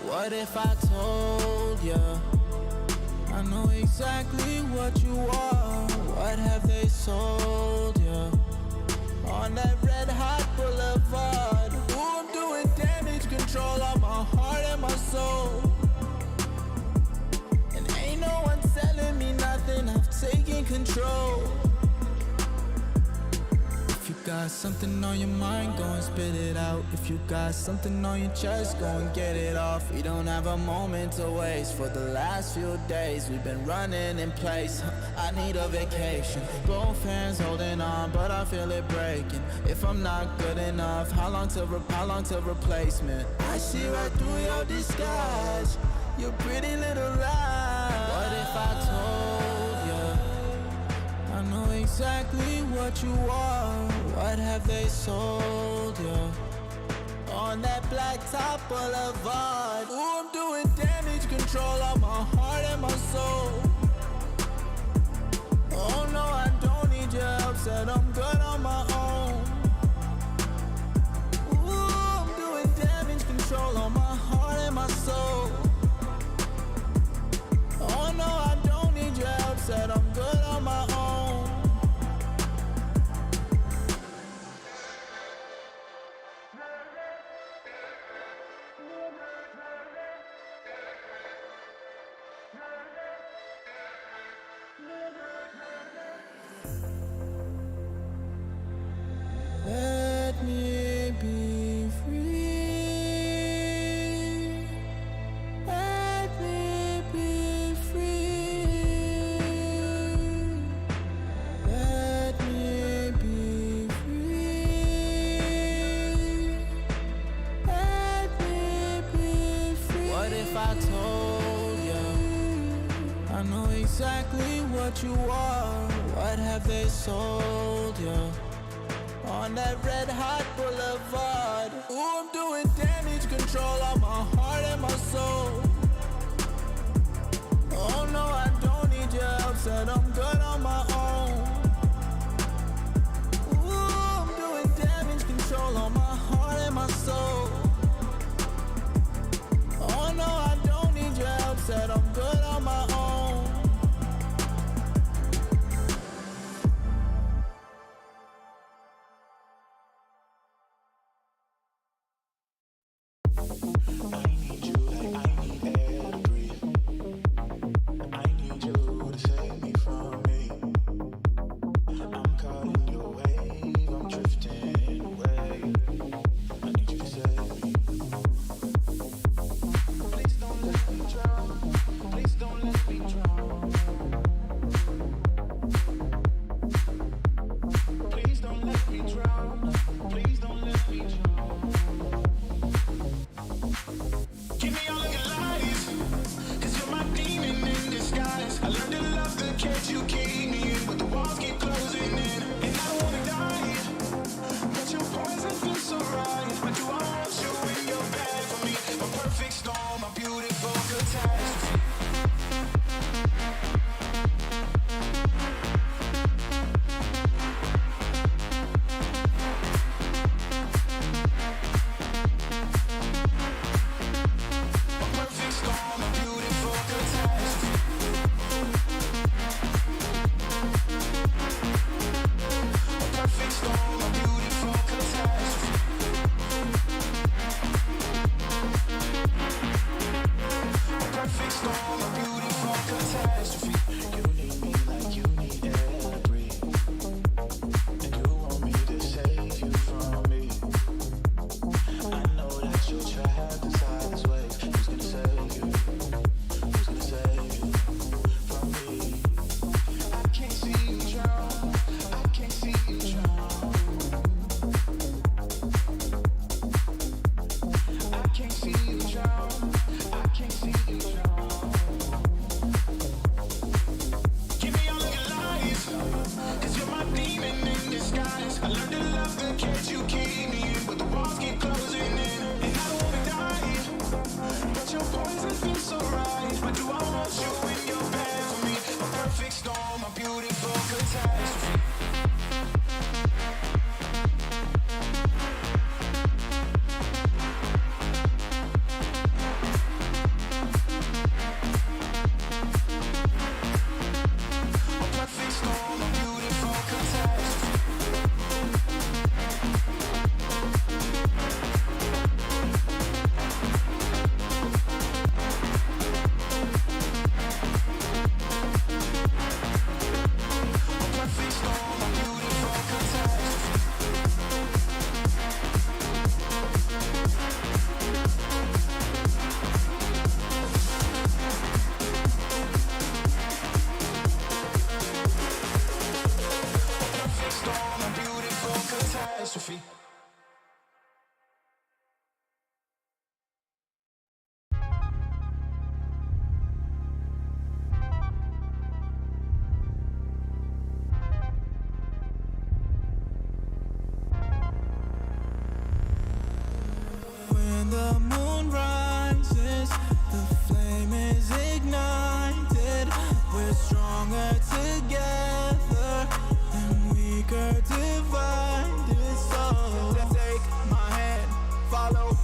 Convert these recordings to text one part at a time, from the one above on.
What if I told ya I know exactly what you are? What have they sold ya on that red hot boulevard? Ooh, I'm doing damage control on my heart and my soul, and ain't no one telling me nothing. I've taken control. If you got something on your mind, go and spit it out. If you got something on your chest, go and get it off. We don't have a moment to waste. For the last few days we've been running in place. I need a vacation. Both hands holding on, but I feel it breaking. If I'm not good enough, how long till replacement? I see right through your disguise, your pretty little lie. What if I told you I know exactly what you are? What have they sold you on that blacktop boulevard? Ooh, I'm doing damage control on my heart and my soul. Oh no, I don't need your help, said I'm good on my own. Ooh, I'm doing damage control on my heart and my soul. Oh no, I don't need your help, said I'm good on my own. Let me be free. Let me be free. Let me be free. Let me be free. What if I told you I know exactly what you are? What have they sold you on that red hot boulevard? Ooh, I'm doing damage control on my heart and my soul. Oh no, I don't need your help, said I'm good on my own. Ooh, I'm doing damage control on my heart and my soul. Oh no, I don't need your help, said I'm good on my own.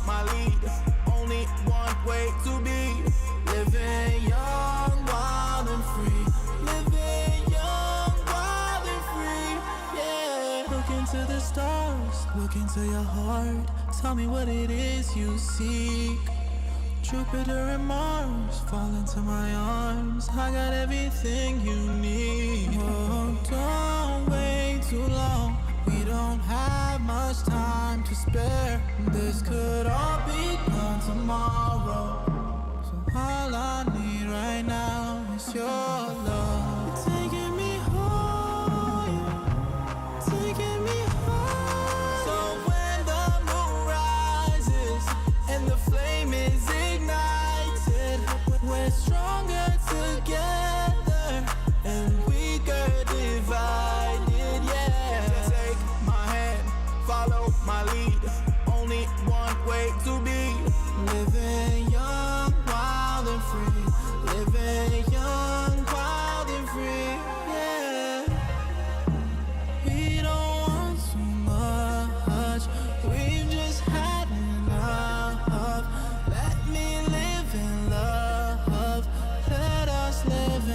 my lead. Only one way to be living young, wild and free. Living young, wild and free. Yeah. Look into the stars, look into your heart. Tell me what it is you seek. Jupiter and Mars fall into my arms. I got everything you need. Oh, don't wait too long. We don't have much time to spare. This could all be gone tomorrow. So all I need right now is your love. Taking me home, taking me home. So when the moon rises and the flame is ignited, we're stronger together and weaker divided. Yeah. Take my hand, follow my lead. Only one way to be living young, wild and free. Living young, wild and free. Yeah. We don't want too much. We've just had enough. Let me live in love. Let us live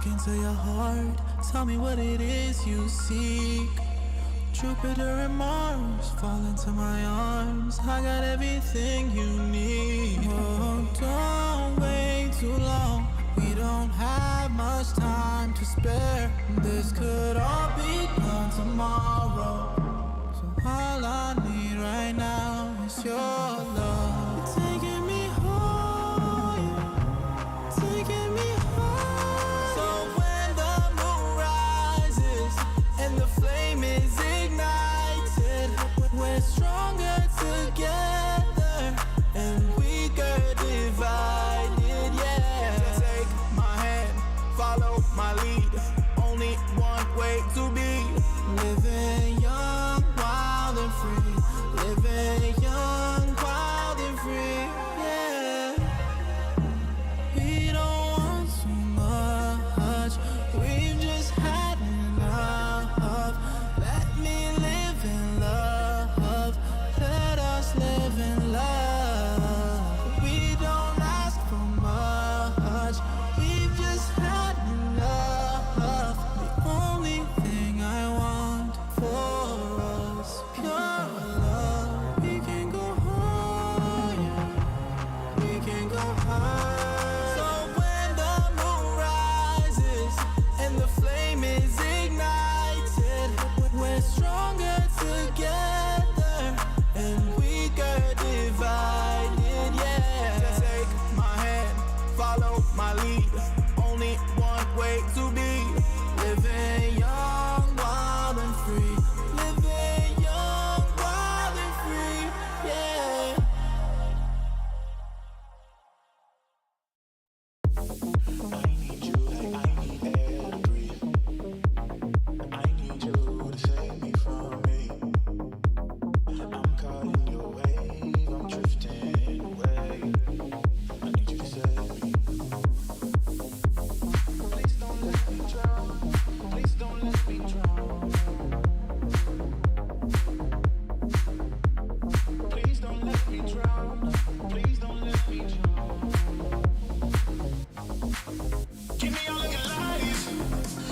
look into your heart. Tell me what it is you seek. Jupiter and Mars fall into my arms. I got everything you need. Oh, don't wait too long. We don't have much time to spare. This could all be done tomorrow. So all I need right now is your love. You're taking me higher, taking me higher. So when the moon rises and the flame is ignited, we're stronger together and weaker divided, yeah. Take my hand, follow my lead. Only one way to be. Living young, wild and free. Living young, wild and free, yeah. We don't want too much. We've just had enough. Let me live in love. Let us live in love. We don't ask for much. We've just had enough. The only thing I want for us, pure love. We can go higher. We can go higher. So when the moon rises and the flame is ignited, we're stronger together and weaker divided, yeah. Take my hand, follow my lead. Only one way to be. Living young, wild and free. Living young, wild and free, yeah. I need you like I need air to breathe. I need you to save me from me. I'm caught in your wave, I'm drifting away. I need you to save me. Please don't let me drown. Please don't let me drown. Please don't let me drown. Please don't let me drown. Give me all of your lies,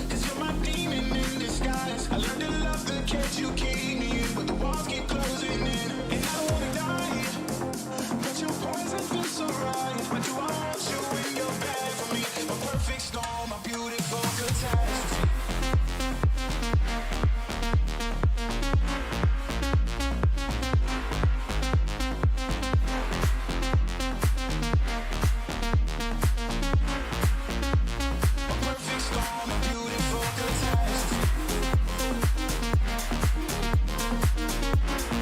'cause you're my demon in disguise. I learned to love the cage you keep me in, but the walls keep closing in. And I don't wanna die, but your poison feels so right. But do I want you in your bed for me? A perfect storm, a beautiful catastrophe. A perfect storm, a beautiful catastrophe.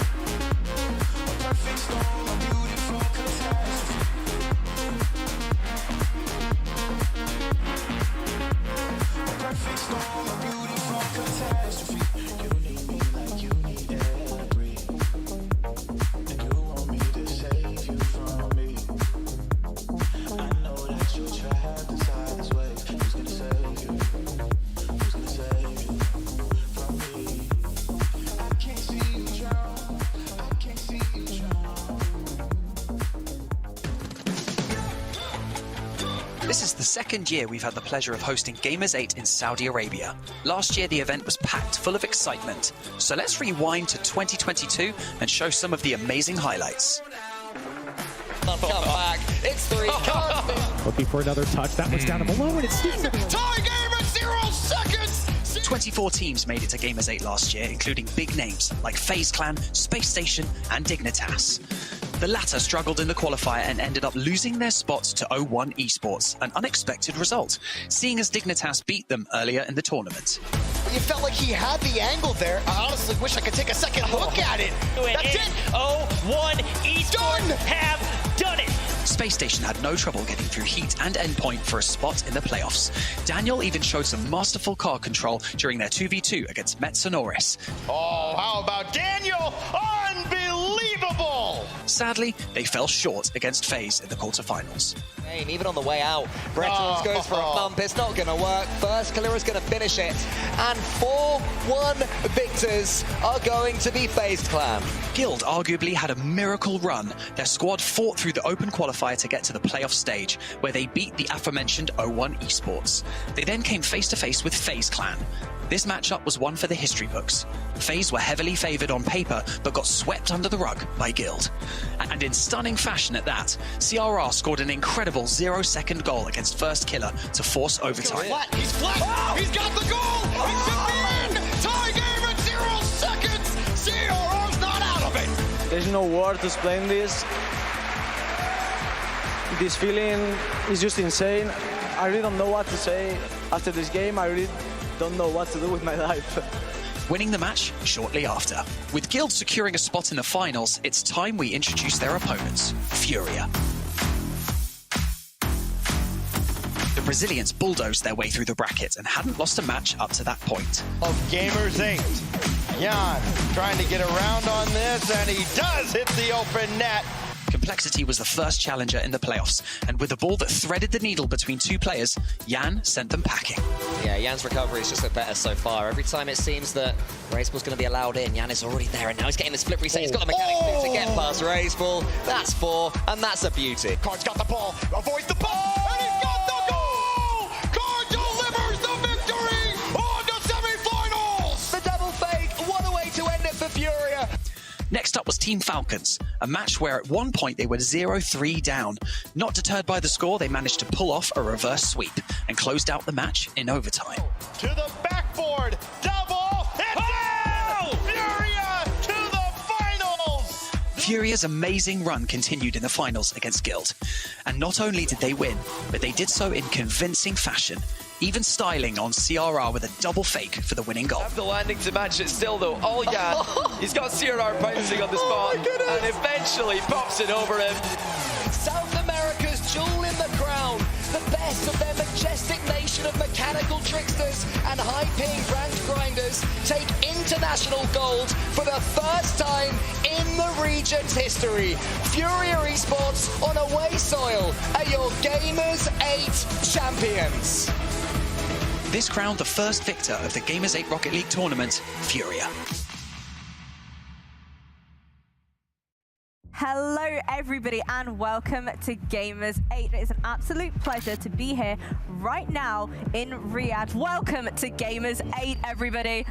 A perfect storm, a beautiful catastrophe. A perfect storm, a beautiful catastrophe. You need me like you need air to breathe. And you want me to save you from me. I know that you're trapped inside this wave. Who's gonna save you? Who's gonna save you from me? I can't see you drown. I can't see you drown. This is the second year we've had the pleasure of hosting Gamers8 in Saudi Arabia. Last year, the event was packed full of excitement. So let's rewind to 2022 and show some of the amazing highlights. Come back. It's 3. Looking for another touch. That one's down to below, and it's Steve. Tie game at 0 seconds. 24 teams made it to Gamers8 last year, including big names like FaZe Clan, Space Station, and Dignitas. The latter struggled in the qualifier and ended up losing their spot to O1 Esports, an unexpected result, seeing as Dignitas beat them earlier in the tournament. You felt like he had the angle there. I honestly wish I could take a second look at it. That's it. O1 Esports have done it. Space Station had no trouble getting through Heat and Endpoint for a spot in the playoffs. Daniel even showed some masterful card control during their 2v2 against Metsonoris. Oh, how about Daniel? Unbelievable! Sadly, they fell short against FaZe in the quarterfinals. Even on the way out, Bretons goes for a bump. It's not going to work. First, Kalira's going to finish it. And 4-1 victors are going to be FaZe Clan. Guild arguably had a miracle run. Their squad fought through the open qualifier to get to the playoff stage, where they beat the aforementioned 0-1 Esports. They then came face-to-face with FaZe Clan. This matchup was one for the history books. FaZe were heavily favoured on paper, but got swept under the rug by Guild. And in stunning fashion at that, CRR scored an incredible 0-second goal against First Killer to force overtime. He's flat! Oh! He's got the goal! It's 15! Tie game at 0 seconds! CRR's not out of it! There's no word to explain this. This feeling is just insane. I really don't know what to say after this game. I really don't know what to do with my life. Winning the match shortly after. With Guild securing a spot in the finals, it's time we introduce their opponents, Furia. The Brazilians bulldozed their way through the bracket and hadn't lost a match up to that point. Of Gamers8. Jan trying to get around on this, and he does hit the open net. Complexity was the first challenger in the playoffs, and with a ball that threaded the needle between two players, Jan sent them packing. Yeah, Jan's recovery is just looked better so far. Every time it seems that Raceball's going to be allowed in, Jan is already there, and now he's getting this flip reset. He's got the mechanics to get past Raceball. That's 4, and that's a beauty. Card's got the ball, avoids the ball, and he's got the goal! Card delivers the victory on the semifinals! The double fake, what a way to end it for Furia. Next up was Team Falcons, a match where at one point they were 0-3 down. Not deterred by the score, they managed to pull off a reverse sweep and closed out the match in overtime. To the backboard, double, it's in! Furia to the finals! Furia's amazing run continued in the finals against Guild. And not only did they win, but they did so in convincing fashion, even styling on CRR with a double fake for the winning goal. After landing to match it still though, he's got CRR bouncing on the spot and eventually pops it over him. South America's jewel in the crown, the best of their majestic nation of mechanical tricksters and high-paying ranked grinders take international gold for the first time in the region's history. Furia Esports on away soil are your Gamers8 champions. This crowned the first victor of the Gamers8 Rocket League tournament, Furia. Hello everybody and welcome to Gamers8. It is an absolute pleasure to be here right now in Riyadh. Welcome to Gamers8 everybody.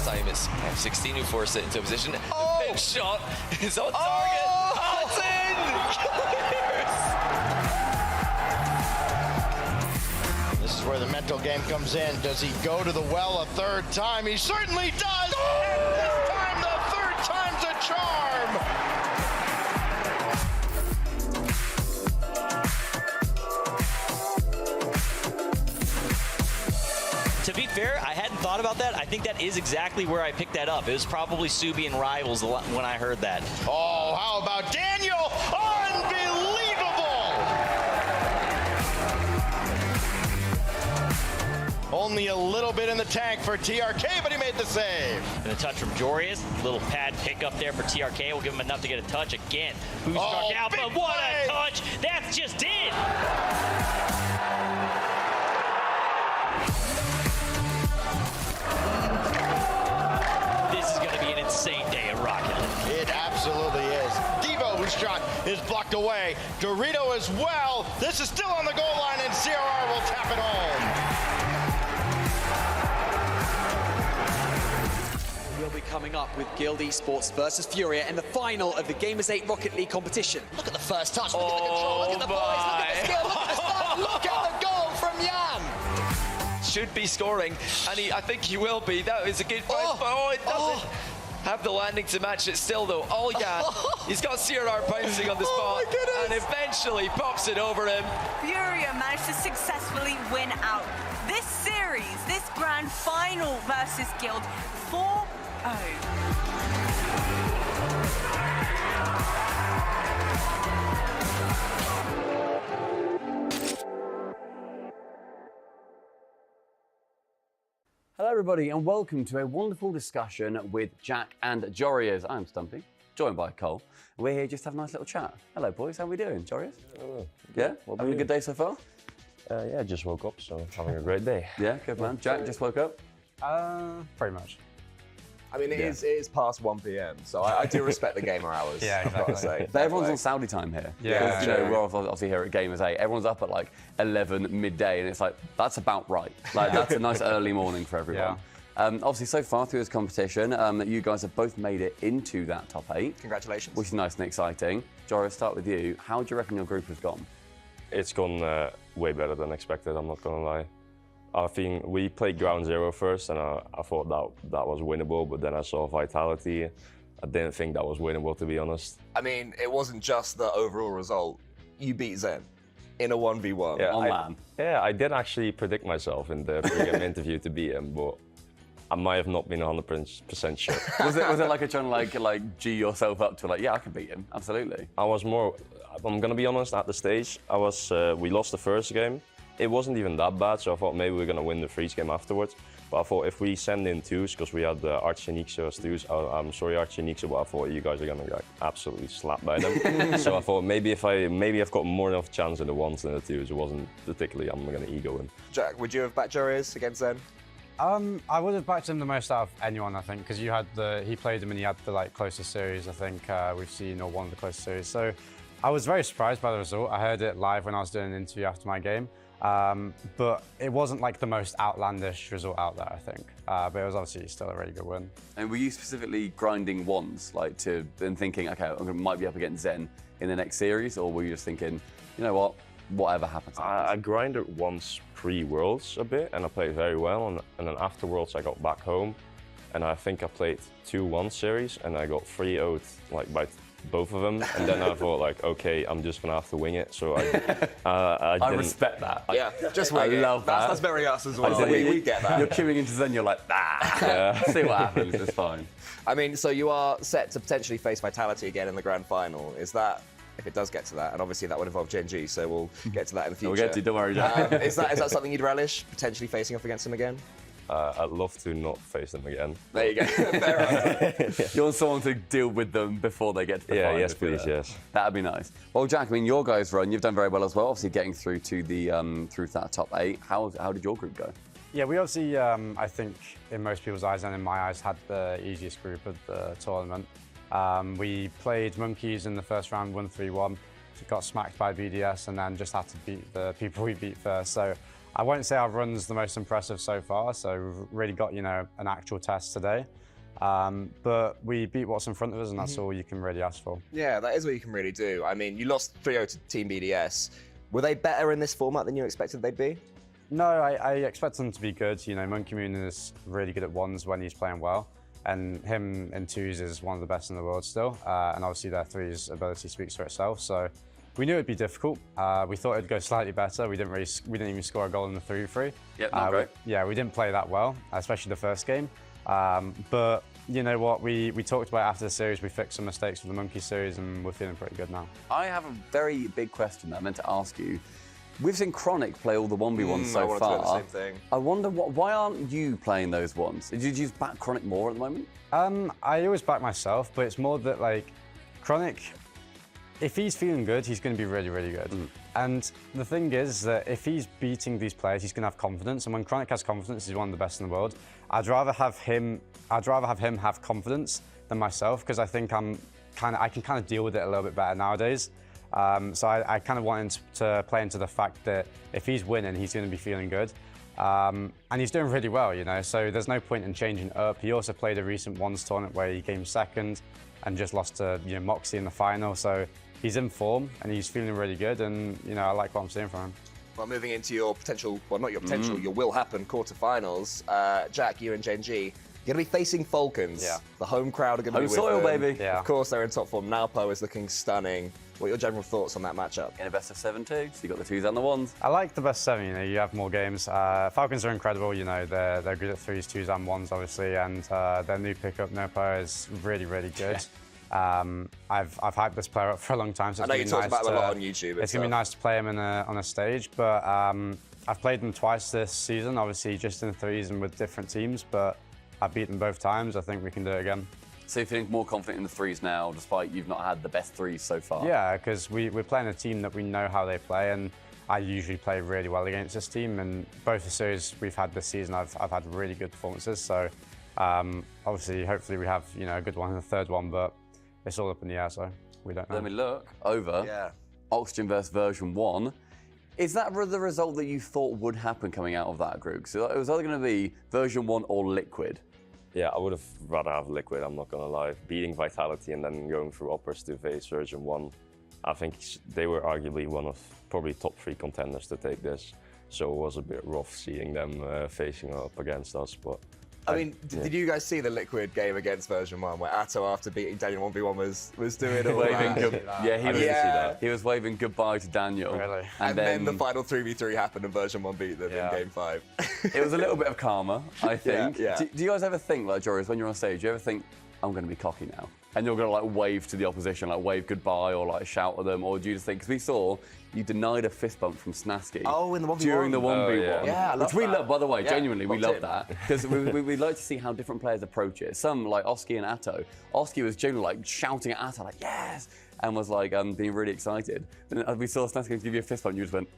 Time it's F16 who forced it into a position. The big shot is on target. Oh, it's in! This is where the mental game comes in. Does he go to the well a third time? He certainly does! And this time the third time's a charm! To be fair, I hadn't thought about that. I think that is exactly where I picked that up. It was probably Subi and Rivals when I heard that. Oh, how about Daniel? Unbelievable! Only a little bit in the tank for TRK, but he made the save. And a touch from Jorius. Little pad pick up there for TRK. Will give him enough to get a touch again. Who's struck out, but what a touch! That's just it! Insane day at Rocket League. It absolutely is. Devo, whose shot is blocked away. Dorito as well. This is still on the goal line, and CRR will tap it home. We'll be coming up with Guild Esports versus Furia in the final of the Gamers8 Rocket League competition. Look at the first touch, look at the control, look at the boys, look at the skill, look at the start, look at the goal from Jan. Should be scoring, and I think he will be. That is a good fight, but it doesn't. Have the landing to match it still though. He's got CRR bouncing on the spot and eventually pops it over him. Furia managed to successfully win out this series, this grand final versus Guild 4-0. everybody, and welcome to a wonderful discussion with Jack and Jorias. I'm Stumpy, joined by Cole. We're here just to have a nice little chat. Hello, boys. How are we doing, Jorias? Yeah? Having a good day so far? Yeah, just woke up, so having a great day. Yeah, good man. Jack, just woke up? Pretty much. I mean, it is past 1 p.m, so I do respect the gamer hours. Yeah, exactly. I've got to say. But everyone's on Saudi time here. Yeah. You know, we're obviously here at Gamers8. Everyone's up at like 11 midday, and it's like, that's about right. Like, that's a nice early morning for everyone. Obviously, so far through this competition, you guys have both made it into that top 8. Congratulations. Which is nice and exciting. Joris, start with you. How do you reckon your group has gone? It's gone way better than expected, I'm not gonna lie. I think we played ground zero first, and I thought that was winnable, but then I saw Vitality. I didn't think that was winnable, to be honest. I mean, it wasn't just the overall result. You beat Zen in a 1v1. Yeah, on LAN. Yeah, I did actually predict myself in the pre-game interview to beat him, but I might have not been 100% sure. Was it like a trying to like G yourself up to like, yeah, I can beat him, absolutely? I was more, I'm gonna be honest, at the stage, we lost the first game. It wasn't even that bad, so I thought maybe we're gonna win the freeze game afterwards. But I thought if we send in 2s, because we had Archie and Nixo as 2s, I'm sorry Archie and Nixo, but I thought you guys are gonna get absolutely slapped by them. So I thought maybe I've got more enough chance in the 1s than the 2s. It wasn't particularly, I'm gonna ego him. Jack, would you have backed Jorias against Zen? I would have backed him the most out of anyone, I think, because he played him and he had the closest series, I think, we've seen, or one of the closest series. So I was very surprised by the result. I heard it live when I was doing an interview after my game. But it wasn't like the most outlandish result out there, I think. But it was obviously still a really good win. And were you specifically grinding once, and thinking, okay, I might be up against Zen in the next series, or were you just thinking, you know what, whatever happens? I grinded once pre-Worlds a bit, and I played very well. And then after Worlds, I got back home, and I think I played 2-1 series, and I got 3-0'd by both of them, and then I thought okay, I'm just gonna have to wing it. So I respect that. Yeah, just wing it. I love that. That's very us as well. We get that. You're queuing into Zen, you're like, see what happens, it's fine. I mean, so you are set to potentially face Vitality again in the grand final. Is that, if it does get to that, and obviously that would involve Gen G, so we'll get to that in the future. We'll get to, don't worry, Jack. Is that something you'd relish, potentially facing off against him again? I'd love to not face them again. There you go. Fair enough. You want someone to deal with them before they get to the final? Yes, please, yes. That'd be nice. Well, Jack, I mean, your guys' run, you've done very well as well, obviously getting through to the through that top 8. How did your group go? Yeah, we obviously, I think, in most people's eyes and in my eyes, had the easiest group of the tournament. We played Monkeys in the first round, won 3-1, got smacked by BDS, and then just had to beat the people we beat first. So I won't say our run's the most impressive so far, so we've really got, an actual test today. But we beat what's in front of us, and that's all you can really ask for. Yeah, that is what you can really do. I mean, you lost 3-0 to Team BDS. Were they better in this format than you expected they'd be? No, I expect them to be good. Monkey Moon is really good at 1s when he's playing well, and him in 2s is one of the best in the world still. And obviously their 3's ability speaks for itself. So we knew it'd be difficult. We thought it'd go slightly better. We didn't even score a goal in the 3-3. Yep, not great. We didn't play that well, especially the first game. But you know what? We talked about after the series. We fixed some mistakes for the Monkey series, and we're feeling pretty good now. I have a very big question that I meant to ask you. We've seen Chronic play all the 1v1s so far. The same thing. I wonder why aren't you playing those ones? Did you just back Chronic more at the moment? I always back myself, but it's more that Chronic, if he's feeling good, he's going to be really, really good. And the thing is that if he's beating these players, he's going to have confidence. And when Chronic has confidence, he's one of the best in the world. I'd rather have him have confidence than myself, because I think I can kind of deal with it a little bit better nowadays. So I kind of want him to play into the fact that if he's winning, he's going to be feeling good. And he's doing really well, so there's no point in changing up. He also played a recent 1s tournament where he came second and just lost to Moxie in the final. So he's in form and he's feeling really good, and I like what I'm seeing from him. Well, moving into your potential, well, not your potential, your will happen quarterfinals. Jack, you and Gen G, you're going to be facing Falcons. Yeah. The home crowd are going to be with soil, them. baby. Yeah. Of course, they're in top form. Nalpo is looking stunning. What are your general thoughts on that matchup? In a best of 7 too, so you got the 2s and the 1s. I like the best 7, you have more games. Falcons are incredible, they're good at 3s, 2s and 1s, obviously, and their new pickup, Nopo, is really, really good. I've hyped this player up for a long time, so I know you talked about him a lot on YouTube. It's going to be nice to play him on a stage, but I've played them twice this season, obviously just in threes and with different teams, but I've beaten both times. I think we can do it again. So you're feeling more confident in the threes now, despite you've not had the best threes so far? Yeah, because we're playing a team that we know how they play, and I usually play really well against this team. And both the series we've had this season, I've had really good performances. So obviously, hopefully we have a good one in the third one, but it's all up in the air, so we don't know. Let me look over. Yeah. Oxygen versus version 1. Is that the result that you thought would happen coming out of that group? So it was either going to be version 1 or Liquid. Yeah, I would have rather have Liquid, I'm not gonna lie. Beating Vitality and then going through uppers to face version 1. I think they were arguably one of probably top 3 contenders to take this. So it was a bit rough seeing them facing up against us, but... I mean, did you guys see the Liquid game against version 1 where Atto, after beating Daniel 1v1, was doing all waving that? he was waving goodbye to Daniel. Really? And then the final 3v3 happened and version 1 beat them in game 5. It was a little bit of karma, I think. Yeah. Do you guys ever think, like Joris, when you're on stage, do you ever think, I'm going to be cocky now? And you're going to like wave to the opposition, like wave goodbye or like shout at them? Or do you just think, because we saw you denied a fist bump from Snasky in the 1v1. during the 1v1. Yeah, I love which we that. love, by the way, genuinely, we love in. that. Because we like to see how different players approach it. Some, like Oski and Atto. Oski was generally like shouting at Atto, like, yes! And was like being really excited. And we saw Snasky give you a fist bump, and you just went,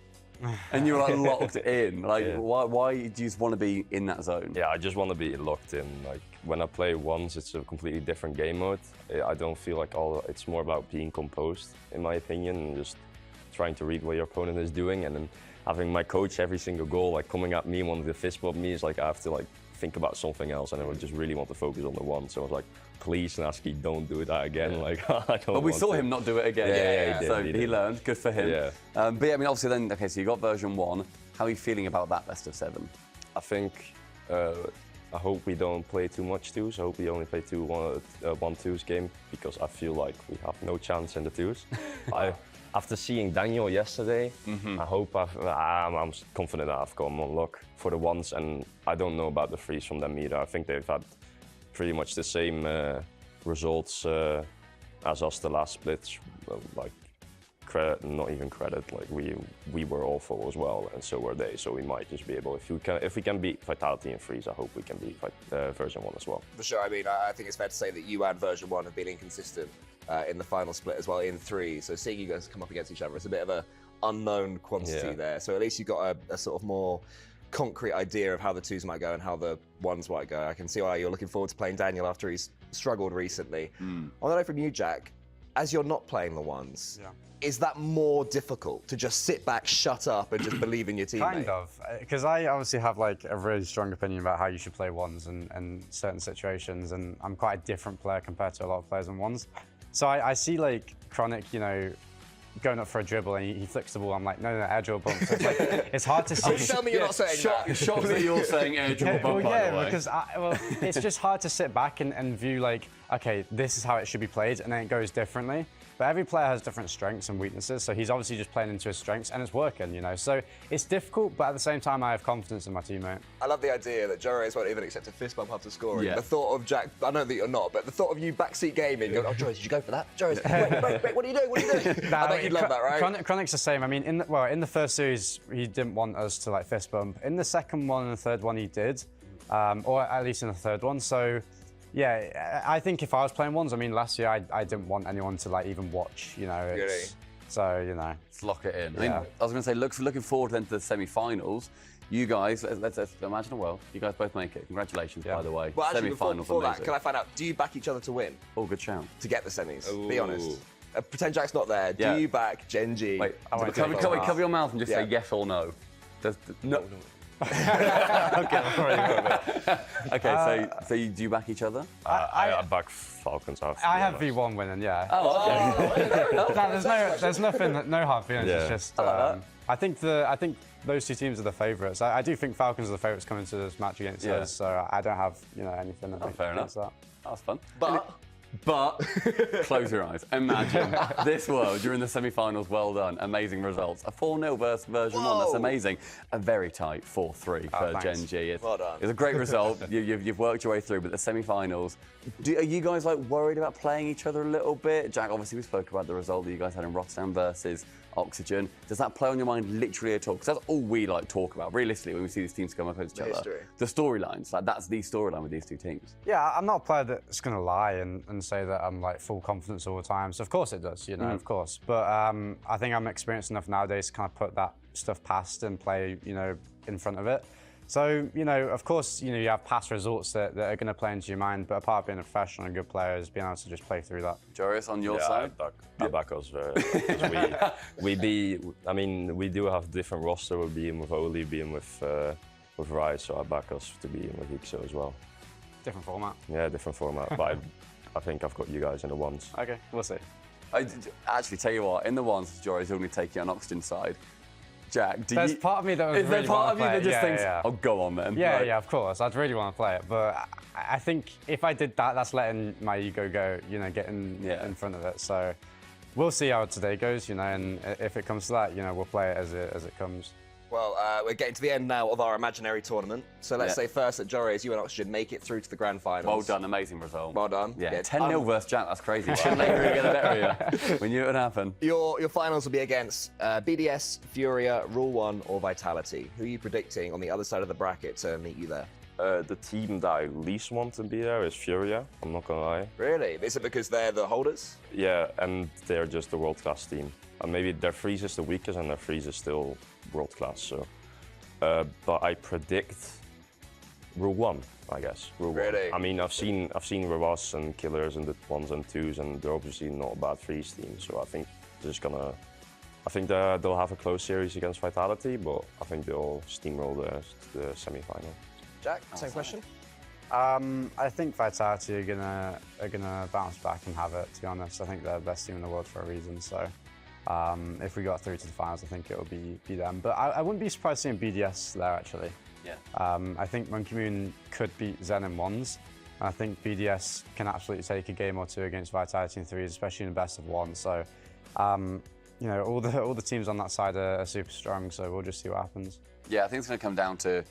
and you were like locked in. Like, why do you just want to be in that zone? Yeah, I just want to be locked in. Like when I play once, it's a completely different game mode. I don't feel like it's more about being composed, in my opinion, and just trying to read what your opponent is doing, and then having my coach every single goal like coming at me, wanting to fist bump me, is like I have to like think about something else, and I would just really want to focus on the one. So I was like, please, Nasky, don't do that again. Like, I don't. But we saw him not do it again. Yeah, he learned. Good for him. Yeah. But yeah, I mean, obviously then, okay, so you got version 1. How are you feeling about that best of 7? I think, I hope we don't play too much twos. I hope we only play 1-2s game, because I feel like we have no chance in the twos. After seeing Daniel yesterday, I hope I'm confident that I've got him on lock for the ones, and I don't know about the threes from them either. I think they've had pretty much the same results as us the last splits. Like credit, not even credit. Like we were awful as well, and so were they. So we might just be able, if we can beat Vitality in threes, I hope we can beat version 1 as well. For sure. I mean, I think it's fair to say that you and version 1 have been inconsistent in the final split as well in 3. So seeing you guys come up against each other, it's a bit of a unknown quantity there. So at least you've got a sort of more concrete idea of how the 2s might go and how the 1s might go. I can see why you're looking forward to playing Daniel after he's struggled recently. I want to know from you, Jack, as you're not playing the 1s, is that more difficult to just sit back, shut up, and just believe in your teammate? Kind of, because I obviously have like a really strong opinion about how you should play 1s in certain situations, and I'm quite a different player compared to a lot of players in 1s. So I see like Chronic, going up for a dribble and he flicks the ball. I'm like, no, air dribble bump. So it's like, it's hard to see. Tell me you're not saying that. Shocked that you're saying air dribble bump, by the way. Because it's just hard to sit back and view like, okay, this is how it should be played, and then it goes differently. But every player has different strengths and weaknesses, so he's obviously just playing into his strengths, and it's working, So it's difficult, but at the same time, I have confidence in my teammate. I love the idea that Joris won't even accept a fist bump after scoring. Yeah. The thought of Jack, I know that you're not, but the thought of you backseat gaming, going, oh, Joris, did you go for that? Joris, wait, what are you doing? What are you doing? I bet you'd love that, right? Chronic's the same. I mean, in the first series, he didn't want us to like fist bump. In the second one and the third one, he did, or at least in the third one. So. Yeah, I think if I was playing 1s, I mean, last year I didn't want anyone to like even watch, Really? So, Let's lock it in. Yeah. I mean, I was going to say, looking forward then to the semi-finals. You guys, let's imagine a world. You guys both make it. Congratulations, by the way. Well, actually, Semi-finals. before that, can I find out, do you back each other to win? Oh, good shout. To get the semis? Ooh. Be honest. Pretend Jack's not there. Do you back Gen G? Wait, cover your mouth and just say yes or no. No. Okay, so do you back each other? I back Falcons. I have V1 winning, yeah. Oh, okay. There's nothing, no hard feelings. Yeah. It's just, I like I think those two teams are the favourites. I do think Falcons are the favourites coming to this match against us, so I don't have anything fair enough. against that. That was fun. But But close your eyes. Imagine this world. You're in the semi-finals. Well done. Amazing results. A 4-0 versus version 1. That's amazing. A very tight 4-3 for Gen G. Well done. It's a great result. You've worked your way through, but the semi-finals. Are you guys like worried about playing each other a little bit? Jack, obviously we spoke about the result that you guys had in Rotterdam versus Oxygen. Does that play on your mind literally at all? Because that's all we like talk about. Realistically, when we see these teams come up against each other, the storylines. Like that's the storyline with these two teams. Yeah, I'm not a player that's going to lie and say that I'm like full confidence all the time. So of course it does, you know, of course. But I think I'm experienced enough nowadays to kind of put that stuff past and play, you know, in front of it. So, you know, of course, you know, you have past results that are going to play into your mind, but apart from being a professional and good player is being able to just play through that. Joris, on your side? I back us very. I mean, we do have different roster with being with Oli, being with Rise, so I back us to be in with Ixo as well. Different format. Yeah, different format, but I think I've got you guys in the ones. Okay, we'll see. Actually, tell you what, in the ones, Joris only taking on Oxygen's side. Jack, There's part of me that is there part of you that just thinks, oh, go on then? Yeah, yeah, of course. I'd really want to play it, but I think if I did that, that's letting my ego go, you know, getting in front of it. So we'll see how today goes, you know, and if it comes to that, you know, we'll play it as it comes. Well, we're getting to the end now of our imaginary tournament. So let's say first that Joris, you and Oxygen make it through to the grand finals. Well done, amazing result. Well done. Yeah, 10-0 versus Jack, that's crazy. Shouldn't let you get a bet here. We knew it would happen. Your finals will be against BDS, Furia, Rule 1 or Vitality. Who are you predicting on the other side of the bracket to meet you there? The team that I least want to be there is Furia, I'm not gonna lie. Really? Is it because they're the holders? Yeah, and they're just the world-class team. And maybe their freeze is the weakest and their freeze is still world-class, so. But I predict Rule 1, I guess. Rule 1. I mean, I've seen Ravas and Killers and the 1s and 2s, and they're obviously not a bad freeze team, so I think they're just gonna... I think they'll have a close series against Vitality, but I think they'll steamroll the semi-final. Jack, same question? I think Vitality are gonna bounce back and have it, to be honest. I think they're the best team in the world for a reason, so if we got through to the finals, I think it will be them. But I wouldn't be surprised seeing BDS there, actually. Yeah. I think Monkey Moon could beat Zen in 1s. And I think BDS can absolutely take a game or two against Vitality in 3s, especially in the best of 1. So, you know, all the teams on that side are super strong, so we'll just see what happens. Yeah, I think it's going to come down to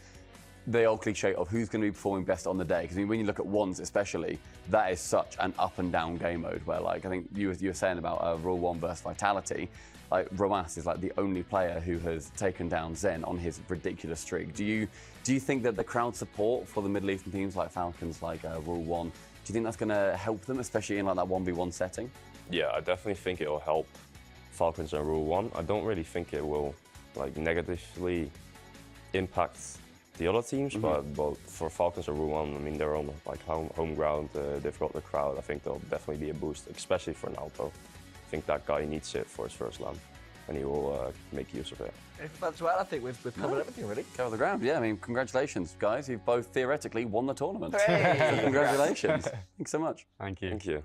the old cliche of who's going to be performing best on the day. Because when you look at 1s especially, that is such an up and down game mode where, like, I think you were saying about Rule 1 versus Vitality, like Romas is like the only player who has taken down Zen on his ridiculous streak. Do you think that the crowd support for the Middle Eastern teams like Falcons, like Rule 1, do you think that's going to help them, especially in like that 1v1 setting? Yeah, I definitely think it will help Falcons and Rule 1. I don't really think it will like negatively impact the other teams, but for Falcons and Rule 1, I mean, they're on like home ground, they've got the crowd. I think there'll definitely be a boost, especially for Nalpo. I think that guy needs it for his first LAN, and he will make use of it. If that's well, I think we've covered everything, really. Cover the ground, yeah. I mean, congratulations, guys. You've both theoretically won the tournament. Hey! So congratulations. Thanks so much. Thank you. Thank you.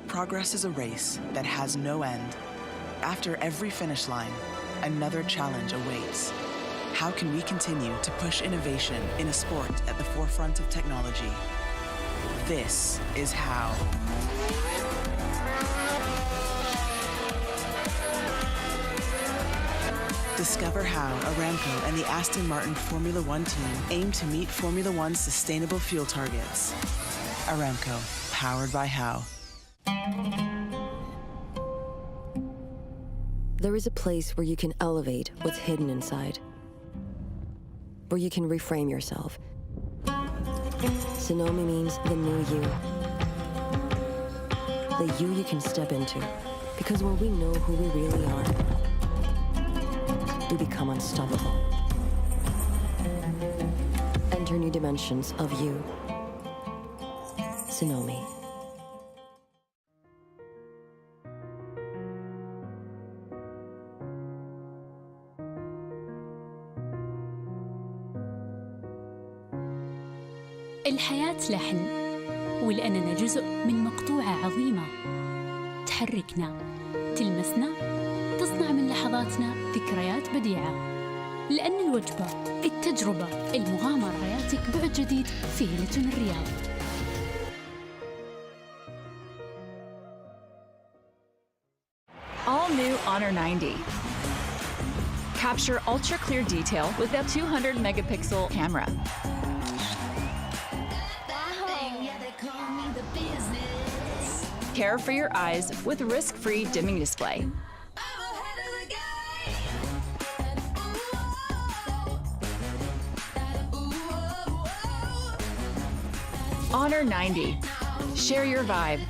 Progress is a race that has no end. After every finish line, another challenge awaits. How can we continue to push innovation in a sport at the forefront of technology? This is how. Discover how Aramco and the Aston Martin Formula One team aim to meet Formula One's sustainable fuel targets. Aramco, powered by How. There is a place where you can elevate what's hidden inside, where you can reframe yourself. Sonomi means the new you. The you can step into. Because when we know who we really are, we become unstoppable. Enter new dimensions of you. Sonomi. الحياة لحن، ولأننا جزء من مقطوعة عظيمة تحركنا، تلمسنا، تصنع من لحظاتنا ذكريات بديعة. لأن الوجبة، التجربة، المغامرة، حياتك بعد جديد في هيلتون الرياض. All new Honor 90. Capture ultra clear detail with a 200 megapixel camera. Care for your eyes with risk-free dimming display. Honor 90. Share your vibe.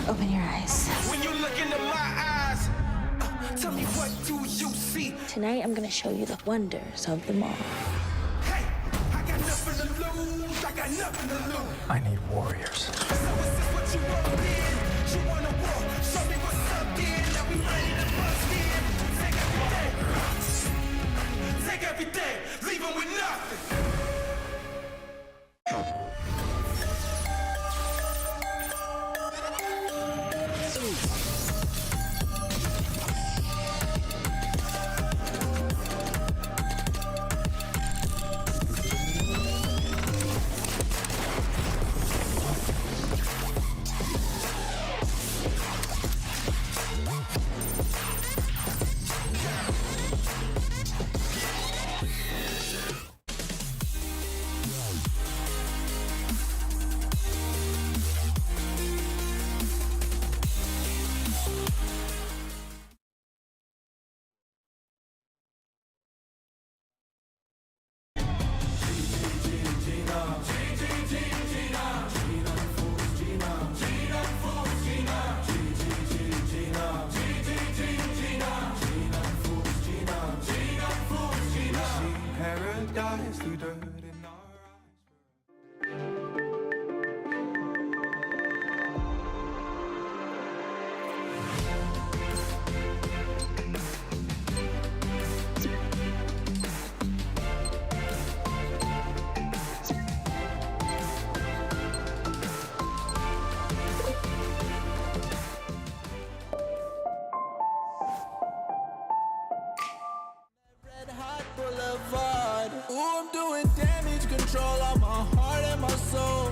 Open your eyes. When you look into my eyes, tell me what do you see? Tonight, I'm gonna show you the wonders of the mall. I got nothing to lose. I got nothing to lose. I need warriors. So is this what you want in? You wanna war? Show me what's up then. Now we ready to bust in. Take everything. Take everything. Leave 'em with nothing. Paradise through dirt and Boulevard. Ooh, I'm doing damage control on my heart and my soul.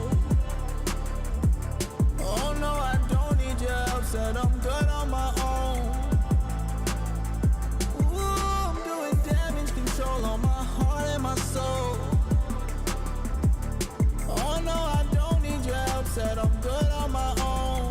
Oh no, I don't need your help, said I'm good on my own. Ooh, I'm doing damage control on my heart and my soul. Oh no, I don't need your help, said I'm good on my own.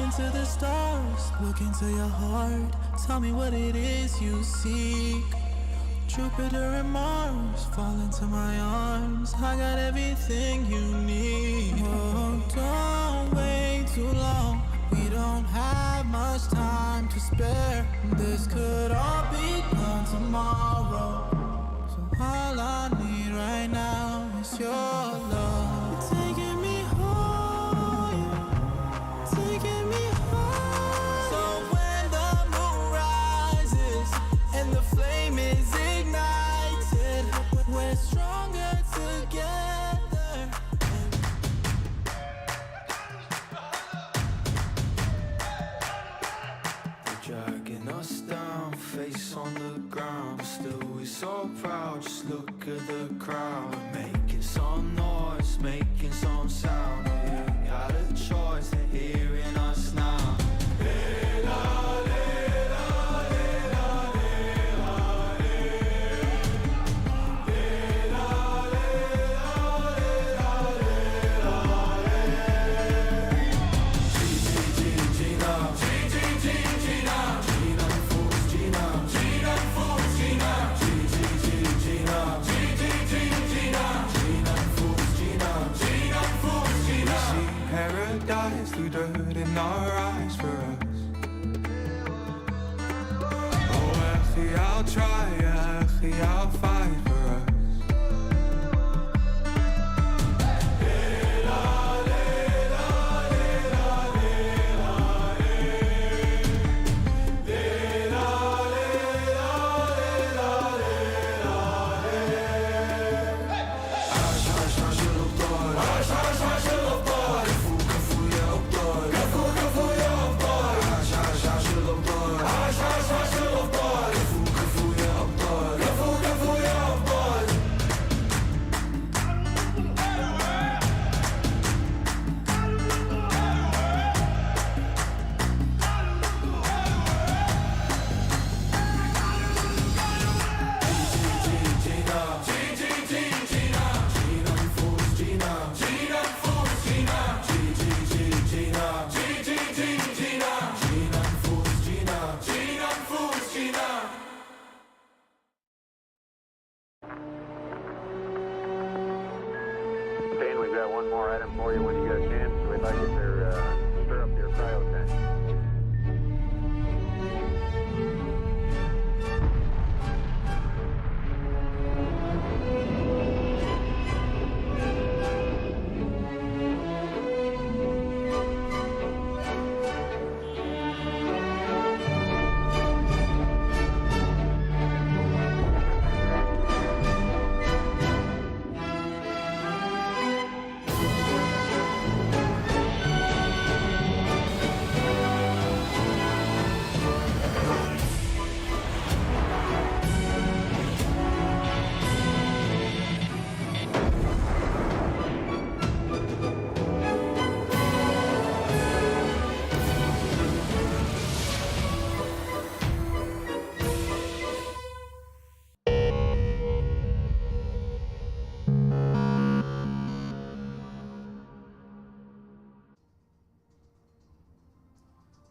into the stars, look into your heart. Tell me what it is you seek. Jupiter and Mars fall into my arms. I got everything you need. Oh, don't wait too long. We don't have much time to spare. This could all be gone tomorrow. So all I need right now is your love. Taking me home, taking me home. So when the moon rises and the flame is ignited, we're stronger together. Dragging us down, face on the ground, but still we're so proud. Just look at the crowd, making some noise, making some sound. We had a choice, they're hearing us now. Paradise through dirt in our eyes for us. Oh, actually, I'll try, actually, I'll fight for us. Dan, we've got one more item for you when you get a chance. We'd like you to stir up your cryo tank.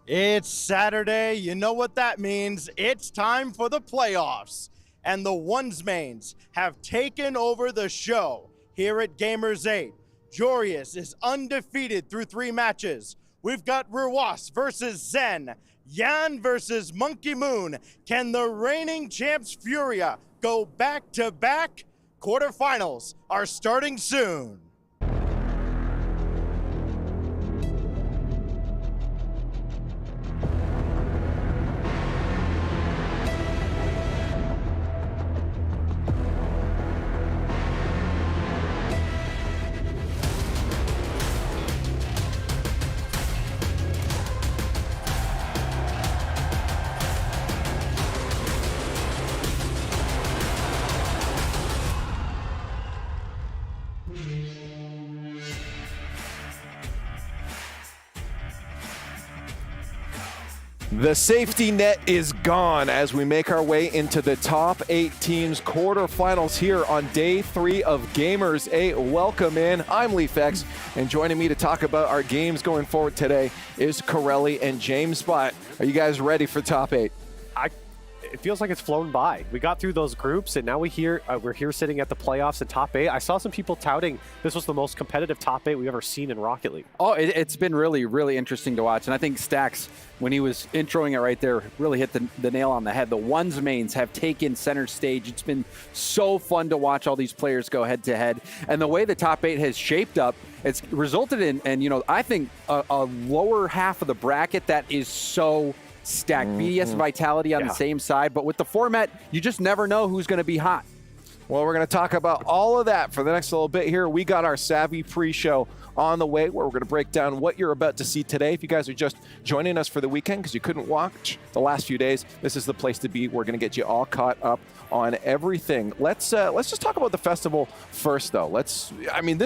It's Saturday. You know what that means. It's time for the playoffs. And the Onesmains have taken over the show here at Gamers8. Jorius is undefeated through 3 matches. We've got Ruas versus Zen. Yan versus Monkey Moon. Can the reigning champs Furia go back-to-back? Quarterfinals are starting soon. The safety net is gone as we make our way into the top 8 teams quarterfinals here on day 3 of Gamers 8. Welcome in. I'm LeafX, and joining me to talk about our games going forward today is Corelli and James Spot. Are you guys ready for top 8? It feels like it's flown by. We got through those groups, and now we're here sitting at the playoffs in top 8. I saw some people touting this was the most competitive top 8 we've ever seen in Rocket League. Oh, it's been really, really interesting to watch. And I think Stax, when he was introing it right there, really hit the nail on the head. The ones mains have taken center stage. It's been so fun to watch all these players go head to head. And the way the top 8 has shaped up, it's resulted in, and I think a lower half of the bracket that is so stacked. BDS and Vitality on the same side, but with the format, you just never know who's going to be hot. Well, we're going to talk about all of that for the next little bit here. We got our Savvy pre-show on the way where we're going to break down what you're about to see today. If you guys are just joining us for the weekend because you couldn't watch the last few days, this is the place to be. We're going to get you all caught up on everything. Let's just talk about the festival first, though. This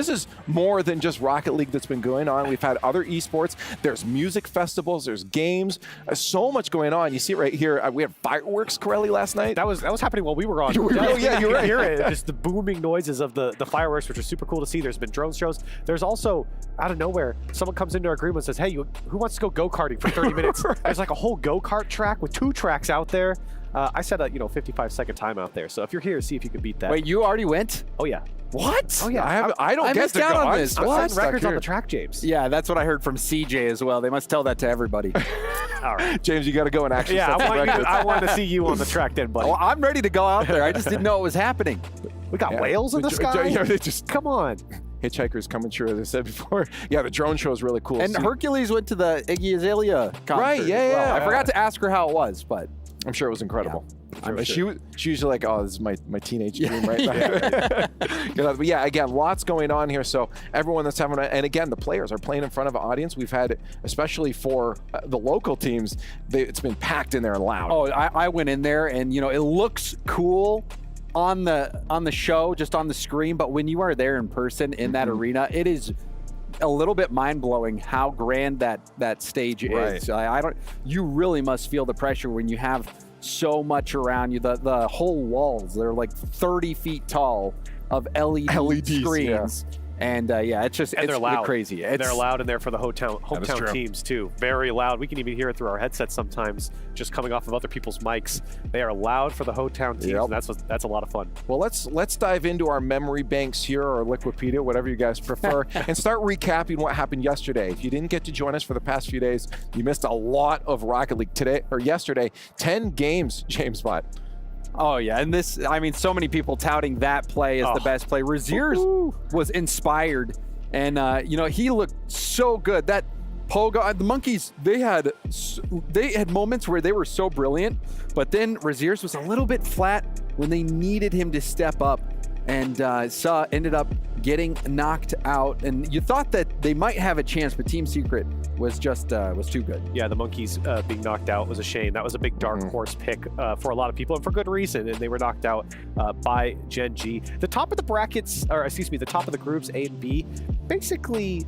is more than just Rocket League that's been going on. We've had other esports. There's music festivals. There's games. So much going on. You see it right here. We had fireworks, Corelli, last night. That was happening while we were on. Yeah, you're right. Hear it. Just the booming noises of the fireworks, which are super cool to see. There's been drone shows. There's also, out of nowhere, someone comes into our group and says, hey, who wants to go go-karting for 30 minutes? Right. There's like a whole go-kart track with 2 tracks out there. I set a 55-second time out there. So if you're here, see if you can beat that. Wait, you already went? Oh, yeah. What? Oh, yeah. I don't get to go on this. I'm setting records on the track, James. Yeah, that's what I heard from CJ as well. They must tell that to everybody. All right. James, you got to go and actually set some records. I want to see you on the track then, buddy. Well, I'm ready to go out there. I just didn't know it was happening. We got whales in the sky? They just come on. Hitchhikers coming through, as I said before. Yeah, the drone show is really cool. And Hercules went to the Iggy Azalea concert. Right, yeah. I forgot to ask her how it was, but I'm sure it was incredible. Yeah, She usually like, oh, this is my teenage dream right now. But yeah, again, lots going on here. So everyone that's having, and again, the players are playing in front of an audience. We've had, especially for the local teams, it's been packed in there and loud. Oh, I went in there, and it looks cool on the show, just on the screen, but when you are there in person in that arena, it is a little bit mind-blowing how grand that stage is. You really must feel the pressure when you have so much around you. The whole walls, they're like 30 feet tall of LED screens. Yeah. And it's they're loud. crazy. They're loud in there for the hometown teams too. Very loud. We can even hear it through our headsets sometimes, just coming off of other people's mics. They are loud for the hometown teams, and that's a lot of fun. Well, let's dive into our memory banks here, or Liquipedia, whatever you guys prefer, and start recapping what happened yesterday. If you didn't get to join us for the past few days, you missed a lot of Rocket League today or yesterday. 10 games, James Bott. Oh, yeah. And so many people touting that play as the best play. Raziers was inspired, and, he looked so good. That Pogo, the Monkeys, they had moments where they were so brilliant, but then Raziers was a little bit flat when they needed him to step up, and ended up getting knocked out. And you thought that they might have a chance, but Team Secret was too good. Yeah, the Monkeys being knocked out was a shame. That was a big dark horse pick for a lot of people, and for good reason. And they were knocked out by Gen G. The top of the brackets, the top of the groups A and B, basically,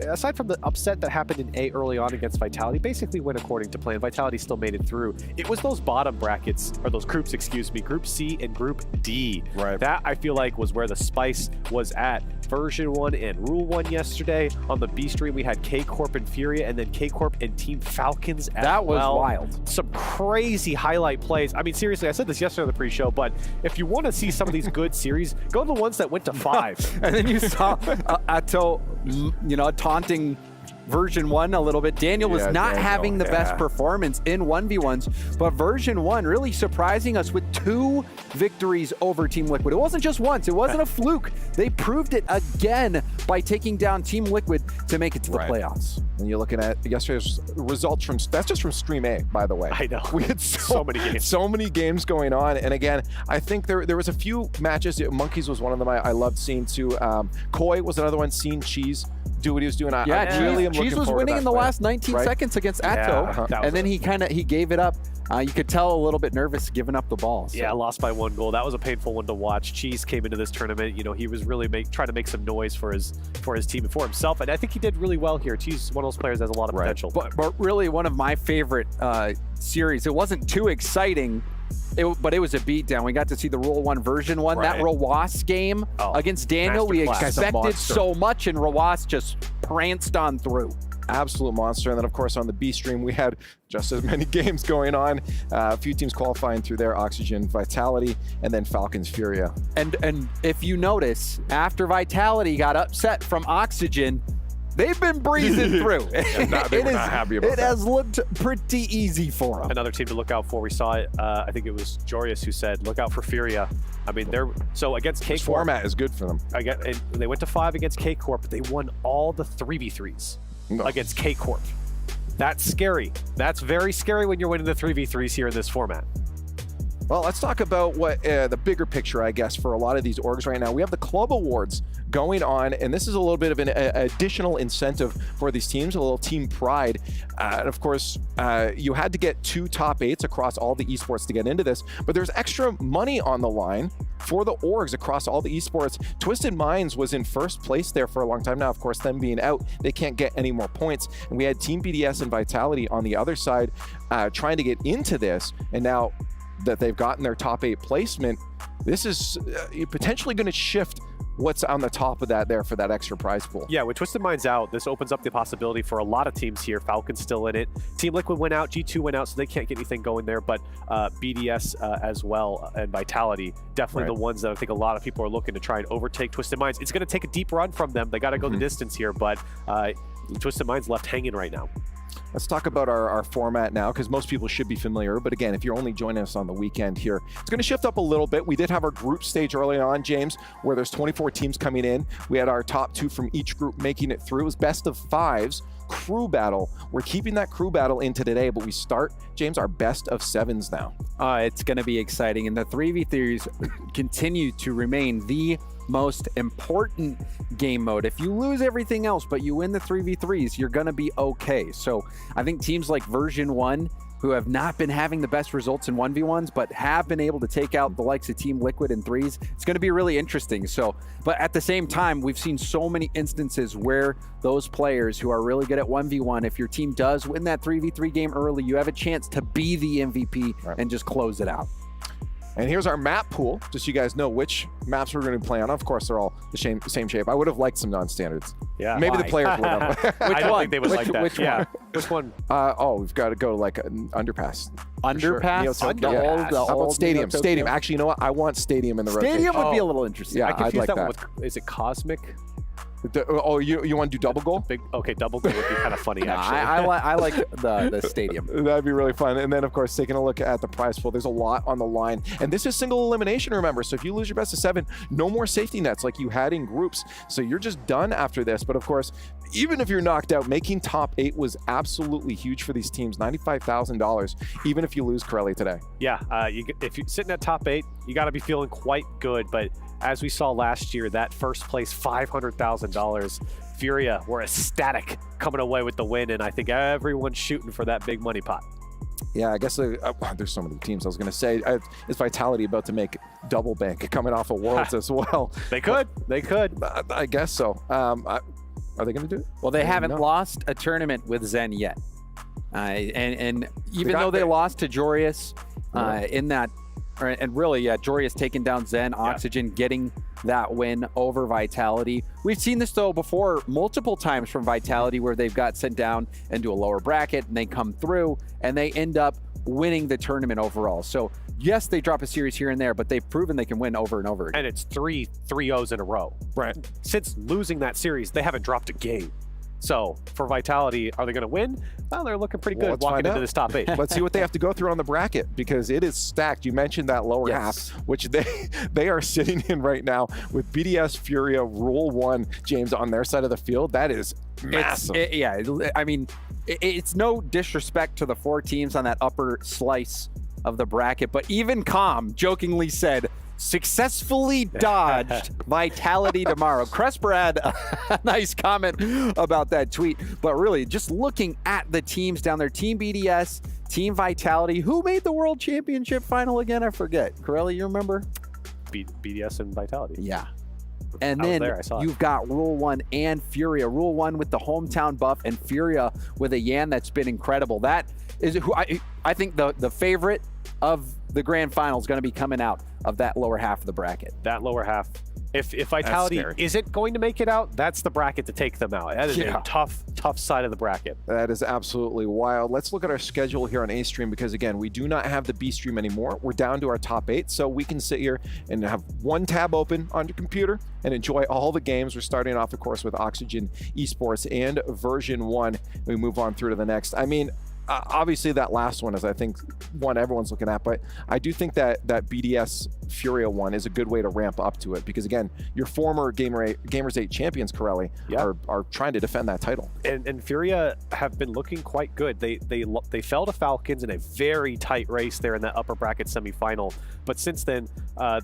aside from the upset that happened in A early on against Vitality, basically went according to plan. Vitality still made it through. It was those bottom brackets, or those groups, Group C and Group D. Right. That, I feel like, was where the spice was at. Version 1 and Rule 1 yesterday. On the B stream, we had K-Corp and Furia, and then K-Corp and Team Falcons as well. That was wild. Some crazy highlight plays. Seriously, I said this yesterday on the pre-show, but if you want to see some of these good series, go to the ones that went to 5. And then you saw Atto, taunting version 1 a little bit. Daniel was not having the best performance in 1v1s, but version 1 really surprising us with 2 victories over Team Liquid. It wasn't just once. It wasn't a fluke. They proved it again by taking down Team Liquid to make it to the playoffs. And you're looking at yesterday's results that's just from Stream A, by the way. I know. We had so many games. So many games going on. And again, I think there was a few matches. Monkeys was one of them I loved seeing too. Koi was another one, seeing Cheese do what he was doing. Cheese was winning in the last 19 seconds against Atto, and then he gave it up you could tell a little bit nervous giving up the ball. So. Yeah, lost by 1 goal. That was a painful one to watch. Cheese came into this tournament. You know, he was really trying to make some noise for his team and for himself, and I think he did really well here. Cheese is one of those players that has a lot of potential. But really, one of my favorite series. It wasn't too exciting. But it was a beatdown. We got to see the Rule 1 version 1. That Rawas game against Daniel, we expected so much, and Rawas just pranced on through. Absolute monster. And then, of course, on the B stream, we had just as many games going on. A few teams qualifying through there: Oxygen, Vitality, and then Falcons, Furia. And if you notice, after Vitality got upset from Oxygen, they've been breezing through. They were not happy about it that. has looked pretty easy for them. Another team to look out for. We saw it. I think it was Jorius who said, "Look out for Furia." I mean, they're so against K Corp. This format is good for them. And they went to 5 against K Corp, but they won all the 3v3s against K Corp. That's scary. That's very scary when you're winning the 3v3s here in this format. Well, let's talk about what the bigger picture, I guess, for a lot of these orgs right now. We have the club awards going on, and this is a little bit of an additional incentive for these teams, a little team pride. And of course, you had to get 2 top 8s across all the esports to get into this, but there's extra money on the line for the orgs across all the esports. Twisted Minds was in first place there for a long time now. Of course, them being out, they can't get any more points. And we had Team BDS and Vitality on the other side trying to get into this, and now that they've gotten their top 8 placement, this is potentially going to shift what's on the top of that there for that extra prize pool. Yeah, with Twisted Minds out, this opens up the possibility for a lot of teams here. Falcon's still in it. Team Liquid went out, G2 went out, so they can't get anything going there, but BDS as well and Vitality, definitely the ones that I think a lot of people are looking to try and overtake Twisted Minds. It's going to take a deep run from them. They got to go the distance here, but Twisted Minds left hanging right now. Let's talk about our format now, because most people should be familiar. But again, if you're only joining us on the weekend here, it's going to shift up a little bit. We did have our group stage early on, James, where there's 24 teams coming in. We had our top 2 from each group making it through. It was best of 5s, crew battle. We're keeping that crew battle into today, but we start, James, our best of 7s now. It's going to be exciting, and the 3v3s continue to remain the most important game mode. If you lose everything else but you win the 3v3s, you're gonna be okay. So I think teams like version 1, who have not been having the best results in 1v1s but have been able to take out the likes of Team Liquid in 3s, it's going to be really interesting. So, but at the same time, we've seen so many instances where those players who are really good at 1v1, if your team does win that 3v3 game early, you have a chance to be the MVP and just close it out. And here's our map pool, just so you guys know which maps we're going to play on. Of course, they're all the same shape. I would have liked some non-standards. Yeah. Maybe the players would have. I don't think they would like that. Which yeah. one? Which one? We've got to go to like an underpass. Underpass? How about stadium? Stadium. Actually, you know what? I want stadium in the rotation. Stadium would be a little interesting. Yeah, I confused I'd like that that. one with, is it Cosmic? You want to do double goal? Okay, double goal would be kind of funny, actually. I like the stadium. That'd be really fun. And then, of course, taking a look at the prize pool, there's a lot on the line. And this is single elimination, remember. So if you lose your best of 7, no more safety nets like you had in groups. So you're just done after this. But of course, even if you're knocked out, making top 8 was absolutely huge for these teams. $95,000, even if you lose Corelli today. Yeah, if you're sitting at top 8, you got to be feeling quite good. But as we saw last year, that first place $500,000, Furia were ecstatic coming away with the win, and I think everyone's shooting for that big money pot. Yeah, I guess there's so many teams. I was going to say, is Vitality about to make double bank coming off of Worlds as well? They could. I guess so. Are they going to do it? Well, they haven't lost a tournament with Zen yet. And even though they lost to Jorius in that, and really, Jorius taking down Zen, Oxygen getting that win over Vitality. We've seen this, though, before multiple times from Vitality where they've got sent down into a lower bracket and they come through and they end up winning the tournament overall. So, yes, they drop a series here and there, but they've proven they can win over and over again. And it's 3-0s in a row. Right. Since losing that series, they haven't dropped a game. So for Vitality, are they going to win? Well, they're looking pretty good walking into this top 8. Let's see what they have to go through on the bracket, because it is stacked. You mentioned that lower half, which they are sitting in right now with BDS, Furia, Rule 1, James, on their side of the field. That is massive. I mean, it's no disrespect to the 4 teams on that upper slice of the bracket, but even Calm jokingly said, successfully dodged Vitality tomorrow. Cresper had a nice comment about that tweet, but really just looking at the teams down there, Team BDS, Team Vitality. Who made the World Championship final again? I forget. Corelli, you remember? BDS and Vitality. Yeah. And I was then there, I saw it. you've got Rule 1 and Furia. Rule 1 with the hometown buff and Furia with a Yan that's been incredible. That is who I think the favorite of the grand final is going to be coming out of that lower half of the bracket. That lower half. If Vitality isn't going to make it out, that's the bracket to take them out. That is a tough side of the bracket. That is absolutely wild. Let's look at our schedule here on A-Stream because, again, we do not have the B-Stream anymore. We're down to our top 8, so we can sit here and have one tab open on your computer and enjoy all the games. We're starting off, of course, with Oxygen Esports and version 1. We move on through to the next. I mean, obviously that last one is, I think, one everyone's looking at, but I do think that BDS Furia one is a good way to ramp up to it because, again, your former Gamers8 champions, Corelli, are trying to defend that title. And Furia have been looking quite good. They fell to Falcons in a very tight race there in that upper bracket semifinal, but since then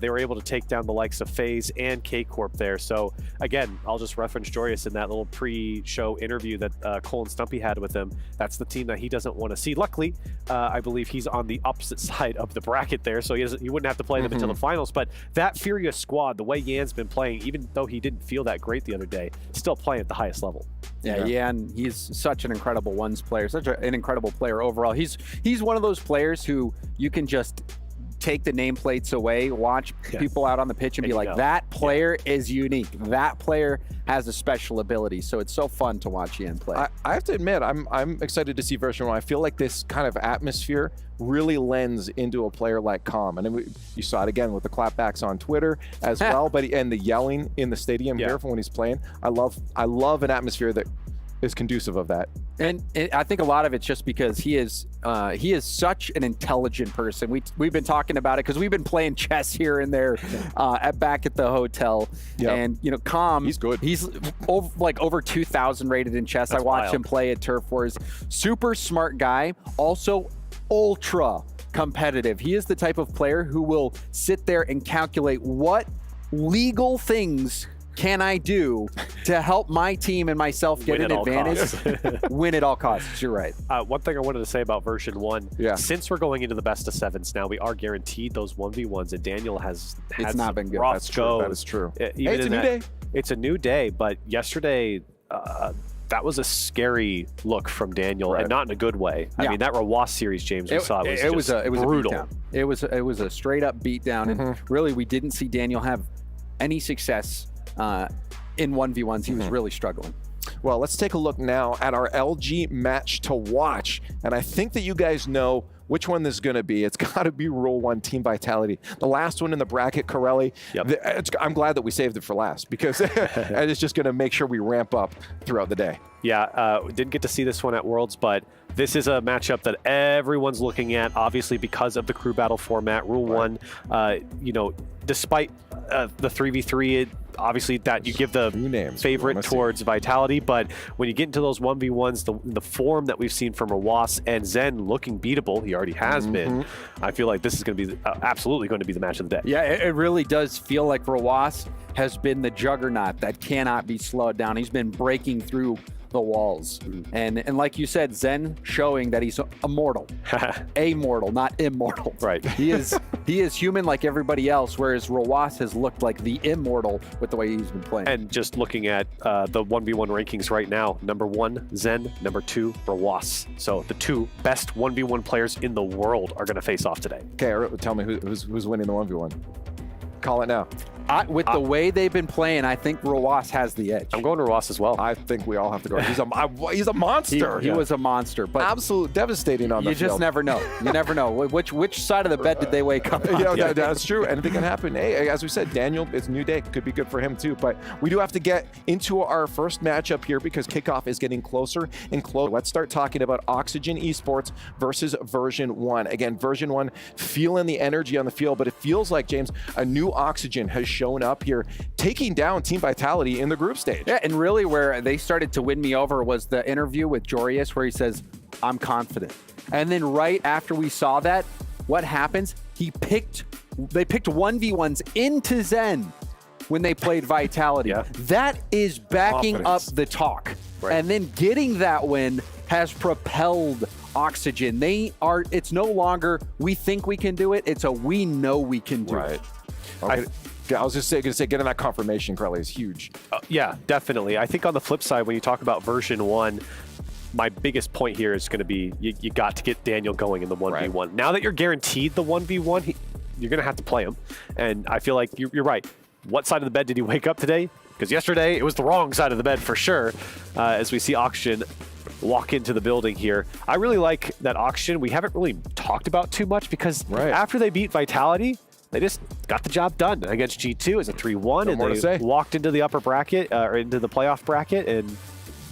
they were able to take down the likes of FaZe and K-Corp there. So again, I'll just reference Jorius in that little pre-show interview that Cole and Stumpy had with him. That's the team that he doesn't want to see. Luckily, I believe he's on the opposite side of the bracket there, so he wouldn't have to play them until the finals. But that Furia squad, the way Yan's been playing, even though he didn't feel that great the other day, still playing at the highest level. Yeah, Yan, he's such an incredible ones player, such an incredible player overall. He's one of those players who you can just take the nameplates away, watch people out on the pitch and be like, that player is unique. That player has a special ability. So it's so fun to watch Yan play. I have to admit, I'm excited to see version 1. I feel like this kind of atmosphere really lends into a player like Calm. And then you saw it again with the clapbacks on Twitter as well, and the yelling in the stadium here from when he's playing. I love an atmosphere that is conducive of that. And I think a lot of it's just because he is such an intelligent person. We've been talking about it because we've been playing chess here and there back at the hotel. And Calm, he's good. He's over 2,000 rated in chess. I watched him play at Turf Wars. Super smart guy. Also ultra competitive. He is the type of player who will sit there and calculate what legal things can I do to help my team and myself get an advantage? Win at all costs. You're right. One thing I wanted to say about version 1, since we're going into the best of 7s now, we are guaranteed those 1v1s, and Daniel has had not been good. That's true. That is true. It's a new day. It's a new day, but yesterday, that was a scary look from Daniel, and not in a good way. I mean, that Rawas series, James, we saw was brutal. It was a straight up beatdown, and really we didn't see Daniel have any success in 1v1s. He was really struggling. Well, let's take a look now at our LG match to watch. And I think that you guys know which one this is going to be. It's got to be Rule 1 Team Vitality. The last one in the bracket, Corelli. I'm glad that we saved it for last because it's just going to make sure we ramp up throughout the day. Yeah, didn't get to see this one at Worlds, but this is a matchup that everyone's looking at, obviously because of the crew battle format. Rule 1, despite the 3v3, obviously that you give the favorite towards Vitality, but when you get into those 1v1s, the form that we've seen from Rawas and Zen looking beatable, he already has been, I feel like this is going to be absolutely going to be the match of the day. Yeah, it really does feel like Rawas has been the juggernaut that cannot be slowed down. He's been breaking through the walls. And like you said, Zen showing that he's immortal. Amortal, not immortal. Right. He is human like everybody else, whereas Rawas has looked like the immortal with the way he's been playing. And just looking at the 1v1 rankings right now, number 1, Zen, number 2, Rawas. So the 2 best 1v1 players in the world are going to face off today. Okay, tell me who's winning the 1v1. Call it now. With the way they've been playing, I think Rawas has the edge. I'm going to Rawas as well. I think we all have to go. He's a monster. He was a monster, but absolute devastating on the field. You just never know. You never know. Which side of the bed did they wake up on? That's true. Anything can happen. Hey, as we said, Daniel, it's a new day. Could be good for him too. But we do have to get into our first matchup here because kickoff is getting closer and closer. Let's start talking about Oxygen Esports versus version 1. Again, version 1 feeling the energy on the field, but it feels like, James, a new Oxygen has shown up here, taking down Team Vitality in the group stage. Yeah, and really where they started to win me over was the interview with Jorius where he says, I'm confident. And then right after we saw that, what happens? They picked 1v1s into Zen when they played Vitality. That is backing up the talk. And then getting that win has propelled Oxygen. It's no longer we think we can do it, it's a we know we can do it. Okay. I was just going to say, getting that confirmation, Crowley, is huge. Yeah, definitely. I think on the flip side, when you talk about version 1, my biggest point here is going to be you got to get Daniel going in the 1v1. Right. Now that you're guaranteed the 1v1, you're going to have to play him. And I feel like you're right. What side of the bed did he wake up today? Because yesterday, it was the wrong side of the bed for sure, as we see Oxygen walk into the building here. I really like that Oxygen we haven't really talked about too much because after they beat Vitality, they just got the job done against G2 as a 3-1, and they walked into the upper bracket, or into the playoff bracket, and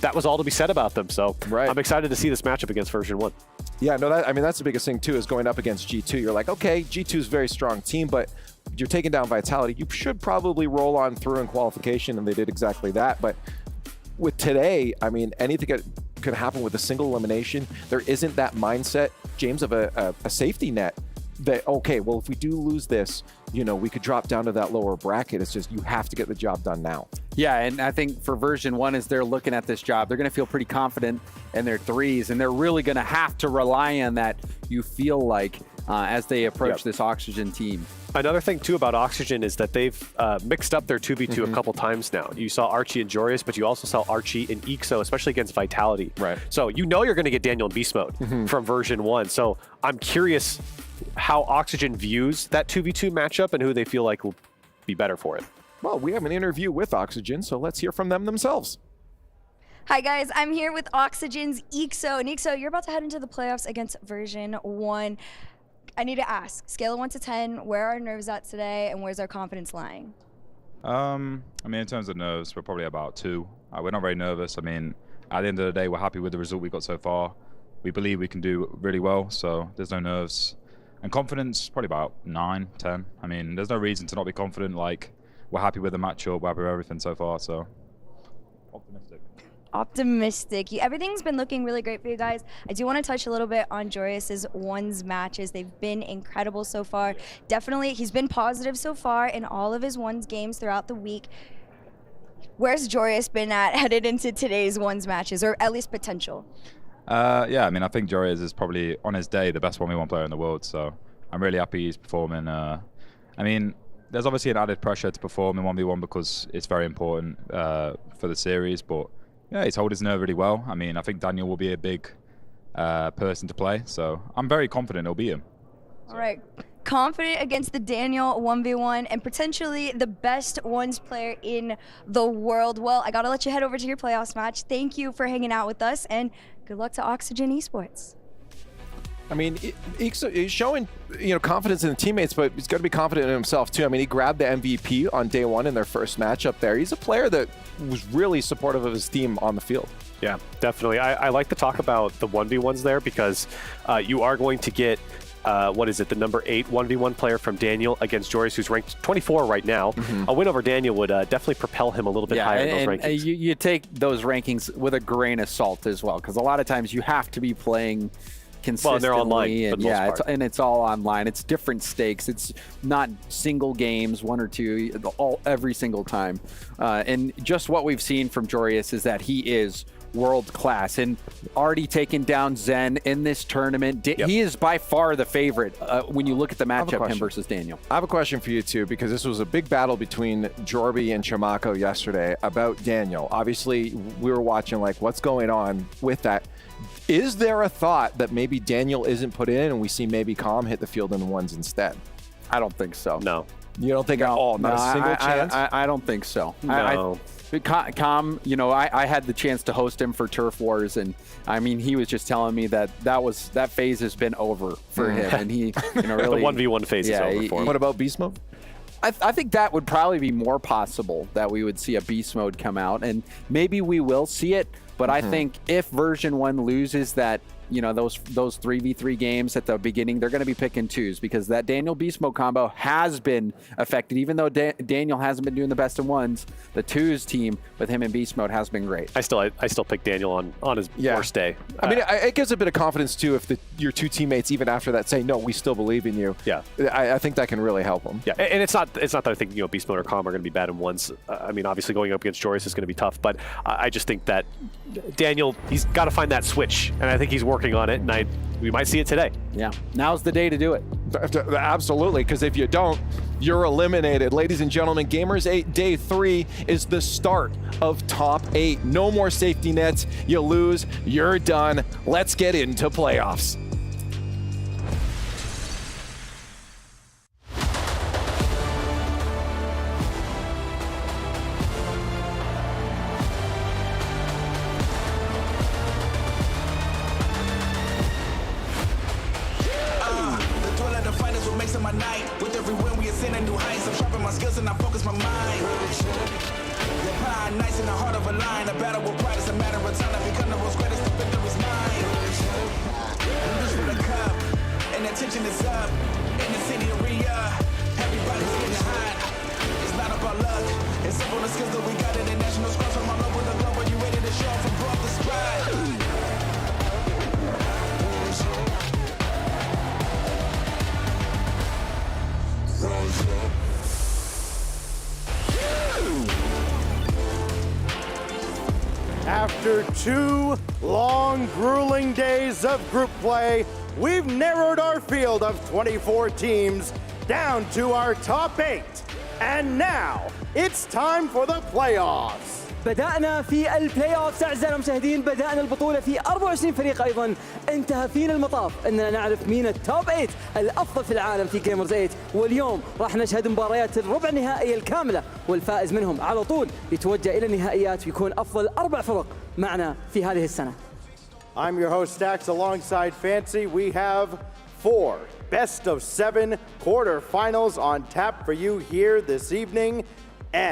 that was all to be said about them. So I'm excited to see this matchup against version 1. Yeah, no, that's the biggest thing too, is going up against G2. You're like, okay, G2 is a very strong team, but you're taking down Vitality. You should probably roll on through in qualification, and they did exactly that. But with today, I mean, anything could happen with a single elimination. There isn't that mindset, James, of a safety net. That, okay, well, if we do lose this, we could drop down to that lower bracket. It's just you have to get the job done now. Yeah, and I think for version 1, as they're looking at this job, they're going to feel pretty confident in their threes, and they're really going to have to rely on that, you feel like, as they approach this Oxygen team. Another thing, too, about Oxygen is that they've mixed up their 2v2 a couple times now. You saw Archie and Joreuz, but you also saw Archie and Ixo, especially against Vitality. Right. So you're going to get Daniel in beast mode from version 1. So I'm curious how Oxygen views that 2v2 matchup and who they feel like will be better for it. Well, we have an interview with Oxygen, so let's hear from them themselves. Hi guys, I'm here with Oxygen's Ixo. And Ixo, you're about to head into the playoffs against version 1. I need to ask, scale of 1 to 10, where are our nerves at today and where's our confidence lying? I mean, in terms of nerves, we're probably about 2. We're not very nervous. I mean, at the end of the day, we're happy with the result we got so far. We believe we can do really well, so there's no nerves. And confidence, probably about 9, 10. I mean, there's no reason to not be confident. Like, we're happy with the matchup, we're happy with everything so far, so optimistic. Everything's been looking really great for you guys. I do want to touch a little bit on Joreuz's ones matches. They've been incredible so far. Definitely, he's been positive so far in all of his ones games throughout the week. Where's Joreuz been at headed into today's ones matches, or at least potential? Yeah, I mean, I think Joreuz is probably, on his day, the best 1v1 player in the world, so I'm really happy he's performing. I mean, there's obviously an added pressure to perform in 1v1 because it's very important for the series, but yeah, he's held his nerve really well. I mean, I think Daniel will be a big person to play, so I'm very confident it'll be him. All right. Confident against the Daniel 1v1 and potentially the best ones player in the world. Well, I got to let you head over to your playoffs match. Thank you for hanging out with us, and good luck to Oxygen Esports. I mean, he's showing, confidence in the teammates, but he's got to be confident in himself too. I mean, he grabbed the MVP on day 1 in their first matchup there. He's a player that was really supportive of his team on the field. Yeah, definitely. I like to talk about the 1v1s there because you are going to get, the number 8 1v1 player from Daniel against Joreuz, who's ranked 24 right now. A win over Daniel would definitely propel him a little bit higher in those rankings. You take those rankings with a grain of salt as well, because a lot of times you have to be playing consistently. Well, they're online, and it's all online. It's different stakes. It's not single games, 1 or 2, every single time. And just what we've seen from Joreuz is that he is world class and already taken down Zen in this tournament. He is by far the favorite when you look at the matchup, him versus Daniel. I have a question for you too, because this was a big battle between Jorby and Chamako yesterday about Daniel. Obviously, we were watching like what's going on with that. Is there a thought that maybe Daniel isn't put in and we see maybe Calm hit the field in the ones instead? I don't think so. No. You don't think at all? Not a single chance? I don't think so. No. Calm, I had the chance to host him for Turf Wars, and I mean, he was just telling me that phase has been over for him, and he, really the 1v1 phase is over for him. What about beast mode? I think that would probably be more possible that we would see a beast mode come out, and maybe we will see it. But I think if version 1 loses that, those 3v3 games at the beginning, they're going to be picking 2s because that Daniel beast mode combo has been affected. Even though Daniel hasn't been doing the best of 1s, the 2s team with him in beast mode has been great. I still pick Daniel on his worst day. I mean, it gives a bit of confidence too if your 2 teammates, even after that, say, no, we still believe in you. Yeah. I think that can really help them. Yeah, and it's not that I think beast mode or Calm are going to be bad in 1s. I mean, obviously going up against Joreuz is going to be tough, but I just think that Daniel, he's got to find that switch, and I think he's working working on it, and we might see it today. Yeah, now's the day to do it. Absolutely, because if you don't, you're eliminated. Ladies and gentlemen, Gamers8 Day 3 is the start of Top 8. No more safety nets. You lose, you're done. Let's get into playoffs. My night. With every win we ascend new heights. I'm sharpening my skills and I focus my mind. The pie nice in the heart of a lion. A battle with pride is a matter of time. I become the most greatest, the victory's mine. We reach for the cup, and the tension is up. In the city of Riyadh, everybody's getting hot. It's not about luck. It's simple the skills that we got in the national scores from all over the globe. Are you ready to show up and blow up the spot? After 2 long, grueling days of group play, we've narrowed our field of 24 teams down to our top 8. And now, it's time for the playoffs. بدأنا في البلاي اوف أعزائنا المشاهدين. بدأنا البطولة في 24 فريق أيضا. انتهى فينا المطاف أننا نعرف مين التوب 8 الأفضل في العالم في جيمرز 8. واليوم راح نشهد مباريات الربع النهائية الكاملة، والفائز منهم على طول يتوجه إلى النهائيات ويكون أفضل 4 فرق معنا في هذه السنة. I'm your host Stax alongside Fancy. We have 4 best of 7 quarterfinals on tap for you here this evening.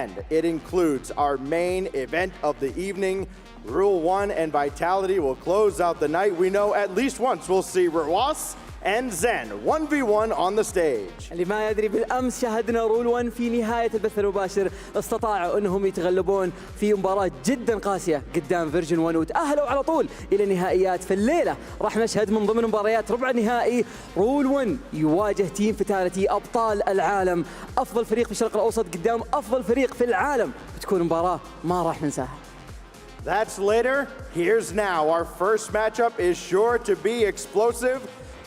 And it includes our main event of the evening. Rule 1 and Vitality will close out the night. We know at least once we'll see Rawas and Zen 1v1 on the stage. اللي ما يدري، بالأمس شاهدنا رول 1 في نهاية البث المباشر استطاعوا أنهم يتغلبون في مباراة جدا قاسية قدام فيرجن 1 وتأهلوا على طول إلى النهائيات. في الليلة راح نشهد من ضمن مباريات ربع النهائي رول 1 يواجه تيم فتاليتي أبطال العالم، أفضل فريق في الشرق الأوسط قدام أفضل فريق في العالم. بتكون مباراة ما راح ننساها. That's later. Here's now. Our first matchup is sure to be explosive.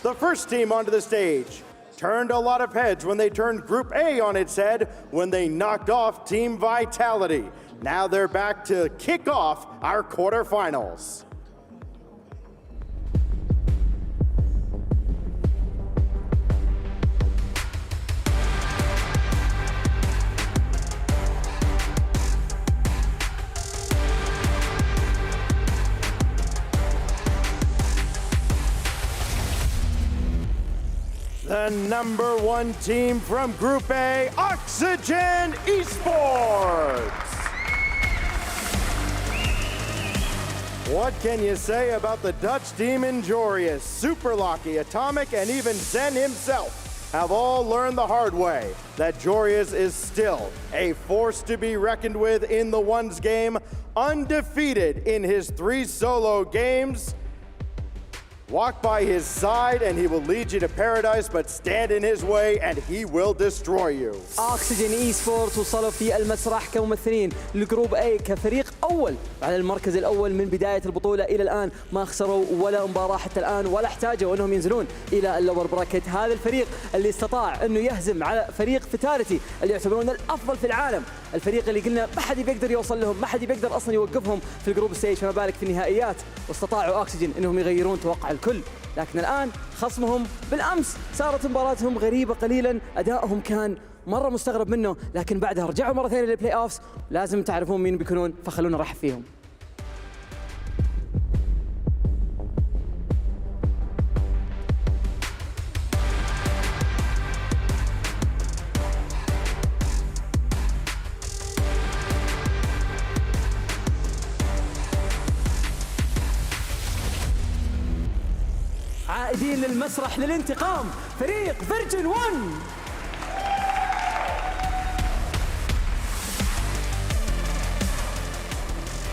The first team onto the stage turned a lot of heads when they turned Group A on its head when they knocked off Team Vitality. Now they're back to kick off our quarterfinals. The number 1 team from Group A, Oxygen Esports. What can you say about the Dutch team in Jorius, Super Lucky, Atomic, and even Zen himself have all learned the hard way that Jorius is still a force to be reckoned with in the ones game, undefeated in his 3 solo games. Walk by his side and he will lead you to paradise, but stand in his way and he will destroy you. Oxygen Esports وصلوا في المسرح كممثلين لجروب A كفريق أول على المركز الأول من بداية البطولة إلى الآن. ما خسروا ولا مباراة حتى الآن ولا احتاجوا أنهم ينزلون إلى اللور براكت. هذا الفريق اللي استطاع أنه يهزم على فريق فتاليتي اللي يعتبرون الأفضل في العالم، الفريق اللي قلنا ما حد بيقدر يوصل لهم، ما حد بيقدر أصلا يوقفهم في الجروب ستيج، فما بالك في النهائيات. واستطاعوا أوكسجين أنهم يغيرون توقع الكل. لكن الآن خصمهم بالأمس صارت مباراتهم غريبة قليلا، أدائهم كان مرة مستغرب منه، لكن بعدها رجعوا مرة ثانية للبلاي أوفس. لازم تعرفون مين بيكونون، فخلونا نرحب فيهم. عائدين للمسرح للانتقام فريق فيرجن 1.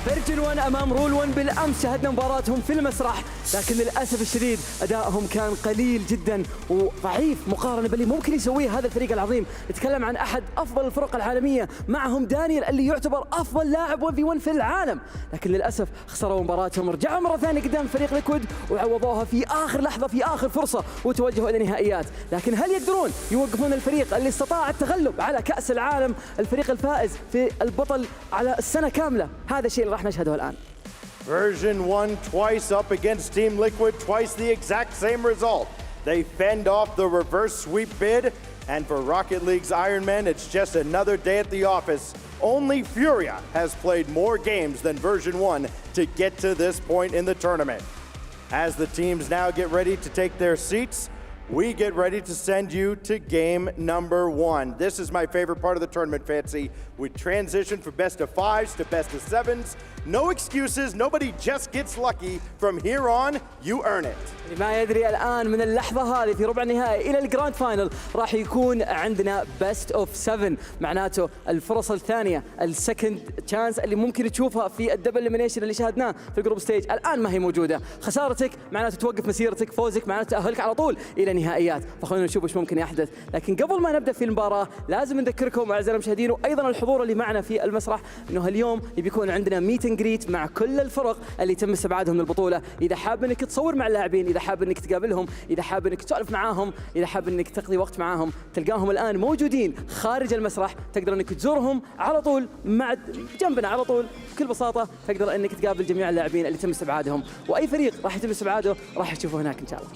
فيرجن 1 امام رول 1. بالامس شاهدنا مباراتهم في المسرح لكن للأسف الشديد أدائهم كان قليل جدا وضعيف مقارنة باللي ممكن يسويه هذا الفريق العظيم. نتكلم عن أحد أفضل الفرق العالمية، معهم دانيال اللي يعتبر أفضل لاعب 1v1 في العالم، لكن للأسف خسروا مباراتهم، رجعوا مرة ثانية قدام فريق ليكويد وعوضوها في آخر لحظة في آخر فرصة وتوجهوا إلى نهائيات. لكن هل يقدرون يوقفون الفريق اللي استطاع التغلب على كأس العالم، الفريق الفائز في البطل على السنة كاملة؟ هذا الشيء اللي راح نشهده الآن. Version 1 twice up against Team Liquid, twice the exact same result. They fend off the reverse sweep bid, and for Rocket League's Iron Men, it's just another day at the office. Only Furia has played more games than Version 1 to get to this point in the tournament. As the teams now get ready to take their seats, we get ready to send you to game number 1. This is my favorite part of the tournament, Fancy. We transition from best of 5s to best of 7s. No excuses, nobody just gets lucky. From here on, you earn it. ما يدري الآن من اللحظة هذه في ربع النهائي إلى الجراند فاينل راح يكون عندنا بست اوف 7، معناته الفرص الثانية، السكند تشانس اللي ممكن تشوفها في الدبل إليمينيشن اللي شاهدناه في الجروب ستيج الآن ما هي موجودة. خسارتك معناته توقف مسيرتك، فوزك معناته تأهلك على طول إلى نهائيات. فخلونا نشوف ايش ممكن يحدث، لكن قبل ما نبدأ في المباراة لازم نذكركم أعزائنا المشاهدين وأيضا الحضور اللي معنا في المسرح إنه اليوم بيكون عندنا ميت اند جريت مع كل الفرق اللي تم استبعادهم من البطولة. إذا حاب إنك تصور مع اللاعبين، إذا حاب إنك تقابلهم، إذا حاب إنك تسولف معاهم، إذا حاب إنك تقضي وقت معاهم، تلقاهم الآن موجودين خارج المسرح. تقدر إنك تزورهم على طول مع جنبنا على طول بكل بساطة. تقدر إنك تقابل جميع اللاعبين اللي تم استبعادهم، وأي فريق راح يتم استبعاده راح تشوفه هناك إن شاء الله.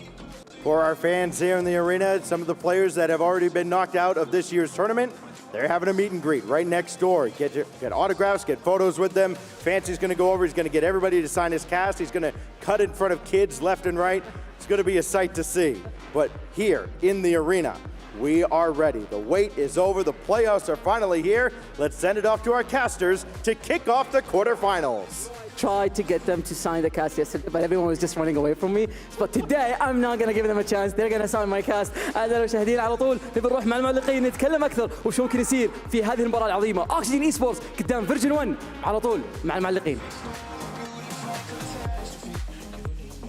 For our fans here in the arena, some of the players that have already been knocked out of this year's tournament, they're having a meet and greet right next door. Get autographs, get photos with them. Fancy's going to go over. He's going to get everybody to sign his cast. He's going to cut in front of kids left and right. It's going to be a sight to see. But here in the arena, we are ready. The wait is over. The playoffs are finally here. Let's send it off to our casters to kick off the quarterfinals. Tried to get them to sign the cast yesterday, but everyone was just running away from me. But today, I'm not going to give them a chance. They're going to sign my cast. أعزائنا المشاهدين على طول نبي نروح مع المعلقين نتكلم أكثر وش ممكن يصير في هذه المباراة العظيمة. أوكسجين إي سبورتس قدام فيرجن 1 على طول مع المعلقين.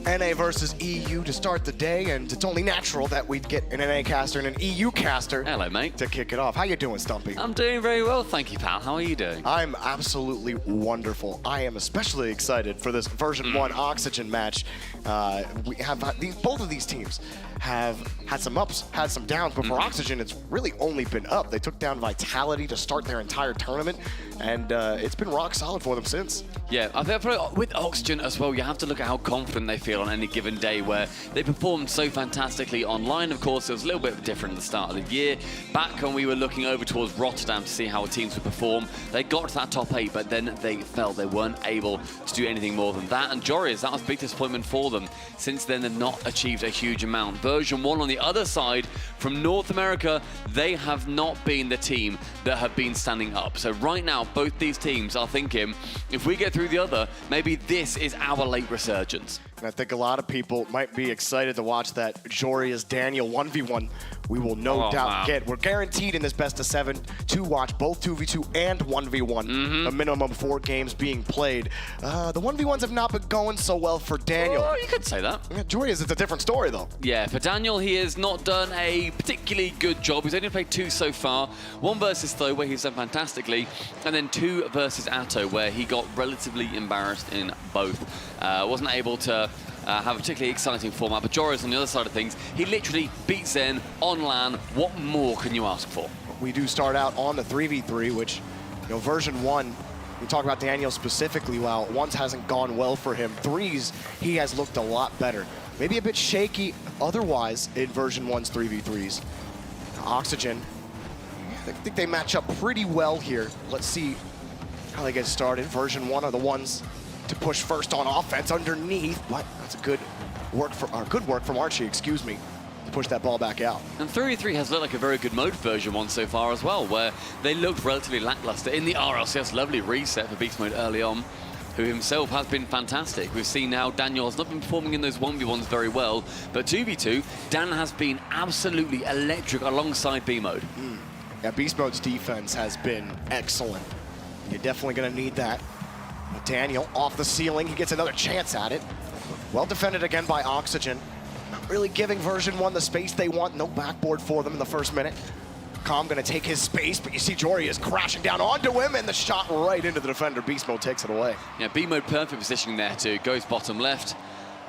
NA versus EU to start the day, and it's only natural that we'd get an NA caster and an EU caster. Hello, mate. To kick it off. How you doing, Stumpy? I'm doing very well, thank you, pal. How are you doing? I'm absolutely wonderful. I am especially excited for this version 1 Oxygen match. We have both of these teams have had some ups, had some downs, but for Oxygen, it's really only been up. They took down Vitality to start their entire tournament, and it's been rock solid for them since. Yeah, I think with Oxygen as well, you have to look at how confident they feel on any given day, where they performed so fantastically online. Of course, it was a little bit different at the start of the year. Back when we were looking over towards Rotterdam to see how teams would perform, they got to that top 8, but then they felt they weren't able to do anything more than that. And Jorias, that was a big disappointment for them. Since then, they've not achieved a huge amount. Version 1 on the other side, from North America, they have not been the team that have been standing up. So right now, both these teams are thinking, if we get through the other, maybe this is our late resurgence. And I think a lot of people might be excited to watch that Joria's Daniel 1v1. We will no doubt get. We're guaranteed in this best of 7 to watch both 2v2 and 1v1. A minimum of 4 games being played. The 1v1s have not been going so well for Daniel. Oh, you could say that. Yeah, Joria's, it's a different story though. Yeah, for Daniel, he has not done a particularly good job. He's only played 2 so far. 1 versus Tho, where he's done fantastically, and then 2 versus Atto, where he got relatively embarrassed in both. Wasn't able to have a particularly exciting format, but Jorias on the other side of things, he literally beats Zen on LAN. What more can you ask for? We do start out on the 3v3, which, you know, version 1, we talk about Daniel specifically, while 1s hasn't gone well for him. 3s, he has looked a lot better. Maybe a bit shaky otherwise in version 1's 3v3s. Oxygen, I think they match up pretty well here. Let's see how they get started. Version 1 are the ones to push first on offense underneath, but that's a good work from Archie, excuse me, to push that ball back out. And 3v3 has looked like a very good mode for version 1 so far as well, where they looked relatively lackluster in the RLCS. Lovely reset for beast mode early on, who himself has been fantastic. We've seen now Daniel has not been performing in those 1v1s very well, but 2v2, Dan has been absolutely electric alongside B mode. Yeah, beast mode's defense has been excellent. You're definitely going to need that. Daniel off the ceiling, he gets another chance at it. Well defended again by Oxygen. Not really giving version 1 the space they want. No backboard for them in the first minute. Calm gonna take his space, but you see Jory is crashing down onto him, and the shot right into the defender. Beast Mode takes it away. Yeah, B-Mode perfect positioning there too. Goes bottom left.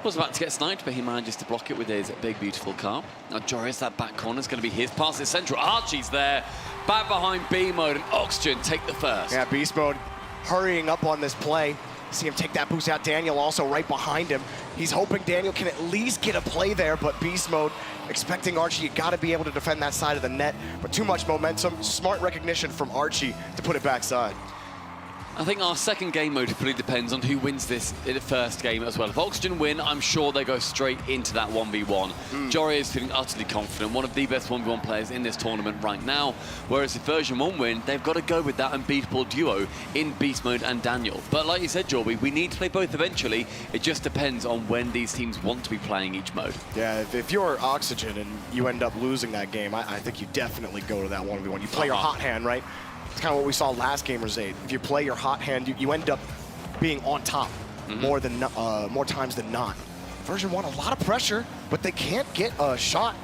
Was about to get sniped, but he manages to block it with his big, beautiful car. Now Joris, that back corner is going to be his pass. It's central. Archie's there. Back behind B-Mode, and Oxygen take the first. Yeah, Beast Mode hurrying up on this play. See him take that boost out. Daniel also right behind him. He's hoping Daniel can at least get a play there, but Beast Mode expecting Archie. You got to be able to defend that side of the net, but too much momentum. Smart recognition from Archie to put it backside. I think our second game mode fully depends on who wins this in the first game as well. If Oxygen win, I'm sure they go straight into that 1v1. Jory is feeling utterly confident, one of the best 1v1 players in this tournament right now. Whereas if version 1 win, they've got to go with that unbeatable duo in Beast Mode and Daniel. But like you said, Jory, we need to play both eventually. It just depends on when these teams want to be playing each mode. Yeah, if you're Oxygen and you end up losing that game, I think you definitely go to that 1v1. You play your hot hand, right? It's kind of what we saw last Gamers8. If you play your hot hand, you end up being on top more times than not. Version 1, a lot of pressure, but they can't get a shot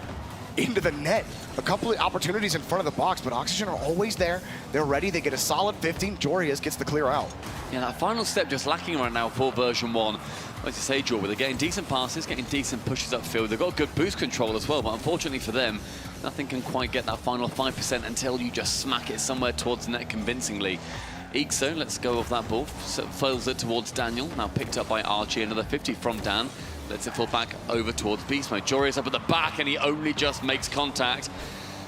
into the net. A couple of opportunities in front of the box, but Oxygen are always there. They're ready. They get a solid 15. Jorius gets the clear out. Yeah, that final step just lacking right now for version 1. Like you say, Joel, they're getting decent passes, getting decent pushes upfield. They've got good boost control as well, but unfortunately for them, nothing can quite get that final 5% until you just smack it somewhere towards the net convincingly. Ixo, let's go off that ball, foils it towards Daniel, now picked up by Archie, another 50 from Dan. Lets it fall back over towards Beast Mode. Jory is up at the back and he only just makes contact.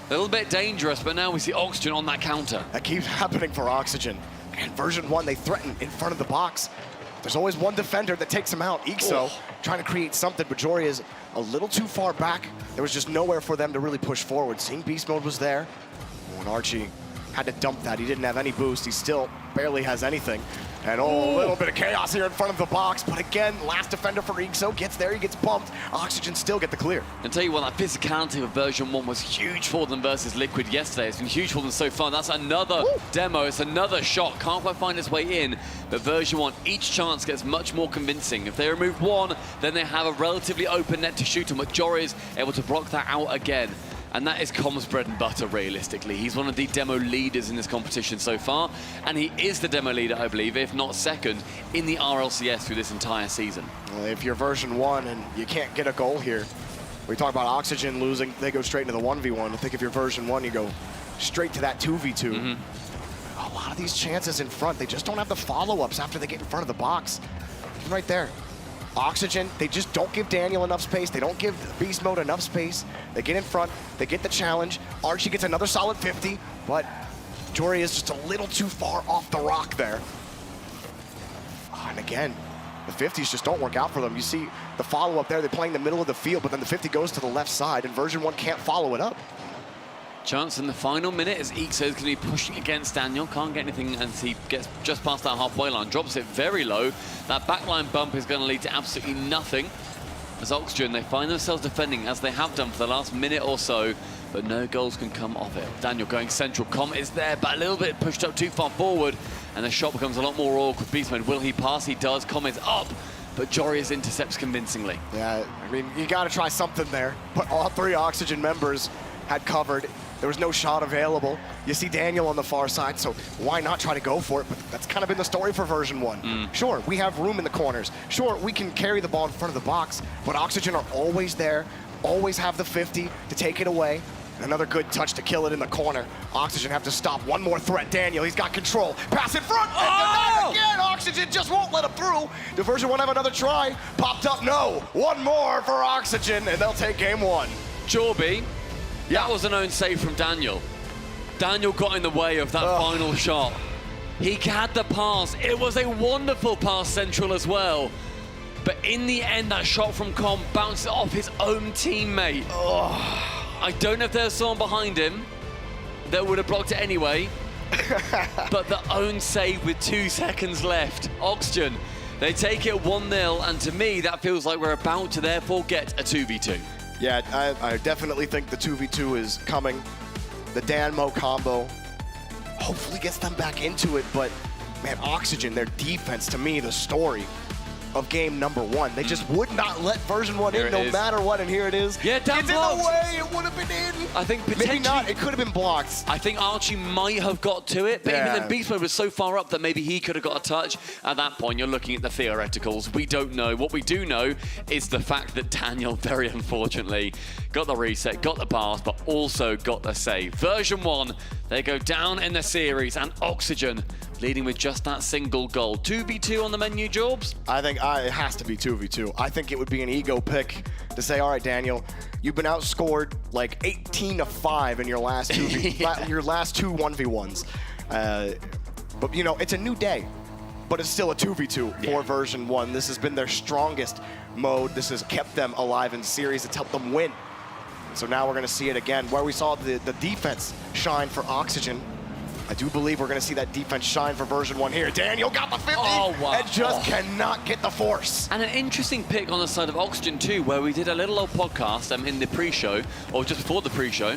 A little bit dangerous, but now we see Oxygen on that counter. That keeps happening for Oxygen. And version 1, they threaten in front of the box. There's always one defender that takes him out. Ixo trying to create something, but Jory is a little too far back. There was just nowhere for them to really push forward. Seeing Beast Mode was there. And Archie had to dump that. He didn't have any boost. He still barely has anything. And a little bit of chaos here in front of the box. But again, last defender for Ixo gets there. He gets bumped. Oxygen still get the clear. And tell you what, that physicality of version 1 was huge for them versus Liquid yesterday. It's been huge for them so far. That's another demo. It's another shot. Can't quite find its way in. But version 1, each chance gets much more convincing. If they remove one, then they have a relatively open net to shoot them. But Jory is able to block that out again. And that is Com's bread and butter, realistically. He's one of the demo leaders in this competition so far, and he is the demo leader, I believe, if not second, in the RLCS through this entire season. Well, if you're version 1 and you can't get a goal here, we talk about Oxygen losing, they go straight into the 1v1. I think if you're version 1, you go straight to that 2v2. A lot of these chances in front, they just don't have the follow-ups after they get in front of the box. Right there. Oxygen, they just don't give Daniel enough space. They don't give Beast Mode enough space. They get in front, they get the challenge. Archie gets another solid 50, but Jory is just a little too far off the rock there. And again, the 50s just don't work out for them. You see the follow-up there, they're playing the middle of the field, but then the 50 goes to the left side, and version 1 can't follow it up. Chance in the final minute as Ixo is going to be pushing against Daniel. Can't get anything as he gets just past that halfway line. Drops it very low. That backline bump is going to lead to absolutely nothing. As Oxygen, they find themselves defending as they have done for the last minute or so, but no goals can come of it. Daniel going central. Com is there, but a little bit pushed up too far forward, and the shot becomes a lot more awkward. Beast Mode, will he pass? He does. Com is up, but Jory intercepts convincingly. Yeah, I mean, you got to try something there, but all three Oxygen members had covered. There was no shot available. You see Daniel on the far side, so why not try to go for it? But that's kind of been the story for version 1. Sure, we have room in the corners. Sure, we can carry the ball in front of the box, but Oxygen are always there, always have the 50 to take it away. Another good touch to kill it in the corner. Oxygen have to stop. One more threat. Daniel, he's got control. Pass in front. And again, Oxygen just won't let him through. Does version 1 have another try? Popped up, no. One more for Oxygen, and they'll take game 1. Jorby. That was an own save from Daniel. Daniel got in the way of that final shot. He had the pass. It was a wonderful pass central as well. But in the end, that shot from Com bounced off his own teammate. I don't know if there's someone behind him that would have blocked it anyway. But the own save with 2 seconds left. Oxygen, they take it 1-0, and to me, that feels like we're about to therefore get a 2v2. Yeah, I definitely think the 2v2 is coming. The Dan-Mo combo hopefully gets them back into it, but man, Oxygen, their defense, to me, the story of game number 1. They just would not let version 1 in no matter what, and here it is. Yeah, down it's blocked. in the way, it would have been in. I think potentially... Maybe not, it could have been blocked. I think Archie might have got to it, but even then Beast Mode was so far up that maybe he could have got a touch. At that point, you're looking at the theoreticals. We don't know. What we do know is the fact that Daniel, very unfortunately, got the reset, got the bars, but also got the save. Version 1, they go down in the series, and Oxygen leading with just that single goal. 2v2 on the menu, Jorbs? I think it has to be 2v2. I think it would be an ego pick to say, all right, Daniel, you've been outscored like 18-5 in your last two your last two 1v1s. But you know, it's a new day, but it's still a 2v2 for version 1. This has been their strongest mode. This has kept them alive in the series. It's helped them win. So now we're going to see it again, where we saw the defense shine for Oxygen. I do believe we're going to see that defense shine for version 1 here. Daniel got the 50 and just cannot get the force. And an interesting pick on the side of Oxygen too, where we did a little old podcast in the pre-show, or just before the pre-show,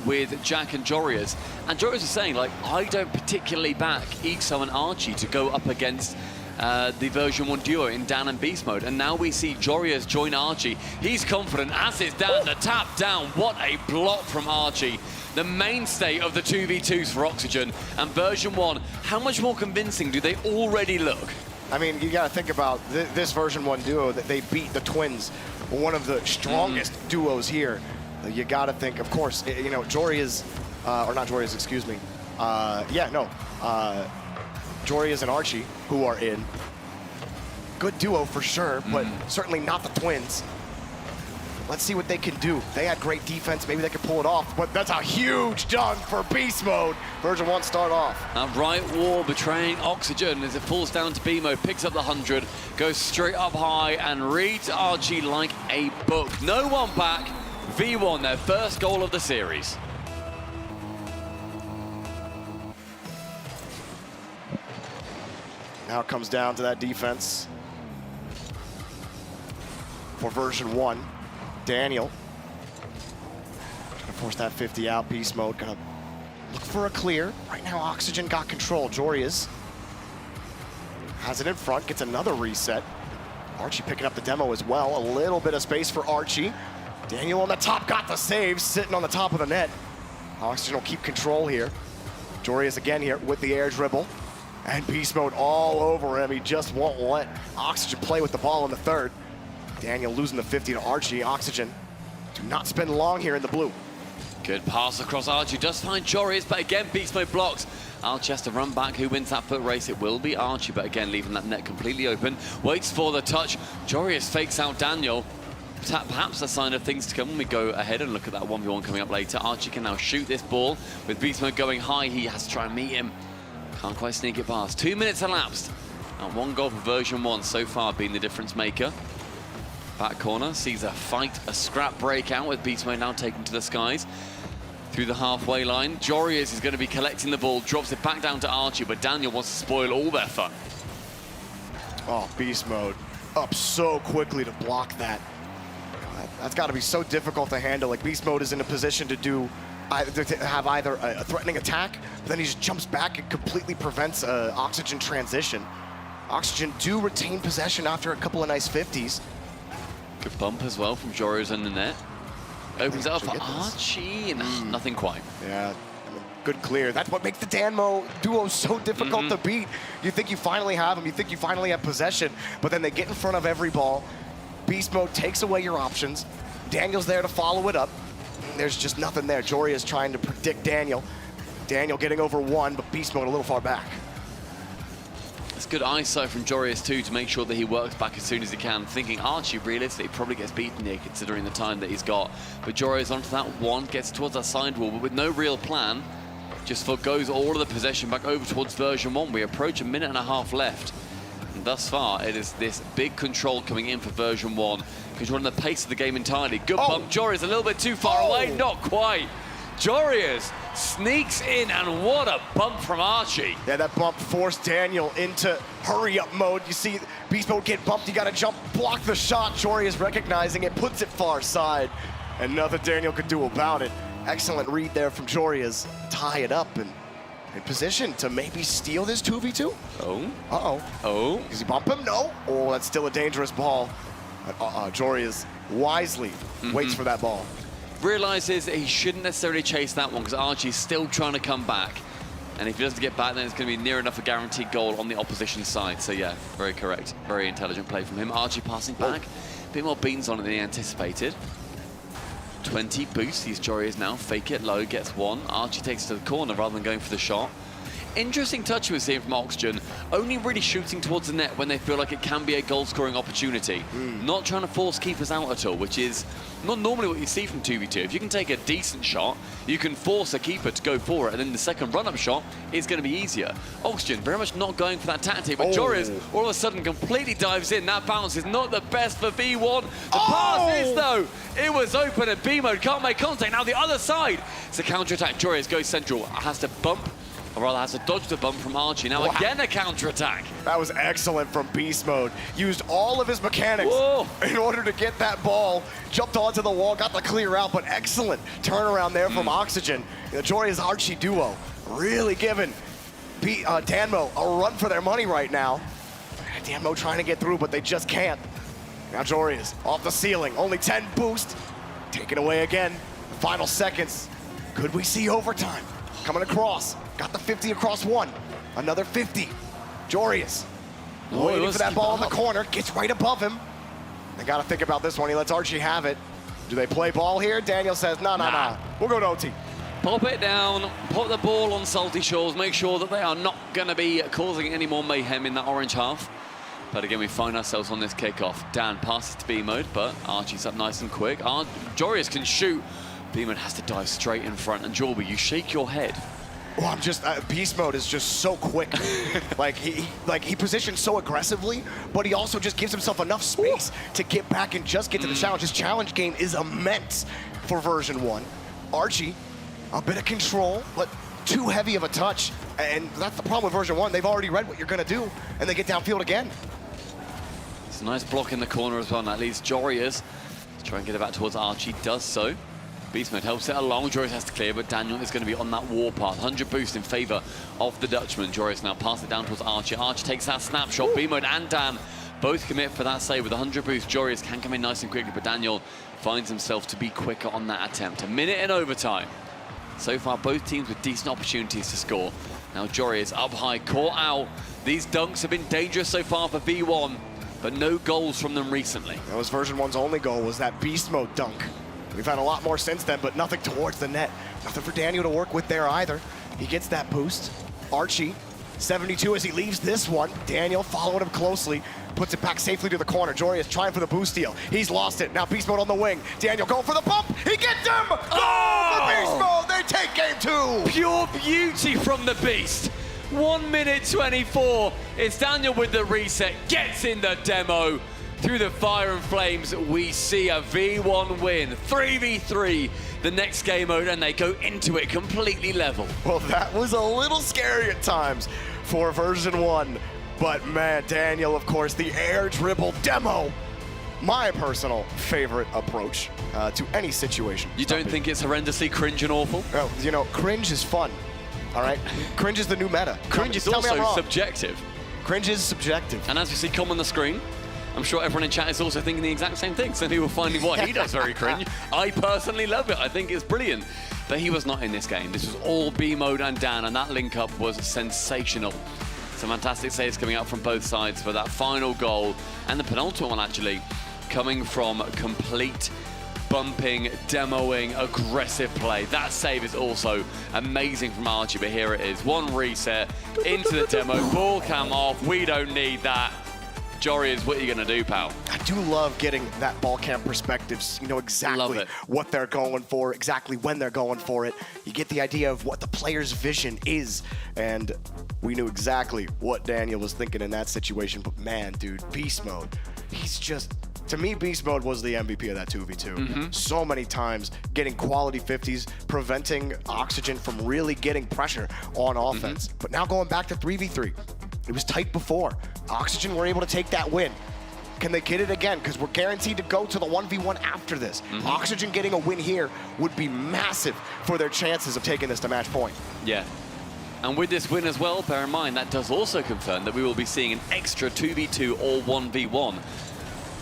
with Jack and Jorias. And Jorias was saying, like, I don't particularly back Ixo and Archie to go up against the version 1 duo in Dan and Beast Mode. And now we see Jorias join Archie. He's confident, as is Dan. The tap down. What a block from Archie. The mainstay of the 2v2s for Oxygen. And version 1, how much more convincing do they already look? I mean, you got to think about this version 1 duo that they beat the Twins, one of the strongest duos here. You got to think, of course, you know, Jorias, or not Jorias, excuse me. Jorias and Archie, who are in. Good duo for sure, but certainly not the Twins. Let's see what they can do. They had great defense. Maybe they could pull it off, but that's a huge dunk for Beast Mode. Version 1 start off. A right wall betraying Oxygen as it falls down to B Mode, picks up the 100, goes straight up high and reads Archie like a book. No one back. V1, their first goal of the series. Now it comes down to that defense for version 1. Daniel gonna force that 50 out. Beast Mode gonna look for a clear. Right now Oxygen got control. Jorias has it in front, gets another reset. Archie picking up the demo as well. A little bit of space for Archie. Daniel on the top got the save, sitting on the top of the net. Oxygen will keep control here. Jorias again here with the air dribble. And Beast Mode all over him. He just won't let Oxygen play with the ball in the third. Daniel losing the 50 to Archie. Oxygen do not spend long here in the blue. Good pass across Archie. Does find Jorias, but again, Beast Mode blocks. Archie has to run back. Who wins that foot race? It will be Archie, but again, leaving that net completely open. Waits for the touch. Jorias fakes out Daniel. Perhaps a sign of things to come when we go ahead and look at that 1v1 coming up later. Archie can now shoot this ball. With Beast Mode going high, he has to try and meet him. Can't quite sneak it past. 2 minutes elapsed. And 1 goal for version 1 so far being the difference maker. Back corner sees a fight, a scrap breakout with Beast Mode now taken to the skies. Through the halfway line, Jorias is going to be collecting the ball, drops it back down to Archie, but Daniel wants to spoil all their fun. Oh, Beast Mode up so quickly to block that. That's got to be so difficult to handle. Like, Beast Mode is in a position to have either a threatening attack, but then he just jumps back and completely prevents Oxygen transition. Oxygen do retain possession after a couple of nice 50s. Good bump as well from Jorias in the net. Opens it up for Archie, and nothing quite. Yeah, good clear. That's what makes the Danmo duo so difficult to beat. You think you finally have them, you think you finally have possession, but then they get in front of every ball. Beast Mode takes away your options. Daniel's there to follow it up. There's just nothing there. Joria's trying to predict Daniel. Daniel getting over 1, but Beast Mode a little far back. It's good ISO from Jorias too to make sure that he works back as soon as he can. Thinking Archie realistically probably gets beaten here considering the time that he's got. But Jorias onto that 1, gets towards that side wall, but with no real plan. Just goes all of the possession back over towards version 1. We approach a minute and a half left. And thus far, it is this big control coming in for version 1. Controlling the pace of the game entirely. Good bump. Jorias a little bit too far away. Not quite. Jorias sneaks in, and what a bump from Archie. Yeah, that bump forced Daniel into hurry-up mode. You see Beast Mode get bumped, you gotta jump, block the shot. Jorias recognizing it, puts it far side, and nothing Daniel could do about it. Excellent read there from Jorias. Tie it up and in position to maybe steal this 2v2. Oh. Uh-oh. Oh. Does he bump him? No. Oh, that's still a dangerous ball. Jorius wisely waits for that ball. Realizes that he shouldn't necessarily chase that one because Archie's still trying to come back. And if he doesn't get back, then it's going to be near enough a guaranteed goal on the opposition side. So yeah, very correct. Very intelligent play from him. Archie passing back. A bit more beans on it than he anticipated. 20 boost. He's Jorius now. Fake it low, gets one. Archie takes it to the corner rather than going for the shot. Interesting touch we're seeing from Oxygen, only really shooting towards the net when they feel like it can be a goal-scoring opportunity. Not trying to force keepers out at all, which is not normally what you see from 2v2. If you can take a decent shot, you can force a keeper to go for it, and then the second run-up shot is going to be easier. Oxygen very much not going for that tactic, but Jorius all of a sudden completely dives in. That bounce is not the best for V1. The pass is, though. It was open, and B-Mode can't make contact. Now the other side. It's a counter-attack. Jorius goes central, has to bump, or rather has to dodge the bump from Archie. Now again a counter-attack. That was excellent from Beast Mode. Used all of his mechanics in order to get that ball. Jumped onto the wall, got the clear out, but excellent turnaround there from Oxygen. The Jorius Archie duo really giving Danmo a run for their money right now. Danmo trying to get through, but they just can't. Now Jorius off the ceiling, only 10 boost. Taken away again. Final seconds. Could we see overtime? Coming across. Got the 50 across one. Another 50. Jorius waiting for that ball in the corner. Gets right above him. They got to think about this one. He lets Archie have it. Do they play ball here? Daniel says, nah. We'll go to OT. Pop it down, put the ball on Salty Shores, make sure that they are not going to be causing any more mayhem in that orange half. But again, we find ourselves on this kickoff. Dan passes to B-Mode, but Archie's up nice and quick. Jorius can shoot. B-Mode has to dive straight in front. And Jorby, you shake your head. Well, I'm just, Beast Mode is just so quick. he positions so aggressively, but he also just gives himself enough space to get back and just get to the challenge. His challenge game is immense for version 1. Archie, a bit of control, but too heavy of a touch. And that's the problem with version 1. They've already read what you're gonna do, and they get downfield again. It's a nice block in the corner as well, and that leads Jorius to try and get it back towards Archie, does so. Beast Mode helps it along. Jorius has to clear, but Daniel is going to be on that warpath. 100 boost in favor of the Dutchman. Jorius now passes it down towards Archie. Archie takes that snapshot. B-Mode and Dan both commit for that save. With 100 boost, Jorius can come in nice and quickly, but Daniel finds himself to be quicker on that attempt. A minute in overtime. So far, both teams with decent opportunities to score. Now Jorius up high, caught out. These dunks have been dangerous so far for V1, but no goals from them recently. That was version 1's only goal, was that Beast Mode dunk. We've had a lot more since then, but nothing towards the net. Nothing for Daniel to work with there either. He gets that boost. Archie, 72 as he leaves this one. Daniel following him closely, puts it back safely to the corner. Jorius trying for the boost steal. He's lost it. Now Beast Mode on the wing. Daniel going for the bump. He gets him! Goal for Beast Mode! They take game 2! Pure beauty from the Beast. 1 minute 24. It's Daniel with the reset. Gets in the demo. Through the fire and flames, we see a V1 win. 3v3, the next game mode, and they go into it completely level. Well, that was a little scary at times for version 1. But man, Daniel, of course, the air dribble demo. My personal favorite approach to any situation. You don't think it's horrendously cringe and awful? Well, you know, cringe is fun, all right? Cringe is the new meta. Cringe is also subjective. Cringe is subjective. And as we see come on the screen, I'm sure everyone in chat is also thinking the exact same thing. Some people finding what he does very cringe. I personally love it. I think it's brilliant. But he was not in this game. This was all B-Mode and Dan, and that link-up was sensational. Some fantastic saves coming out from both sides for that final goal. And the penultimate one, actually, coming from complete bumping, demoing, aggressive play. That save is also amazing from Archie, but here it is. One reset into the demo, ball cam off. We don't need that. Jorius, what are you going to do, pal? I do love getting that ball cam perspectives. You know exactly what they're going for, exactly when they're going for it. You get the idea of what the player's vision is. And we knew exactly what Daniel was thinking in that situation. But man, dude, Beast Mode, he's just... To me, Beast Mode was the MVP of that 2v2. So many times getting quality 50s, preventing Oxygen from really getting pressure on offense. But now going back to 3v3. It was tight before. Oxygen were able to take that win. Can they get it again? Because we're guaranteed to go to the 1v1 after this. Oxygen getting a win here would be massive for their chances of taking this to match point. Yeah. And with this win as well, bear in mind, that does also confirm that we will be seeing an extra 2v2 or 1v1.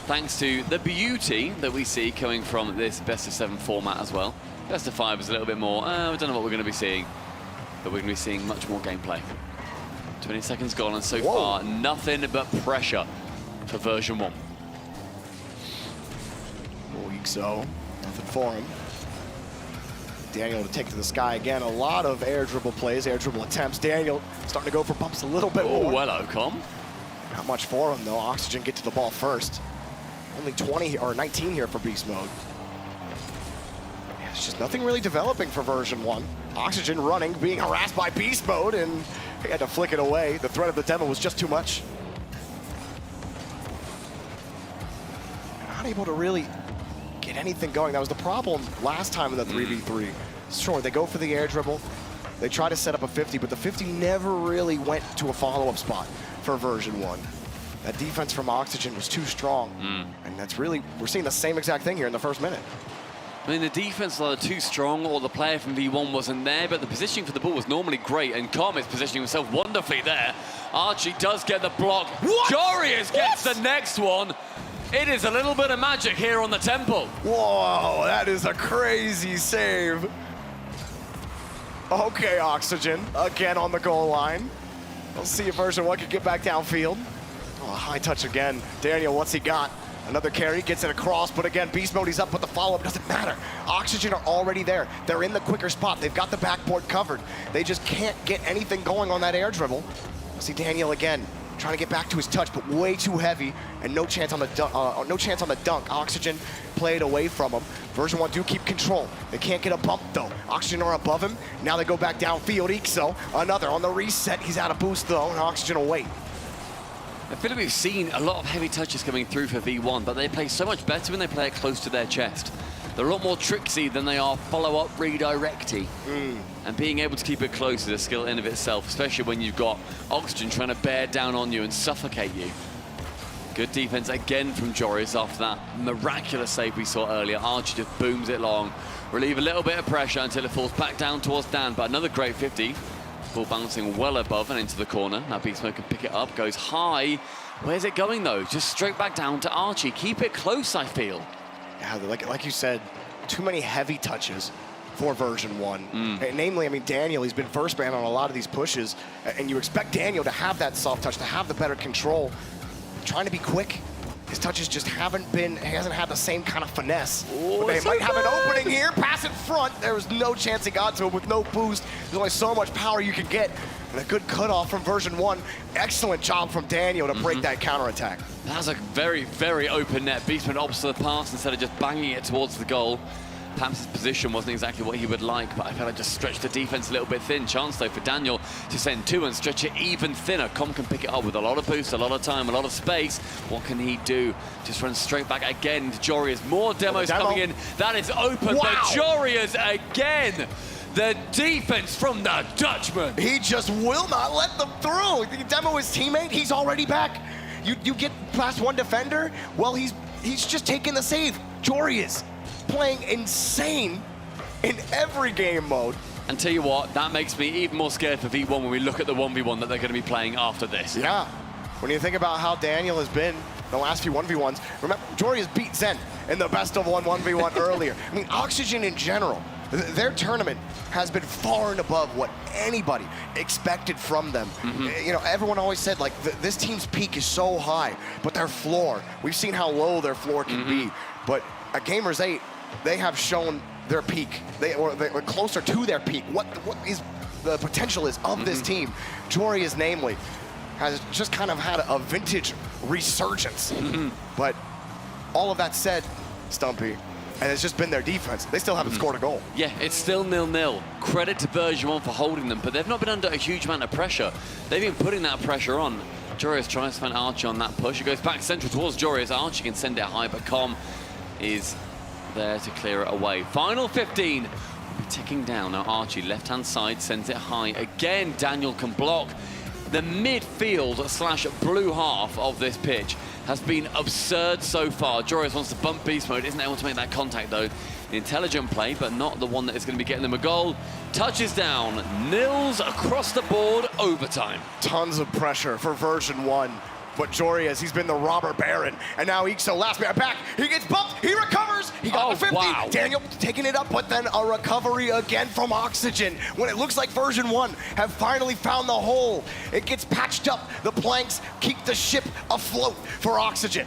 Thanks to the beauty that we see coming from this best-of-7 format as well. Best-of-5 is a little bit more, we don't know what we're going to be seeing, but we're going to be seeing much more gameplay. 20 seconds gone, and so far, nothing but pressure for version 1. Weak so, nothing for him. Daniel to take to the sky again. A lot of air dribble plays, air dribble attempts. Daniel starting to go for bumps a little bit more. Oh, hello, Com. Not much for him, though. Oxygen get to the ball first. Only 20 or 19 here for Beast Mode. Yeah, it's just nothing really developing for version 1. Oxygen running, being harassed by Beast Mode, and he had to flick it away. The threat of the demo was just too much. Not able to really get anything going. That was the problem last time in the 3v3. Sure, they go for the air dribble. They try to set up a 50, but the 50 never really went to a follow-up spot for version 1. That defense from Oxygen was too strong. And that's really, we're seeing the same exact thing here in the first minute. I mean, the defense was either too strong or the player from V1 wasn't there, but the positioning for the ball was normally great, and Com is positioning himself wonderfully there. Archie does get the block. Jorius gets the next one. It is a little bit of magic here on the temple. Whoa, that is a crazy save. Okay, Oxygen, again on the goal line. Let's see if version 1 can get back downfield. Oh, high touch again. Daniel, what's he got? Another carry, gets it across, but again, Beast Mode, he's up, but the follow-up doesn't matter. Oxygen are already there. They're in the quicker spot. They've got the backboard covered. They just can't get anything going on that air dribble. See Daniel again, trying to get back to his touch, but way too heavy, and no chance on the dunk. Oxygen played away from him. Version 1 do keep control. They can't get a bump though. Oxygen are above him. Now they go back downfield. Ixo, another on the reset. He's out of boost though, and Oxygen will wait. I feel like we've seen a lot of heavy touches coming through for V1, but they play so much better when they play it close to their chest. They're a lot more tricksy than they are follow-up redirecty. And being able to keep it close is a skill in of itself, especially when you've got Oxygen trying to bear down on you and suffocate you. Good defense again from Joris after that miraculous save we saw earlier. Archie just booms it long, relieve a little bit of pressure until it falls back down towards Dan, but another great 50. Ball bouncing well above and into the corner. Now Beast Mode can pick it up, goes high. Where's it going though? Just straight back down to Archie. Keep it close, I feel. Yeah, like you said, too many heavy touches for version 1. And namely, I mean, Daniel, he's been first man on a lot of these pushes, and you expect Daniel to have that soft touch, to have the better control. Trying to be quick. His touches just haven't been, he hasn't had the same kind of finesse. But they might have an opening here, pass in front. There was no chance he got to it with no boost. There's only so much power you can get. And a good cutoff from version 1. Excellent job from Daniel to break that counterattack. That was a very, very open net. Beast went opposite the pass instead of just banging it towards the goal. Perhaps his position wasn't exactly what he would like, but I felt like just stretched the defense a little bit thin. Chance though for Daniel to send 2 and stretch it even thinner. Com can pick it up with a lot of boost, a lot of time, a lot of space. What can he do? Just run straight back again to Jorius. More demos coming in. That is open, but Jorius again. The defense from the Dutchman. He just will not let them through. The demo his teammate, he's already back. You get past one defender, well, he's just taking the save. Jorius playing insane in every game mode. And tell you what, that makes me even more scared for V1 when we look at the 1v1 that they're going to be playing after this. Yeah, when you think about how Daniel has been the last few 1v1s, remember, Jorius beat Zen in the best of 1v1 earlier. I mean, Oxygen in general, their tournament has been far and above what anybody expected from them. You know, everyone always said, like, this team's peak is so high, but their floor, we've seen how low their floor can be. But at Gamers8, they have shown their peak. They were closer to their peak. What is the potential is of this team? Jorius, namely, has just kind of had a vintage resurgence. But all of that said, Stumpy, and it's just been their defense. They still haven't scored a goal. Yeah, it's still 0-0. Credit to version 1 for holding them, but they've not been under a huge amount of pressure. They've been putting that pressure on. Jorius tries to find Archie on that push. It goes back central towards Jorius. Archie can send it high, but Com is there to clear it away. Final 15 will be ticking down. Now Archie, left-hand side, sends it high. Again, Daniel can block the midfield / blue half of this pitch. has been absurd so far. Joreuz wants to bump beast mode, isn't able to make that contact though. An intelligent play, but not the one that is going to be getting them a goal. Touches down, nils across the board, overtime. Tons of pressure for version 1. But Joreuz, he's been the robber baron. And now Ixo, last man back. He gets bumped. He recovers. He got the 50. Wow. Daniel taking it up, but then a recovery again from Oxygen. When it looks like version 1 have finally found the hole. It gets patched up. The planks keep the ship afloat for Oxygen.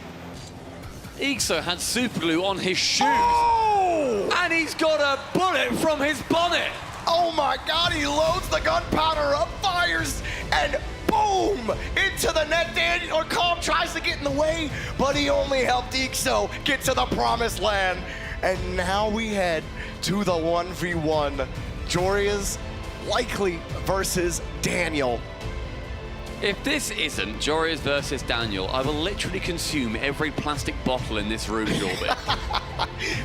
Ixo had super glue on his shoes. Oh! And he's got a bullet from his bonnet. Oh my God, he loads the gunpowder up, fires, and boom! Into the net. Daniel Calm tries to get in the way, but he only helped Ixo get to the promised land. And now we head to the 1v1. Joreuz likely versus Daniel. If this isn't Joreuz versus Daniel, I will literally consume every plastic bottle in this room, Jorby.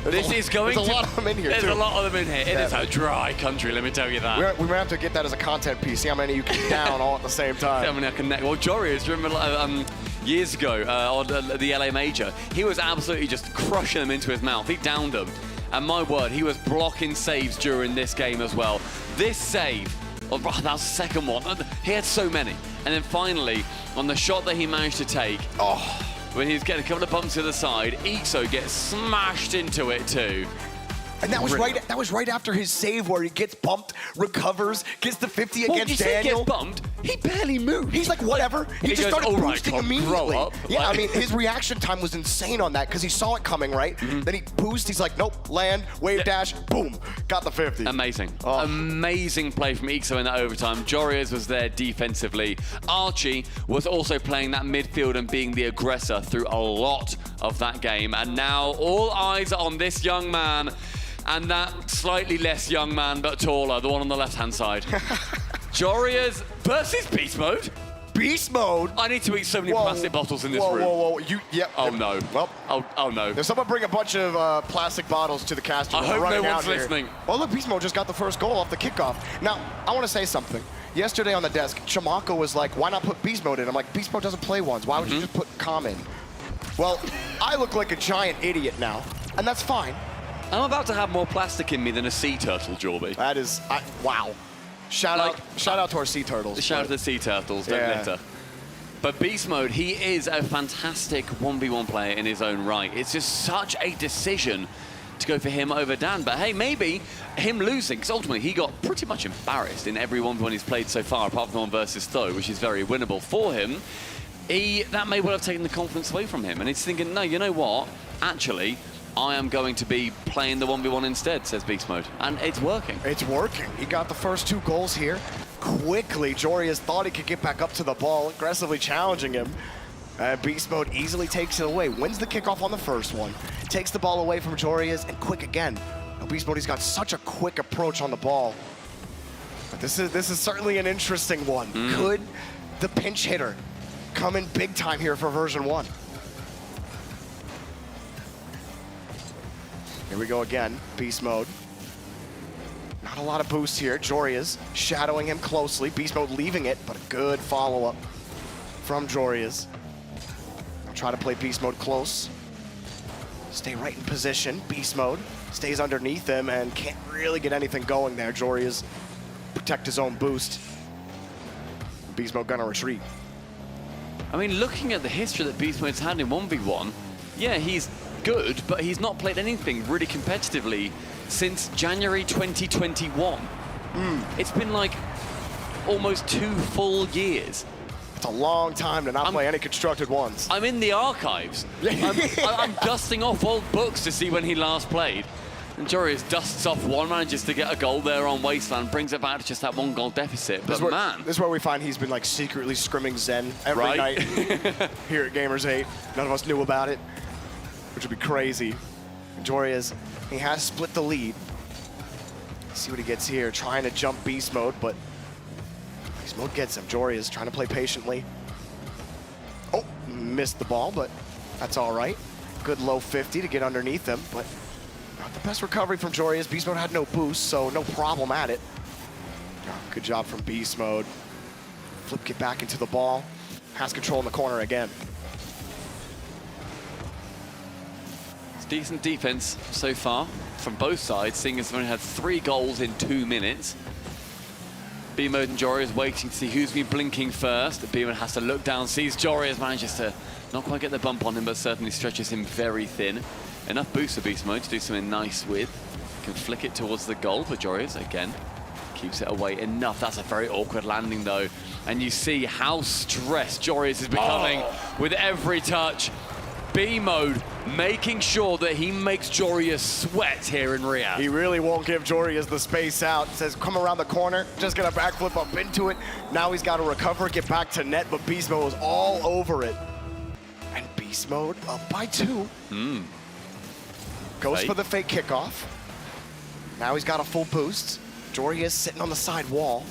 There's a lot of them in here, There's too. a lot of them in here. It is a dry country, let me tell you that. We might have to get that as a content piece. See how many you can down all at the same time. See how many I can well, Joreuz, remember years ago on the LA Major, he was absolutely just crushing them into his mouth. He downed them. And my word, he was blocking saves during this game as well. This save, that was the second one. He had so many. And then finally, on the shot that he managed to take, when he's getting a couple of bumps to the side, Ixo gets smashed into it too. And that was right after his save where he gets bumped, recovers, gets the 50 Well, against you say Daniel. gets bumped? He barely moved. He's like, whatever. He just goes, started "All right, boosting Cobb, immediately. grow up." Yeah, Like- I mean, his reaction time was insane on that because he saw it coming, right? Then he boosts. He's like, nope, land, wave dash, boom, got the 50. Amazing. Amazing play from Ixo in that overtime. Joreuz was there defensively. Archie was also playing that midfield and being the aggressor through a lot of that game. And now all eyes are on this young man and that slightly less young man but taller, the one on the left-hand side. Joreuz versus Beast Mode. Beast Mode? I need to eat so many plastic bottles in this room. Whoa. Oh no. Well, oh no. If someone bring a bunch of plastic bottles to the caster, I we're hope no running one's out here. listening. Well, look, Beast Mode just got the first goal off the kickoff. Now, I want to say something. Yesterday on the desk, Chamako was like, why not put Beast Mode in? I'm like, Beast Mode doesn't play ones. Why would you just put Calm in? Well, I look like a giant idiot now, and that's fine. I'm about to have more plastic in me than a sea turtle, Jorby. That is, wow. Shout out to our sea turtles. Shout out to the sea turtles, don't litter. But Beast Mode, he is a fantastic 1v1 player in his own right. It's just such a decision to go for him over Dan. But hey, maybe him losing, because ultimately he got pretty much embarrassed in every 1v1 he's played so far, apart from the one versus Tho, which is very winnable for him. That may well have taken the confidence away from him. And he's thinking, no, you know what? Actually, I am going to be playing the 1v1 instead, says Beast Mode. And it's working. It's working. He got the first 2 goals here. Quickly, Joreuz thought he could get back up to the ball, aggressively challenging him. Beast Mode easily takes it away, wins the kickoff on the first one, takes the ball away from Joreuz, and quick again. Now, Beast Mode, he's got such a quick approach on the ball. But this is certainly an interesting one. Could the pinch hitter come in big time here for version 1? Here we go again, Beast Mode. Not a lot of boost here. Joreuz shadowing him closely. Beast Mode leaving it, but a good follow-up from Joreuz. Try to play Beast Mode close. Stay right in position. Beast Mode stays underneath him and can't really get anything going there. Joreuz protect his own boost. Beast Mode gonna retreat. I mean, looking at the history that Beast Mode's had in 1v1, yeah, he's good, but he's not played anything really competitively since January 2021. It's been like almost 2 full years. It's a long time to not play any constructed ones. I'm in the archives. I'm dusting off old books to see when he last played. And Joreuz dusts off one, manages to get a goal there on Wasteland, brings it back to just that 1 goal deficit. But This is where we find he's been like secretly scrimming Zen every night here at Gamers8. None of us knew about it, which would be crazy. Joreuz, he has split the lead. Let's see what he gets here, trying to jump Beast Mode, but Beast Mode gets him. Joreuz trying to play patiently. Oh, missed the ball, but that's all right. Good low 50 to get underneath him, but not the best recovery from Joreuz. Beast Mode had no boost, so no problem at it. Good job from Beast Mode. Flip kick back into the ball. Has control in the corner again. It's decent defense so far from both sides, seeing as they've only had 3 goals in 2 minutes. B-Mode and Jory is waiting to see who's been blinking first. B-Mode has to look down, sees Jory, manages to not quite get the bump on him, but certainly stretches him very thin. Enough boost for Beast Mode to do something nice with. Can flick it towards the goal for Jory, again. Keeps it away enough. That's a very awkward landing though. And you see how stressed Joreuz is becoming with every touch. B-Mode making sure that he makes Joreuz sweat here in Riyadh. He really won't give Joreuz the space out. Says, come around the corner, just gonna backflip up into it. Now he's gotta recover, get back to net, but Beast Mode was all over it. And Beast Mode up by 2. Goes for the fake kickoff. Now he's got a full boost. Joreuz sitting on the side wall.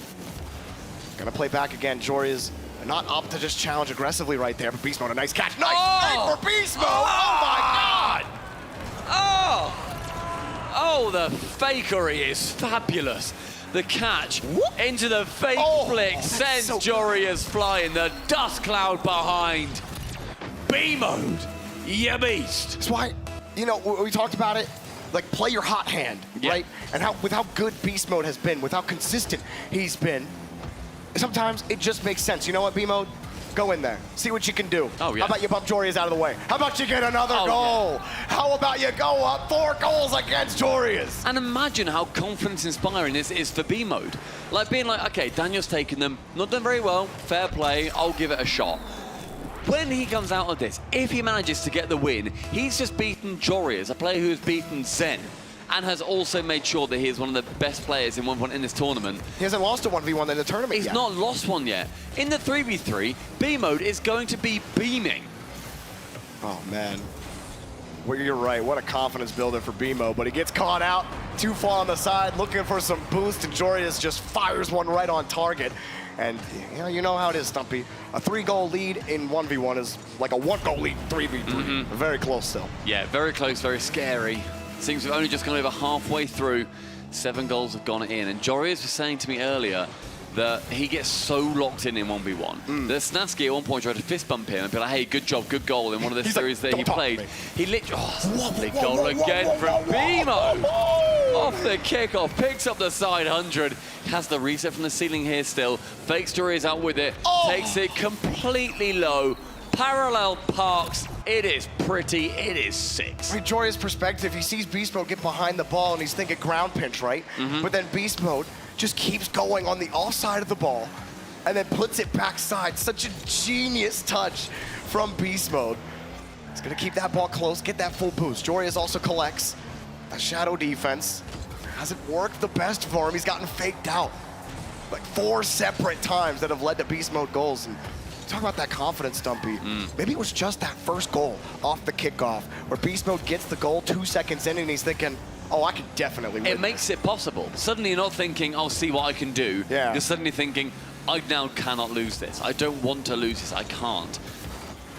Gonna play back again. Joreuz not up to just challenge aggressively right there, but Beast Mode, a nice catch. Nice play for Beast Mode! Oh my God! Oh, the fakery is fabulous. The catch into the fake flick sends Joreuz flying, the dust cloud behind. B-Mode, you beast. That's why, you know, we talked about it, like play your hot hand, right? And with how good Beast Mode has been, with how consistent he's been, sometimes it just makes sense. You know what, B-Mode? Go in there. See what you can do. Oh, yeah. How about you bump Joreuz out of the way? How about you get another goal? Yeah. How about you go up 4 goals against Joreuz? And imagine how confidence-inspiring this is for B-Mode. Like being like, okay, Daniel's taken them, not done very well, fair play, I'll give it a shot. When he comes out of this, if he manages to get the win, he's just beaten Joreuz, a player who has beaten Zen, and has also made sure that he is one of the best players in 1v1 in this tournament. He hasn't lost a 1v1 in the tournament yet. He's not lost one yet. In the 3v3, B-Mode is going to be beaming. Oh, man. Well, you're right. What a confidence builder for B-Mode, but he gets caught out too far on the side, looking for some boost, and Joreuz just fires one right on target. And you know how it is, Stumpy. A 3-goal lead in 1v1 is like a 1-goal lead in 3v3. Very close still. Yeah, very close, very scary. Seems we've only just gone over halfway through. 7 goals have gone in. And Joreuz was saying to me earlier that he gets so locked in 1v1. That Snatsky at one point tried to fist bump him and be like, hey, good job, good goal in one of the series that he played. He literally, lovely goal again from B-Mode. Off the kickoff, picks up the side 100. Has the reset from the ceiling here still. Fakes Joreuz out with it. Takes it completely low. Parallel parks. It is pretty. It is 6. From Joreuz's perspective, he sees Beast Mode get behind the ball and he's thinking ground pinch, right? But then Beast Mode just keeps going on the offside of the ball and then puts it backside. Such a genius touch from Beast Mode. He's gonna keep that ball close, get that full boost. Joreuz also collects a shadow defense. Hasn't worked the best for him. He's gotten faked out like 4 separate times that have led to Beast Mode goals. And talk about that confidence, Stumpy. Maybe it was just that first goal off the kickoff where Beast Mode gets the goal 2 seconds in and he's thinking, oh, I can definitely win. It makes it possible. Suddenly you're not thinking, I'll see what I can do. Yeah. You're suddenly thinking, I now cannot lose this. I don't want to lose this. I can't.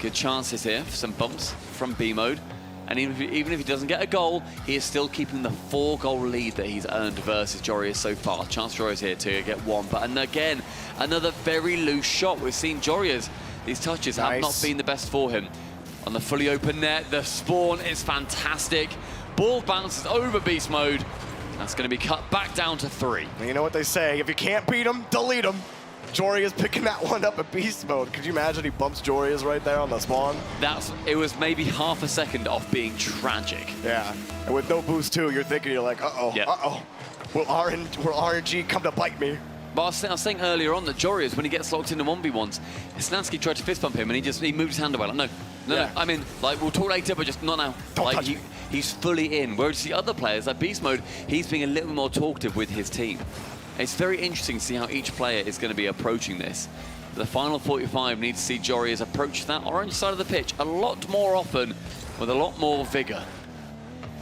Good chances here for some bumps from B-Mode. And even if he doesn't get a goal, he is still keeping the 4-goal lead that he's earned versus Joreuz so far. Chance Joreuz here to get 1. But and again, another very loose shot. We've seen Joreuz, these touches have not been the best for him. On the fully open net, the spawn is fantastic. Ball bounces over Beast Mode. That's going to be cut back down to 3. And you know what they say, if you can't beat him, delete him. Joreuz picking that one up at Beast Mode. Could you imagine he bumps Joreuz right there on the spawn? It was maybe half a second off being tragic. Yeah, and with no boost too, you're thinking, you're like, uh-oh. Will RNG come to bite me? But I was saying earlier on that Joreuz, when he gets locked into 1v1s, Snatsky tried to fist bump him and he moved his hand away. Like, no. I mean, like, we'll talk later, but just not now. Don't like, touch me. He's fully in. Whereas the other players, like Beast Mode, he's being a little more talkative with his team. It's very interesting to see how each player is going to be approaching this. The final 45 needs to see Joreuz approach that orange side of the pitch a lot more often with a lot more vigor.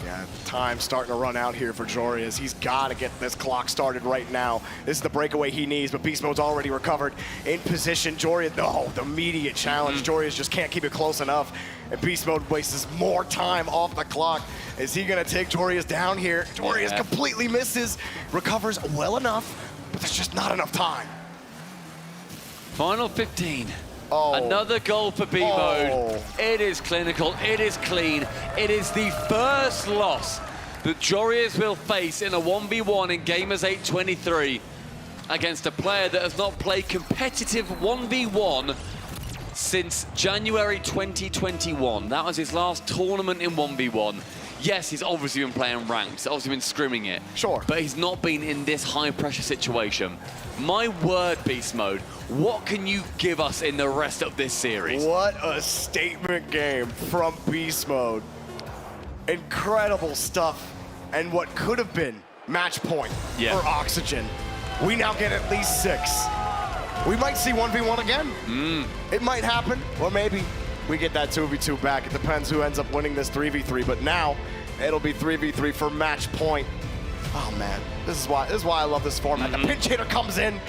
Yeah, time's starting to run out here for Joreuz. He's got to get this clock started right now. This is the breakaway he needs, but Beast Mode's already recovered in position. Joreuz, the immediate challenge. Joreuz just can't keep it close enough. And Beast Mode wastes more time off the clock. Is he going to take Joreuz down here? Joreuz completely misses, recovers well enough, but there's just not enough time. Final 15. Another goal for B-Mode. It is clinical, it is clean. It is the first loss that Jorius will face in a 1v1 in Gamers8 23 against a player that has not played competitive 1v1 since January 2021. That was his last tournament in 1v1. Yes, he's obviously been playing ranked, he's obviously been scrimming it. Sure. But he's not been in this high-pressure situation. My word, Beast Mode, what can you give us in the rest of this series? What a statement game from Beast Mode. Incredible stuff. And what could have been match point for Oxygen. We now get at least 6. We might see 1v1 again. It might happen, or maybe we get that 2v2 back. It depends who ends up winning this 3v3, but now it'll be 3v3 for match point. Oh man, this is why I love this format. The pinch hitter comes in,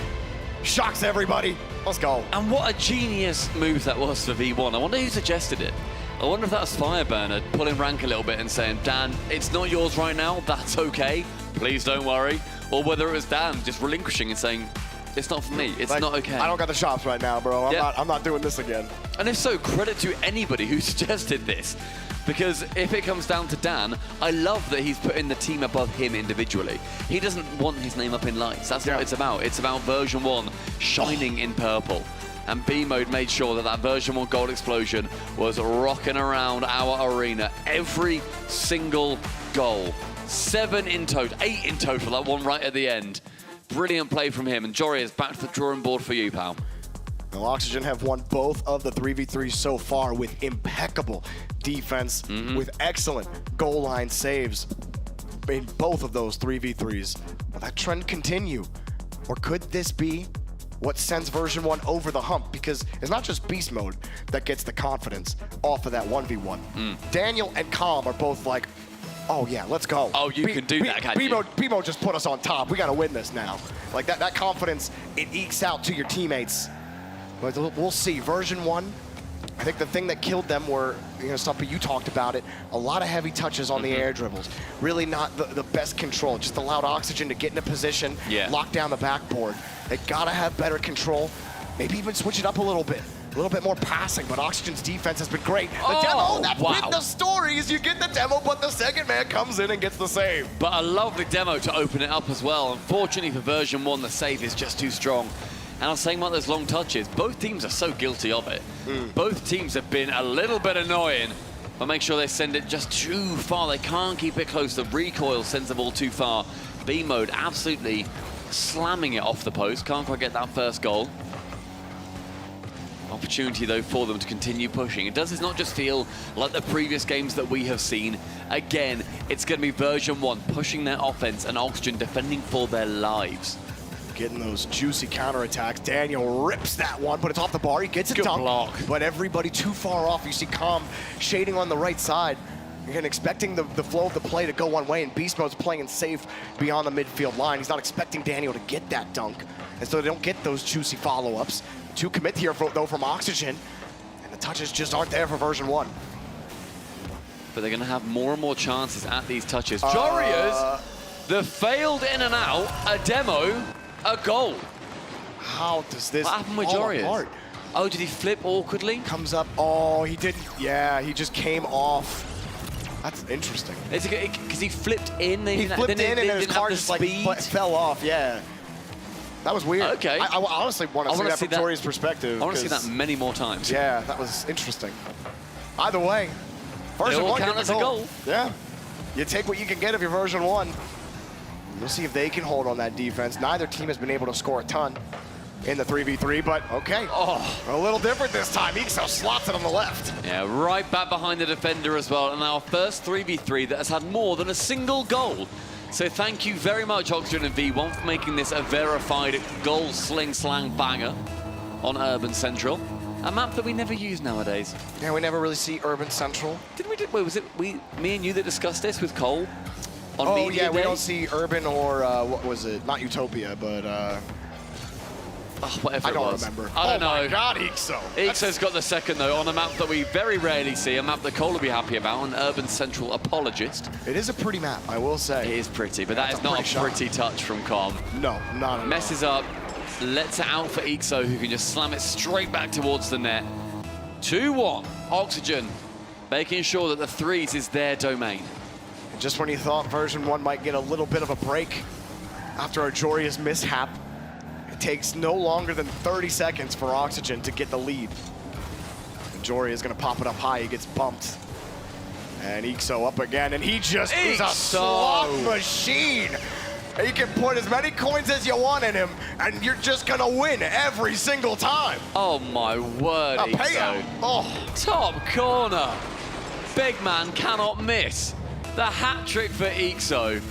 shocks everybody. Let's go. And what a genius move that was for V1. I wonder who suggested it. I wonder if that was Fireburner pulling rank a little bit and saying, Dan, it's not yours right now, that's okay, please don't worry. Or whether it was Dan just relinquishing and saying, it's not for me, it's like, not okay. I don't got the shops right now, bro. I'm not doing this again. And if so, credit to anybody who suggested this. Because if it comes down to Dan, I love that he's putting the team above him individually. He doesn't want his name up in lights. That's what it's about. It's about version 1 shining in purple. And B-Mode made sure that that version 1 gold explosion was rocking around our arena. Every single goal. 7 in total, 8 in total, that one right at the end. Brilliant play from him. And Jory is back to the drawing board for you, pal. Well, Oxygen have won both of the 3v3s so far with impeccable defense, with excellent goal line saves in both of those 3v3s. Will that trend continue? Or could this be what sends version 1 over the hump? Because it's not just Beast Mode that gets the confidence off of that 1v1. Daniel and Calm are both like, oh yeah, let's go. Oh, you can do that, can't you? B-Mode just put us on top. We gotta win this now. Like that confidence, it ekes out to your teammates. But we'll see. Version 1, I think the thing that killed them were, something you talked about it, a lot of heavy touches on the air dribbles. Really not the best control. Just allowed Oxygen to get in a position, lock down the backboard. They gotta have better control. Maybe even switch it up a little bit. A little bit more passing, but Oxygen's defense has been great. The demo, that's been the story, is you get the demo, but the second man comes in and gets the save. But a lovely demo to open it up as well. Unfortunately for version 1, the save is just too strong. And I was saying about those long touches, both teams are so guilty of it. Both teams have been a little bit annoying, but make sure they send it just too far. They can't keep it close. The recoil sends the ball too far. B-Mode absolutely slamming it off the post. Can't quite get that first goal. Opportunity, though, for them to continue pushing. It does not just feel like the previous games that we have seen. Again, it's going to be version 1 pushing their offense and Oxygen defending for their lives. Getting those juicy counterattacks. Daniel rips that one, but it's off the bar. He gets a dunk, block. But everybody too far off. You see Calm shading on the right side. Again, expecting the flow of the play to go one way, and Beast Mode's playing it safe beyond the midfield line. He's not expecting Daniel to get that dunk, and so they don't get those juicy follow-ups. 2 commit here, though, from Oxygen, and the touches just aren't there for version 1. But they're going to have more and more chances at these touches. Jorius, the failed in and out, a demo, a goal. How does this What happened with fall Jorius? apart? Oh, did he flip awkwardly? Comes up. Oh, he didn't. Yeah, he just came off. That's interesting. Because he flipped in. He flipped in, and then his car just fell off. Yeah. That was weird. Okay. I honestly want to see that from Tori's perspective. I want to see that many more times. Yeah, that was interesting. Either way, version 1 count as a goal. Yeah. You take what you can get of your version 1. We'll see if they can hold on that defense. Neither team has been able to score a ton in the 3v3, but okay. A little different this time. Ixo slots it on the left. Yeah, right back behind the defender as well. And our first 3v3 that has had more than a single goal. So thank you very much, Oxygen and V1, for making this a verified goal sling slang banger on Urban Central. A map that we never use nowadays. Yeah, we never really see Urban Central. Wait, was it me and you that discussed this with Cole? On Media Day? We don't see Urban or, what was it? Not Utopia, but, whatever it was. I don't remember. I don't know. Oh my God, Ixo. Ixo's got the second, though, on a map that we very rarely see, a map that Cole will be happy about, an Urban Central apologist. It is a pretty map, I will say. It is pretty, but that is not a pretty touch from Com. No, not at all. Messes up lets it out for Ixo, who can just slam it straight back towards the net. 2-1, Oxygen, making sure that the threes is their domain. And just when you thought version 1 might get a little bit of a break after Ajoria's mishap, it takes no longer than 30 seconds for Oxygen to get the lead. Ajoria is going to pop it up high, he gets bumped. And Ixo up again, and he just is a slot machine. You can put as many coins as you want in him, and you're just gonna win every single time. Oh my word, A Ixo. payout. Oh. Top corner. Big man cannot miss. The hat trick for Ixo.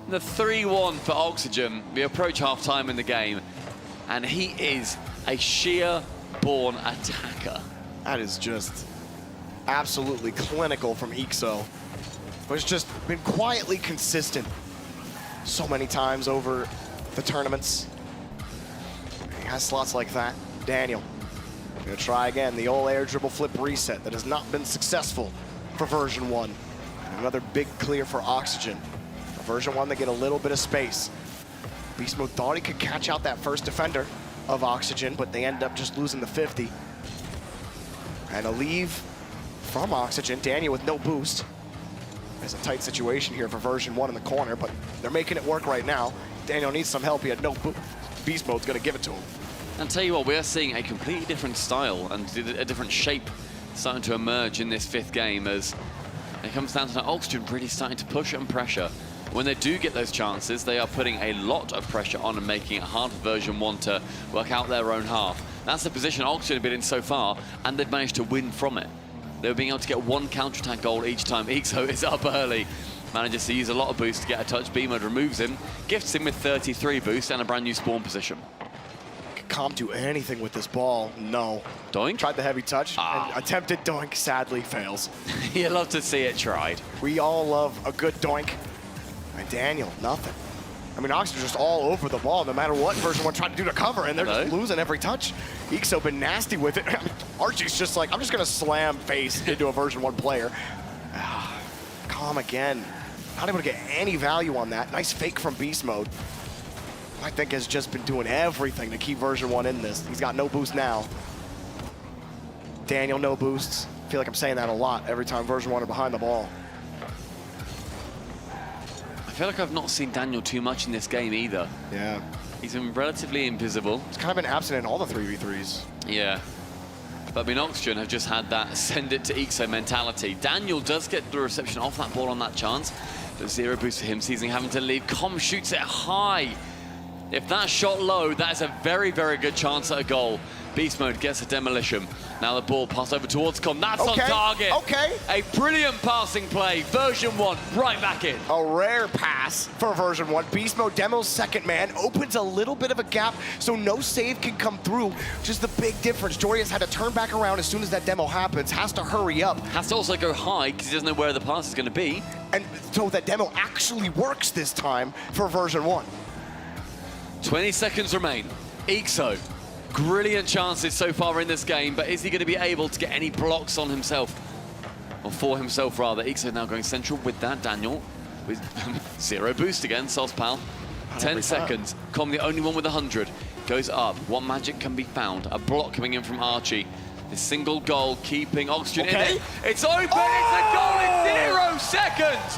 The 3-1 for Oxygen. We approach half-time in the game, and he is a sheer-born attacker. That is just absolutely clinical from Ixo. It's just been quietly consistent so many times over the tournaments. He has slots like that. Daniel, gonna try again the old air dribble flip reset that has not been successful for version 1. Another big clear for Oxygen. For version 1, they get a little bit of space. Beast Mode thought he could catch out that first defender of Oxygen, but they end up just losing the 50. And a leave from Oxygen. Daniel with no boost. It's a tight situation here for version 1 in the corner, but they're making it work right now. Daniel needs some help. He had no boost. Beast Mode's going to give it to him. And tell you what, we're seeing a completely different style and a different shape starting to emerge in this 5th game as it comes down to Oxygen really starting to push and pressure. When they do get those chances, they are putting a lot of pressure on and making it hard for version 1 to work out their own half. That's the position Oxygen have been in so far, and they've managed to win from it. They were being able to get 1 counterattack goal each time. Ixo is up early, manages to use a lot of boost to get a touch. B-Mode removes him, gifts him with 33 boost and a brand new spawn position. Can Calm do anything with this ball? No. Doink? Tried the heavy touch and attempted doink, sadly fails. You love to see it tried. We all love a good doink. And Daniel, nothing. I mean, Oxygen's just all over the ball, no matter what version 1 tried to do to cover, and they're just losing every touch. Ixo been nasty with it. Archie's just like, I'm just gonna slam face into a version 1 player. Calm again. Not able to get any value on that. Nice fake from Beast Mode. I think has just been doing everything to keep version 1 in this. He's got no boost now. Daniel, no boosts. I feel like I'm saying that a lot every time version 1 are behind the ball. I feel like I've not seen Daniel too much in this game either. Yeah. He's been relatively invisible. He's kind of been absent in all the 3v3s. Yeah. But Oxygen have just had that send it to Ixo mentality. Daniel does get the reception off that ball on that chance, but 0 boost for him, seizing having to leave. Com shoots it high. If that shot low, that is a very, very good chance at a goal. Beast Mode gets a demolition. Now the ball passed over towards Com. That's on target. Okay. A brilliant passing play. Version 1 right back in. A rare pass for version 1. Beast Mode demo's second man opens a little bit of a gap so no save can come through. Just the big difference. Joria's had to turn back around as soon as that demo happens. Has to hurry up. Has to also go high because he doesn't know where the pass is going to be. And so that demo actually works this time for version 1. 20 seconds remain. Ixo, brilliant chances so far in this game, but is he going to be able to get any blocks on himself? Or for himself, rather. Ixo now going central with that. Daniel with 0 boost again. Sospal. 10 seconds. Com, the only one with 100. Goes up. What magic can be found? A block coming in from Archie. The single goal keeping Oxygen in it. It's open. It's a goal in 0 seconds.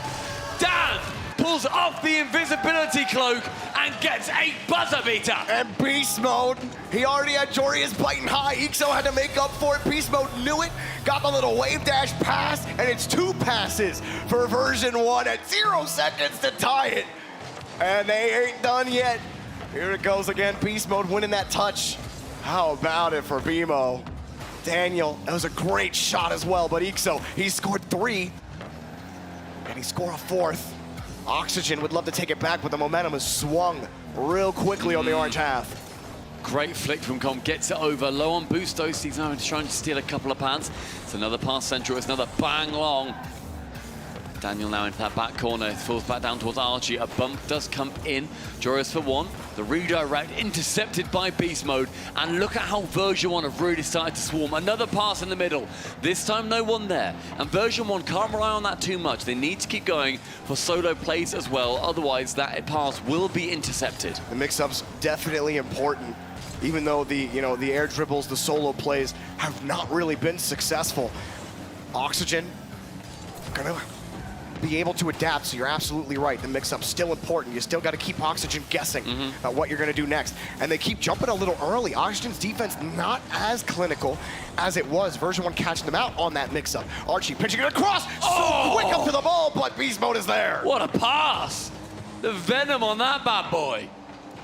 Dan pulls off the invisibility cloak and gets a buzzer beater. And Beast Mode, he already had Joria's biting high. Ixo had to make up for it. Beast Mode knew it, got the little wave dash pass, and it's 2 passes for version 1 at 0 seconds to tie it. And they ain't done yet. Here it goes again, Beast Mode winning that touch. How about it for BMO? Daniel, that was a great shot as well, but Ixo, he scored 3, and he scored a 4th. Oxygen would love to take it back, but the momentum has swung real quickly on the orange half. Great flick from Com, gets it over. Low on boost, though. He's now trying to steal a couple of pads. It's another pass central, it's another bang long. Daniel now into that back corner, falls back down towards Archie. A bump does come in. Joris for one. The redirect intercepted by Beast Mode. And look at how version 1 have really started to swarm. Another pass in the middle. This time no one there. And version 1 can't rely on that too much. They need to keep going for solo plays as well. Otherwise that pass will be intercepted. The mix-up's definitely important. Even though the air dribbles, the solo plays have not really been successful. Oxygen gonna be able to adapt, so you're absolutely right. The mix-up's still important. You still got to keep Oxygen guessing about what you're going to do next. And they keep jumping a little early. Oxygen's defense not as clinical as it was. Version 1 catching them out on that mix-up. Archie pitching it across. So quick up to the ball, but Beast Mode is there. What a pass! The venom on that bad boy.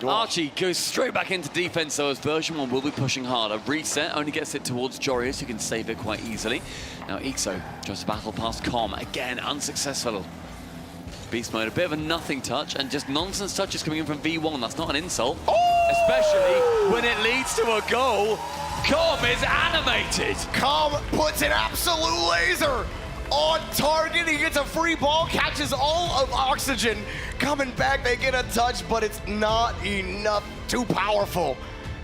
Archie goes straight back into defense, so as version 1 will be pushing hard. A reset only gets it towards Jorius, who can save it quite easily. Now Ixo tries to battle past Com, again unsuccessful. Beast Mode, a bit of a nothing touch, and just nonsense touches coming in from V1. That's not an insult, especially when it leads to a goal. Com is animated. Com puts an absolute laser on target. He gets a free ball, catches all of Oxygen. Coming back, they get a touch, but it's not enough. Too powerful.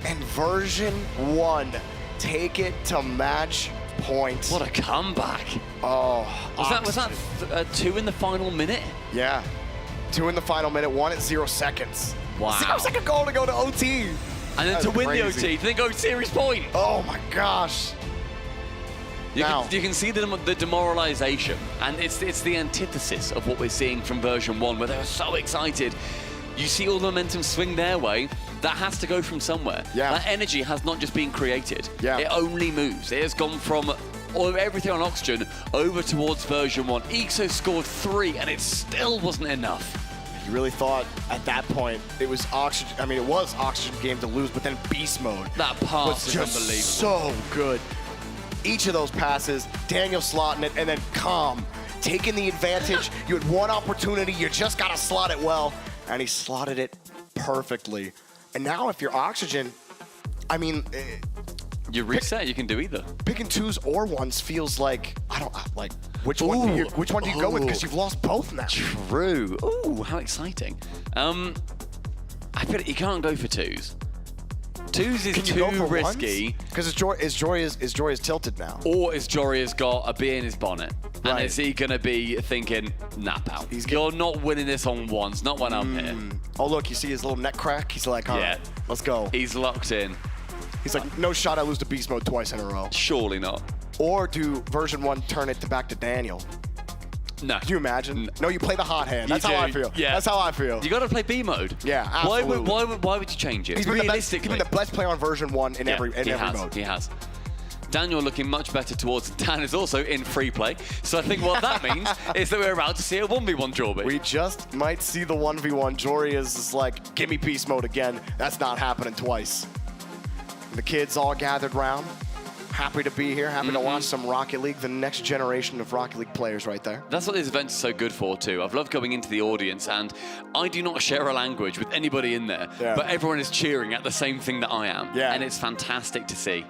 And version 1 take it to match point. What a comeback. Oh, was that 2 in the final minute? Yeah, 2 in the final minute, 1 at 0 seconds. Wow. 0-second goal to go to OT. And then to win the OT, to then go series point. Oh my gosh. You can see the demoralization, and it's the antithesis of what we're seeing from version 1, where they were so excited. You see all the momentum swing their way. That has to go from somewhere. Yeah. That energy has not just been created. Yeah. It only moves. It has gone from everything on Oxygen over towards version 1. Ixo scored 3, and it still wasn't enough. You really thought at that point it was Oxygen. I mean, it was Oxygen game to lose, but then Beast Mode. That pass was is just unbelievable. so good. Each of those passes, Daniel slotting it, and then Com taking the advantage. You had one opportunity, you just got to slot it well, and he slotted it perfectly. And now if you're Oxygen, I mean... you reset, you can do either. Picking 2s or 1s feels like, which one do you go with? Because you've lost both now. True. Ooh, how exciting. I feel like you can't go for 2s. 2s is too risky. Because is Jory tilted now? Or is Jory has got a bee in his bonnet? Right. And is he going to be thinking, nah, pal, you're not winning this on 1s, not when I'm here. Oh, look, you see his little neck crack? He's like, all right, let's go. He's locked in. He's like, no shot I lose to Beast Mode twice in a row. Surely not. Or do version 1 turn it back to Daniel? No. Can you imagine? No, you play the hot hand. That's how I feel. Yeah. That's how I feel. You got to play B mode. Yeah, absolutely. Why would you change it? He's been the best player on version 1 in every mode. He has. Daniel looking much better towards Dan is also in free play. So I think what that means is that we're about to see a 1v1 Jorby. We just might see the 1v1. Jory is like, give me Beast Mode again. That's not happening twice. The kids all gathered round. Happy to be here, happy to watch some Rocket League, the next generation of Rocket League players right there. That's what this event is so good for too. I've loved going into the audience, and I do not share a language with anybody in there, but everyone is cheering at the same thing that I am. Yeah. And it's fantastic to see.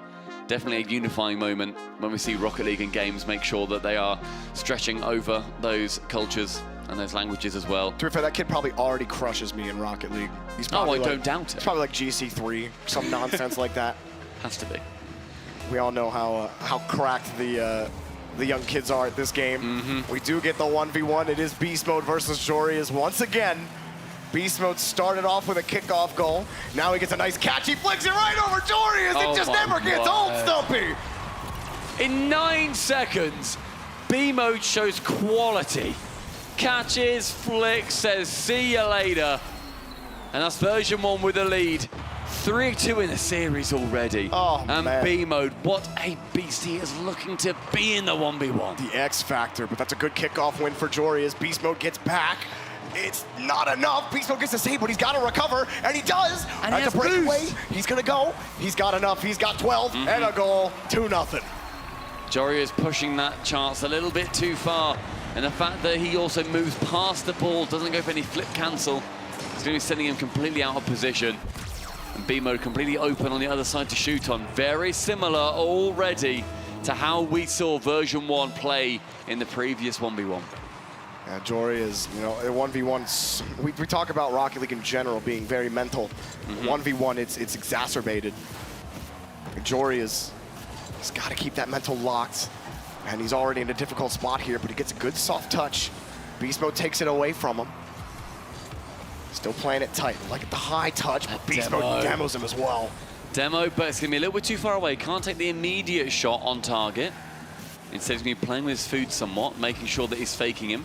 Definitely a unifying moment when we see Rocket League and games make sure that they are stretching over those cultures and those languages as well. To be fair, that kid probably already crushes me in Rocket League. He's probably I don't doubt it. He's probably like GC3, some nonsense like that. Has to be. We all know how cracked the young kids are at this game. We do get the 1v1. It is Beast Mode versus Jorius once again. Beast Mode started off with a kickoff goal. Now he gets a nice catch. He flicks it right over Jorius. It just never gets old, Stumpy. In 9 seconds, B Mode shows quality. Catches, flicks, says see you later. And that's version 1 with the lead. 3-2 in the series already. Oh, and man. B Mode, what a beast he is looking to be in the 1v1. The X factor, but that's a good kickoff win for Jorius. Beast Mode gets back. It's not enough. Beast Mode gets to save, but he's got to recover, and he does. And he has a breakaway. boost. He's going to go. He's got enough. He's got 12 and a goal. 2-0. Jory is pushing that chance a little bit too far. And the fact that he also moves past the ball, doesn't go for any flip cancel, it's going to be sending him completely out of position. And B Mode completely open on the other side to shoot on. Very similar already to how we saw version 1 play in the previous 1v1. Jory is, you know, 1v1. We talk about Rocket League in general being very mental. 1v1, it's exacerbated. Jory he's got to keep that mental locked, and he's already in a difficult spot here, but he gets a good soft touch. Beast Mode takes it away from him. Still playing it tight, like the high touch, but Beast Mode demos him as well. Demo, but it's going to be a little bit too far away. Can't take the immediate shot on target. Instead, he's going to be playing with his food somewhat, making sure that he's faking him.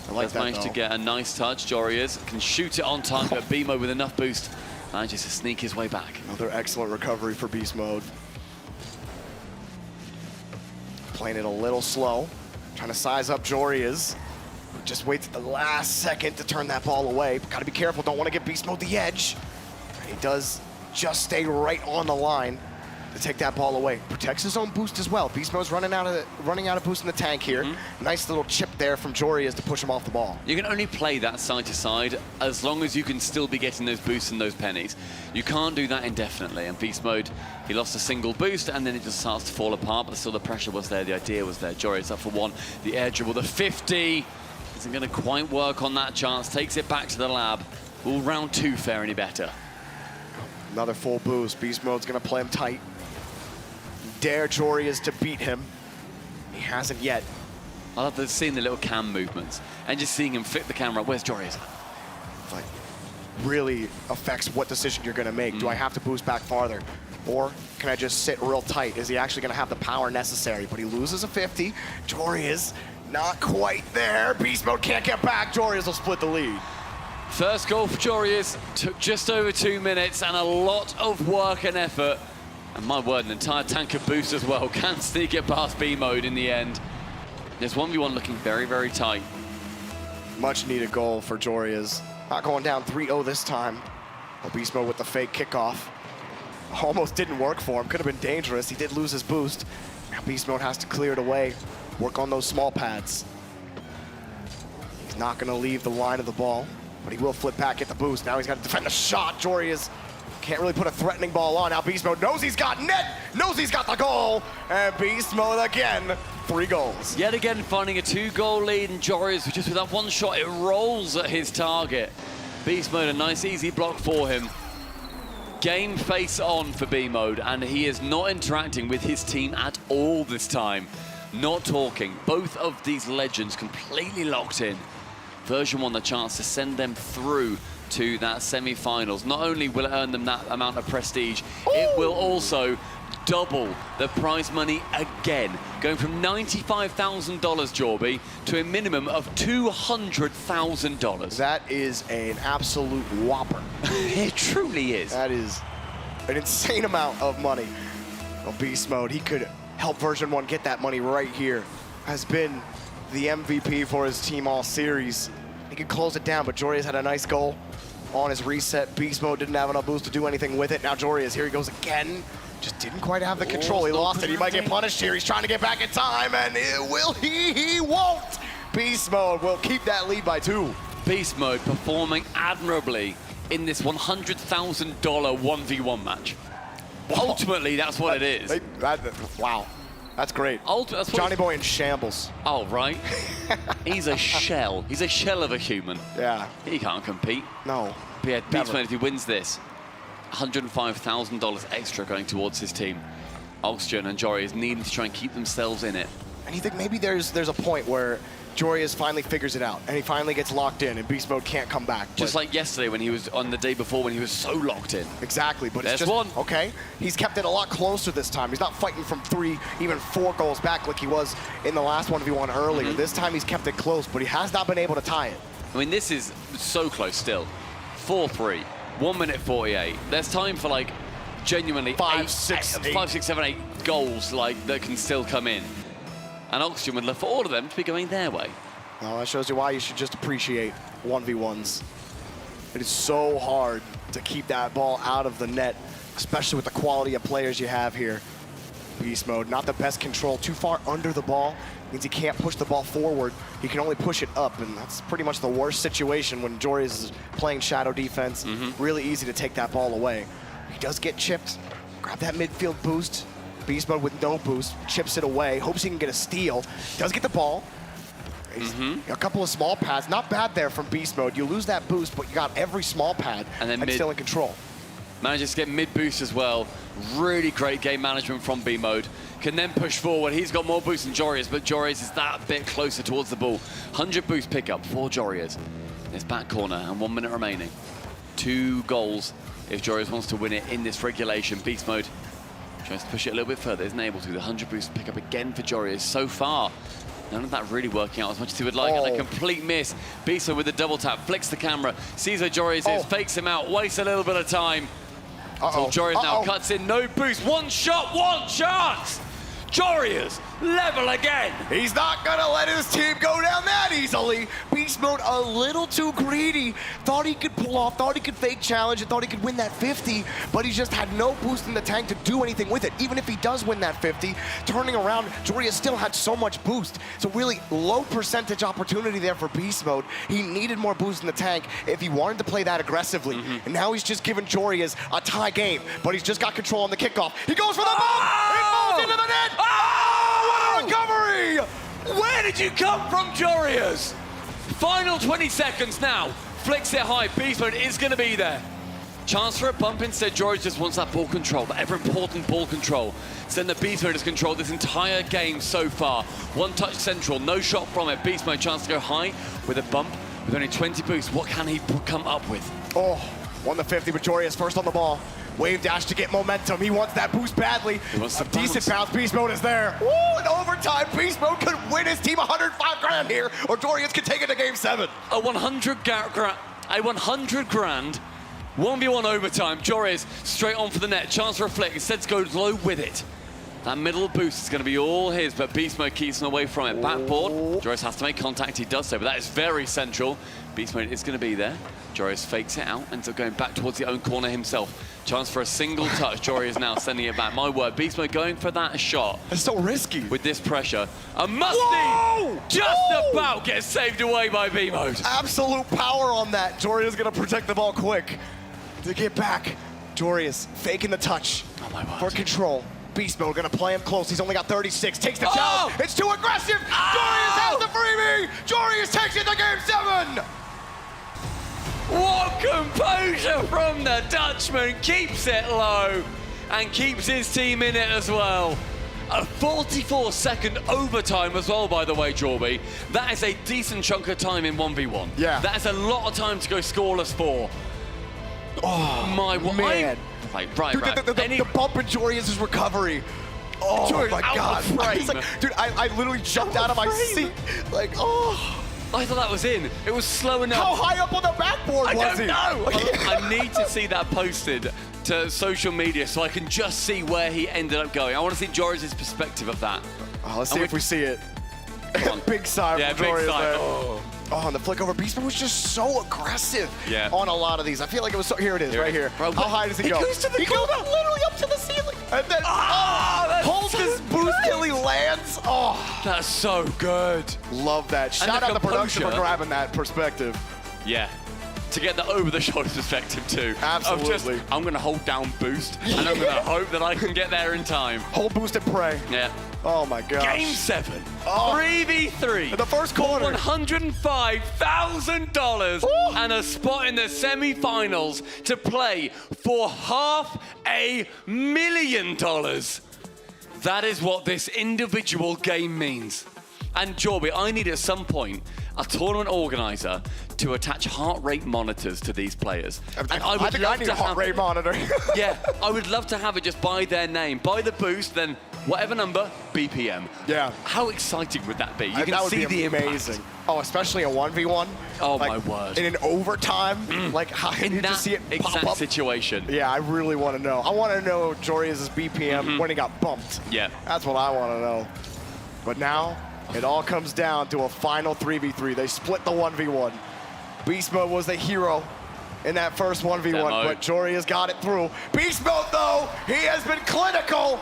I like Does that, manage to get a nice touch. Jory can shoot it on target, but B-Mode with enough boost manages to sneak his way back. Another excellent recovery for Beast Mode. Playing it a little slow, trying to size up Jory just waits at the last second to turn that ball away. Got to be careful, don't want to give Beast Mode the edge. And he does just stay right on the line to take that ball away. Protects his own boost as well. Beast Mode's running out of boost in the tank here. Nice little chip there from Jory to push him off the ball. You can only play that side to side as long as you can still be getting those boosts and those pennies. You can't do that indefinitely. And Beast Mode, he lost a single boost and then it just starts to fall apart, but still the pressure was there, the idea was there. Jory is up for one. The air dribble, the 50 isn't going to quite work on that chance. Takes it back to the lab. Will round two fare any better? Another full boost. Beast Mode's going to play him tight. Dare Jory to beat him. He hasn't yet. I love seeing the little cam movements and just seeing him flip the camera. Where's Jory? Like, really affects what decision you're going to make. Do I have to boost back farther? Or can I just sit real tight? Is he actually going to have the power necessary? But he loses a 50. Jory is not quite there. Beast Mode can't get back. Jory will split the lead. First goal for Jory took just over 2 minutes and a lot of work and effort. And my word, an entire tank of boost as well. Can sneak it past B-Mode in the end. There's 1v1 looking very, very tight. Much needed goal for Jory. Not going down 3-0 this time. Beast Mode with the fake kickoff. Almost didn't work for him. Could have been dangerous. He did lose his boost. Now Beast Mode has to clear it away. Work on those small pads. He's not going to leave the line of the ball, but he will flip back, get the boost. Now he's got to defend the shot. Jory can't really put a threatening ball on. Now Beast Mode knows he's got net, knows he's got the goal, and Beast Mode again, 3 goals. Yet again finding a 2-goal lead, and Jory just with that one shot, it rolls at his target. Beast Mode, a nice easy block for him. Game face on for B-Mode, and he is not interacting with his team at all this time. Not talking. Both of these legends completely locked in. Version 1 the chance to send them through to that semi-finals. Not only will it earn them that amount of prestige, it will also double the prize money again, going from $95,000, Jorby, to a minimum of $200,000. That is an absolute whopper. It truly is. That is an insane amount of money. Well, Beast Mode, he could help Version 1 get that money right here. Has been the MVP for his team all series. He could close it down, but Jory had a nice goal on his reset. Beast Mode didn't have enough boost to do anything with it. Now Jory here he goes again. Just didn't quite have the control. He lost it. He might get punished here. He's trying to get back in time, and will he? He won't. Beast Mode will keep that lead by 2. Beast Mode performing admirably in this $100,000 1v1 match. Ultimately, that's what it is. Wow. That's great. That's Johnny Boy in shambles. Oh, right. He's a shell. He's a shell of a human. Yeah. He can't compete. No. But yeah, Beast Mode, if he wins this, $105,000 extra going towards his team. Oxygen and Jory is needing to try and keep themselves in it. And you think maybe there's a point where Jory finally figures it out, and he finally gets locked in, and Beast Mode can't come back. Just like yesterday when he was on the day before when he was so locked in. Exactly, but there's it's just, one. Okay, he's kept it a lot closer this time. He's not fighting from 3, even 4 goals back like he was in the last 1v1 earlier. This time he's kept it close, but he has not been able to tie it. I mean, this is so close still. 4-3, 1 minute 48. There's time for like genuinely 5, 6, 7, 8 goals like that can still come in. And Oxygen would love for all of them to be going their way. Well, that shows you why you should just appreciate 1v1s. It is so hard to keep that ball out of the net, especially with the quality of players you have here. Beast Mode, not the best control. Too far under the ball means he can't push the ball forward. He can only push it up, and that's pretty much the worst situation when Jory is playing shadow defense. Really easy to take that ball away. He does get chipped. Grab that midfield boost. Beast Mode with no boost, chips it away, hopes he can get a steal. Does get the ball. A couple of small pads, not bad there from Beast Mode. You lose that boost, but you got every small pad and then still in control. Manages to get mid boost as well. Really great game management from B Mode. Can then push forward. He's got more boost than Jorius, but Jorius is that bit closer towards the ball. 100 boost pickup for Jorius. His back corner and 1 minute remaining. 2 goals if Jorius wants to win it in this regulation. Beast Mode tries to push it a little bit further. Isn't able to. The 100 boost pickup again for Jorius. So far, none of that really working out as much as he would like. And a complete miss. Beast Mode with the double tap, flicks the camera, sees where Jorius is, fakes him out, wastes a little bit of time. So Jorius now cuts in, no boost, 1 shot, 1 chance! Jorius level again. He's not gonna let his team go down that easily. Beast Mode a little too greedy. Thought he could pull off, thought he could fake challenge, and thought he could win that 50, but he just had no boost in the tank to do anything with it. Even if he does win that 50, turning around, Jorius still had so much boost. So really low percentage opportunity there for Beast Mode. He needed more boost in the tank if he wanted to play that aggressively. And now he's just given Jorius a tie game, but he's just got control on the kickoff. He goes for the bomb! It falls into the net! Oh, what a recovery! Where did you come from, Jorius? Final 20 seconds now. Flicks it high. Beast Mode is going to be there. Chance for a bump instead. Jorius just wants that ball control, that ever-important ball control. So then the Beast Mode has controlled this entire game so far. 1 touch central, no shot from it. Beast Mode chance to go high with a bump. With only 20 boosts, what can he come up with? Won the 50, but Jorius first on the ball. Wave dash to get momentum. He wants that boost badly. He wants a decent bounce. Beast Mode is there. Woo, in overtime, Beast Mode could win his team 105 grand here, or Jorius could take it to game 7. A 100 grand 1v1 overtime. Jorius straight on for the net. Chance for a flick. Instead goes low with it. That middle boost is going to be all his, but Beast Mode keeps him away from it. Backboard. Jorius has to make contact. He does so, but that is very central. Beast Mode is going to be there. Jorius fakes it out, ends up going back towards the own corner himself. Chance for a single touch. Jorius now sending it back. My word, Beast Mode going for that shot. It's so risky. With this pressure. A Musty just about gets saved away by B Mode. Absolute power on that. Jorius going to protect the ball quick to get back. Jorius faking the touch for control. Beast Mode gonna play him close. He's only got 36. Takes the challenge. It's too aggressive. Jorius has the freebie. Jorius takes it to game 7. What composure from the Dutchman. Keeps it low and keeps his team in it as well. A 44-second overtime as well, by the way, Jorby. That is a decent chunk of time in 1v1. Yeah. That is a lot of time to go scoreless for. Oh, my man. Right. The bump in Jorius' recovery. Oh, Jorius my God. Dude, I literally jumped out of my seat. Like, I thought that was in. It was slow enough. How high up on the backboard was he? I don't know. I need to see that posted to social media so I can just see where he ended up going. I want to see Jorius' perspective of that. Let's see if we see it. Big sigh from Jorius there. And the flick over. Beast Mode was just so aggressive on a lot of these. I feel like it was so. Here it is, right here. How high does he go? He goes to the corner. Literally up to the ceiling. And then holds his boost till he lands. That's so good. Love that. Shout out the production for grabbing that perspective. Yeah. To get the over-the-shoulder perspective too. Absolutely. I'm going to hold down boost, and I'm going to hope that I can get there in time. Hold boost and pray. Yeah. Oh my gosh. Game 7. 3v3. In the first quarter. $105,000 and a spot in the semi-finals to play for $500,000. That is what this individual game means. And Jorby, I need at some point a tournament organizer to attach heart rate monitors to these players. And I think I need a heart rate monitor. Yeah, I would love to have it just by their name, by the boost, then whatever number, BPM. Yeah. How exciting would that be? You can that would see be the amazing. impact. Oh, especially a 1v1. Oh, like, my word. In an overtime, like how in you that just see it pop exact up. situation. Yeah, I really want to know. I want to know Jorius' BPM when he got bumped. Yeah. That's what I want to know. But now, it all comes down to a final 3v3. They split the 1v1. Beast Mode was the hero in that first 1v1, but Jorius got it through. Beast Mode, though, he has been clinical.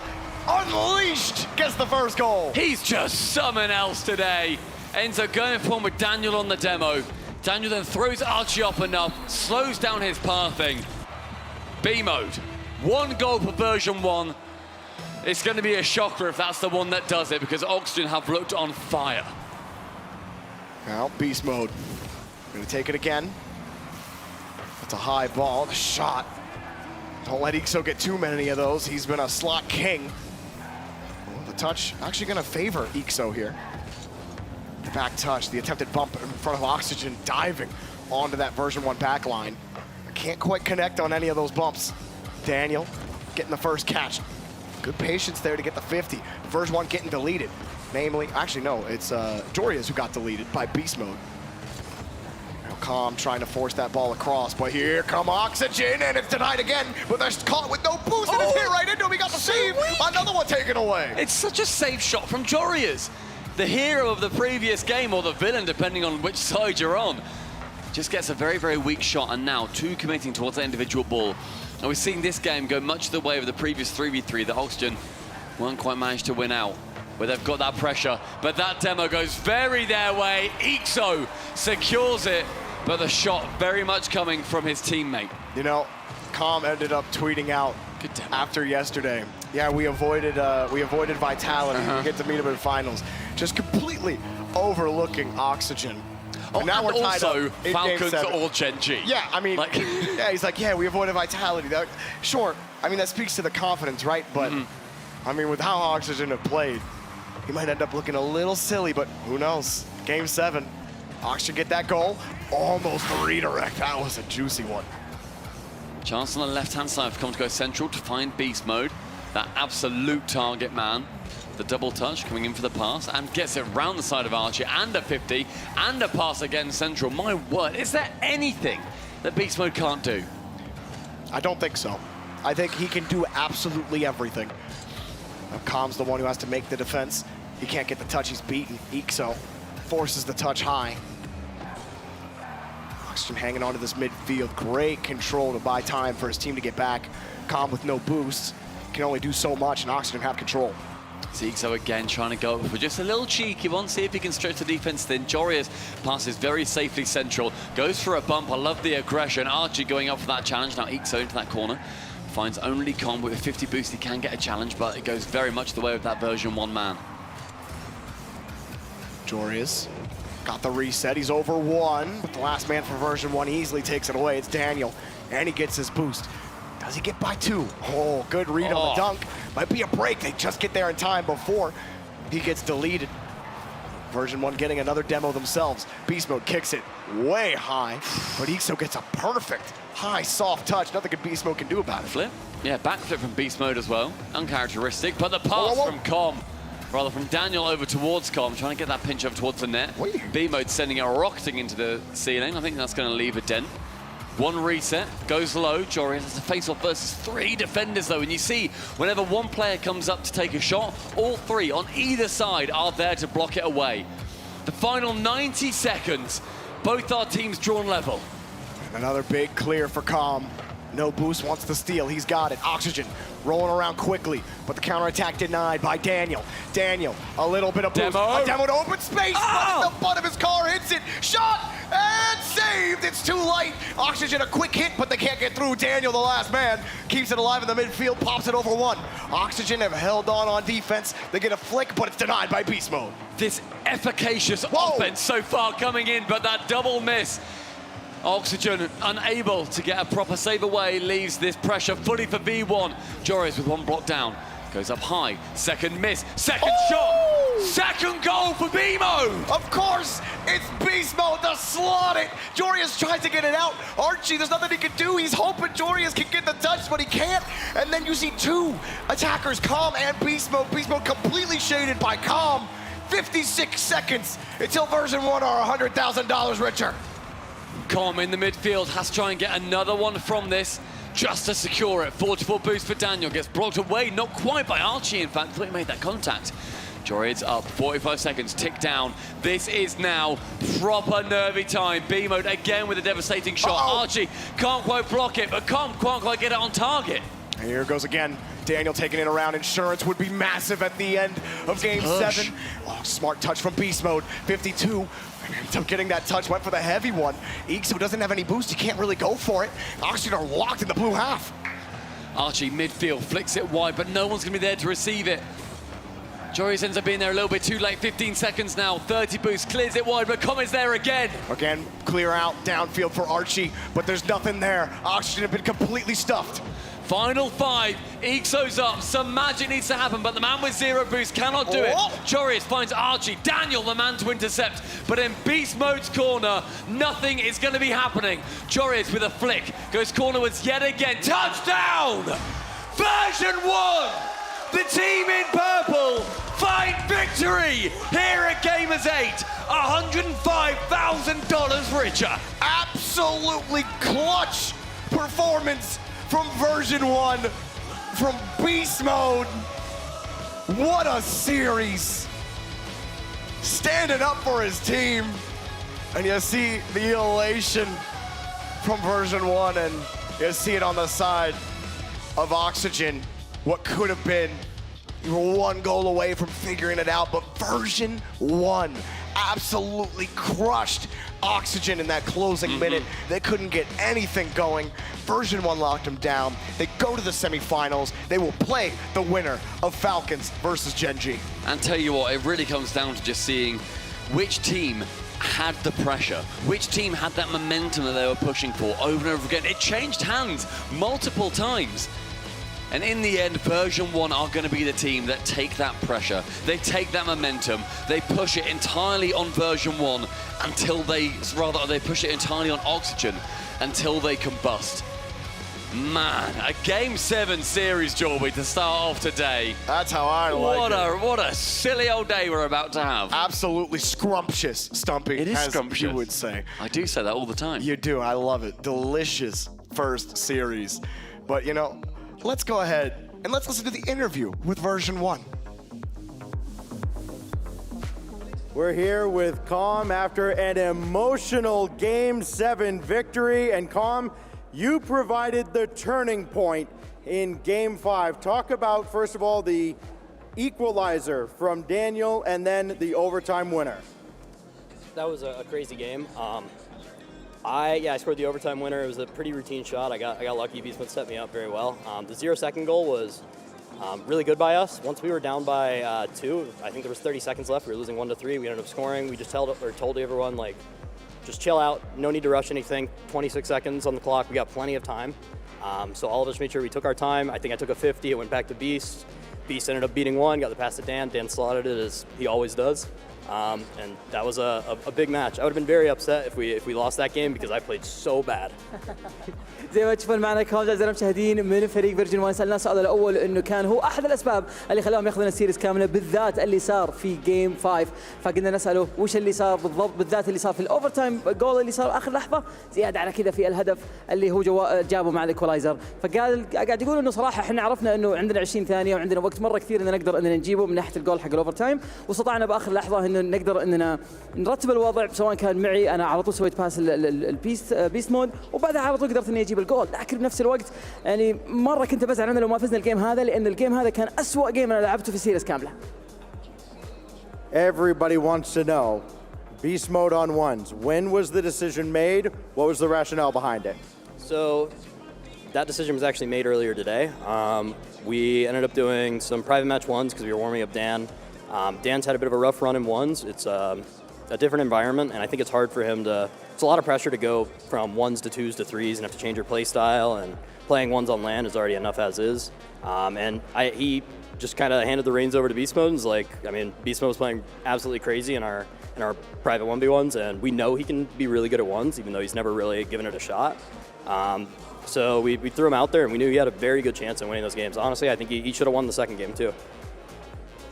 Unleashed gets the first goal. He's just something else today. Ends up going for him with Daniel on the demo. Daniel then throws Archie up enough, slows down his pathing. B Mode, 1 goal per version 1. It's going to be a shocker if that's the one that does it, because Oxygen have looked on fire. Now, beast mode. Gonna take it again. It's a high ball, the shot. Don't let Ixo get too many of those. He's been a slot king. Oh, the touch actually gonna favor Ixo here. The back touch, the attempted bump in front of Oxygen, diving onto that version 1 backline. Can't quite connect on any of those bumps. Daniel getting the first catch. Good patience there to get the 50. Version 1 getting deleted. Namely, actually no, it's Joria's who got deleted by beast mode. Now Calm trying to force that ball across, but here come Oxygen, and it's denied again, but they're caught with no boost, and it's hit right into him. He got the save. Another one taken away. It's such a safe shot from Joria's. The hero of the previous game, or the villain, depending on which side you're on. Just gets a very, very weak shot, and now 2 committing towards the individual ball. And we've seen this game go much the way of the previous 3v3 that Oxygen won't quite manage to win out, where they've got that pressure. But that demo goes very their way. Ixo secures it, but the shot very much coming from his teammate. You know, Calm ended up tweeting out after yesterday. Yeah, we avoided Vitality. We get to meet him in finals. Just completely overlooking Oxygen. Oh, and now we're tied also up in Falcons Game 7. or Gen G. Yeah, I mean, yeah, he's like, yeah, we avoided Vitality. Sure, I mean, that speaks to the confidence, right? But, I mean, with how Oxygen have played, he might end up looking a little silly, but who knows? Game 7, Oxygen get that goal. Almost a redirect. That was a juicy one. Chance on the left-hand side have come to go central to find beast mode. That absolute target man. The double touch coming in for the pass and gets it round the side of Archie, and a 50 and a pass again central. My word, is there anything that beast mode can't do? I don't think so. I think he can do absolutely everything. Calm's the one who has to make the defense. He can't get the touch, he's beaten. Ixo forces the touch high. Oxygen hanging onto this midfield. Great control to buy time for his team to get back. Calm with no boost. Can only do so much, and Oxygen have control. Ixo again trying to go for just a little cheeky one, see if he can stretch the defense thin. Joria's passes very safely central, goes for a bump. I love the aggression. Archie going up for that challenge. Now Ixo into that corner. Finds only Con with a 50 boost. He can get a challenge, but it goes very much the way of that version 1 man. Joria's got the reset. He's over 1. But the last man for version 1 easily takes it away. It's Daniel, and he gets his boost. Does he get by 2? Oh, good read on the dunk. Might be a break. They just get there in time before he gets deleted. Version 1 getting another demo themselves. Beast mode kicks it way high, but Ixo gets a perfect high, soft touch. Nothing Beast mode can do about it. Flip. Yeah, backflip from beast mode as well. Uncharacteristic, but the pass from Com. Rather from Daniel over towards Com, trying to get that pinch up towards the net. B-mode sending it rocketing into the ceiling. I think that's going to leave a dent. 1 reset, goes low. Joria has to face off versus 3 defenders though, and you see whenever 1 player comes up to take a shot, all 3 on either side are there to block it away. The final 90 seconds, both our teams drawn level. Another big clear for Calm. No boost, wants to steal. He's got it. Oxygen rolling around quickly, but the counterattack denied by Daniel. Daniel, a little bit of boost. A demo to open space. The butt of his car hits it. Shot and saved. It's too late. Oxygen, a quick hit, but they can't get through. Daniel, the last man, keeps it alive in the midfield, pops it over 1. Oxygen have held on defense. They get a flick, but it's denied by beast mode. This efficacious offense so far coming in, but that double miss. Oxygen unable to get a proper save away, leaves this pressure fully for V1. Joris with 1 block down, goes up high, second miss, second shot, second goal for B-Mode! Of course, it's Beast Mode to slot it. Jorius tries to get it out. Archie, there's nothing he can do. He's hoping Jorius can get the touch, but he can't. And then you see 2 attackers, Calm and Beast Mode. Beast Mode completely shaded by Calm. 56 seconds until version 1 are $100,000 richer. Com in the midfield has to try and get another one from this just to secure it. 44 boost for Daniel, gets blocked away, not quite by Archie in fact, thought he made that contact. Joriad's up, 45 seconds, tick down. This is now proper nervy time. B-Mode again with a devastating shot. Archie can't quite block it, but Com can't quite get it on target. And here it goes again. Daniel taking it around. Insurance would be massive at the end of Game 7. Oh, smart touch from Beast Mode. 52. Ends up getting that touch, went for the heavy one. Ixo doesn't have any boost, he can't really go for it. Oxygen are locked in the blue half. Archie midfield, flicks it wide, but no one's gonna be there to receive it. Joris ends up being there a little bit too late. 15 seconds now. 30 boost, clears it wide, but Comet's there again. Again, clear out downfield for Archie, but there's nothing there. Oxygen have been completely stuffed. Final 5, Ixo's up, some magic needs to happen, but the man with 0 boost cannot do it. Joris finds Archie, Daniel the man to intercept, but in Beast Mode's corner, nothing is going to be happening. Joris with a flick, goes cornerwards yet again, touchdown! Version 1! The team in purple find victory here at Gamers8, $105,000 richer. Absolutely clutch performance from version 1, from Beast Mode. What a series. Standing up for his team. And you see the elation from version 1, and you see it on the side of Oxygen. What could have been. You were 1 goal away from figuring it out, but version 1 absolutely crushed Oxygen in that closing minute. They couldn't get anything going. Version 1 locked them down. They go to the semifinals. They will play the winner of Falcons versus Gen G. And tell you what, it really comes down to just seeing which team had the pressure, which team had that momentum that they were pushing for over and over again. It changed hands multiple times. And in the end, version 1 are going to be the team that take that pressure. They take that momentum. They push it entirely on version 1 until they push it entirely on Oxygen until they combust. Man, a Game 7 series, Jorby, to start off today. That's how I like it. What a silly old day we're about to have. Absolutely scrumptious, Stumpy. It is as scrumptious. you would say. I do say that all the time. You do. I love it. Delicious first series. But, you know, let's go ahead and let's listen to the interview with version 1. We're here with Calm after an emotional Game 7 victory. And Calm, you provided the turning point in Game 5. Talk about, first of all, the equalizer from Daniel and then the overtime winner. That was a crazy game. I scored the overtime winner. It was a pretty routine shot. I got lucky. Beastman set me up very well. The 0-second goal was really good by us. Once we were down by 2, I think there was 30 seconds left. We were losing 1-3. We ended up scoring. We just told everyone, like, just chill out. No need to rush anything. 26 seconds on the clock. We got plenty of time. So all of us made sure we took our time. I think I took a 50. It went back to Beast. Beast ended up beating 1. Got the pass to Dan. Dan slotted it as he always does. And that was a big match. I would have been very upset if we lost that game because I played so bad. زي ما تشوفون معنا كرام اعزائي المشاهدين من فريق فيرجن 1 سالنا السؤال الاول انه كان هو احد الاسباب اللي خلاهم ياخذون السيريز كامله بالذات اللي صار في جيم 5 فقلنا نساله وش اللي صار بالضبط بالذات اللي صار في الاوفر تايم جول اللي صار اخر لحظه زياده على كذا في الهدف اللي هو جابه مع الايكولايزر فقال قاعد يقول انه صراحه احنا عرفنا انه عندنا 20 ثانيه وعندنا وقت مره كثير ان نقدر اننا نجيبه من ناحيه الجول حق الاوفر تايم واستطعنا باخر لحظه انه نقدر اننا نرتب الوضع سواء كان معي انا على طول سويت باس البيست مود وبعدها على طول قدرت اني اجيب الجول لكن بنفس الوقت يعني مره كنت بزعل انه لو ما فزنا الجيم هذا لان الجيم هذا كان اسوأ جيم انا لعبته في السيريز كامله. Everybody wants to know, beast mode on ones. When was the decision made? What was the rationale behind it? So that decision was actually made earlier today. We ended up doing some private match ones because we were warming up Dan. Dan's had a bit of a rough run in ones. It's a different environment, and I think it's hard for him to. It's a lot of pressure to go from ones to twos to threes and have to change your play style. And playing ones on land is already enough as is. And he just kind of handed the reins over to Beast Mode. And was like, I mean, Beast Mode was playing absolutely crazy in our private 1v1s, and we know he can be really good at ones, even though he's never really given it a shot. So we threw him out there, and we knew he had a very good chance at winning those games. Honestly, I think he should have won the second game too.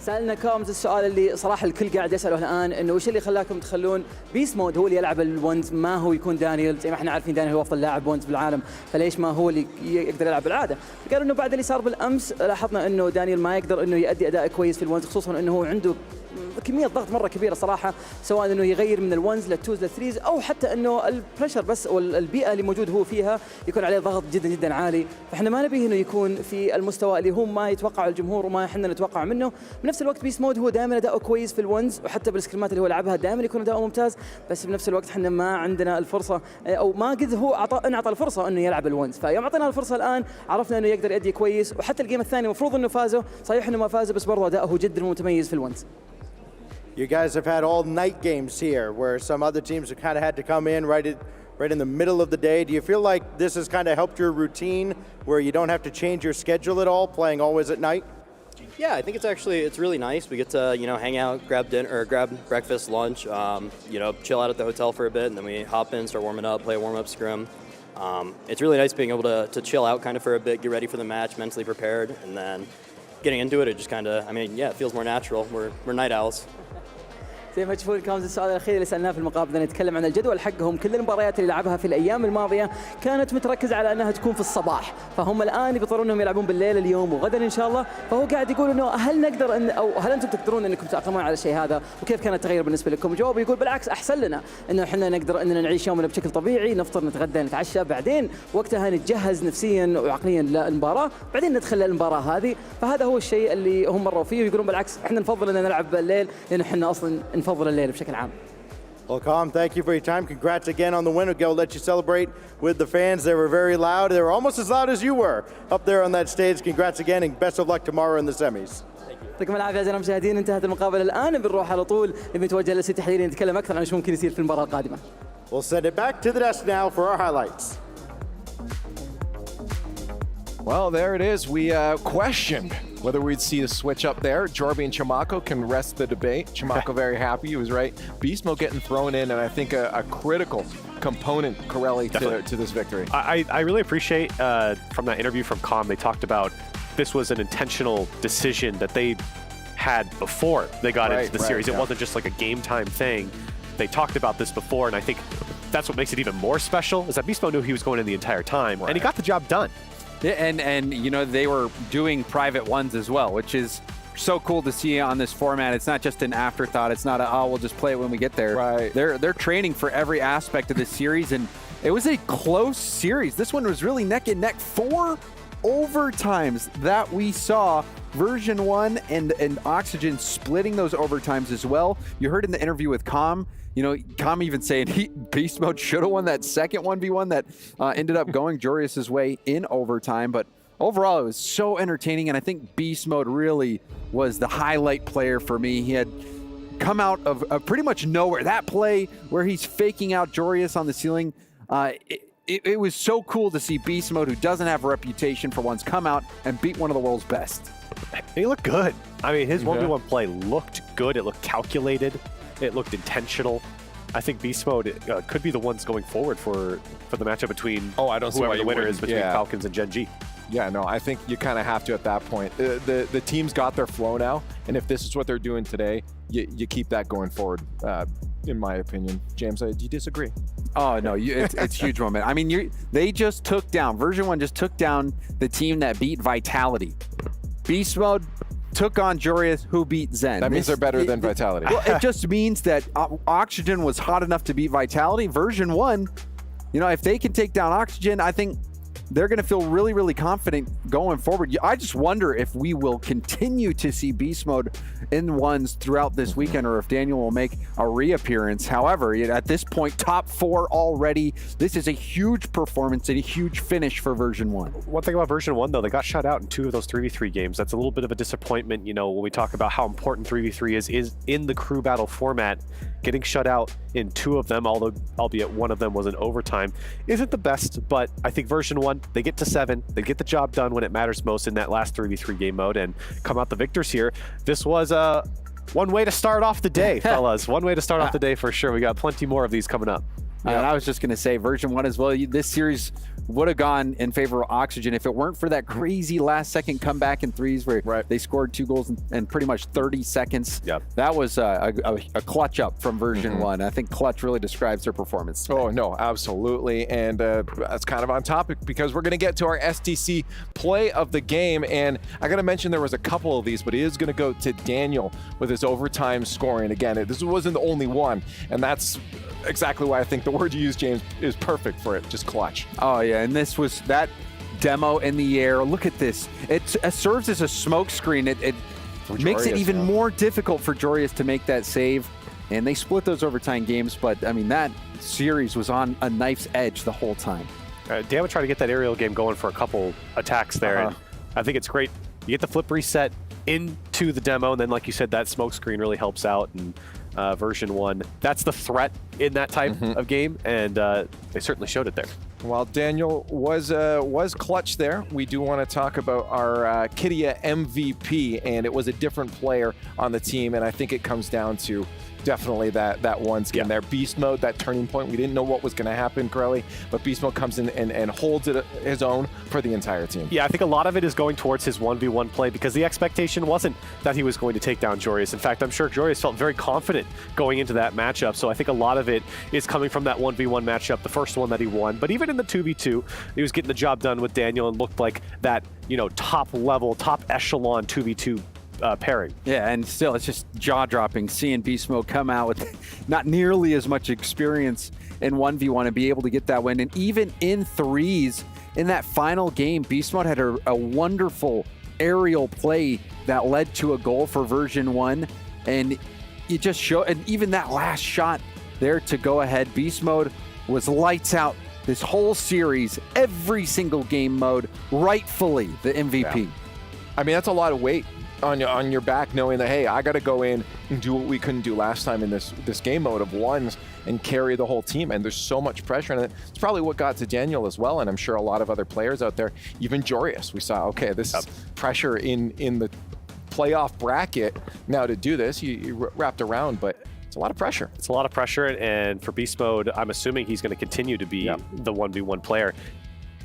سألنا كومز السؤال اللي صراحة الكل قاعد يسأله الآن إنه وش اللي خلاكم تخلون بيست مود هو اللي يلعب الونز ما هو يكون دانيال زي ما احنا عارفين دانيال هو أفضل لاعب ونز بالعالم فليش ما هو اللي يقدر يلعب بالعادة؟ قالوا إنه بعد اللي صار بالأمس لاحظنا إنه دانيال ما يقدر إنه يؤدي أداء كويس في الونز خصوصا إنه هو عنده كمية ضغط مرة كبيرة صراحة سواء إنه يغير من الونز للتوز للثريز أو حتى إنه البريشر بس أو البيئة اللي موجود هو فيها يكون عليه ضغط جدا جدا عالي فإحنا ما نبيه إنه يكون في المستوى اللي هو ما يتوقع الجمهور وما إحنا نتوقع منه بنفس بنفس الوقت بيست مود هو دائما اداؤه كويس في الونز، وحتى بالسكريمات اللي هو لعبها دائما يكون اداؤه ممتاز، بس بنفس الوقت احنا ما عندنا الفرصه او ما قد هو انعطى الفرصه انه يلعب الونز، فيوم اعطينا الفرصه الان عرفنا انه يقدر يأدي كويس. وحتى الجيم الثاني المفروض انه فازوا، صحيح انه ما فازوا بس برضه اداؤه جدا متميز في الونز. You guys have had all night games here where some other teams have kind of had to come in right in the middle of the day. Do you feel like this has kind of helped your routine where you don't have to change your schedule at all, playing always at night? Yeah, I think it's really nice. We get to, hang out, grab breakfast, lunch, chill out at the hotel for a bit, and then we hop in, start warming up, play a warm-up scrim. It's really nice being able to chill out kind of for a bit, get ready for the match, mentally prepared, and then getting into it, it just kind of, it feels more natural. We're night owls. زي ما تشوفون كان السؤال الاخير اللي سالناه في المقابله نتكلم عن الجدول حقهم. كل المباريات اللي لعبها في الايام الماضيه كانت متركزه على انها تكون في الصباح، فهم الان بيضطرون انهم يلعبون بالليل اليوم وغدا ان شاء الله. فهو قاعد يقول انه هل نقدر او هل انتم تقدرون انكم تتاقلمون على الشيء هذا، وكيف كان التغير بالنسبه لكم؟ جواب يقول بالعكس، احسن لنا انه احنا نقدر اننا نعيش يومنا بشكل طبيعي، نفطر نتغدى نتعشى، بعدين وقتها نتجهز نفسيا وعقليا للمباراه، بعدين ندخل للمباراه هذه. فهذا هو الشيء اللي هم مروا فيه، ويقولون بالعكس احنا نفضل ان نلعب بالليل لان احنا اصلا نفضل الليل بشكل عام. Well, Colm, thank you for your time. Congrats again on the win. We'll let you celebrate with the fans. They were very loud. They were almost as loud as you were up there on that stage. Congrats again, and best of luck tomorrow in the semis. يعطيكم العافيه اعزائي المشاهدين، انتهت المقابله الان، بنروح على طول نتوجه للاستوديو التحليلي نتكلم اكثر عن شو ممكن يصير في المباراه القادمه. We'll send it back to the desk now for our highlights. Well, there it is. We questioned whether we'd see a switch up there. Jorby and Chimako can rest the debate. Chimako very happy. He was right. Beast Mode getting thrown in, and I think a critical component, Corelli, to this victory. I really appreciate from that interview from Calm, they talked about this was an intentional decision that they had before they got into the series. It wasn't just like a game time thing. They talked about this before, and I think that's what makes it even more special, is that Beast Mode knew he was going in the entire time, and he got the job done. Yeah, and they were doing private ones as well, which is so cool to see on this format. It's not just an afterthought. It's not we'll just play it when we get there. Right. They're training for every aspect of this series, and it was a close series. This one was really neck and neck. 4 overtimes that we saw. Version 1 and Oxygen splitting those overtimes as well. You heard in the interview with Calm, Calm even saying Beast Mode should have won that second 1v1 that ended up going Jorius' way in overtime. But overall, it was so entertaining, and I think Beast Mode really was the highlight player for me. He had come out of pretty much nowhere. That play where he's faking out Jorius on the ceiling, it was so cool to see Beast Mode, who doesn't have a reputation for once, come out and beat one of the world's best. He looked good. I mean, his 1v1 play looked good. It looked calculated. It looked intentional. I think Beast Mode could be the ones going forward for the matchup between I don't see whoever why the winner is between Falcons and Gen G. Yeah, no, I think you kind of have to at that point. The team's got their flow now, and if this is what they're doing today, you keep that going forward, in my opinion. James, do you disagree? Oh, no, it's huge moment. I mean, they just took down, Version 1 just took down the team that beat Vitality. Beast Mode took on Jorius, who beat Zen. That means they're better than Vitality. Well, it just means that Oxygen was hot enough to beat Vitality. Version 1, if they can take down Oxygen, I think they're going to feel really, really confident going forward. I just wonder if we will continue to see Beast Mode in ones throughout this weekend, or if Daniel will make a reappearance. However, at this point, top 4 already. This is a huge performance and a huge finish for Version 1. One thing about Version 1, though, they got shut out in 2 of those 3v3 games. That's a little bit of a disappointment, when we talk about how important 3v3 is in the crew battle format. Getting shut out in 2 of them, albeit one of them was in overtime, isn't the best, but I think Version 1, they get to 7, they get the job done when it matters most in that last 3v3 game mode and come out the victors here. This was one way to start off the day, fellas. One way to start off the day for sure. We got plenty more of these coming up. And I was just going to say Version 1 as well. This series would have gone in favor of Oxygen if it weren't for that crazy last-second comeback in threes where they scored 2 goals in pretty much 30 seconds. Yep. That was a clutch up from Version 1. I think clutch really describes their performance today. Oh, no, absolutely. And that's kind of on topic because we're going to get to our STC play of the game. And I got to mention there was a couple of these, but it is going to go to Daniel with his overtime scoring. Again, this wasn't the only one. And that's exactly why I think the word you use, James, is perfect for it. Just clutch. Oh, yeah. And this was that demo in the air. Look at this. It serves as a smoke screen. makes it Joreuz, even yeah. more difficult for Joreuz to make that save. And they split those overtime games, but I mean, that series was on a knife's edge the whole time. Dan would try to get that aerial game going for a couple attacks there. And I think it's great. You get the flip reset into the demo, and then, like you said, that smoke screen really helps out. And version 1, that's the threat in that type of game, and they certainly showed it there. While Daniel was clutch there, we do want to talk about our Kidia MVP, and it was a different player on the team, and I think it comes down to definitely that one skin there. Beast mode, that turning point, we didn't know what was going to happen, Corelli, but Beast mode comes in and holds it his own for the entire team. Yeah, I think a lot of it is going towards his 1v1 play because the expectation wasn't that he was going to take down Joreuz. In fact, I'm sure Joreuz felt very confident going into that matchup, so I think a lot of it is coming from that 1v1 matchup, the first one that he won. But even in the 2v2, he was getting the job done with Daniel and looked like that, top level, top echelon 2v2 pairing. Yeah, and still, it's just jaw-dropping seeing Beast Mode come out with not nearly as much experience in 1v1 and be able to get that win. And even in threes, in that final game, Beast Mode had a wonderful aerial play that led to a goal for version 1. And it just showed, and even that last shot there to go ahead, Beast Mode was lights out this whole series, every single game mode, rightfully the MVP. Yeah. I mean, that's a lot of weight on your back, knowing that, hey, I got to go in and do what we couldn't do last time in this game mode of ones and carry the whole team. And there's so much pressure, and it's probably what got to Daniel as well, and I'm sure a lot of other players out there, even Joreuz. We saw, okay, this is pressure in the playoff bracket. Now to do this, you wrapped around, but it's a lot of pressure. It's a lot of pressure, and for Beast Mode, I'm assuming he's going to continue to be the 1v1 player.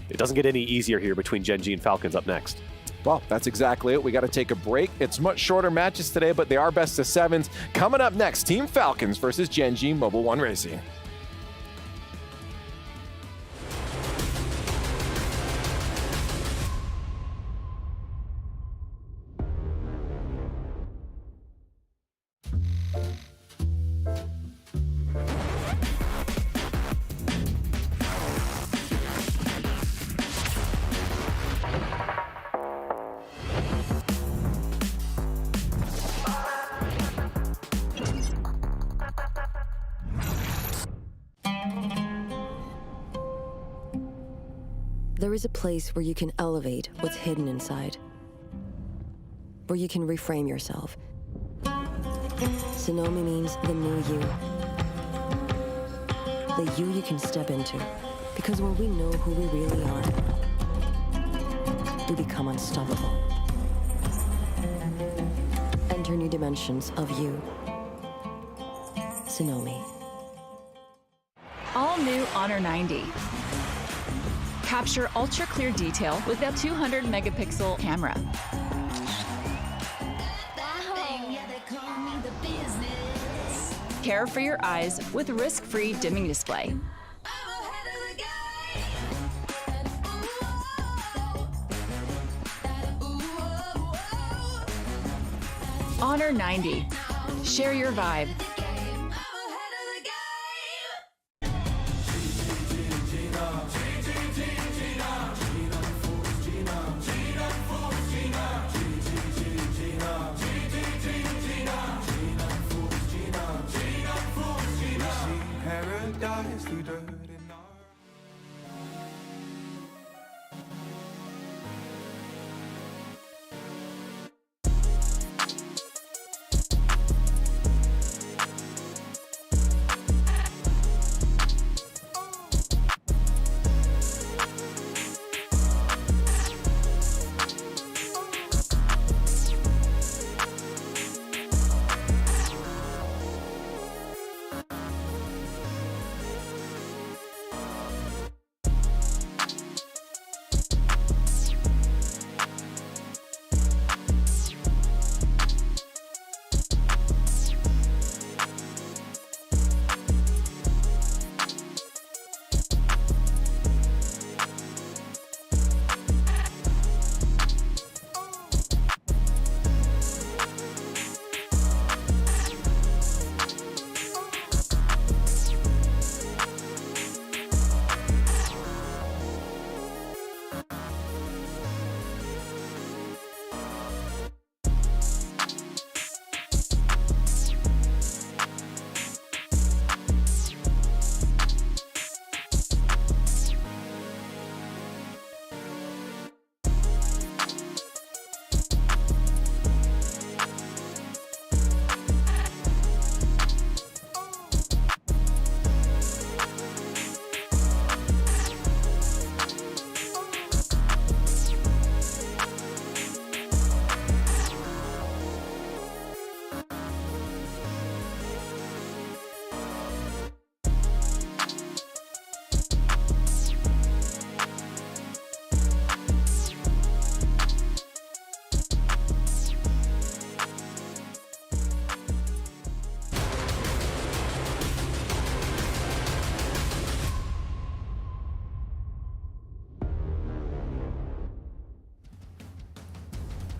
It doesn't get any easier here between Gen G and Falcons up next. Well, that's exactly it. We got to take a break. It's much shorter matches today, but they are best of sevens. Coming up next, Team Falcons versus Gen G Mobile One Racing. There is a place where you can elevate what's hidden inside, where you can reframe yourself. Sonomi means the new you. The you can step into. Because when we know who we really are, we become unstoppable. Enter new dimensions of you. Sonomi. All new Honor 90. Capture ultra clear detail with a 200 megapixel camera. Care for your eyes with risk-free dimming display. Honor 90. Share your vibe. Paradise through dirt and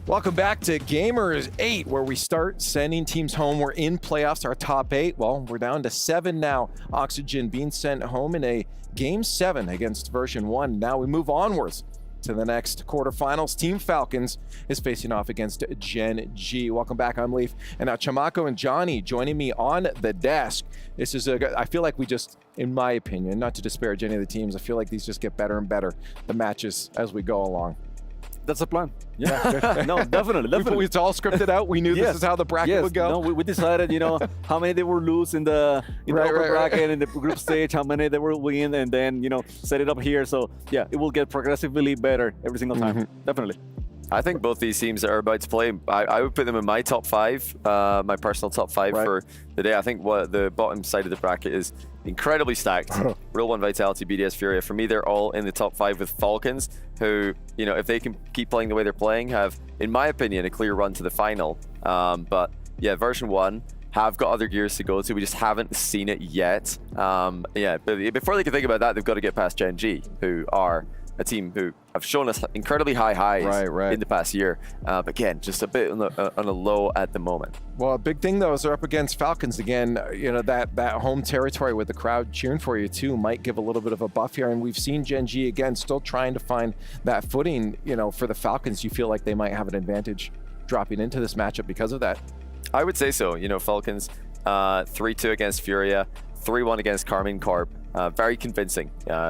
Welcome back to Gamers8, where we start sending teams home. We're in playoffs, our top 8. Well, we're down to 7 now. Oxygen being sent home in a Game 7 against version 1. Now we move onwards to the next quarterfinals. Team Falcons is facing off against Gen G. Welcome back, I'm Leaf. And now Chamako and Johnny joining me on the desk. This is I feel like we just, in my opinion, not to disparage any of the teams, I feel like these just get better and better, the matches, as we go along. That's the plan. Yeah. No, definitely. It's all scripted out. We knew this is how the bracket would go. No, we decided, how many they will lose in the upper bracket, in the group stage, how many they will win, and then, set it up here. So, yeah, it will get progressively better every single time. Definitely. I think both these teams that are about to play, I would put them in my top 5, my personal top 5 for the day. I think what the bottom side of the bracket is incredibly stacked. Real One, Vitality, BDS, Furia. For me, they're all in the top 5 with Falcons, who, if they can keep playing the way they're playing, have, in my opinion, a clear run to the final. But yeah, version 1 have got other gears to go to. We just haven't seen it yet. Yeah, but before they can think about that, they've got to get past Gen G, who are a team who have shown us incredibly high highs in the past year. But again, just a bit on a low at the moment. Well, a big thing, though, is they're up against Falcons again. That home territory with the crowd cheering for you, too, might give a little bit of a buff here. And we've seen Gen G, again, still trying to find that footing. For the Falcons, you feel like they might have an advantage dropping into this matchup because of that. I would say so. Falcons 3-2 against Furia, 3-1 against Carmine Corp. Very convincing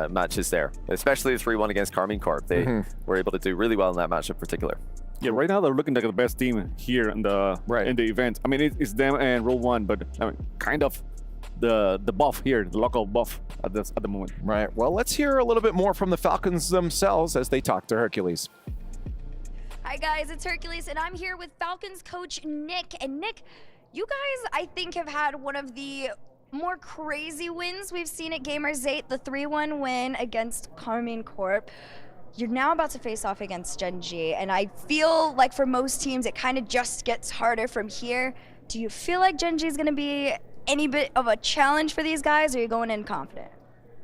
matches there, especially the 3-1 against Carmine Corp. They were able to do really well in that match in particular. Yeah, right now they're looking like the best team here in the event. I mean, it's them and Roll One, but I mean, kind of the buff here, the local buff at the moment. Right. Well, let's hear a little bit more from the Falcons themselves as they talk to Hercules. Hi guys, it's Hercules, and I'm here with Falcons coach Nick. And Nick, you guys, I think, have had one of the more crazy wins we've seen at Gamers8, the 3-1 win against Carmine Corp. You're now about to face off against Gen G, and I feel like for most teams, it kind of just gets harder from here. Do you feel like Gen G is going to be any bit of a challenge for these guys, or are you going in confident?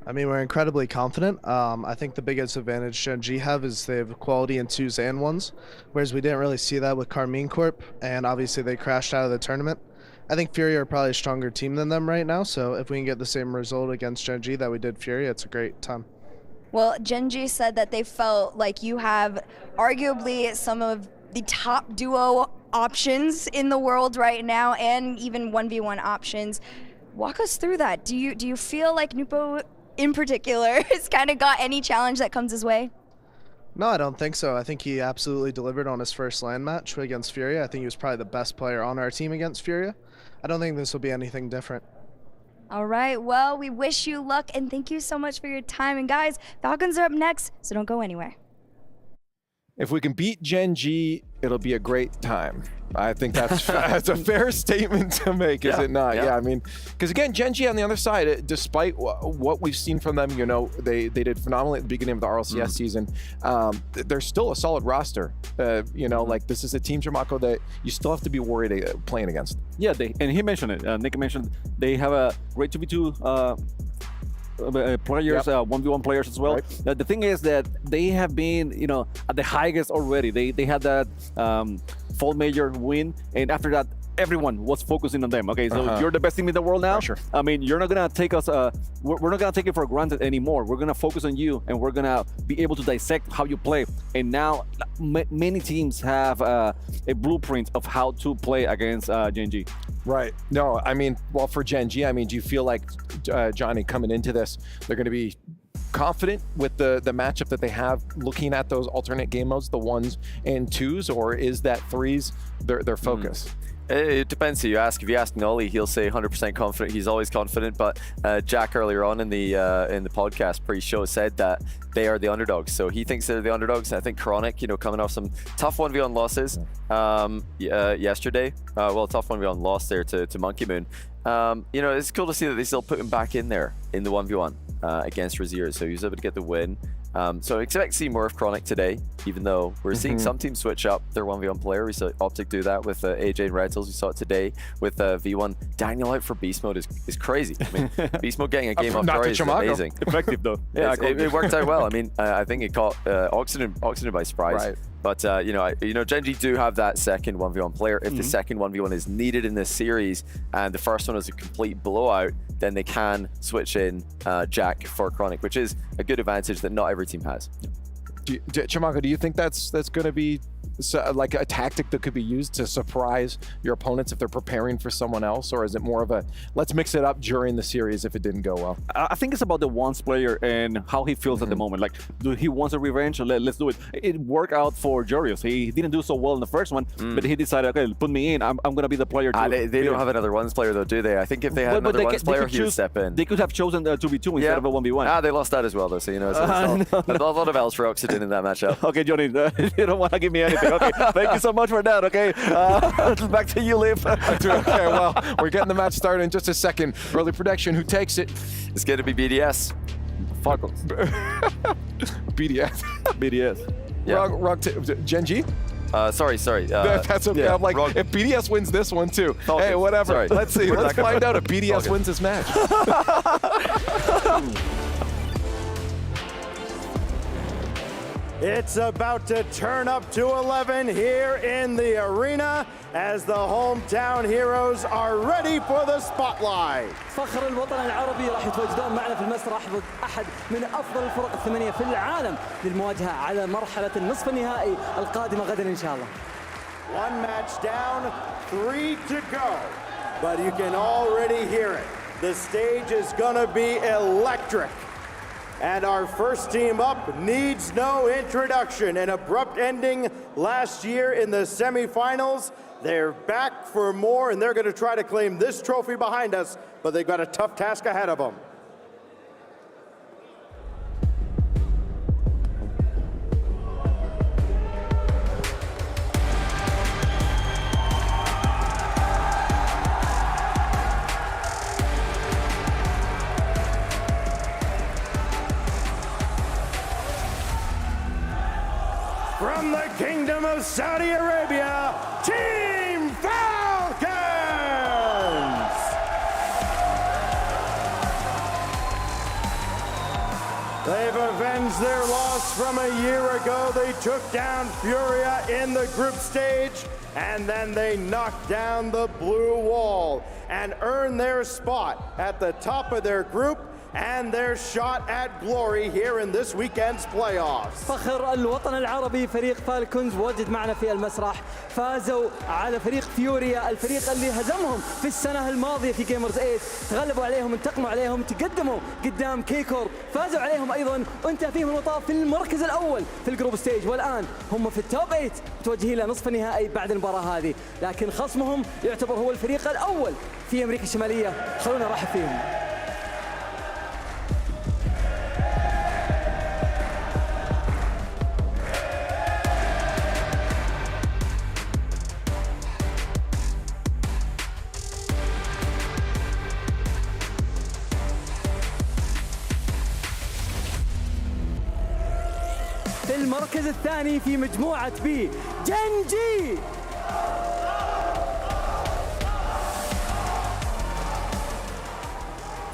I mean, we're incredibly confident. I think the biggest advantage Gen G have is they have quality in 2s and 1s, whereas we didn't really see that with Carmine Corp, and obviously they crashed out of the tournament. I think Furia are probably a stronger team than them right now, so if we can get the same result against Gen G that we did Furia, it's a great time. Well, Gen G said that they felt like you have arguably some of the top duo options in the world right now, and even 1v1 options. Walk us through that. Do you feel like Nupo in particular has kind of got any challenge that comes his way? No, I don't think so. I think he absolutely delivered on his first LAN match against Furia. I think he was probably the best player on our team against Furia. I don't think this will be anything different. All right, well, we wish you luck, and thank you so much for your time. And guys, Falcons are up next, so don't go anywhere. If we can beat Gen G, it'll be a great time. I think that's a fair statement to make, is it not? Yeah, I mean, because again, Gen G on the other side, despite what we've seen from them, they did phenomenally at the beginning of the RLCS season. They're still a solid roster. Like this is a team, Jamako, that you still have to be worried playing against. Yeah, and he mentioned it. Nick mentioned they have a great 2v2 players, 1v1 players as well. Right. The thing is that they have been, at the highest already. They had that fall major win, and after that, everyone was focusing on them. Okay, so you're the best team in the world now. Sure. I mean, you're not gonna take us. We're not gonna take it for granted anymore. We're gonna focus on you, and we're gonna be able to dissect how you play. And now, many teams have a blueprint of how to play against Gen G. Right. No, I mean, well, for Gen G, I mean, do you feel like Johnny coming into this, they're going to be confident with the matchup that they have, looking at those alternate game modes, the 1s and 2s, or is that 3s their focus? It depends who you ask. If you ask Nolly, he'll say 100% confident. He's always confident. But Jack earlier on in the podcast pre-show said that they are the underdogs. So he thinks they're the underdogs. And I think Chronic, coming off some tough 1v1 losses yesterday. Tough 1v1 loss there to Monkey Moon. It's cool to see that they still put him back in there in the 1v1 against Razier. So he was able to get the win. So I expect to see more of Chronic today, even though we're seeing some teams switch up their 1v1 player. We saw Optic do that with AJ and Red Hills. We saw it today with V1. Daniel out for Beast Mode is crazy. I mean, Beast Mode getting a game off Dory is amazing. Effective though. Yeah, it worked out well. I mean, I think it caught Oxygen by surprise. But Gen G do have that second 1v1 player. If the second 1v1 is needed in this series and the first one is a complete blowout, then they can switch in Jack for Chronic, which is a good advantage that not every team has. Chimako, do you think that's going to be like a tactic that could be used to surprise your opponents if they're preparing for someone else, or is it more of a let's mix it up during the series if it didn't go well? I think it's about the Once player and how he feels at the moment. Like, do he wants a revenge? Let's do it. It worked out for Jorius. He didn't do so well in the first one, but he decided, okay, put me in. I'm going to be the player. They don't have another Ones player though, do they? I think if they had another Ones player, he would step in. They could have chosen the 2v2 instead of a 1v1. They lost that as well though, so a lot of L's for Oxygen in that matchup. Okay, Johnny, you don't want to give me anything. Okay, thank you so much for that. Okay, back to you, Liv. Okay, well, we're getting the match started in just a second. Early prediction, who takes it? It's going to be BDS. Falcons. BDS. BDS. Yeah. Gen G? Sorry. That's okay. Yeah, I'm like, if BDS wins this one too, hey, whatever. Sorry. Let's see. Let's find out if BDS wins this match. It's about to turn up to 11 here in the arena as the hometown heroes are ready for the spotlight. فخر الوطن العربي راح يتواجدون معنا في المسرح ضد أحد من أفضل الفرق الثمانية في العالم للمواجهة على مرحلة النصف النهائي القادمة غدا إن شاء الله. One match down, 3 to go, but you can already hear it. The stage is gonna be electric. And our first team up needs no introduction. An abrupt ending last year in the semifinals. They're back for more, and they're going to try to claim this trophy behind us, but they've got a tough task ahead of them. From the Kingdom of Saudi Arabia, Team Falcons! They've avenged their loss from a year ago. They took down Furia in the group stage, and then they knocked down the blue wall and earned their spot at the top of their group and their shot at glory here in this weekend's playoffs. فخر الوطن العربي فريق فالكونز واجد معنا في المسرح. فازوا على فريق فيوريا، الفريق اللي هزمهم في السنة الماضية في جيمرز 8. تغلبوا عليهم، انتقموا عليهم، تقدموا قدام كيكور، فازوا عليهم أيضا، وانتهى فيهم المطاف في المركز الأول في الجروب ستيج، والآن هم في التوب 8 متوجهين لنصف النهائي بعد المباراة هذه، لكن خصمهم يعتبر هو الفريق الأول في أمريكا الشمالية. خلونا نرحب فيهم. في المركز الثاني في مجموعة بي جن جي.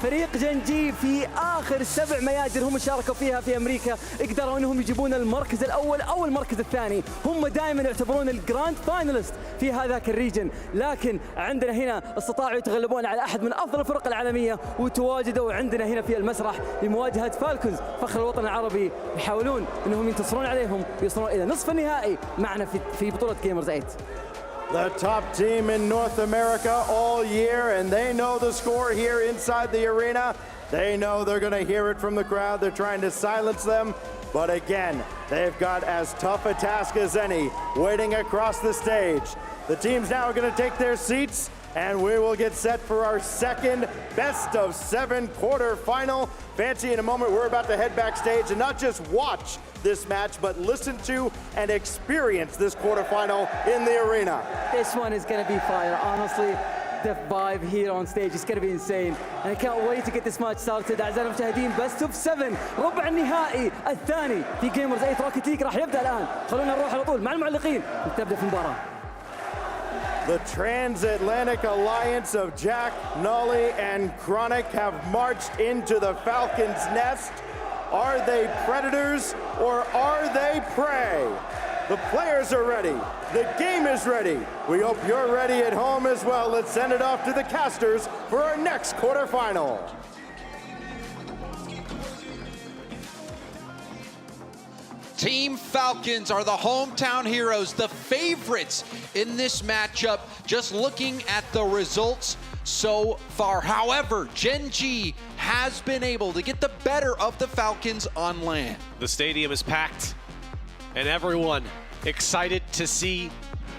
فريق جن جي في آخر 7 ميادين هم شاركوا فيها في أمريكا قدروا أنهم يجيبون المركز الأول أو المركز الثاني. هم دائما يعتبرون الجراند فاينلست في هذاك الريجن، لكن عندنا هنا استطاعوا يتغلبون على أحد من أفضل الفرق العالمية وتواجدوا عندنا هنا في المسرح لمواجهة فالكونز فخر الوطن العربي، يحاولون أنهم ينتصرون عليهم ويصلون إلى نصف النهائي معنا في بطولة جيمرز 8. The top team in North America all year, and they know the score here inside the arena. They know they're going to hear it from the crowd. They're trying to silence them. But again, they've got as tough a task as any waiting across the stage. The teams now are going to take their seats, and we will get set for our second best of 7 quarterfinal. Fancy, in a moment, we're about to head backstage and not just watch this match, but listen to and experience this quarterfinal in the arena. This one is going to be fire. Honestly, the vibe here on stage is going to be insane. And I can't wait to get this match started. أعزائي المشاهدين, best of 7 ربع النهائي الثاني في جيمرز 8 روكيت ليج راح يبدأ الآن. خلونا نروح على طول مع المعلقين وتبدأ في المباراة. The Transatlantic Alliance of Jack, Nolly, and Chronic have marched into the Falcons' nest. Are they predators or are they prey? The players are ready. The game is ready. We hope you're ready at home as well. Let's send it off to the casters for our next quarterfinal. Team Falcons are the hometown heroes, the favorites in this matchup, just looking at the results so far. However, Gen G has been able to get the better of the Falcons on land. The stadium is packed, and everyone excited to see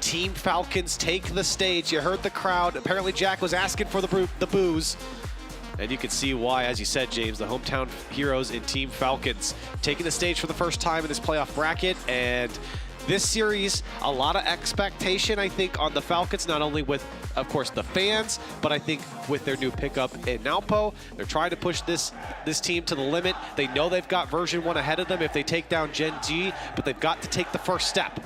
Team Falcons take the stage. You heard the crowd. Apparently, Jack was asking for the boos. And you can see why, as you said, James, the hometown heroes in Team Falcons taking the stage for the first time in this playoff bracket. And this series, a lot of expectation, I think, on the Falcons, not only with, of course, the fans, but I think with their new pickup in Naupo. They're trying to push this team to the limit. They know they've got version 1 ahead of them if they take down Gen G, but they've got to take the first step.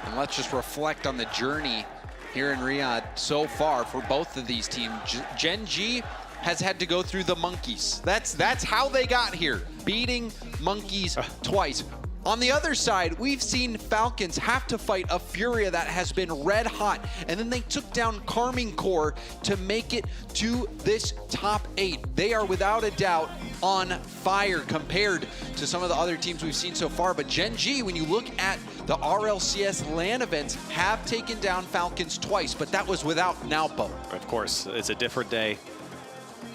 And let's just reflect on the journey here in Riyadh so far for both of these teams. Gen G has had to go through the monkeys. That's how they got here, beating monkeys twice. On the other side, we've seen Falcons have to fight a Furia that has been red hot, and then they took down Carmine Corps to make it to this top 8. They are without a doubt on fire compared to some of the other teams we've seen so far. But Gen G, when you look at the RLCS LAN events, have taken down Falcons twice, but that was without Naupo. Of course, it's a different day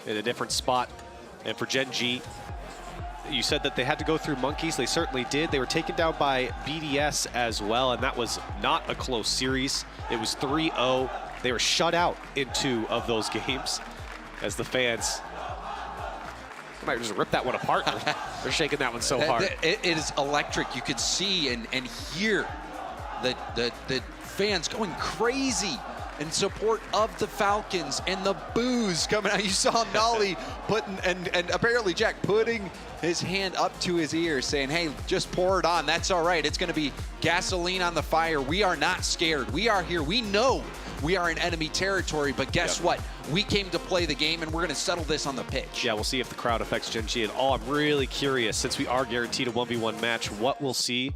in a different spot. And for Gen G, you said that they had to go through monkeys. They certainly did. They were taken down by BDS as well, and that was not a close series. It was 3-0. They were shut out in 2 of those games as the fans might just rip that one apart. They're shaking that one so hard. It is electric. You could see and hear the fans going crazy in support of the Falcons, and the boos coming out. You saw Nolly putting, and apparently Jack putting his hand up to his ear saying, hey, just pour it on. That's all right. It's going to be gasoline on the fire. We are not scared. We are here. We know we are in enemy territory, but guess what? We came to play the game, and we're going to settle this on the pitch. Yeah, we'll see if the crowd affects Gen G at all. I'm really curious, since we are guaranteed a 1v1 match, what we'll see.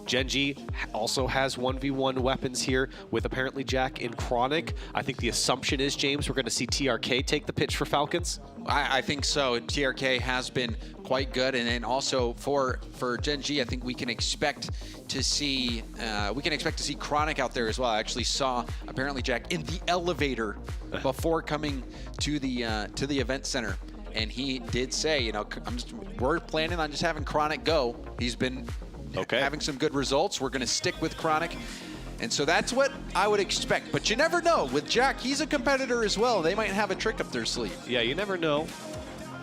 Gen G also has 1v1 weapons here with apparently Jack and Chronic. I think the assumption is, James, we're going to see TRK take the pitch for Falcons. I think so. TRK has been quite good, and then also for Gen G, I think we can expect to see Chronic out there as well. I actually saw apparently Jack in the elevator before coming to the event center, and he did say, you know, we're planning on just having Chronic go. He's been having some good results. We're going to stick with Chronic. And so that's what I would expect. But you never know. With Jack, he's a competitor as well. They might have a trick up their sleeve. Yeah, you never know.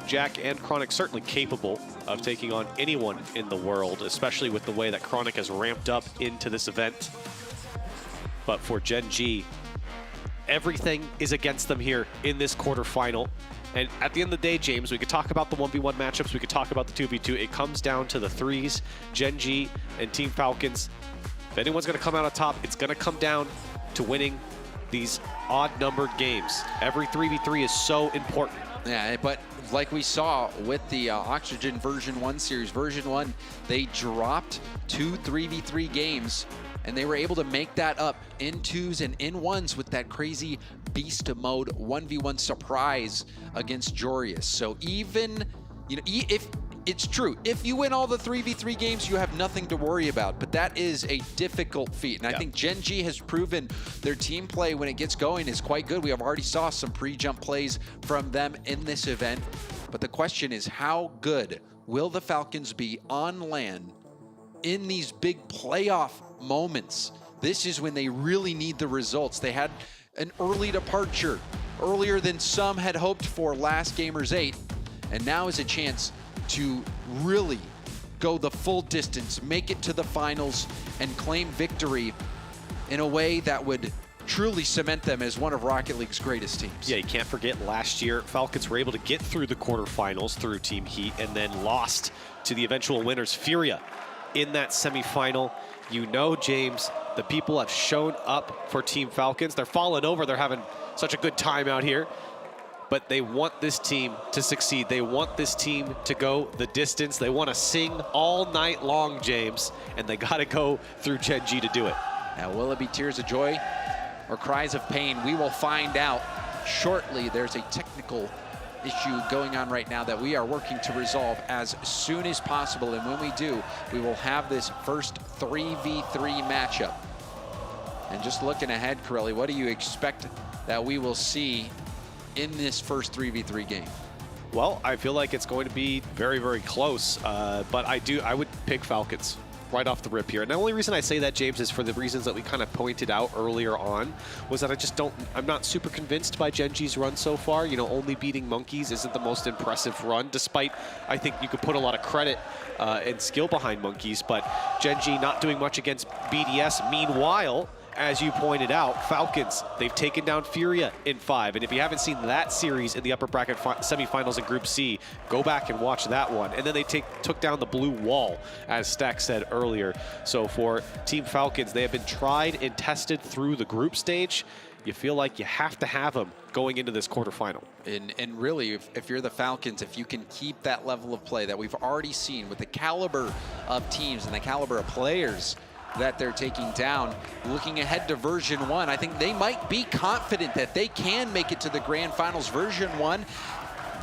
Jack and Chronic certainly capable of taking on anyone in the world, especially with the way that Chronic has ramped up into this event. But for Gen G, everything is against them here in this quarterfinal. And at the end of the day, James, we could talk about the 1v1 matchups, we could talk about the 2v2. It comes down to the threes, Gen G and Team Falcons. If anyone's going to come out on top, it's going to come down to winning these odd-numbered games. Every 3v3 is so important. Yeah, but like we saw with the Oxygen version 1 series, version 1, they dropped 2 3v3 games, and they were able to make that up in 2s and in 1s with that crazy beast mode 1v1 surprise against Jorius. So even, you know, if it's true, if you win all the 3v3 games, you have nothing to worry about, but that is a difficult feat. And I think Gen G has proven their team play when it gets going is quite good. We have already saw some pre-jump plays from them in this event, but the question is, how good will the Falcons be on LAN in these big playoff moments? This is when they really need the results. They had an early departure, earlier than some had hoped for last Gamers8, and now is a chance to really go the full distance, make it to the finals, and claim victory in a way that would truly cement them as one of Rocket League's greatest teams. Yeah, you can't forget last year, Falcons were able to get through the quarterfinals through Team Heat and then lost to the eventual winners, Furia, in that semifinal. You know, James, the people have shown up for Team Falcons. They're falling over. They're having such a good time out here. but they want this team to succeed. They want this team to go the distance. They want to sing all night long, James, and they got to go through Gen G to do it. Now, will it be tears of joy or cries of pain? We will find out shortly. There's a technical issue going on right now that we are working to resolve as soon as possible. And when we do, we will have this first 3v3 matchup. And just looking ahead, Corelli, what do you expect that we will see in this first 3v3 game? Well, I feel like it's going to be very, very close, but I would pick Falcons right off the rip here. And the only reason I say that, James, is for the reasons that we kind of pointed out earlier on, was that I'm not super convinced by Gen G's run so far. You know, only beating Monkeys isn't the most impressive run, despite I think you could put a lot of credit and skill behind Monkeys, but Gen G not doing much against BDS. Meanwhile, as you pointed out, Falcons, they've taken down Furia in 5. And if you haven't seen that series in the upper bracket semifinals in Group C, go back and watch that one. And then they took down the blue wall, as Stack said earlier. So for Team Falcons, they have been tried and tested through the group stage. You feel like you have to have them going into this quarterfinal. And really, if you're the Falcons, if you can keep that level of play that we've already seen with the caliber of teams and the caliber of players that they're taking down, looking ahead to version 1, I think they might be confident that they can make it to the grand finals. Version 1,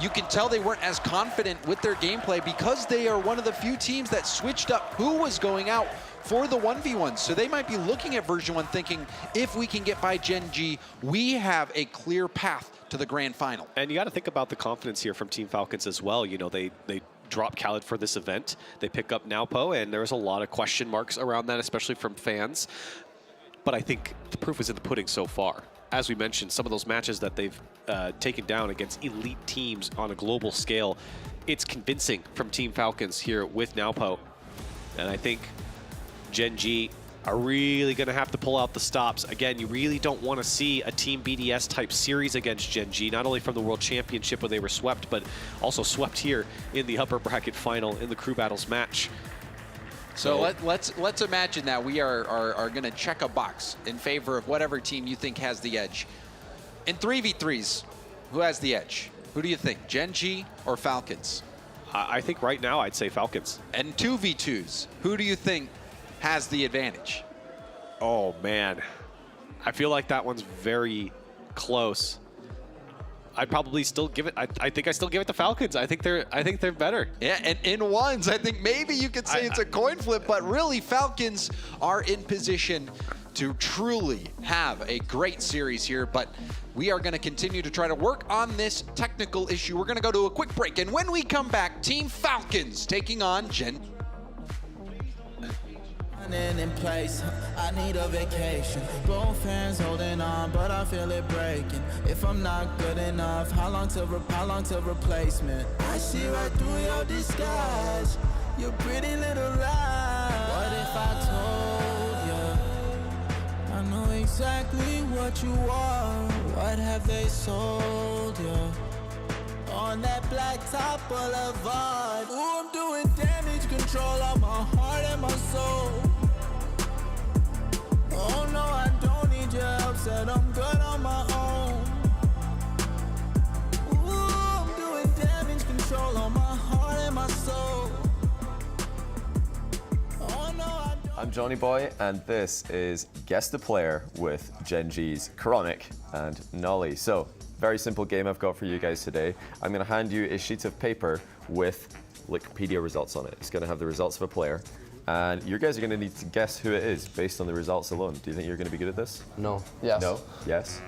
you can tell they weren't as confident with their gameplay because they are one of the few teams that switched up who was going out for the 1v1. So they might be looking at version 1 thinking, if we can get by Gen G, we have a clear path to the grand final. And you got to think about the confidence here from Team Falcons as well. You know, they drop Khaled for this event. They pick up Naupo, and there's a lot of question marks around that, especially from fans. But I think the proof is in the pudding so far. As we mentioned, some of those matches that they've taken down against elite teams on a global scale, it's convincing from Team Falcons here with Naupo. And I think Gen G are really going to have to pull out the stops. Again, you really don't want to see a Team BDS type series against Gen G, not only from the World Championship where they were swept, but also swept here in the upper bracket final in the crew battles match. So let's imagine that we are going to check a box in favor of whatever team you think has the edge. In 3v3s, who has the edge? Who do you think, Gen G or Falcons? I think right now I'd say Falcons. And 2v2s, who do you think has the advantage? Oh man, I feel like that one's very close. I'd probably still give it. I think I still give it to Falcons. I think they're better. Yeah, and in ones, I think maybe you could say it's a coin flip, but really Falcons are in position to truly have a great series here. But we are going to continue to try to work on this technical issue. We're going to go to a quick break, and when we come back, Team Falcons taking on Gen. In place, I need a vacation. Both hands holding on, but I feel it breaking. If I'm not good enough, how long till replacement? I see right through your disguise, your pretty little lie. What if I told you I know exactly what you are? What have they sold you on that blacktop boulevard? Ooh, I'm doing damage control on my heart and my soul. Oh no, I don't need your help, said I'm good on my own. Ooh, I'm doing damage control on my heart and my soul. Oh no, I don't. I'm Johnny Boy, and this is Guess the Player with Gen G's Chronic and Nolly. So, very simple game I've got for you guys today. I'm going to hand you a sheet of paper with Wikipedia results on it. It's going to have the results of a player. And you guys are going to need to guess who it is based on the results alone. Do you think you're going to be good at this? No. Yes. No? Yes?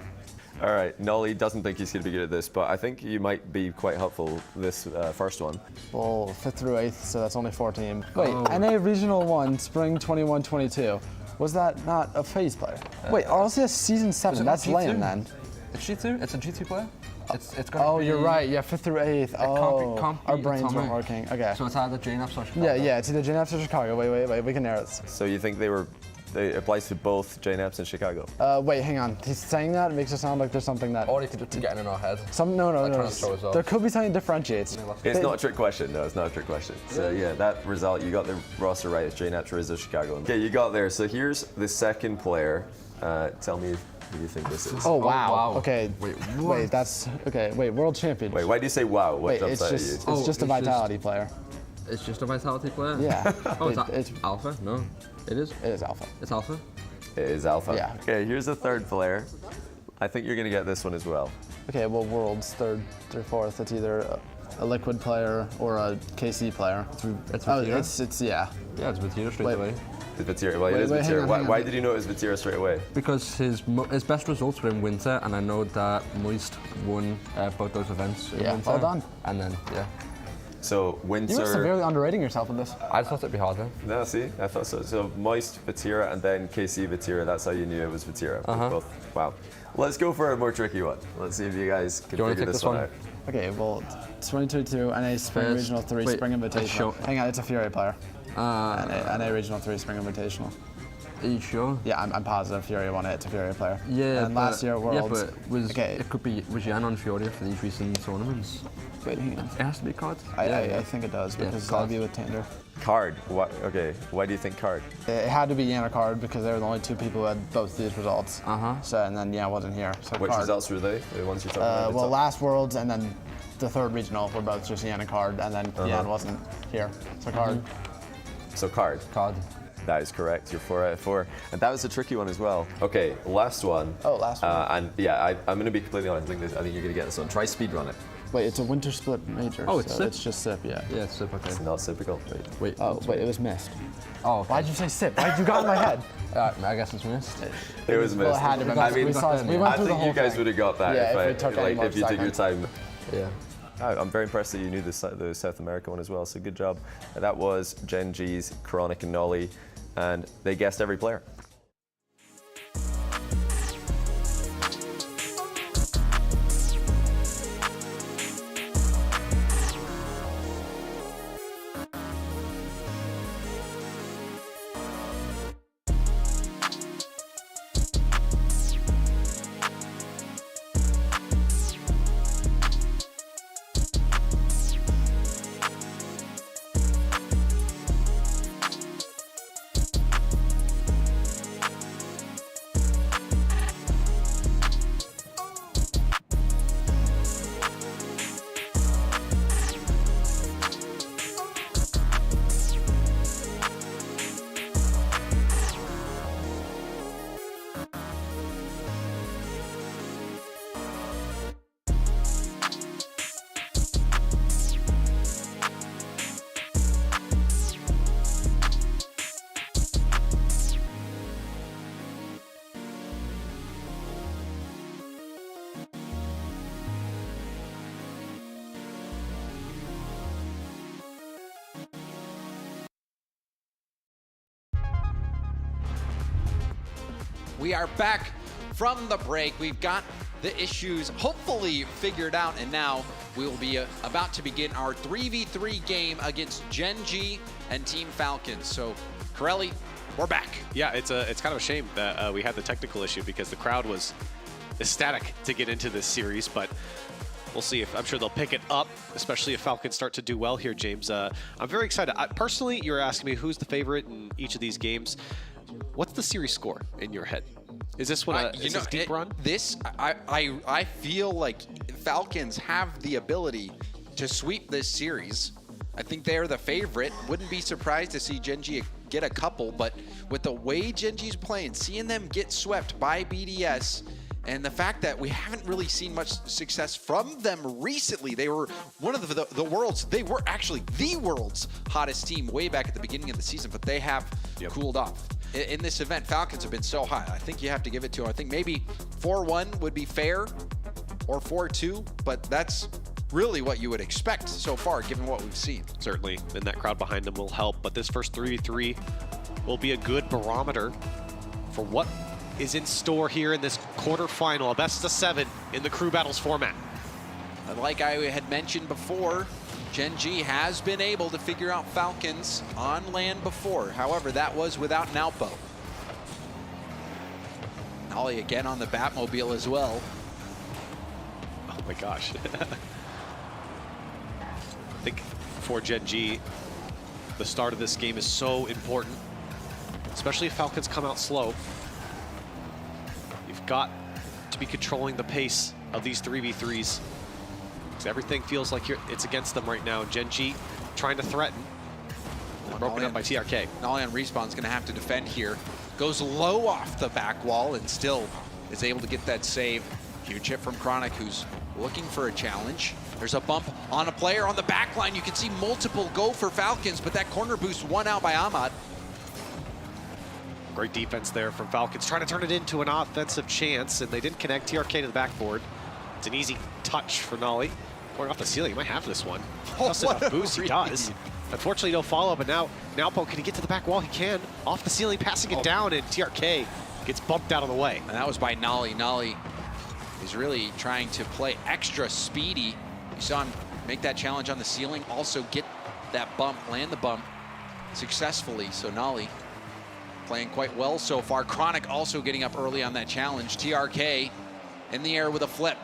All right, Nolly doesn't think he's going to be good at this, but I think you might be quite helpful this first one. Well, 5th through 8th, so that's only 14. Wait, NA Regional 1, Spring 21-22. Was that not a phase player? Wait, RLCS Season 7, that's lame then. It's G2? It's a G2 player? It's oh, you're right. Yeah, 5th through 8th. Oh, our brains weren't working. Okay. So it's either JNAPs or Chicago. Yeah, it's either JNAPs or Chicago. Wait. We can narrow this. So you think they were It applies to both JNAPs in Chicago. Wait, hang on. He's saying that. It makes it sound like there's something that... Or you could get in our head. No. There could be something that differentiates. It's not a trick question. No, it's not a trick question. So yeah, that result, you got the roster right. It's JNAP Rizzo Chicago. Okay, you got there. So here's the second player. Tell me who you think this is. Oh, wow. Okay. Wait, that's... Okay, wait, world champion. Wait, why do you say wow? What Wait, it's just a Vitality player. It's just a Vitality player? Yeah. Oh, it's Alpha? No. It is? It is Alpha. It's Alpha? It is Alpha. Yeah. Okay, here's the third player. I think you're going to get this one as well. Okay, well, world's third or fourth. It's either a Liquid player or a KC player. It's yeah. Yeah, it's Vatira straight away. It's Vatira. Well, it is Vatira. Why did you know it was Vatira straight away? Because his best results were in winter, and I know that Moist won both those events in winter. Well done. And then, yeah. So winter. You were severely underrating yourself in this. I thought it'd be harder. No, see, I thought so. So Moist, Vatira, and then KC Vatira. That's how you knew it was Vatira. Both. Wow. Let's go for a more tricky one. Let's see if you guys can figure this one out. Okay, well, 2022 NA Spring Regional 3 Spring Invitational. Hang on, it's a Fury player. NA Regional 3 Spring Invitational. Are you sure? Yeah, I'm positive Fury won it. It's a Fury player. Yeah, and last year Worlds. Yeah, but it could be Jan on Fury for these recent tournaments. Wait, hang on. It has to be cards. I think it does because that'll be with Tander. Card. What? Okay. Why do you think card? It had to be Yan or card because they were the only two people who had both these results. So and then Yan wasn't here. So which card. Results were they? The ones you're talking about? Well, last Worlds and then the third regional were both just Yan and card, and then Yan wasn't here. So card. So card. Card. That is correct. You're 4 out of 4. And that was a tricky one as well. Okay, last one. Oh, last one. And yeah, I'm going to be completely honest. I think you're going to get this one. Try speedrun it. Wait, it's a winter split major. Oh, it's so SIP? It's just SIP, yeah. Yeah, it's SIP, okay. It's not typical. Wait. Oh, wait, it was missed. Oh, okay. Why'd you say SIP? Why'd you got in my head? I guess it's missed. It was missed. Well, it had to be missed. I mean, I think you guys would have got that if you took your time. Yeah. I'm very impressed that you knew the South America one as well, so good job. That was Gen G's, Chronic and Nolly, and they guessed every player. We are back from the break. We've got the issues hopefully figured out, and now we will be about to begin our 3v3 game against Gen G and Team Falcons. So, Corelli, we're back. Yeah, it's kind of a shame that we had the technical issue because the crowd was ecstatic to get into this series, but we'll see. I'm sure they'll pick it up, especially if Falcons start to do well here, James. I'm very excited. Personally, you were asking me who's the favorite in each of these games. What's the series score in your head? Is this one a deep run? I feel like Falcons have the ability to sweep this series. I think they are the favorite. Wouldn't be surprised to see Gen G get a couple, but with the way Gen G's playing, seeing them get swept by BDS, and the fact that we haven't really seen much success from them recently. They were one of the world's, they were actually the world's hottest team way back at the beginning of the season, but they have cooled off. In this event, Falcons have been so hot. I think you have to give it to them. I think maybe 4-1 would be fair, or 4-2, but that's really what you would expect so far, given what we've seen. Certainly, and that crowd behind them will help, but this first 3v3 will be a good barometer for what is in store here in this quarterfinal, a best of 7 in the crew battles format. And like I had mentioned before, Gen G has been able to figure out Falcons on land before. However, that was without an outbow. Nolly again on the Batmobile as well. Oh my gosh. I think for Gen G, the start of this game is so important, especially if Falcons come out slow. You've got to be controlling the pace of these 3v3s. Because everything feels like it's against them right now. Gen G trying to threaten. Broken up by TRK. Nolly on Respawn's gonna have to defend here. Goes low off the back wall and still is able to get that save. Huge hit from Chronic, who's looking for a challenge. There's a bump on a player on the back line. You can see multiple go for Falcons, but that corner boost won out by Ahmad. Great defense there from Falcons, trying to turn it into an offensive chance, and they didn't connect. TRK to the backboard. It's an easy touch for Nolly. Pouring off the ceiling, he might have this one. What a boost, he does. Unfortunately, no follow, but now Nalpo, can he get to the back wall? He can. Off the ceiling, passing it down, and TRK gets bumped out of the way. And that was by Nolly. Nolly is really trying to play extra speedy. You saw him make that challenge on the ceiling, also get that bump, land the bump successfully. So Nolly playing quite well so far. Chronic also getting up early on that challenge. TRK in the air with a flip.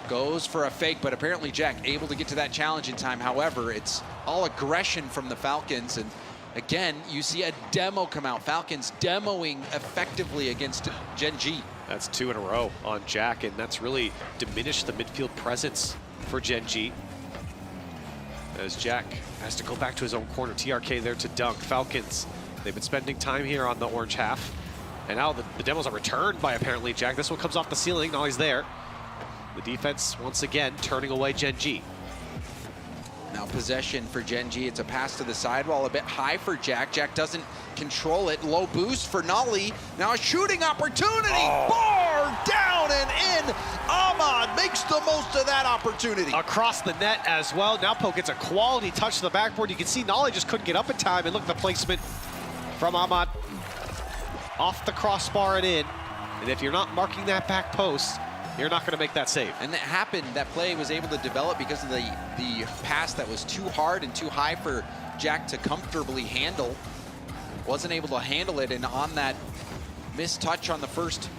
Goes for a fake, but apparently Jack able to get to that challenge in time. However, it's all aggression from the Falcons. And again, you see a demo come out. Falcons demoing effectively against Gen G. That's 2 in a row on Jack, and that's really diminished the midfield presence for Gen G. As Jack has to go back to his own corner. TRK there to dunk. Falcons, they've been spending time here on the orange half. And now the demos are returned by apparently Jack. This one comes off the ceiling. Now he's there. The defense, once again, turning away Gen G. Now possession for Gen G. It's a pass to the sidewall, a bit high for Jack. Jack doesn't control it. Low boost for Nolly. Now a shooting opportunity. Bar down and in. Ahmad makes the most of that opportunity. Across the net as well. Now Poke gets a quality touch to the backboard. You can see Nolly just couldn't get up in time. And look at the placement from Ahmad. Off the crossbar and in. And if you're not marking that back post, you're not going to make that save. And that happened, that play was able to develop because of the pass that was too hard and too high for Jack to comfortably handle. Wasn't able to handle it, and on that missed touch on the first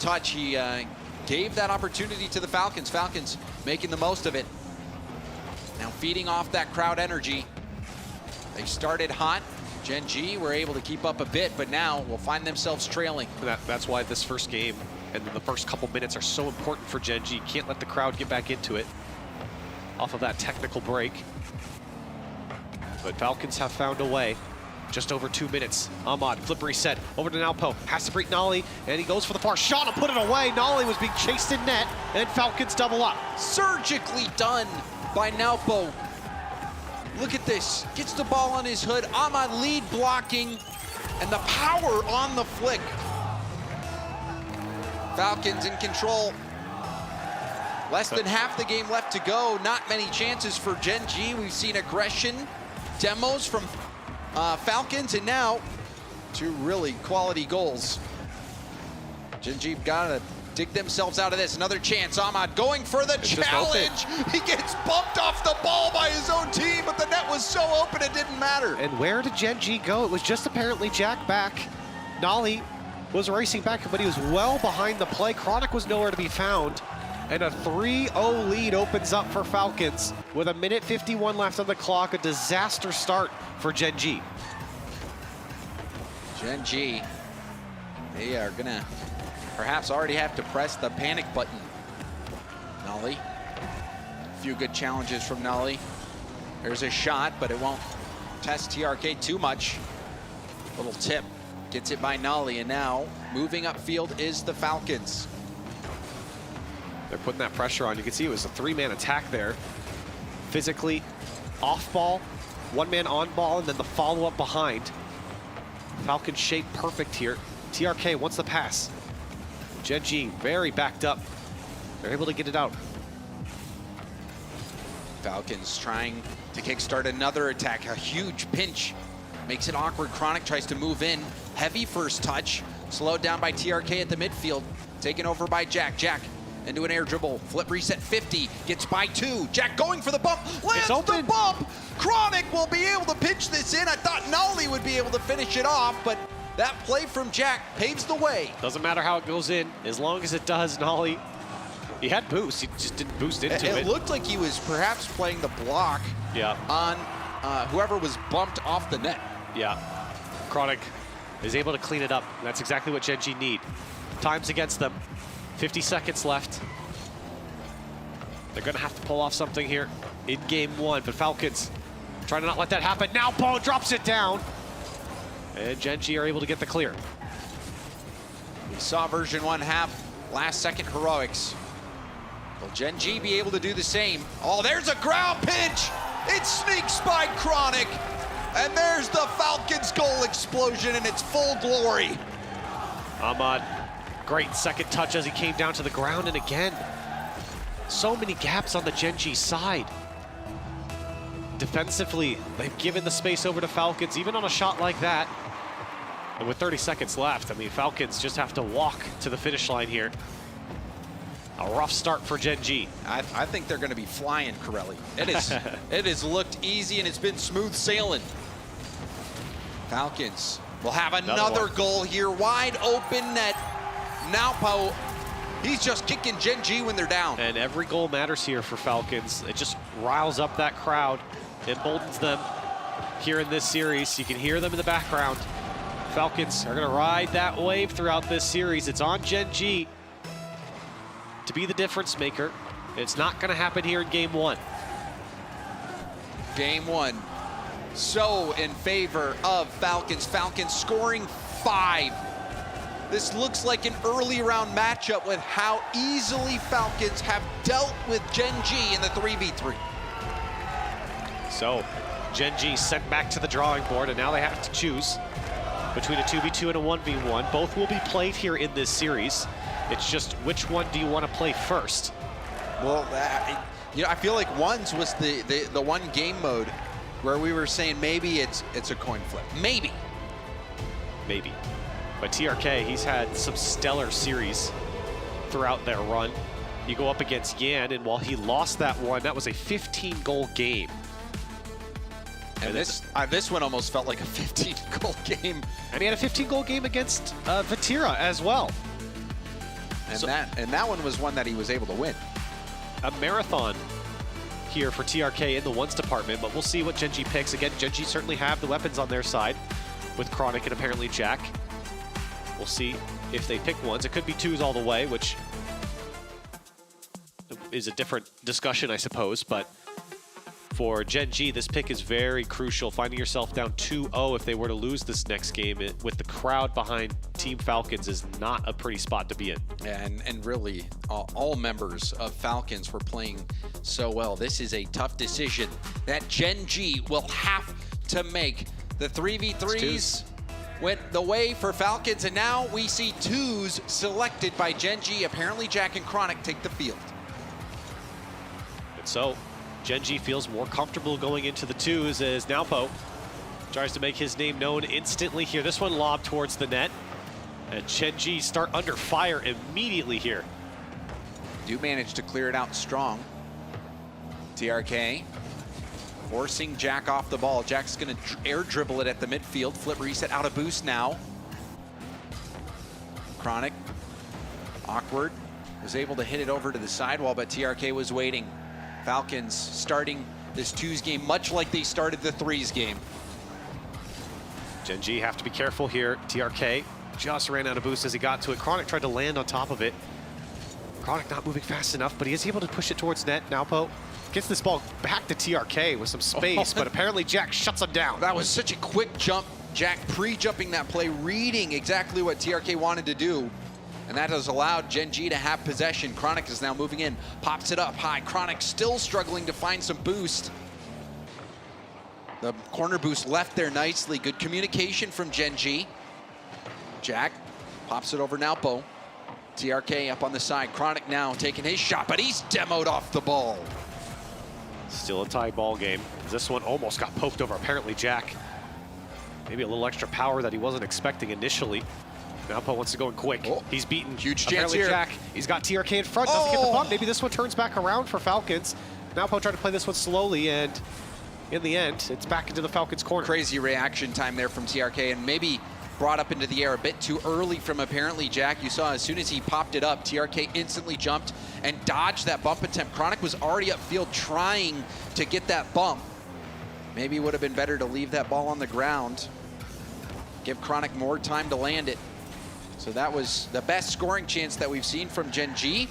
touch, he gave that opportunity to the Falcons. Falcons making the most of it. Now feeding off that crowd energy. They started hot. Gen G were able to keep up a bit, but now will find themselves trailing. That's why this first game and then the first couple minutes are so important for Gen G. Can't let the crowd get back into it off of that technical break. But Falcons have found a way. Just over 2 minutes. Ahmad, flip reset, over to Nalpo, has to break Nolly, and he goes for the far shot and put it away. Nolly was being chased in net, and Falcons double up. Surgically done by Nalpo. Look at this, gets the ball on his hood. Ahmad lead blocking, and the power on the flick. Falcons in control. Less than half the game left to go. Not many chances for Gen G. We've seen aggression, demos from Falcons, and now 2 really quality goals. Gen G gotta dig themselves out of this. Another chance. Ahmad going for the challenge. He gets bumped off the ball by his own team, but the net was so open it didn't matter. And where did Gen G go? It was just apparently Jack back. Nolly was racing back, but he was well behind the play. Chronic was nowhere to be found. And a 3-0 lead opens up for Falcons with 1:51 left on the clock. A disaster start for Gen G. Gen G, they are gonna perhaps already have to press the panic button. Nolly, a few good challenges from Nolly. There's a shot, but it won't test TRK too much. Little tip, gets it by Nolly, and now moving upfield is the Falcons. They're putting that pressure on. You can see it was a 3-man attack there. Physically, off ball, 1-man on ball, and then the follow-up behind. Falcon shape perfect here. TRK wants the pass. Gen G very backed up. They're able to get it out. Falcons trying to kickstart another attack. A huge pinch. Makes it awkward. Chronic tries to move in. Heavy first touch. Slowed down by TRK at the midfield. Taken over by Jack. Jack into an air dribble. Flip reset 50. Gets by 2. Jack going for the bump. Lands the bump. Chronic will be able to pinch this in. I thought Nolly would be able to finish it off, but That play from Jack paves the way. Doesn't matter how it goes in, as long as it does, Nolly. He had boost, he just didn't boost into it. It looked like he was perhaps playing the block on whoever was bumped off the net. Yeah. Chronic is able to clean it up. That's exactly what Gen G need. Time's against them. 50 seconds left. They're going to have to pull off something here in game 1, but Falcons trying to not let that happen. Now Poe drops it down. And Gen G are able to get the clear. We saw version 1 have last-second heroics. Will Gen G be able to do the same? Oh, there's a ground pinch! It sneaks by Chronic! And there's the Falcons goal explosion in its full glory. Ahmad, great second touch as he came down to the ground, and again, so many gaps on the Gen G side. Defensively, they've given the space over to Falcons, even on a shot like that. And with 30 seconds left, I mean, Falcons just have to walk to the finish line here. A rough start for Gen G. I think they're going to be flying, Corelli. It has looked easy, and it's been smooth sailing. Falcons will have another goal here. Wide open net. Now Poe, he's just kicking Gen G when they're down. And every goal matters here for Falcons. It just riles up that crowd, emboldens them here in this series. You can hear them in the background. Falcons are going to ride that wave throughout this series. It's on Gen G to be the difference maker. It's not going to happen here in game 1. Game 1, so in favor of Falcons. Falcons scoring 5. This looks like an early round matchup with how easily Falcons have dealt with Gen G in the 3v3. So Gen G sent back to the drawing board, and now they have to choose between a 2v2 and a 1v1. Both will be played here in this series. It's just which one do you want to play first? Well, you know, I feel like ones was the one game mode where we were saying maybe it's a coin flip. Maybe. But TRK, he's had some stellar series throughout their run. You go up against Yan, and while he lost that one, that was a 15-goal game. And this one almost felt like a 15-goal game. And he had a 15-goal game against Vatira as well. And that one was one that he was able to win. A marathon here for TRK in the ones department, but we'll see what Gen G picks. Again, Gen G certainly have the weapons on their side with Chronic and apparently Jack. We'll see if they pick ones. It could be twos all the way, which is a different discussion, I suppose, but for Gen G, this pick is very crucial. Finding yourself down 2-0 if they were to lose this next game with the crowd behind Team Falcons is not a pretty spot to be in. And really, all members of Falcons were playing so well. This is a tough decision that Gen G will have to make. The 3v3s went the way for Falcons, and now we see twos selected by Gen G. Apparently, Jack and Chronic take the field. And so, Gen G feels more comfortable going into the twos as Naupo tries to make his name known instantly here. This one lobbed towards the net. And Gen G start under fire immediately here. Do manage to clear it out strong. TRK forcing Jack off the ball. Jack's going to air dribble it at the midfield. Flip reset out of boost now. Chronic, awkward, was able to hit it over to the sidewall, but TRK was waiting. Falcons starting this twos game much like they started the threes game. Gen G have to be careful here. TRK just ran out of boost as he got to it. Chronic tried to land on top of it. Chronic not moving fast enough, but he is able to push it towards net. Naupo gets this ball back to TRK with some space, but apparently Jack shuts him down. That was such a quick jump. Jack pre-jumping that play, reading exactly what TRK wanted to do. And that has allowed Gen G to have possession. Chronic is now moving in, pops it up high. Chronic still struggling to find some boost. The corner boost left there nicely. Good communication from Gen G. Jack pops it over Naupo. TRK up on the side. Chronic now taking his shot, but he's demoed off the ball. Still a tie ball game. This one almost got poked over. Apparently Jack, maybe a little extra power that he wasn't expecting initially. Naupo wants to go in quick. Oh, he's beaten. Huge chance here. Jack, he's got TRK in front. Doesn't get the bump. Maybe this one turns back around for Falcons. Naupo tried to play this one slowly, and in the end, it's back into the Falcons' corner. Crazy reaction time there from TRK, and maybe brought up into the air a bit too early from apparently Jack. You saw as soon as he popped it up, TRK instantly jumped and dodged that bump attempt. Chronic was already upfield trying to get that bump. Maybe it would have been better to leave that ball on the ground, give Chronic more time to land it. So that was the best scoring chance that we've seen from Gen G.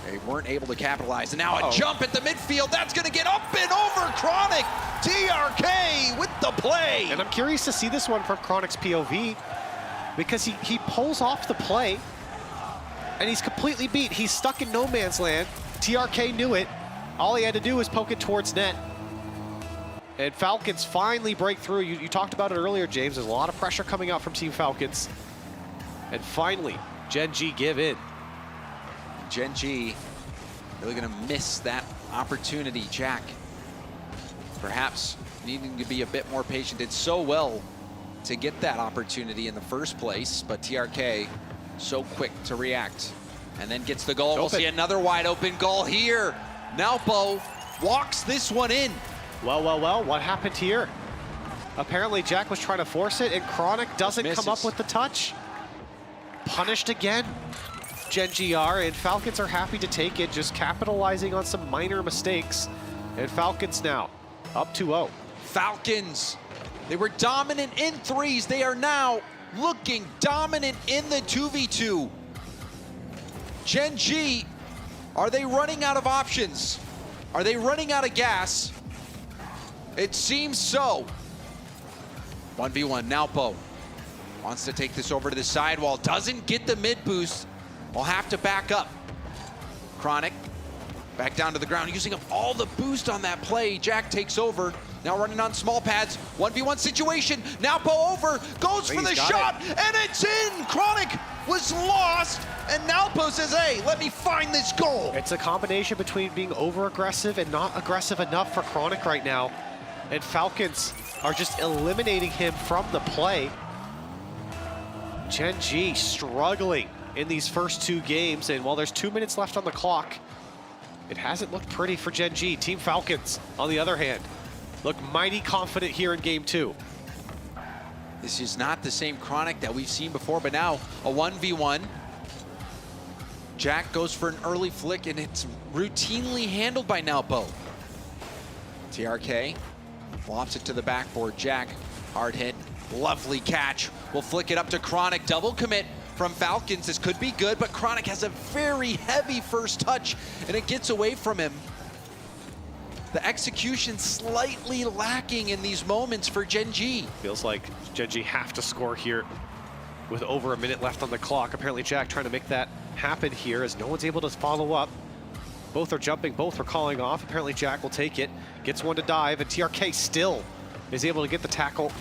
They weren't able to capitalize. And now a jump at the midfield. That's going to get up and over Chronic. TRK with the play. And I'm curious to see this one from Chronic's POV because he pulls off the play and he's completely beat. He's stuck in no man's land. TRK knew it. All he had to do was poke it towards net. And Falcons finally break through. You talked about it earlier, James. There's a lot of pressure coming out from Team Falcons. And finally, Gen G give in. Gen G really going to miss that opportunity. Jack perhaps needing to be a bit more patient. Did so well to get that opportunity in the first place, but TRK so quick to react and then gets the goal. We'll see another wide open goal here. Nalpo walks this one in. Well, what happened here? Apparently Jack was trying to force it and Chronic doesn't come up with the touch. Punished again. Gen GR, and Falcons are happy to take it, just capitalizing on some minor mistakes. And Falcons now up 2-0. Falcons, they were dominant in threes. They are now looking dominant in the 2v2. Gen G, are they running out of options? Are they running out of gas? It seems so. 1v1, Nalpo wants to take this over to the sidewall, doesn't get the mid boost. Will have to back up. Chronic back down to the ground, using up all the boost on that play. Jack takes over, now running on small pads. 1v1 situation, Nalpo over, goes for the shot, and it's in! Chronic was lost, and Nalpo says, hey, let me find this goal. It's a combination between being over-aggressive and not aggressive enough for Chronic right now. And Falcons are just eliminating him from the play. Gen G struggling in these first two games, and while there's 2 minutes left on the clock, it hasn't looked pretty for Gen G. Team Falcons, on the other hand, look mighty confident here in game 2. This is not the same Chronic that we've seen before, but now a 1v1. Jack goes for an early flick, and it's routinely handled by Nalpo. TRK lofts it to the backboard. Jack, hard hit, lovely catch. We'll flick it up to Chronic, double commit from Falcons. This could be good, but Chronic has a very heavy first touch, and it gets away from him. The execution slightly lacking in these moments for Gen G. Feels like Gen G have to score here with over a minute left on the clock. Apparently Jack trying to make that happen here as no one's able to follow up. Both are jumping, both are calling off. Apparently Jack will take it, gets one to dive, and TRK still is able to get the tackle.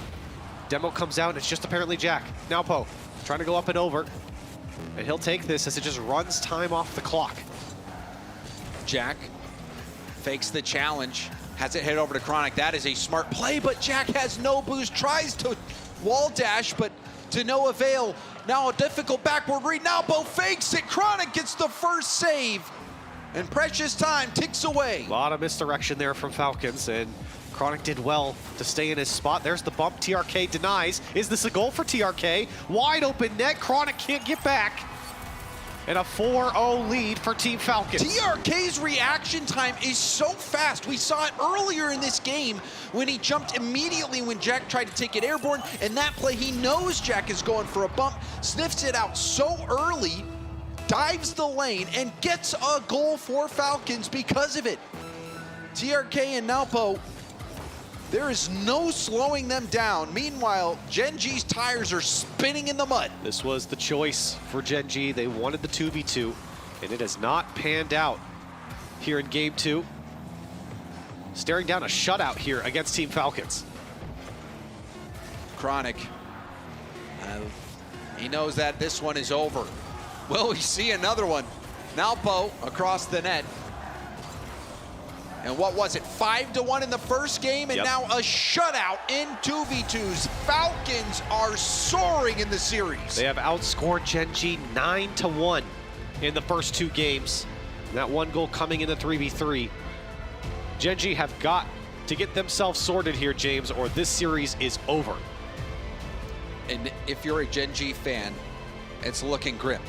Demo comes out, and it's just apparently Jack. Nalpo trying to go up and over, and he'll take this as it just runs time off the clock. Jack fakes the challenge, has it hit over to Chronic. That is a smart play, but Jack has no boost, tries to wall dash, but to no avail. Now a difficult backboard read. Nalpo fakes it. Chronic gets the first save, and precious time ticks away. A lot of misdirection there from Falcons, and Chronic did well to stay in his spot. There's the bump. TRK denies. Is this a goal for TRK? Wide open net. Chronic can't get back. And a 4-0 lead for Team Falcons. TRK's reaction time is so fast. We saw it earlier in this game when he jumped immediately when Jack tried to take it airborne. And that play, he knows Jack is going for a bump, sniffs it out so early, dives the lane, and gets a goal for Falcons because of it. TRK and Nalpo, there is no slowing them down. Meanwhile, Gen G's tires are spinning in the mud. This was the choice for Gen G. They wanted the 2v2, and it has not panned out here in game 2. Staring down a shutout here against Team Falcons. Chronic, he knows that this one is over. Will we see another one? Nalpo across the net. And what was it, 5-1 in the first game, and now a shutout in 2v2s. Falcons are soaring in the series. They have outscored Gen G 9-1 in the first two games. And that one goal coming in the 3v3. Gen G have got to get themselves sorted here, James, or this series is over. And if you're a Gen G fan, it's looking grim.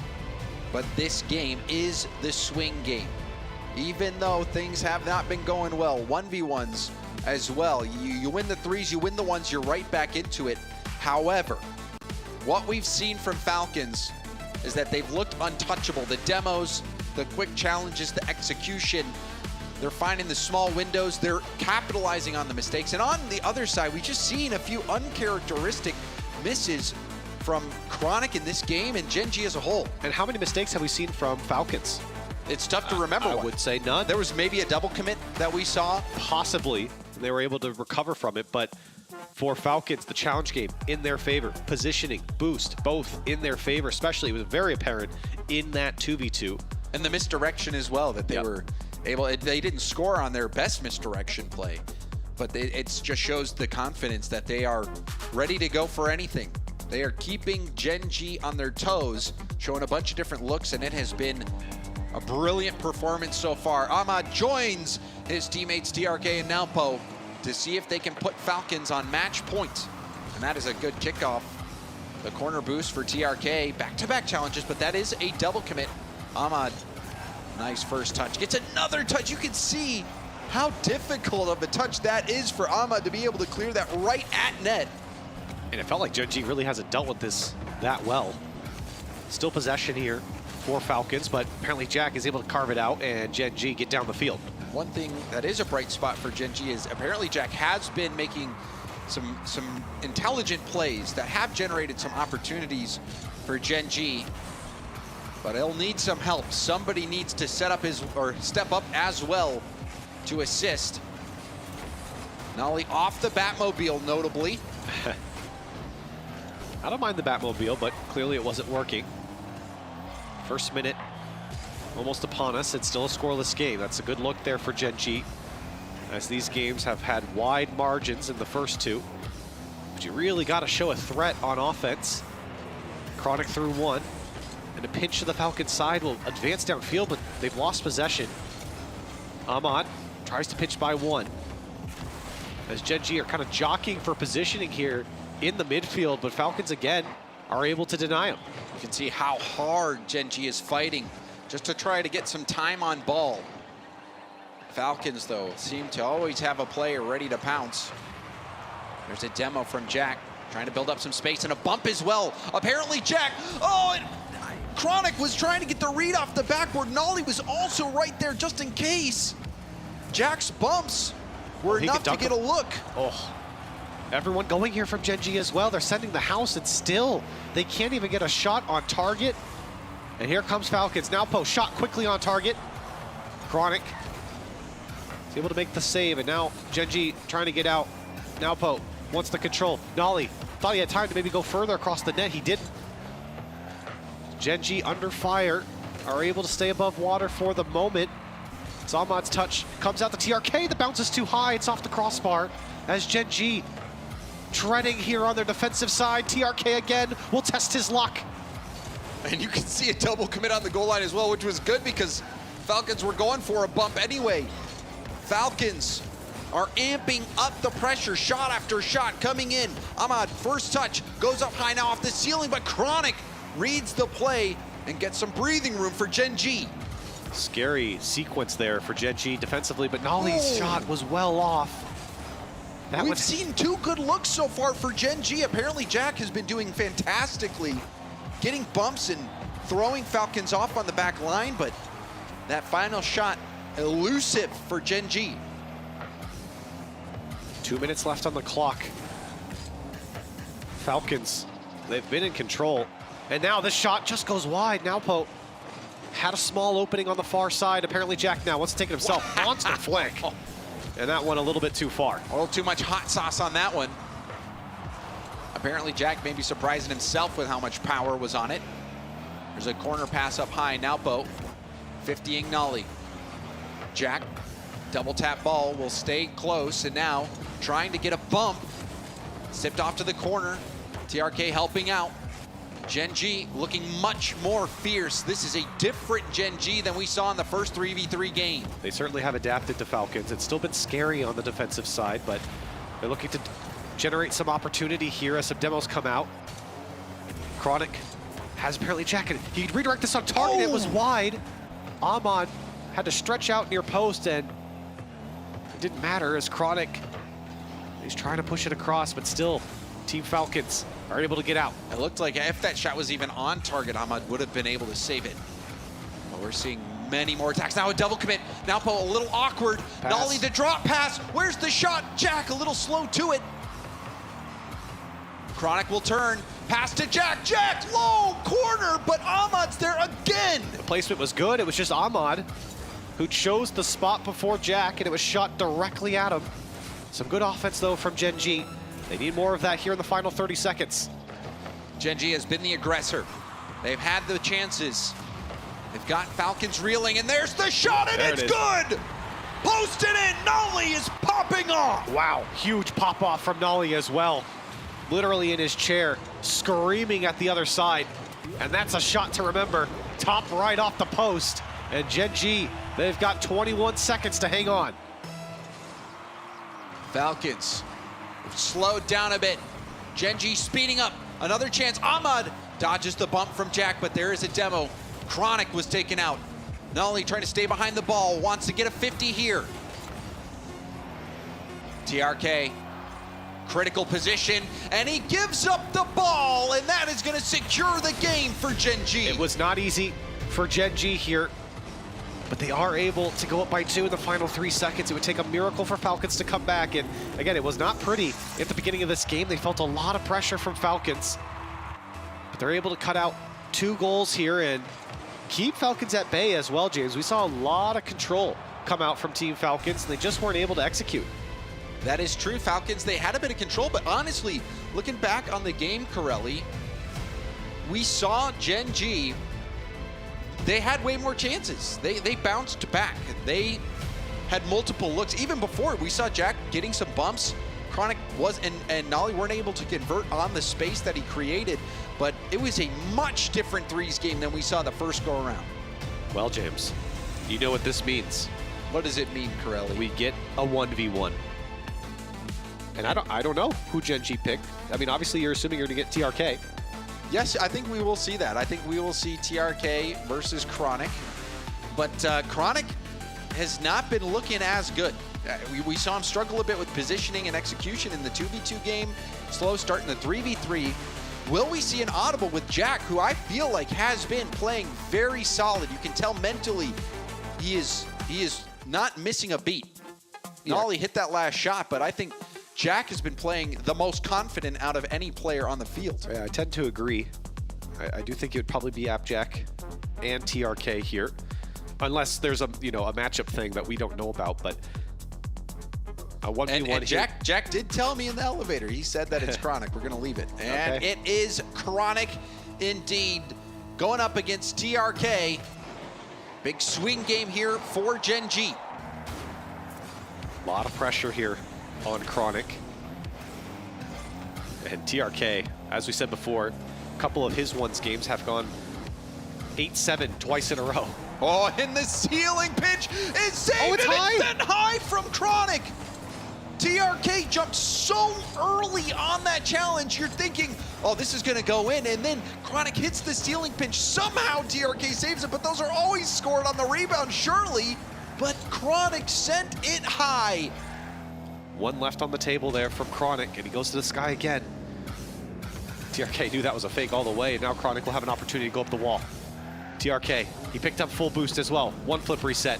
But this game is the swing game. Even though things have not been going well, 1v1s as well. You win the threes, you win the ones, you're right back into it. However, what we've seen from Falcons is that they've looked untouchable. The demos, the quick challenges, the execution, they're finding the small windows, they're capitalizing on the mistakes. And on the other side, we've just seen a few uncharacteristic misses from Chronic in this game and Gen G as a whole. And how many mistakes have we seen from Falcons? It's tough to remember. I would say none. There was maybe a double commit that we saw. Possibly. They were able to recover from it, but for Falcons, the challenge game in their favor. Positioning, boost, both in their favor, especially it was very apparent in that 2v2. And the misdirection as well, that they were able, they didn't score on their best misdirection play, but it just shows the confidence that they are ready to go for anything. They are keeping Gen G on their toes, showing a bunch of different looks, and it has been a brilliant performance so far. Ahmad joins his teammates TRK and Nalpo to see if they can put Falcons on match point. And that is a good kickoff. The corner boost for TRK, back-to-back challenges, but that is a double commit. Ahmad, nice first touch. Gets another touch. You can see how difficult of a touch that is for Ahmad to be able to clear that right at net. And it felt like Gen G really hasn't dealt with this that well. Still possession here for Falcons, but apparently Jack is able to carve it out and Gen G get down the field. One thing that is a bright spot for Gen G is apparently Jack has been making some intelligent plays that have generated some opportunities for Gen G, but he'll need some help. Somebody needs to step up as well to assist. Nolly off the Batmobile, notably. I don't mind the Batmobile, but clearly it wasn't working. First minute almost upon us. It's still a scoreless game. That's a good look there for Gen G, as these games have had wide margins in the first two. But you really got to show a threat on offense. Chronic through one, and a pinch to the Falcons side will advance downfield, but they've lost possession. Ahmad tries to pitch by one, as Gen G are kind of jockeying for positioning here in the midfield, but Falcons again are able to deny him. You can see how hard Gen G is fighting just to try to get some time on ball. Falcons, though, seem to always have a player ready to pounce. There's a demo from Jack, trying to build up some space, and a bump as well. Apparently Jack, Chronic was trying to get the read off the backboard. Nolly was also right there just in case. Jack's bumps were enough to get a look. Oh, everyone going here from Gen G as well. They're sending the house, and still they can't even get a shot on target. And here comes Falcons. Now Poe shot quickly on target. Chronic is able to make the save, and now Gen G trying to get out. Now Poe wants the control. Nolly thought he had time to maybe go further across the net. He didn't. Gen G under fire, are able to stay above water for the moment. Ahmad's touch comes out to TRK. The bounce is too high. It's off the crossbar as Gen G treading here on their defensive side. TRK again will test his luck. And you can see a double commit on the goal line as well, which was good because Falcons were going for a bump anyway. Falcons are amping up the pressure, shot after shot coming in. Ahmad, first touch, goes up high now off the ceiling, but Chronic reads the play and gets some breathing room for Gen G. Scary sequence there for Gen G defensively, but Nolly's shot was well off. We've seen two good looks so far for Gen G. Apparently Jack has been doing fantastically, getting bumps and throwing Falcons off on the back line, but that final shot, elusive for Gen G. 2 minutes left on the clock. Falcons, they've been in control. And now this shot just goes wide. Now Pope had a small opening on the far side. Apparently Jack now wants to take it himself. Monster flick. And that went a little bit too far. A little too much hot sauce on that one. Apparently Jack may be surprising himself with how much power was on it. There's a corner pass up high. Now Bo 50ing Nolly. Jack, double tap ball, will stay close, and now trying to get a bump. Sipped off to the corner. TRK helping out. Gen G looking much more fierce. This is a different Gen G than we saw in the first 3v3 game. They certainly have adapted to Falcons. It's still been scary on the defensive side, but they're looking to generate some opportunity here as some demos come out. Chronic has apparently jacketed. He could redirect this on target. It was wide. Ahmad had to stretch out near post, and it didn't matter as Chronic, he's trying to push it across, but still, Team Falcons are able to get out. It looked like if that shot was even on target, Ahmad would have been able to save it. But we're seeing many more attacks. Now a double commit. Now a little awkward. Pass. Nolly the drop pass. Where's the shot? Jack a little slow to it. Chronic will turn. Pass to Jack. Jack, low corner, but Ahmad's there again. The placement was good. It was just Ahmad who chose the spot before Jack, and it was shot directly at him. Some good offense, though, from Gen G. They need more of that here in the final 30 seconds. Gen G has been the aggressor. They've had the chances. They've got Falcons reeling, and there's the shot, and it's good! Posted in, Nolly is popping off! Wow, huge pop-off from Nolly as well. Literally in his chair, screaming at the other side. And that's a shot to remember. Top right off the post. And Gen G, they've got 21 seconds to hang on. Falcons slowed down a bit. Gen G speeding up. Another chance. Ahmad dodges the bump from Jack, but there is a demo. Chronic was taken out. Nolly trying to stay behind the ball, wants to get a 50 here. TRK, critical position, and he gives up the ball, and that is going to secure the game for Gen G. It was not easy for Gen G here, but they are able to go up by 2 in the final 3 seconds. It would take a miracle for Falcons to come back, and again, it was not pretty at the beginning of this game. They felt a lot of pressure from Falcons, but they're able to cut out 2 goals here and keep Falcons at bay as well, James. We saw a lot of control come out from Team Falcons, and they just weren't able to execute. That is true. Falcons, they had a bit of control, but honestly, looking back on the game, Corelli, we saw Gen G, they had way more chances. They bounced back. They had multiple looks. Even before, we saw Jack getting some bumps. Chronic was, and Nolly weren't able to convert on the space that he created, but it was a much different threes game than we saw the first go around. Well, James, you know what this means. What does it mean, Corelli? We get a 1v1. And I don't know who Gen G picked. I mean, obviously you're assuming you're gonna get TRK. Yes, I think we will see that. I think we will see TRK versus Chronic. But Chronic has not been looking as good. We saw him struggle a bit with positioning and execution in the 2v2 game. Slow start in the 3v3. Will we see an audible with Jack, who I feel like has been playing very solid? You can tell mentally he is not missing a beat. Nolly hit that last shot, but I think Jack has been playing the most confident out of any player on the field. Yeah, I tend to agree. I do think it would probably be AppJack and TRK here, unless there's a matchup thing that we don't know about. But a 1v1 and Jack did tell me in the elevator. He said that it's Chronic. We're gonna leave it, and Okay. it is Chronic indeed, going up against TRK. Big swing game here for Gen G. A lot of pressure here on Chronic. And TRK, as we said before, a couple of his ones games have gone 8-7 twice in a row. Oh, and the ceiling pitch is saved, it's and high. it's then high from Chronic. TRK jumped so early on that challenge, you're thinking, oh, this is gonna go in, and then Chronic hits the ceiling pinch. Somehow TRK saves it, but those are always scored on the rebound, surely. But Chronic sent it high. One left on the table there from Chronic, and he goes to the sky again. TRK knew that was a fake all the way, and now Chronic will have an opportunity to go up the wall. TRK, he picked up full boost as well. 1 flip reset.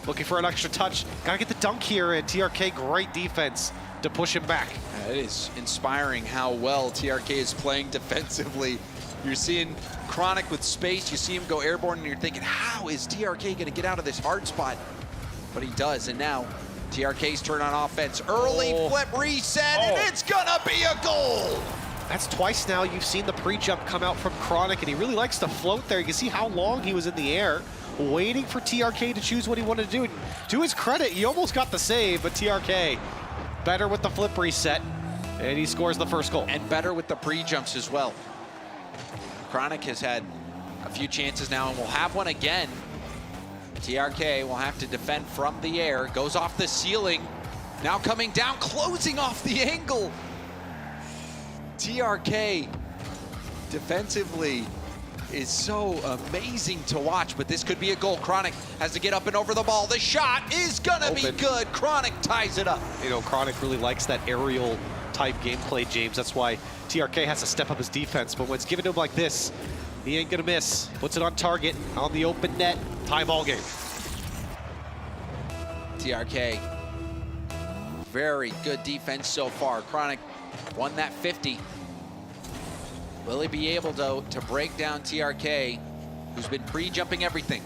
Looking for an extra touch. Gotta get the dunk here, and TRK, great defense to push him back. It is inspiring how well TRK is playing defensively. You're seeing Chronic with space, you see him go airborne, and you're thinking, how is TRK gonna get out of this hard spot? But he does, and now TRK's turn on offense. Early flip reset, and it's gonna be a goal! That's twice now you've seen the pre-jump come out from Chronic, and he really likes to float there. You can see how long he was in the air, waiting for TRK to choose what he wanted to do. And to his credit, he almost got the save, but TRK better with the flip reset, and he scores the first goal. And better with the pre-jumps as well. Chronic has had a few chances now, and will have one again. TRK will have to defend from the air, goes off the ceiling, now coming down, closing off the angle. TRK defensively is so amazing to watch, but this could be a goal. Chronic has to get up and over the ball. The shot is gonna be good. Chronic ties it up. You know, Chronic really likes that aerial type gameplay, James. That's why TRK has to step up his defense. But when it's given to him like this, he ain't gonna miss. Puts it on target, on the open net. Tie ball game. TRK, very good defense so far. Chronic won that 50. Will he be able, though, to break down TRK, who's been pre-jumping everything?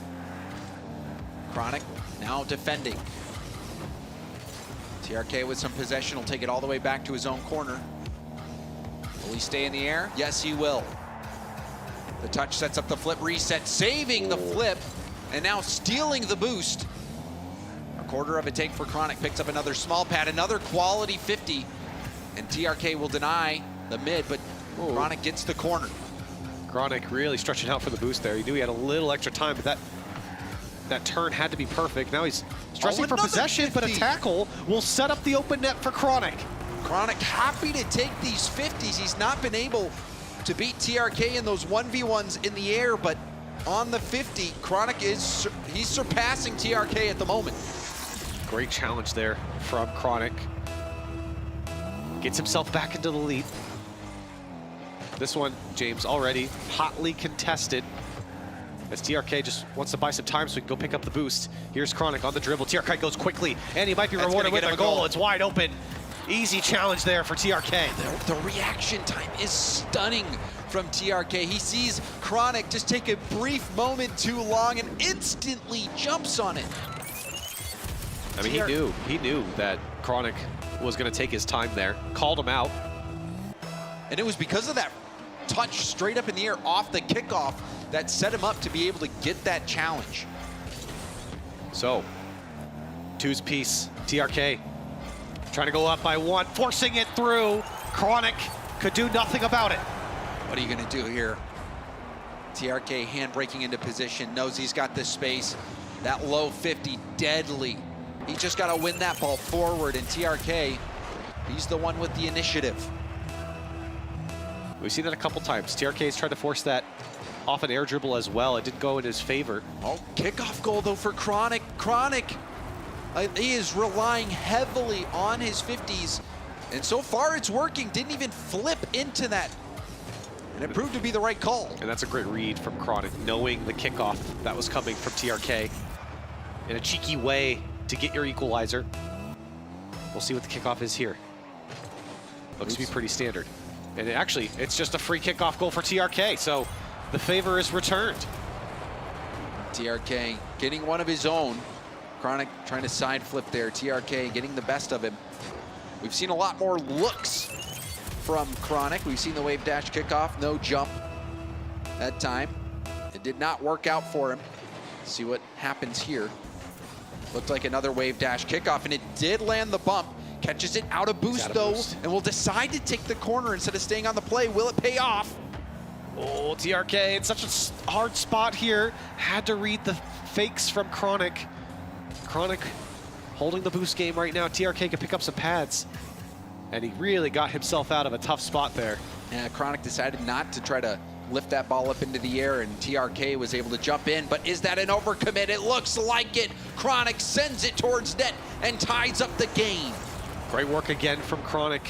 Chronic now defending. TRK with some possession will take it all the way back to his own corner. Will he stay in the air? Yes, he will. The touch sets up the flip reset, saving the flip, and now stealing the boost. A quarter of a take for Chronic, picks up another small pad, another quality 50, and TRK will deny the mid, but Chronic gets the corner. Chronic really stretching out for the boost there. He knew he had a little extra time, but that turn had to be perfect. Now he's stressing for possession, 50. But a tackle will set up the open net for Chronic. Chronic happy to take these 50s. He's not been able to beat TRK in those 1v1s in the air, but on the 50, Chronic he's surpassing TRK at the moment. Great challenge there from Chronic. Gets himself back into the lead. This one, James, already hotly contested as TRK just wants to buy some time so he can go pick up the boost. Here's Chronic on the dribble. TRK goes quickly, and he might be rewarded with a goal. It's wide open. Easy challenge there for TRK. The reaction time is stunning from TRK. He sees Chronic just take a brief moment too long and instantly jumps on it. I mean, he knew that Chronic was going to take his time there, called him out. And it was because of that touch straight up in the air off the kickoff that set him up to be able to get that challenge. So, two's piece, TRK trying to go up by one, forcing it through. Chronic could do nothing about it. What are you gonna do here? TRK hand breaking into position, knows he's got this space. That low 50, deadly. He just gotta win that ball forward, and TRK, he's the one with the initiative. We've seen that a couple times. TRK's tried to force that off an air dribble as well. It didn't go in his favor. Oh, kickoff goal though for Chronic. Chronic, he is relying heavily on his 50s, and so far it's working. Didn't even flip into that, and it proved to be the right call. And that's a great read from Chronic, knowing the kickoff that was coming from TRK in a cheeky way to get your equalizer. We'll see what the kickoff is here. Looks to be pretty standard. And actually, it's just a free kickoff goal for TRK, so the favor is returned. TRK getting one of his own. Chronic trying to side flip there. TRK getting the best of him. We've seen a lot more looks from Chronic. We've seen the wave dash kickoff, no jump that time. It did not work out for him. Let's see what happens here. Looked like another wave dash kickoff, and it did land the bump. Catches it out of boost, though, and will decide to take the corner instead of staying on the play. Will it pay off? Oh, TRK in such a hard spot here. Had to read the fakes from Chronic. Chronic holding the boost game right now. TRK can pick up some pads, and he really got himself out of a tough spot there. Yeah, Chronic decided not to try to lift that ball up into the air, and TRK was able to jump in, but is that an overcommit? It looks like it. Chronic sends it towards net and ties up the game. Great work again from Chronic.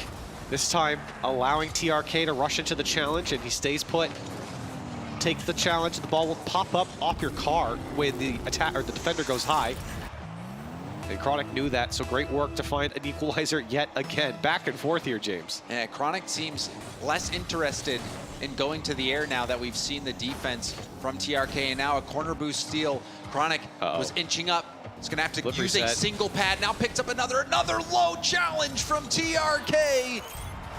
This time allowing TRK to rush into the challenge, and he stays put. Takes the challenge, the ball will pop up off your car when the defender goes high. And Chronic knew that, so great work to find an equalizer yet again. Back and forth here, James. Yeah, Chronic seems less interested in going to the air now that we've seen the defense from TRK, and now a corner boost steal. Chronic was inching up. He's gonna have to use a single pad. Now picks up another low challenge from TRK.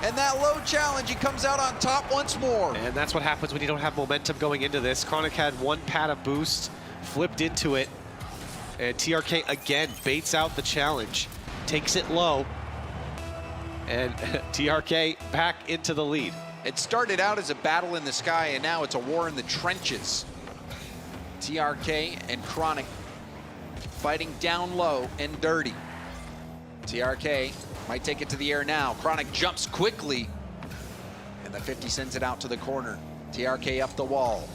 And that low challenge, he comes out on top once more. And that's what happens when you don't have momentum going into this. Chronic had one pad of boost, flipped into it, and TRK again baits out the challenge, takes it low, and TRK back into the lead. It started out as a battle in the sky, and now it's a war in the trenches. TRK and Chronic fighting down low and dirty. TRK might take it to the air now. Chronic jumps quickly, and the 50 sends it out to the corner. TRK up the wall.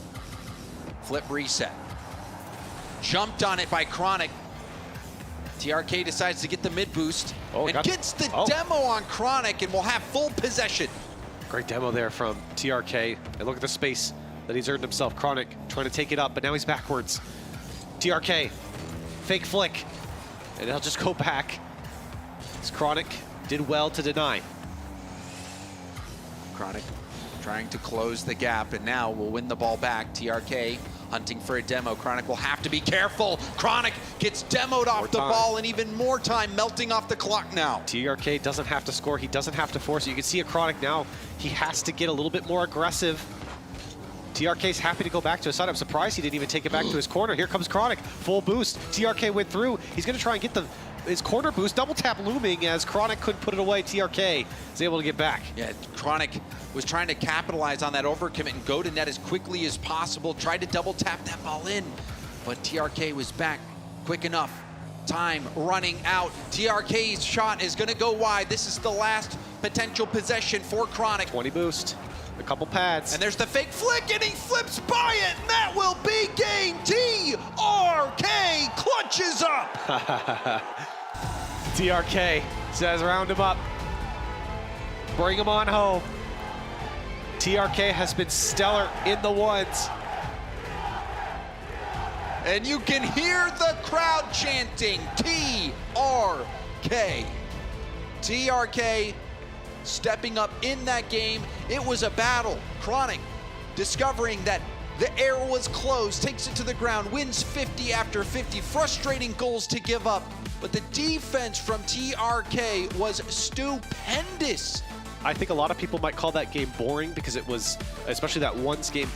Flip reset. Jumped on it by Chronic. TRK decides to get the mid boost and gets the demo on Chronic and will have full possession. Great demo there from TRK. And look at the space that he's earned himself. Chronic trying to take it up, but now he's backwards. TRK, fake flick, and he'll just go back. As Chronic did well to deny. Chronic trying to close the gap, and now will win the ball back. TRK hunting for a demo. Chronic will have to be careful. Chronic gets demoed off the ball, and even more time melting off the clock now. TRK doesn't have to score. He doesn't have to force it. You can see a Chronic now. He has to get a little bit more aggressive. TRK's happy to go back to his side. I'm surprised he didn't even take it back to his corner. Here comes Chronic, full boost. TRK went through. He's gonna try and get his corner boost. Double tap looming as Chronic couldn't put it away. TRK is able to get back. Yeah, Chronic was trying to capitalize on that overcommit and go to net as quickly as possible. Tried to double tap that ball in, but TRK was back quick enough. Time running out. TRK's shot is gonna go wide. This is the last potential possession for Chronic. 20 boost. A couple pads. And there's the fake flick, and he flips by it, and that will be game. TRK clutches up. TRK says round him up. Bring him on home. TRK has been stellar in the ones. And you can hear the crowd chanting, TRK. TRK stepping up in that game. It was a battle. Chronic discovering that the air was closed, takes it to the ground, wins 50 after 50. Frustrating goals to give up, but the defense from TRK was stupendous. I think a lot of people might call that game boring because it was, especially that ones game,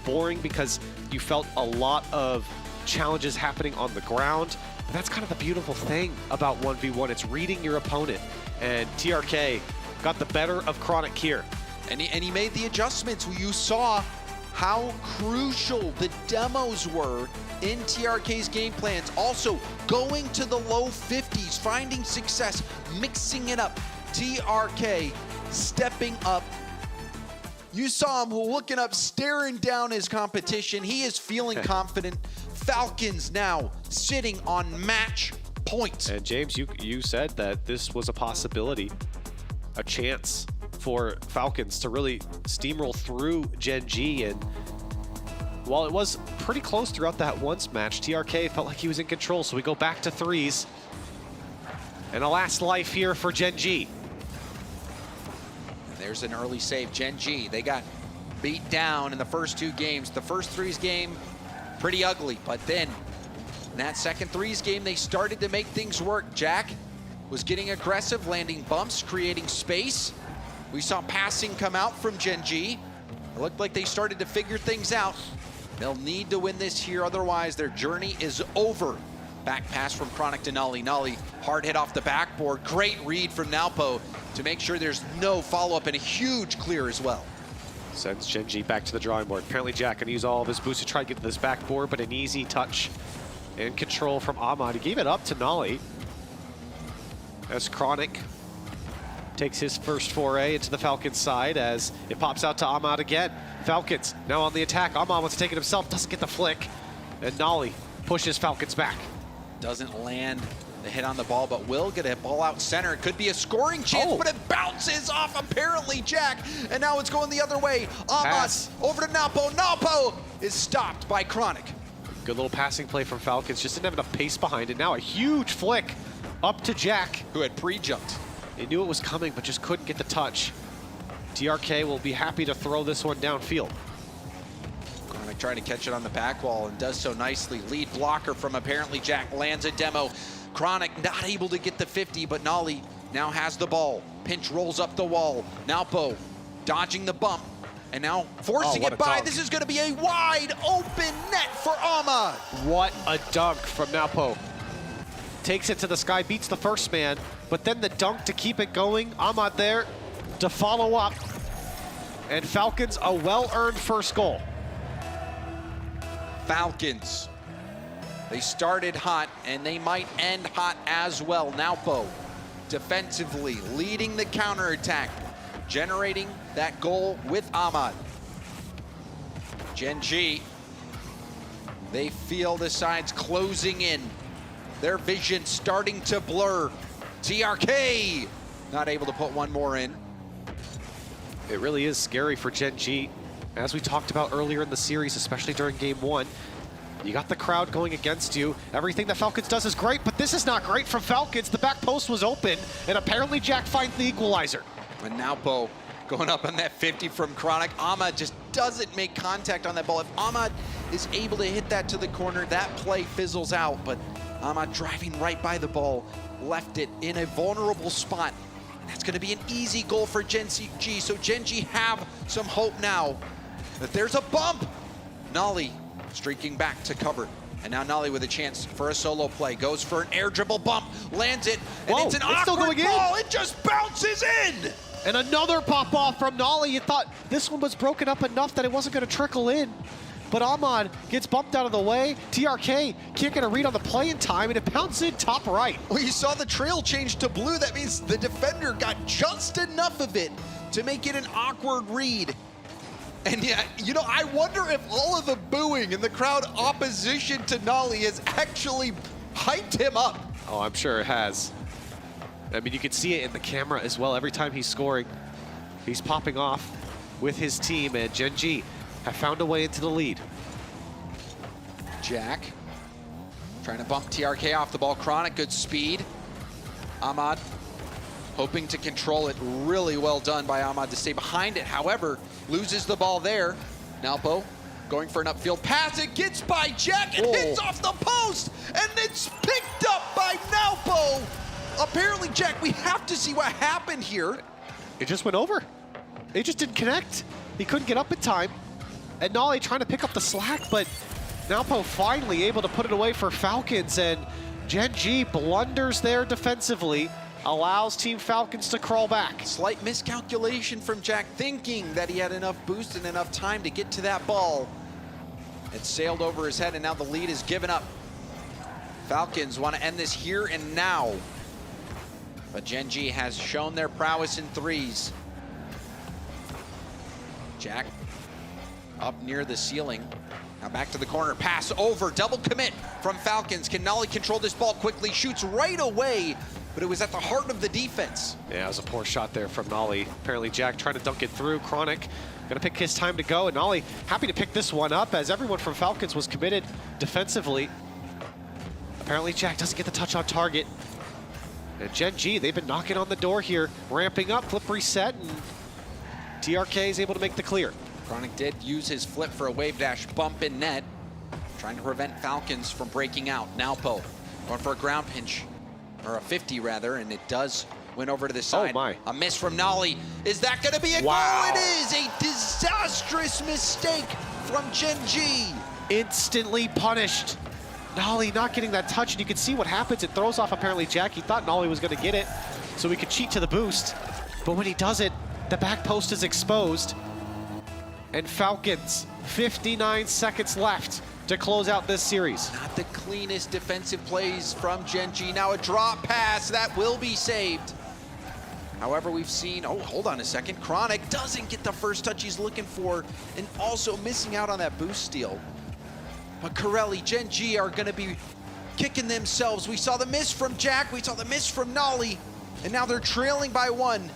boring because you felt a lot of challenges happening on the ground. But that's kind of the beautiful thing about 1v1. It's reading your opponent, and TRK got the better of Chronic here. And he made the adjustments. You saw how crucial the demos were in TRK's game plans. Also, going to the low 50s, finding success, mixing it up. TRK stepping up. You saw him looking up, staring down his competition. He is feeling confident. Falcons now sitting on match point. And James, you said that this was a possibility, a chance for Falcons to really steamroll through Gen G. And while it was pretty close throughout that once match, TRK felt like he was in control. So we go back to threes. And a last life here for Gen G. There's an early save. Gen G, they got beat down in the first two games. The first threes game, pretty ugly. But then in that second threes game, they started to make things work. Jack was getting aggressive, landing bumps, creating space. We saw passing come out from Gen G. It looked like they started to figure things out. They'll need to win this here, otherwise their journey is over. Back pass from Chronic to Nolly. Nolly, hard hit off the backboard. Great read from Nalpo to make sure there's no follow-up, and a huge clear as well. Sends Gen G back to the drawing board. Apparently Jack can use all of his boosts to try to get to this backboard, but an easy touch and control from Ahmad. He gave it up to Nolly as Chronic takes his first foray into the Falcons side as it pops out to Ahmad again. Falcons now on the attack. Ahmad wants to take it himself, doesn't get the flick, and Nolly pushes Falcons back. Doesn't land the hit on the ball, but will get a ball out center. It could be a scoring chance, but it bounces off apparently Jack, and now it's going the other way. Ahmad over to Napo. Napo is stopped by Chronic. Good little passing play from Falcons, just didn't have enough pace behind it. Now a huge flick up to Jack, who had pre-jumped. He knew it was coming, but just couldn't get the touch. TRK will be happy to throw this one downfield. Chronic trying to catch it on the back wall and does so nicely. Lead blocker from apparently Jack lands a demo. Chronic not able to get the 50, but Nolly now has the ball. Pinch rolls up the wall. Nalpo dodging the bump and now forcing it by. This is going to be a wide open net for Ahmad. What a dunk from Nalpo. Takes it to the sky, beats the first man, but then the dunk to keep it going. Ahmad there to follow up. And Falcons a well-earned first goal. Falcons. They started hot, and they might end hot as well. Nalpo defensively leading the counterattack, generating that goal with Ahmad. Gen G, they feel the sides closing in. Their vision starting to blur. TRK not able to put one more in. It really is scary for Gen G. As we talked about earlier in the series, especially during game 1, you got the crowd going against you. Everything that Falcons does is great, but this is not great from Falcons. The back post was open, and apparently Jack finds the equalizer. And now Bo going up on that 50 from Chronic. Ahmad just doesn't make contact on that ball. If Ahmad is able to hit that to the corner, that play fizzles out, but Ahmad driving right by the ball, left it in a vulnerable spot. And that's gonna be an easy goal for Gen G. So Gen G have some hope now that there's a bump. Nolly streaking back to cover. And now Nolly with a chance for a solo play. Goes for an air dribble bump, lands it, and it's an awkward ball. It just bounces in. And another pop off from Nolly. You thought this one was broken up enough that it wasn't gonna trickle in. But Ahmad gets bumped out of the way. TRK can't get a read on the play in time, and it bounces in top right. Well, you saw the trail change to blue. That means the defender got just enough of it to make it an awkward read. And yeah, you know, I wonder if all of the booing and the crowd opposition to Nolly has actually hyped him up. Oh, I'm sure it has. I mean, you can see it in the camera as well. Every time he's scoring, he's popping off with his team, and Gen G have found a way into the lead. Jack trying to bump TRK off the ball. Chronic, good speed. Ahmad hoping to control it. Really well done by Ahmad to stay behind it. However, loses the ball there. Nalpo going for an upfield pass. It gets by Jack and hits off the post. And it's picked up by Nalpo. Apparently, Jack, we have to see what happened here. It just went over. It just didn't connect. He couldn't get up in time. And Nolly trying to pick up the slack, but Nalpo finally able to put it away for Falcons, and Gen G blunders there defensively, allows Team Falcons to crawl back. Slight miscalculation from Jack, thinking that he had enough boost and enough time to get to that ball. It sailed over his head, and now the lead is given up. Falcons want to end this here and now. But Gen G has shown their prowess in threes. Jack up near the ceiling. Now back to the corner, pass over, double commit from Falcons. Can Nolly control this ball quickly? Shoots right away, but it was at the heart of the defense. Yeah, it was a poor shot there from Nolly. Apparently Jack trying to dunk it through. Chronic gonna pick his time to go, and Nolly happy to pick this one up as everyone from Falcons was committed defensively. Apparently Jack doesn't get the touch on target. And Gen G, they've been knocking on the door here, ramping up, flip reset, and TRK is able to make the clear. Chronic did use his flip for a wave dash bump in net, trying to prevent Falcons from breaking out. Nalpo going for a ground pinch, or a 50 rather, and it does win over to the side. Oh my. A miss from Nolly. Is that gonna be a goal? It is a disastrous mistake from Gen G. Instantly punished. Nolly not getting that touch, and you can see what happens. It throws off apparently Jack. He thought Nolly was gonna get it, so he could cheat to the boost. But when he does it, the back post is exposed. And Falcons, 59 seconds left to close out this series. Not the cleanest defensive plays from Gen G. Now a drop pass that will be saved. However, we've seen, oh, hold on a second. Chronic doesn't get the first touch he's looking for, and also missing out on that boost steal. But Corelli, Gen G are gonna be kicking themselves. We saw the miss from Jack, we saw the miss from Nolly, and now they're trailing by one.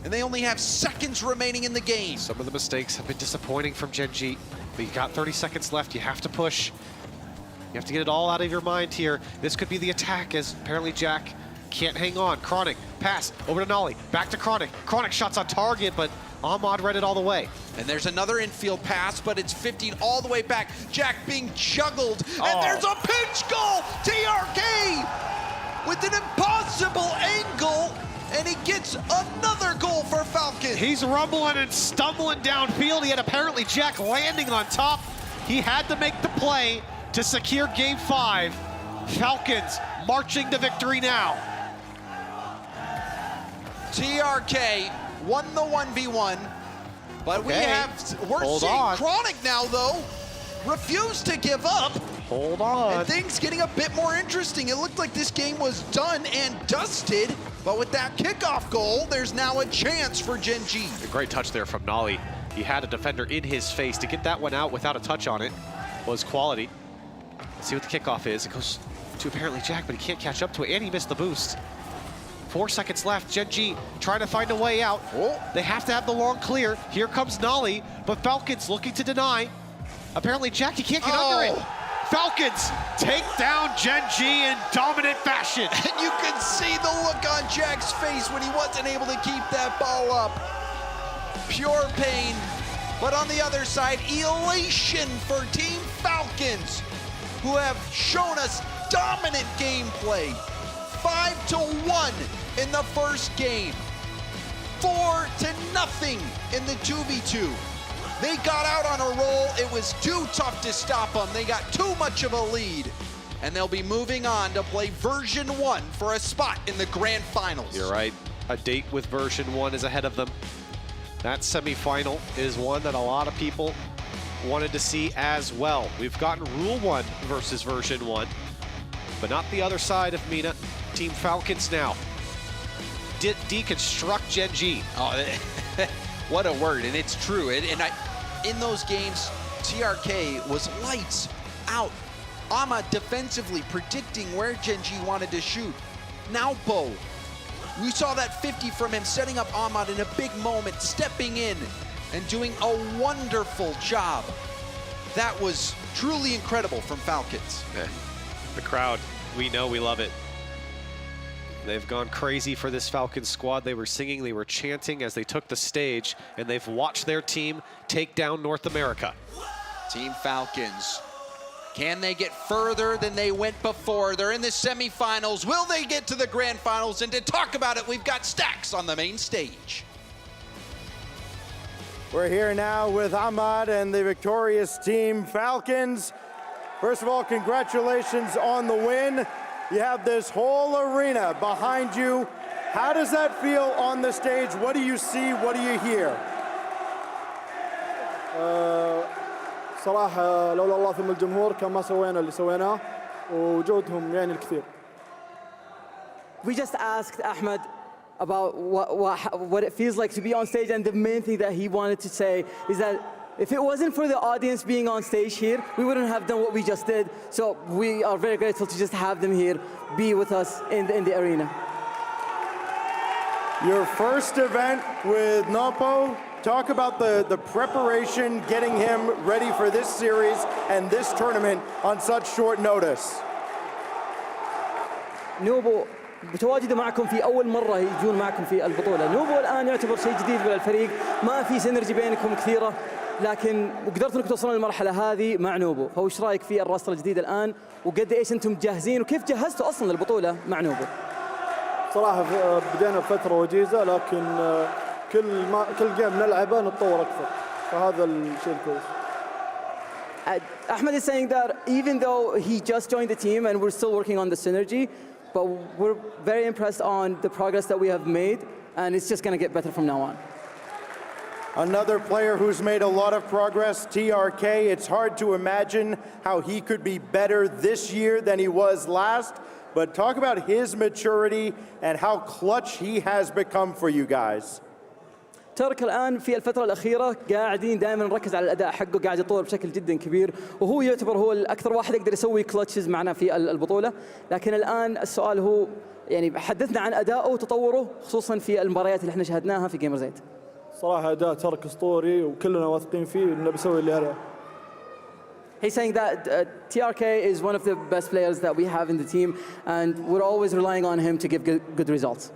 And they only have seconds remaining in the game. Some of the mistakes have been disappointing from Gen G, but you got 30 seconds left. You have to push. You have to get it all out of your mind here. This could be the attack, as apparently Jack can't hang on. Chronic, pass over to Nolly, back to Chronic. Chronic shots on target, but Ahmad read it all the way. And there's another infield pass, but it's 15 all the way back. Jack being juggled, and there's a pinch goal! TRK with an impossible angle, and he gets another goal for Falcons. He's rumbling and stumbling downfield. He had apparently Jack landing on top. He had to make the play to secure game 5. Falcons marching to victory now. TRK won the 1v1, but we're seeing Chronic now, though, refuse to give up. Hold on. And things getting a bit more interesting. It looked like this game was done and dusted, but with that kickoff goal, there's now a chance for Gen G. A great touch there from Nolly. He had a defender in his face. To get that one out without a touch on it was quality. Let's see what the kickoff is. It goes to apparently Jack, but he can't catch up to it, and he missed the boost. 4 seconds left. Gen.G trying to find a way out. They have to have the long clear. Here comes Nolly, but Falcons looking to deny. Apparently Jack, he can't get under it. Falcons take down Gen.G in dominant fashion. And you can see the look on Jack's face when he wasn't able to keep that ball up. Pure pain. But on the other side, elation for Team Falcons, who have shown us dominant gameplay. 5-1 in the first game. 4-0 in the 2v2. They got out on a roll. It was too tough to stop them. They got too much of a lead. And they'll be moving on to play version 1 for a spot in the grand finals. You're right. A date with version 1 is ahead of them. That semifinal is one that a lot of people wanted to see as well. We've gotten Rule 1 versus version 1, but not the other side of Mina. Team Falcons now deconstruct Gen.G. Oh, what a word, and it's true. In those games, TRK was lights out. Ahmad defensively predicting where Gen.G wanted to shoot. Now Bo, we saw that 50 from him, setting up Ahmad in a big moment, stepping in and doing a wonderful job. That was truly incredible from Falcons. The crowd, we know, we love it. They've gone crazy for this Falcons squad. They were singing, they were chanting as they took the stage, and they've watched their team take down North America. Team Falcons, can they get further than they went before? They're in the semifinals. Will they get to the grand finals? And to talk about it, we've got Stacks on the main stage. We're here now with Ahmad and the victorious Team Falcons. First of all, congratulations on the win. You have this whole arena behind you. How does that feel on the stage? What do you see? What do you hear? صراحة لولا الله ثم الجمهور كان ما سوينا اللي سويناه ووجودهم يعني الكثير. We just asked Ahmed about what it feels like to be on stage, and the main thing that he wanted to say is that if it wasn't for the audience being on stage here, we wouldn't have done what we just did. So we are very grateful to just have them here, be with us in the arena. Your first event with Nopo, talk about the preparation, getting him ready for this series and this tournament on such short notice. نوبو بتواجده معكم في أول مرة يجون معكم في البطولة. نوبو الآن يعتبر شيء جديد بالفريق، ما في سينرجي بينكم كثيرة، لكن وقدرتوا انكم توصلون للمرحلة هذه مع نوبو. فوش رايك في الراستر الجديد الآن وقد ايش انتم جاهزين وكيف جهزتوا أصلا للبطولة مع نوبو؟ صراحة بدينا بفترة وجيزة، لكن كل جيم نلعبه نتطور أكثر، فهذا الشيء الكويس. Ahmed is saying that even though he just joined the team and we're still working on the synergy, but we're very impressed on the progress that we have made, and it's just going to get better from now on. Another player who's made a lot of progress, TRK. It's hard to imagine how he could be better this year than he was last, but talk about his maturity and how clutch he has become for you guys. ترك الآن في الفترة الأخيرة قاعدين دائما نركز على الأداء حقه، قاعد يتطور بشكل جدا كبير، وهو يعتبر هو الأكثر واحد يقدر يسوي كلتشز معنا في البطولة. لكن الآن السؤال هو يعني حدثنا عن أدائه وتطوره خصوصا في المباريات اللي احنا شاهدناها في جيمرز 8. صراحة أداء ترك أسطوري وكلنا واثقين فيه إنه بيسوي اللي عليه. He's saying that TRK is one of the best players that we have in the team, and we're always relying on him to give good results.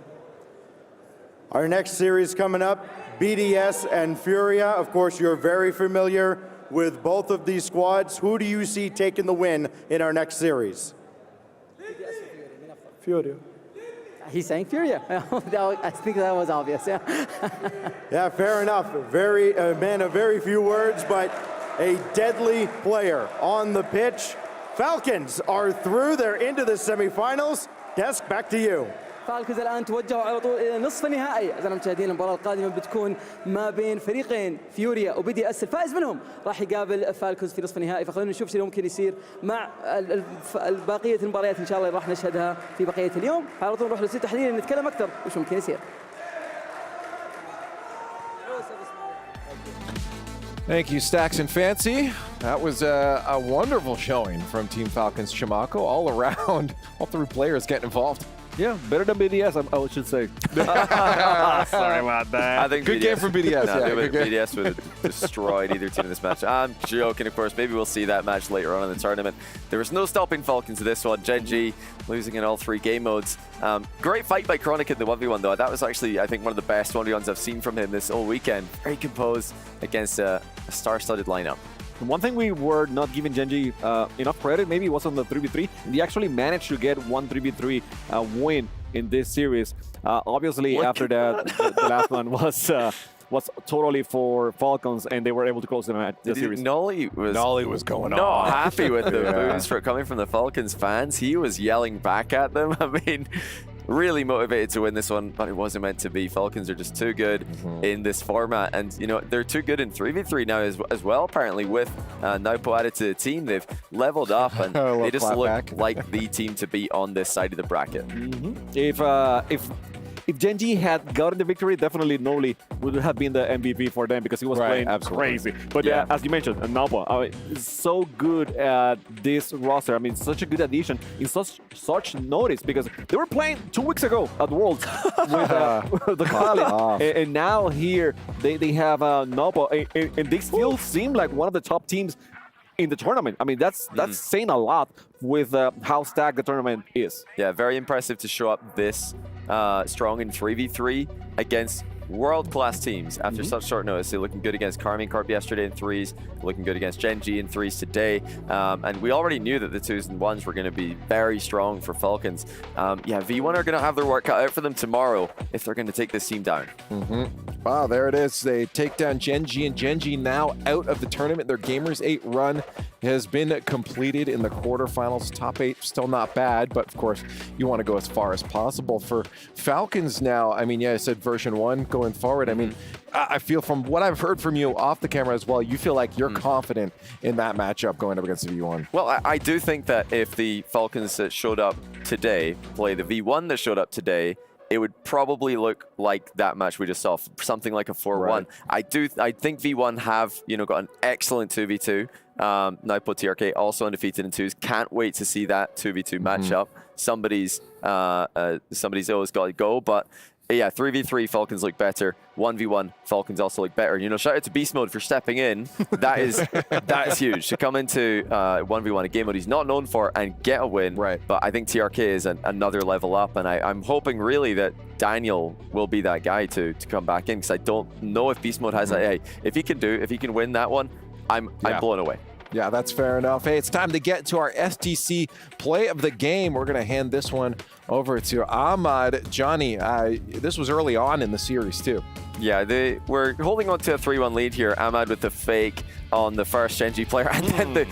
Our next series coming up, BDS and Furia. Of course, you're very familiar with both of these squads. Who do you see taking the win in our next series? Furia. He's saying Furia. I think that was obvious, yeah. Yeah, fair enough. A man of very few words, but a deadly player on the pitch. Falcons are through. They're into the semifinals. Desk, back to you. فالكوز الآن توجهوا على طول إلى نصف النهائي. أعزائنا المشاهدين، المباراة القادمة بتكون ما بين فريقين فيوريا وبي اس. الفائز منهم راح يقابل فالكوز في نصف النهائي. فخلونا نشوف شو ممكن يصير مع بقية المباريات إن شاء الله راح نشهدها في بقية اليوم. على طول نروح للاستوديو تحليل نتكلم أكثر وش ممكن يصير. Thank you, Stacks and Fancy. That was a wonderful showing from Team Falcons Chimako all around. All three players getting involved. Yeah, better than BDS, I should say. Sorry about that. I think good game from BDS. BDS would have destroyed either team in this match. I'm joking, of course. Maybe we'll see that match later on in the tournament. There was no stopping Falcons in this one. Gen G losing in all 3 game modes. Great fight by Chronic in the 1v1, though. That was actually, I think, one of the best 1v1s I've seen from him this whole weekend. Very composed against a star-studded lineup. One thing we were not giving Gen G enough credit maybe was on the 3v3. They actually managed to get one 3v3 win in this series. Obviously, after that, the last one was totally for Falcons, and they were able to close the series. Nolly was going not on. happy with the boos coming from the Falcons fans. He was yelling back at them. I mean, really motivated to win this one, but it wasn't meant to be. Falcons are just too good in this format, and you know they're too good in 3v3 now as well. Apparently, with Naupo added to the team, they've leveled up, and they just look like the team to be on this side of the bracket. If Gen G had gotten the victory, definitely Noli would have been the MVP for them because he was playing crazy. But as you mentioned, Naupo is so good at this roster. I mean, such a good addition in such notice because they were playing 2 weeks ago at Worlds with the Kali. And now here they have Naupo, and they still seem like one of the top teams in the tournament. I mean, that's saying a lot with how stacked the tournament is. Yeah, very impressive to show up this strong in 3v3 against world-class teams after such short notice. They're looking good against Carmine Corp yesterday in 3s, looking good against Gen G in 3s today. And we already knew that the 2s and 1s were going to be very strong for Falcons. Yeah, V1 are going to have their work cut out for them tomorrow if they're going to take this team down. Wow, there it is. They take down Gen G, and Gen G now out of the tournament. Their Gamers8 run has been completed in the quarterfinals. Top 8, still not bad, but of course, you want to go as far as possible. For Falcons now, I mean, yeah, I said version 1 going forward. I mean, I feel from what I've heard from you off the camera as well, you feel like you're confident in that matchup going up against the V1. Well, I do think that if the Falcons that showed up today play the V1 that showed up today, it would probably look like that match we just saw, something like a 4-1. I think V1 have, got an excellent 2v2. Naupo TRK also undefeated in 2s. Can't wait to see that 2v2 matchup. Somebody's always got to go, but yeah, 3v3 Falcons look better. 1v1 Falcons also look better. Shout out to Beast Mode for stepping in. That is huge to come into 1v1, a game mode he's not known for, and get a win. But I think TRK is another level up, and I'm hoping really that Daniel will be that guy to come back in, because I don't know if Beast Mode has that. Hey, if he can win that one, I'm blown away. Yeah, that's fair enough. Hey, it's time to get to our STC play of the game. We're going to hand this one over to Ahmad. Johnny, this was early on in the series, too. Yeah, they were holding on to a 3-1 lead here. Ahmad with the fake on the first Gen G player, and then the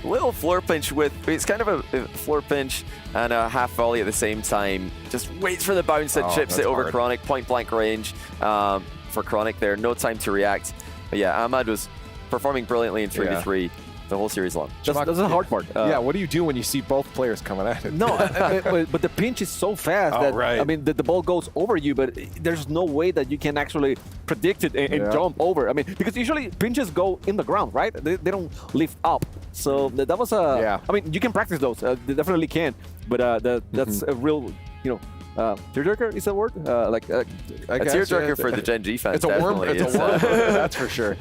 little floor pinch it's kind of a floor pinch and a half volley at the same time. Just waits for the bounce and chips it over Chronic. Point blank range for Chronic there. No time to react. But yeah, Ahmad was performing brilliantly in 3v3. The whole series long. That's the hard part. Yeah, what do you do when you see both players coming at it? No, but the pinch is so fast that I mean the ball goes over you, but there's no way that you can actually predict it and jump over. I mean, because usually pinches go in the ground, right? They don't lift up. So that was a. I mean, you can practice those. They definitely can, but that's a real, tearjerker is that word? A tearjerker for the Gen G fans. It's a worm. It's a worm. That's for sure.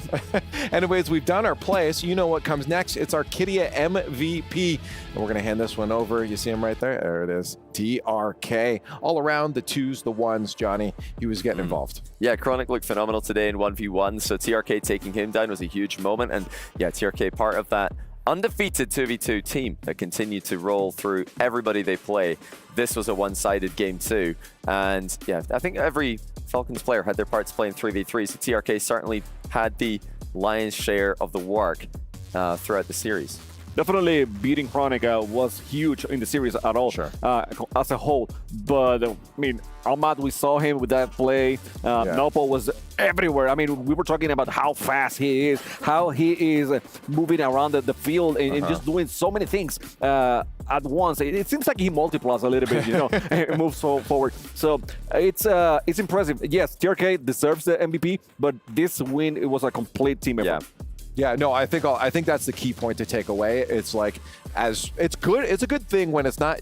Anyways, we've done our play, so you know what comes next. It's our Kidia MVP, and we're gonna hand this one over. You see him right there. There it is. TRK. All around the 2s, the 1s. Johnny, he was getting involved. Yeah, Chronic looked phenomenal today in 1v1. So TRK taking him down was a huge moment, and yeah, TRK part of that undefeated 2v2 team that continued to roll through everybody they play. This was a one-sided game too. And yeah, I think every Falcons player had their parts playing 3v3, so TRK certainly had the lion's share of the work throughout the series. Definitely beating Chronic was huge in the series at all, as a whole. But I mean, Ahmad, we saw him with that play. Naupo was everywhere. I mean, we were talking about how fast he is, how he is moving around the field and just doing so many things at once. It seems like he multiplies a little bit, and moves forward. So it's impressive. Yes, TRK deserves the MVP, but this win, it was a complete team effort. Yeah, no, I think that's the key point to take away. It's like, as it's a good thing when it's not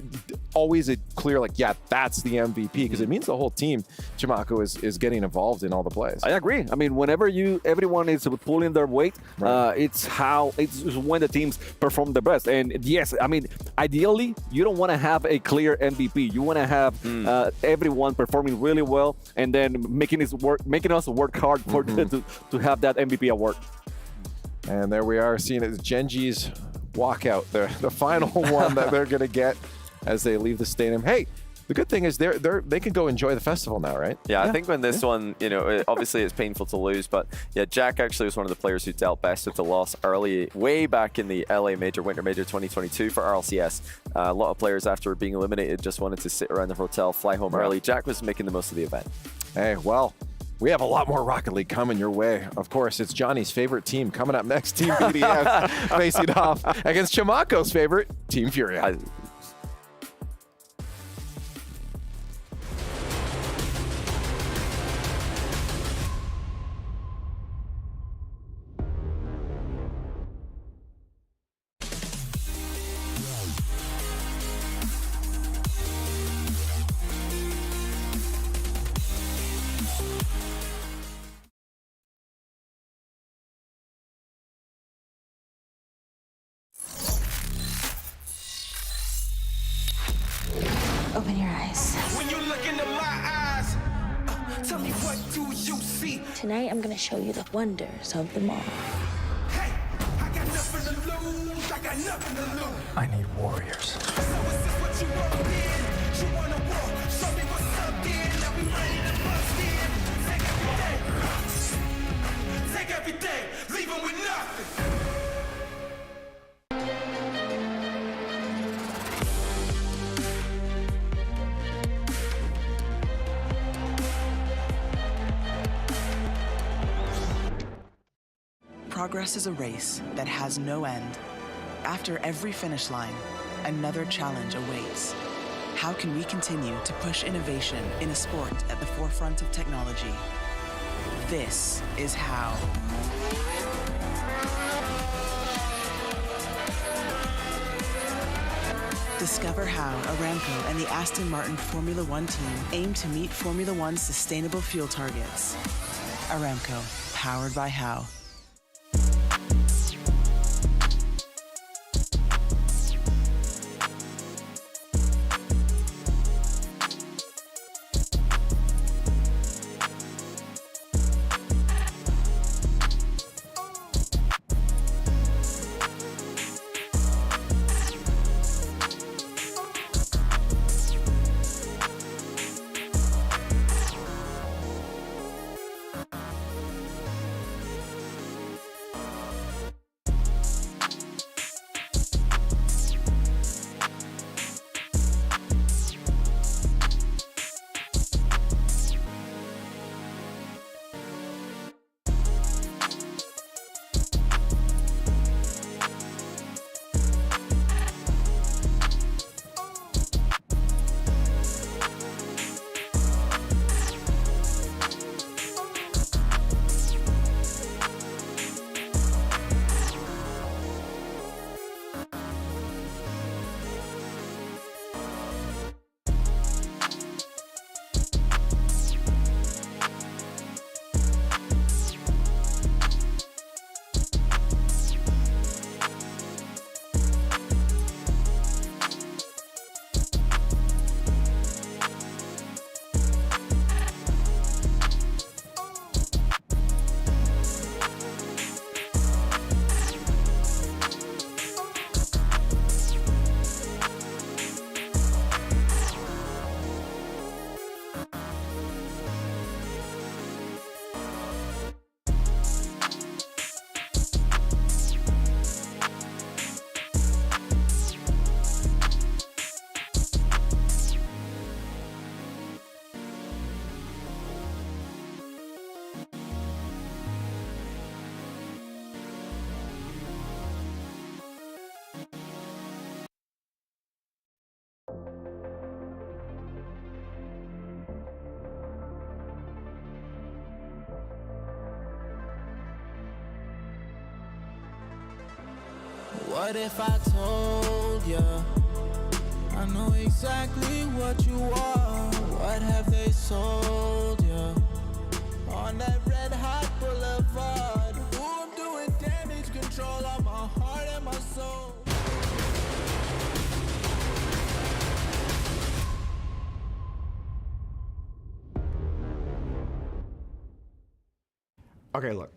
always a clear, like, yeah, that's the MVP, because it means the whole team, Chimako, is getting involved in all the plays. I agree. I mean, whenever everyone is pulling their weight, it's when the teams perform the best. And yes, I mean, ideally, you don't want to have a clear MVP. You want to have everyone performing really well, and then making us work hard for to have that MVP award. And there we are, seeing it as Gen.G's walkout, the final one that they're going to get as they leave the stadium. Hey, the good thing is they can go enjoy the festival now, right? Yeah, I think when this one, obviously it's painful to lose, but yeah, Jack actually was one of the players who dealt best with the loss early, way back in the LA Winter Major 2022 for RLCS. A lot of players, after being eliminated, just wanted to sit around the hotel, fly home early. Jack was making the most of the event. Hey, well, we have a lot more Rocket League coming your way. Of course, it's Johnny's favorite team coming up next, Team BDF, facing off against Chimako's favorite, Team Furia. Open your eyes. When you look into my eyes, tell me, what do you see? Tonight, I'm gonna show you the wonders of the mall. Hey, I got nothing to lose. I got nothing to lose. I need warriors. So is this what you want in? You wanna war? Show me what's up then. Now we ready to bust in. Take every day, leave 'em with nothing. Progress is a race that has no end. After every finish line, another challenge awaits. How can we continue to push innovation in a sport at the forefront of technology? This is how. Discover how Aramco and the Aston Martin Formula One team aim to meet Formula One's sustainable fuel targets. Aramco, powered by How. What if I told ya I know exactly what you are? What have they sold ya on that red hot boulevard? Ooh, I'm doing damage control on my heart and my soul. Okay, look,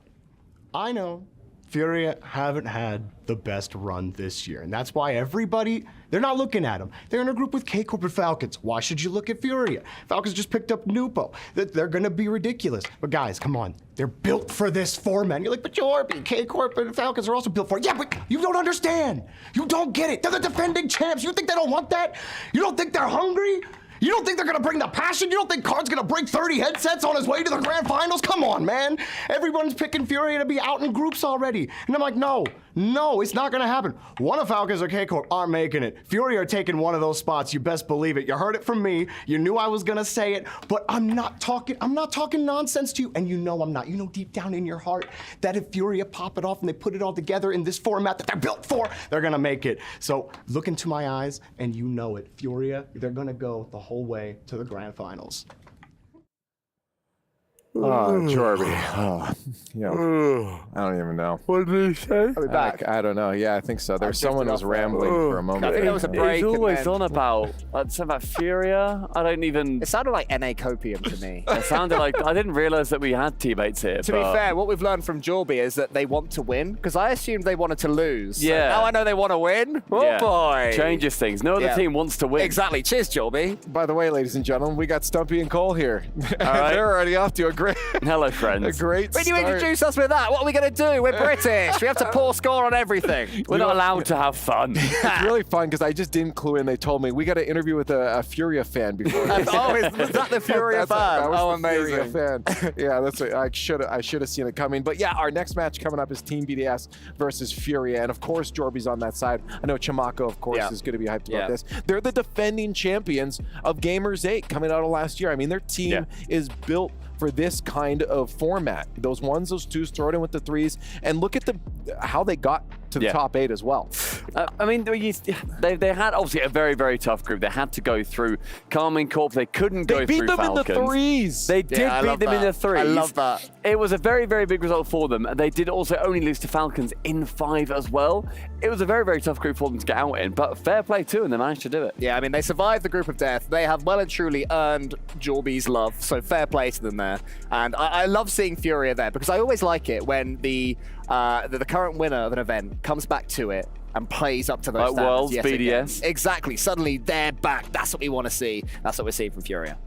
I know Furia haven't had the best run this year, and that's why everybody, they're not looking at them. They're in a group with K-Corp and Falcons. Why should you look at Furia? Falcons just picked up Nupo. They're gonna be ridiculous. But guys, come on, they're built for this format. You're like, but Jorby, K-Corp and Falcons are also built for it. Yeah, but you don't understand. You don't get it. They're the defending champs. You think they don't want that? You don't think they're hungry? You don't think they're gonna bring the passion? You don't think Card's gonna break 30 headsets on his way to the grand finals? Come on, man. Everyone's picking Furia to be out in groups already. And I'm like, no, it's not gonna happen. One of Falcons or K-Corp aren't making it. Furia are taking one of those spots, you best believe it. You heard it from me. You knew I was gonna say it, but I'm not talking nonsense to you, and you know I'm not. You know deep down in your heart that if Furia pop it off and they put it all together in this format that they're built for, they're gonna make it. So look into my eyes and you know it. Furia, they're gonna go the whole way to the grand finals. Jorby. Yeah. I don't even know. What did he say? I'll be back. I don't know. Yeah, I think so. There's someone was rambling for a moment. I think there. that was a break. He's always on about something about Furia. I don't even. It sounded like NA Copium to me. It sounded like I didn't realize that we had teammates here. To be fair, what we've learned from Jorby is that they want to win, because I assumed they wanted to lose. Yeah. So now I know they want to win. Oh boy. Changes things. No other team wants to win. Exactly. Cheers, Jorby. By the way, ladies and gentlemen, we got Stumpy and Cole here. All right. They're already off to a great. Hello, friends. A great When you start. introduce us with that, what are we going to do? We're British. We have to pour score on everything. We're not allowed to have fun. It's really fun because I just didn't clue in. They told me we got to interview with a Furia fan before. Was that the Furia fan? That was the amazing. Furia fan. Yeah, that's what, I should have seen it coming. But yeah, our next match coming up is Team BDS versus Furia, and of course Jorby's on that side. I know Chamako, of course, is going to be hyped about this. They're the defending champions of Gamers8 coming out of last year. I mean, their team is built for this kind of format. Those ones, those twos, throw it in with the threes, and look at how they got to the top 8 as well. I mean, they had obviously a very, very tough group. They had to go through Carmine Corp. They couldn't go through They beat them Falcons. in the threes. They did beat them in the threes. I love that. It was a very, very big result for them. They did also only lose to Falcons in 5 as well. It was a very, very tough group for them to get out in, but fair play too, and they managed to do it. Yeah, I mean, they survived the group of death. They have well and truly earned Jorby's love, so fair play to them there. And I love seeing Furia there, because I always like it when the current winner of an event comes back to it and plays up to those standards. Worlds, BDS. Again. Exactly. Suddenly they're back. That's what we want to see. That's what we're seeing from Furia.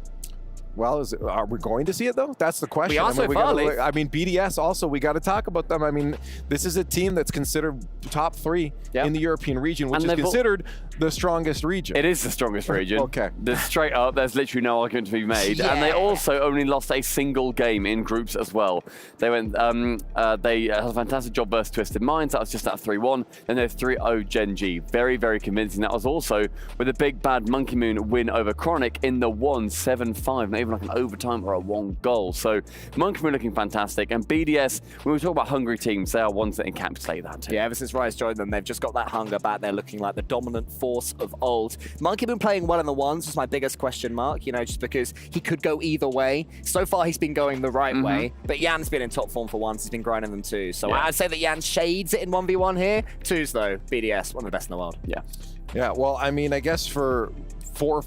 Well, are we going to see it though? That's the question. We are so far. I mean, BDS also, we got to talk about them. I mean, this is a team that's considered top 3 in the European region, which is considered the strongest region. It is the strongest region. Okay. Straight up, there's literally no argument to be made. Yeah. And they also only lost a single game in groups as well. They went, they had a fantastic job versus Twisted Minds. That was just that 3-1. Then they 3-0 Gen G. Very, very convincing. That was also with a big bad Monkey Moon win over Chronic in the 1-7-5. Not even like an overtime or a 1 goal. So Monkey Moon looking fantastic. And BDS, when we talk about hungry teams, they are ones that encapsulate that too. Yeah, ever since Rise joined them, they've just got that hunger back. They're looking like the dominant force of old. Monkey Moon playing well in the ones was my biggest question mark, you know, just because he could go either way. So far, he's been going the right way, but Jan's been in top form for once. He's been grinding them too. So I'd say that Jan shades it in 1v1 here. Twos, though, BDS, one of the best in the world. Yeah, well, I mean, I guess for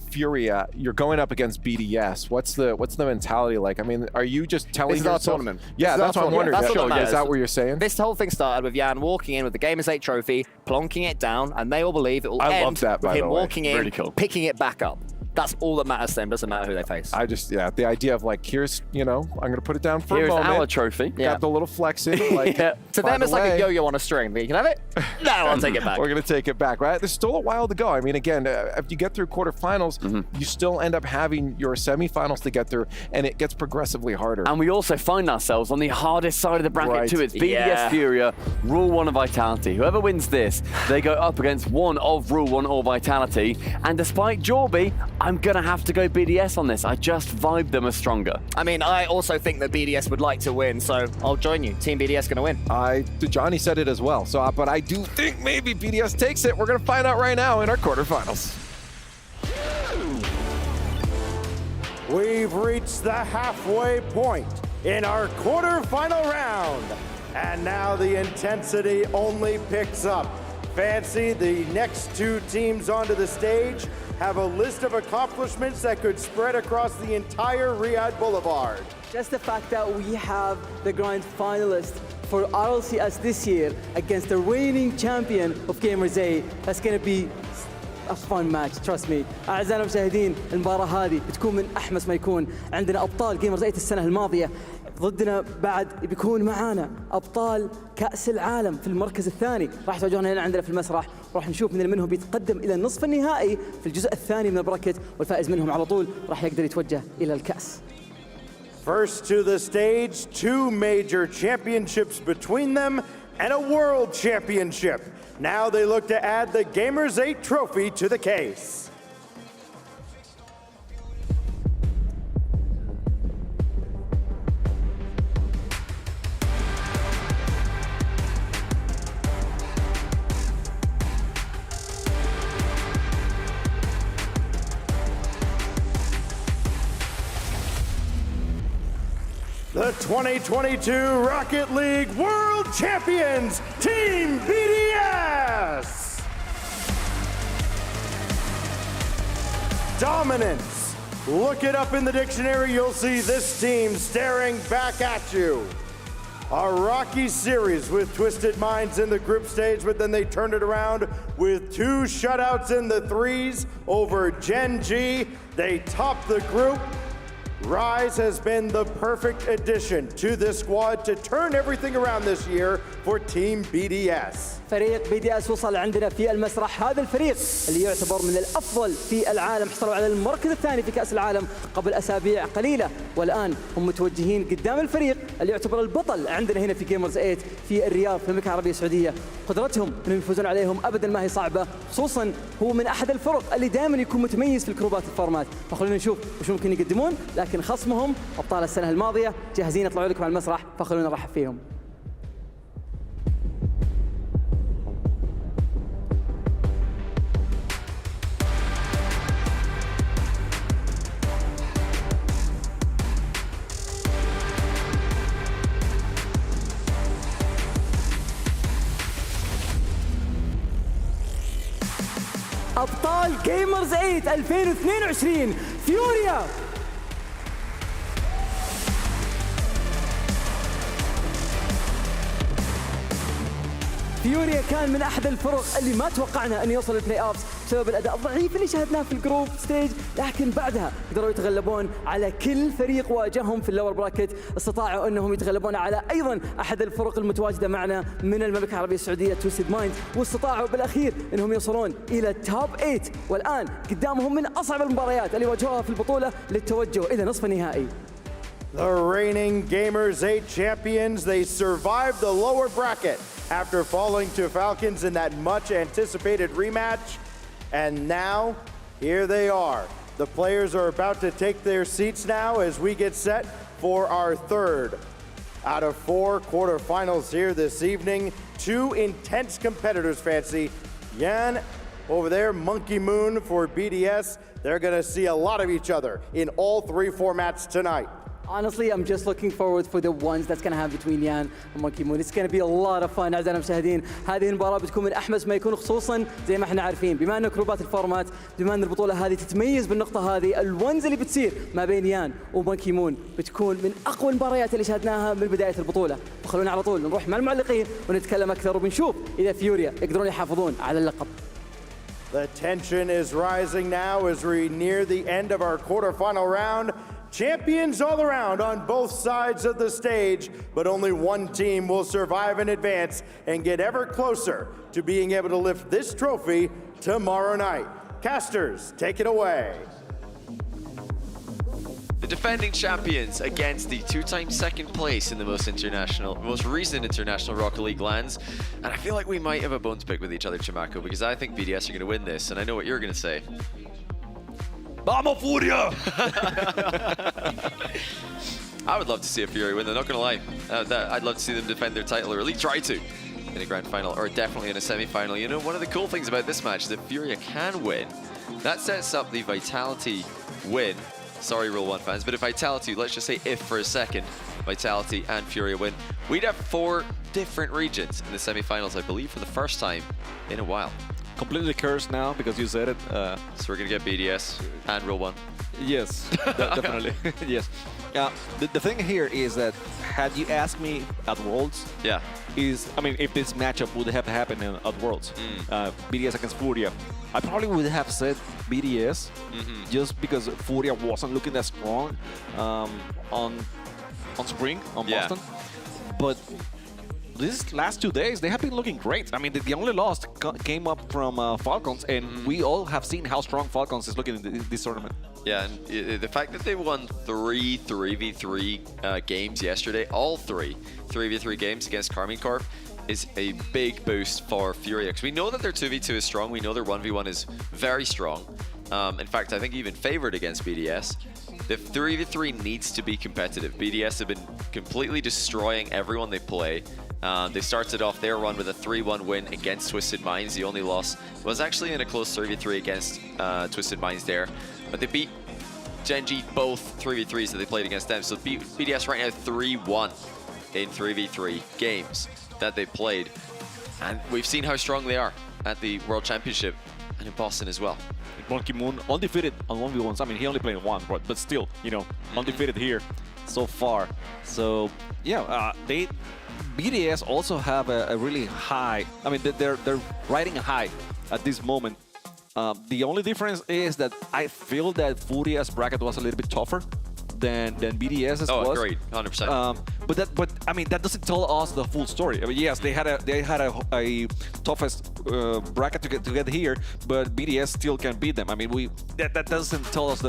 Furia, you're going up against BDS. What's the mentality like? I mean, are you just telling This is our tournament. Yeah, that's what I'm wondering. Is that what you're saying? This whole thing started with Jan walking in with the Gamers8 trophy, plonking it down, and they all believe it will I end love that, by with him the way. walking in, Really cool. picking it back up. That's all that matters to them. Doesn't matter who they face. I just, the idea of like, here's, I'm going to put it down for Here's a moment. our trophy. Got the little flex in. Like, To them, it's like a yo-yo on a string. You can have it? No, I'll take it back. We're going to take it back, right? There's still a while to go. I mean, again, if you get through quarterfinals, you still end up having your semifinals to get through, and it gets progressively harder. And we also find ourselves on the hardest side of the bracket too. It's BDS Furia, Rule 1 of Vitality. Whoever wins this, they go up against one of Rule 1 or Vitality. And despite Jorby, I'm going to have to go BDS on this. I just vibed them as stronger. I mean, I also think that BDS would like to win, so I'll join you. Team BDS going to win. Johnny said it as well. So, but I do think maybe BDS takes it. We're going to find out right now in our quarterfinals. We've reached the halfway point in our quarterfinal round. And now the intensity only picks up. Fancy, the next two teams onto the stage have a list of accomplishments that could spread across the entire Riyadh Boulevard. Just the fact that we have the grand finalist for RLCS this year against the reigning champion of Gamers8, that's going to be a fun match, trust me. أعزائنا المشاهدين، المباراة هذه بتكون من أحمس ما يكون. عندنا أبطال Gamers8 السنة الماضية، ضدنا بعد بيكون معانا أبطال كأس العالم في المركز الثاني. راح تواجهون هنا عندنا في المسرح، وراح نشوف من منهم بيتقدم إلى النصف النهائي في الجزء الثاني من البراكت، والفائز منهم على طول راح يقدر يتوجه إلى الكأس. First to the stage, two major championships between them and a world championship. Now they look to add the Gamers8 trophy to the case. The 2022 Rocket League World Champions, Team BDS! Dominance. Look it up in the dictionary, you'll see this team staring back at you. A rocky series with Twisted Minds in the group stage, but then they turned it around with two shutouts in the threes over Gen G. They topped the group. Rise has been the perfect addition to this squad to turn everything around this year for Team BDS. فريق BDS وصل عندنا في المسرح. هذا الفريق اللي يعتبر من الأفضل في العالم، حصلوا على المركز الثاني في كأس العالم قبل أسابيع قليلة، والآن هم متوجهين قدام الفريق اللي يعتبر البطل عندنا هنا في Gamers8 في الرياض في المملكة العربية السعودية. قدرتهم انهم يفوزون عليهم ابدا ما هي صعبة، خصوصا هو من احد الفرق اللي دائما يكون متميز في الكروبات الفورمات، فخلونا نشوف وش ممكن يقدمون، لكن خصمهم ابطال السنة الماضية جاهزين يطلعوا لكم على المسرح، فخلونا نرحب فيهم. أبطال Gamers8 2022 فيوريا. فيوريا كان من أحد الفرق اللي ما توقعنا أن يوصل البلاي أوفز بسبب الأداء الضعيف اللي شاهدناه في الجروب ستيج، لكن بعدها قدروا يتغلبون على كل فريق واجههم في اللور براكت، استطاعوا أنهم يتغلبون على أيضا أحد الفرق المتواجدة معنا من المملكة العربية السعودية تويستد مايند، واستطاعوا بالأخير أنهم يوصلون إلى التوب 8، والآن قدامهم من أصعب المباريات اللي واجهوها في البطولة للتوجه إلى نصف النهائي. The reigning Gamers8 champions, they survived the lower bracket after falling to Falcons in that much anticipated rematch. And now, here they are. The players are about to take their seats now as we get set for our third out of 4 quarterfinals here this evening. 2 intense competitors, Fancy. Yan over there, Monkey Moon for BDS. They're gonna see a lot of each other in all 3 formats tonight. Honestly, I'm just looking forward for the ones that's going to happen between Yan and Monkey Moon. It's going to be a lot of fun أعزائنا المشاهدين. هذه المباراة بتكون من أحمس ما يكون، خصوصا زي ما احنا عارفين بما أنه كروبات الفورمات، بما أن البطولة هذه تتميز بالنقطة هذه، الونز اللي بتصير ما بين يان ومونكي مون بتكون من أقوى المباريات اللي شاهدناها من بداية البطولة. فخلونا على طول نروح مع المعلقين ونتكلم أكثر وبنشوف إذا فيوريا يقدرون يحافظون على اللقب. The tension is rising now as we near the end of our quarterfinal round. Champions all around on both sides of the stage, but only one team will survive and advance and get ever closer to being able to lift this trophy tomorrow night. Casters, take it away. The defending champions against the 2-time second place in the most recent international Rocket League lands. And I feel like we might have a bone to pick with each other, Chimako, because I think BDS are going to win this, and I know what you're going to say. Vamos, Furia! I would love to see a Fury win, though, not going to lie. I'd love to see them defend their title, or at least try to, in a grand final, or definitely in a semi-final. You know, one of the cool things about this match is that Furia can win. That sets up the Vitality win. Sorry, Rule 1 fans, but if Vitality, let's just say if for a second, Vitality and Furia win, we'd have 4 different regions in the semi-finals, I believe, for the first time in a while. Completely cursed now because you said it. So we're going to get BDS and Rule 1. Yes, definitely. Yes. The thing here is that had you asked me at Worlds, I mean, if this matchup would have happened at Worlds, BDS against Furia, I probably would have said BDS just because Furia wasn't looking that strong on Spring, on Boston. But these last 2 days, they have been looking great. I mean, the only loss came up from Falcons, and we all have seen how strong Falcons is looking in this tournament. Yeah, and the fact that they won 3 3v3 games yesterday, all 3 3v3 games against Karmine Corp, is a big boost for Furia. Because we know that their 2v2 is strong. We know their 1v1 is very strong. In fact, I think even favored against BDS. The 3v3 needs to be competitive. BDS have been completely destroying everyone they play. They started off their run with a 3-1 win against Twisted Minds. The only loss was actually in a close 3v3 against Twisted Minds there. But they beat Gen G both 3v3s that they played against them. So BDS right now 3-1 in 3v3 games that they played. And we've seen how strong they are at the World Championship and in Boston as well. Monkey Moon undefeated on 1v1s. I mean, he only played one, but still, you know, undefeated here so far. So yeah, BDS also have a really high. I mean, they're riding a high at this moment. The only difference is that I feel that Furia's bracket was a little bit tougher than BDS's was. Oh, agreed, 100%. But I mean, that doesn't tell us the full story. I mean, yes, they had a toughest bracket to get here, but BDS still can beat them. I mean, that doesn't tell us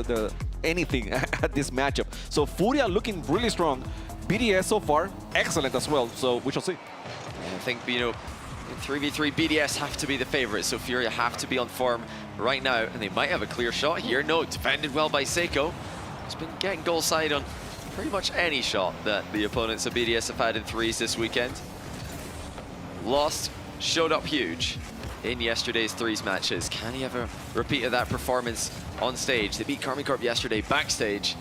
anything at this matchup. So Furia looking really strong. BDS so far excellent as well. So we shall see. Yeah, I think, you know, in 3v3, BDS have to be the favorite, so Furia have to be on form right now, and they might have a clear shot here. No, defended well by Seiko. He's been getting goal side on pretty much any shot that the opponents of BDS have had in threes this weekend. Lost, showed up huge in yesterday's threes matches. Can he have a repeat of that performance on stage? They beat Karmine Corp yesterday backstage.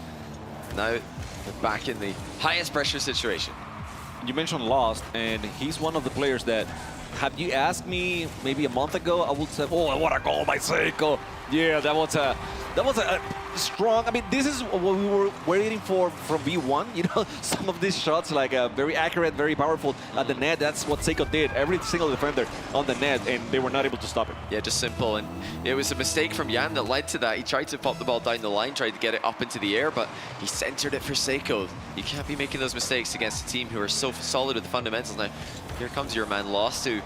Now they're back in the highest pressure situation. You mentioned Lost, and he's one of the players that, had you asked me maybe a month ago, I would say, oh, what a goal by Seiko. Yeah, that was a strong. I mean, this is what we were waiting for from V1. You know, some of these shots, like very accurate, very powerful at the net. That's what Seiko did. Every single defender on the net, and they were not able to stop it. Yeah, just simple. And it was a mistake from Jan that led to that. He tried to pop the ball down the line, tried to get it up into the air, but he centered it for Seiko. You can't be making those mistakes against a team who are so solid with the fundamentals. Now, here comes your man Lost, who, you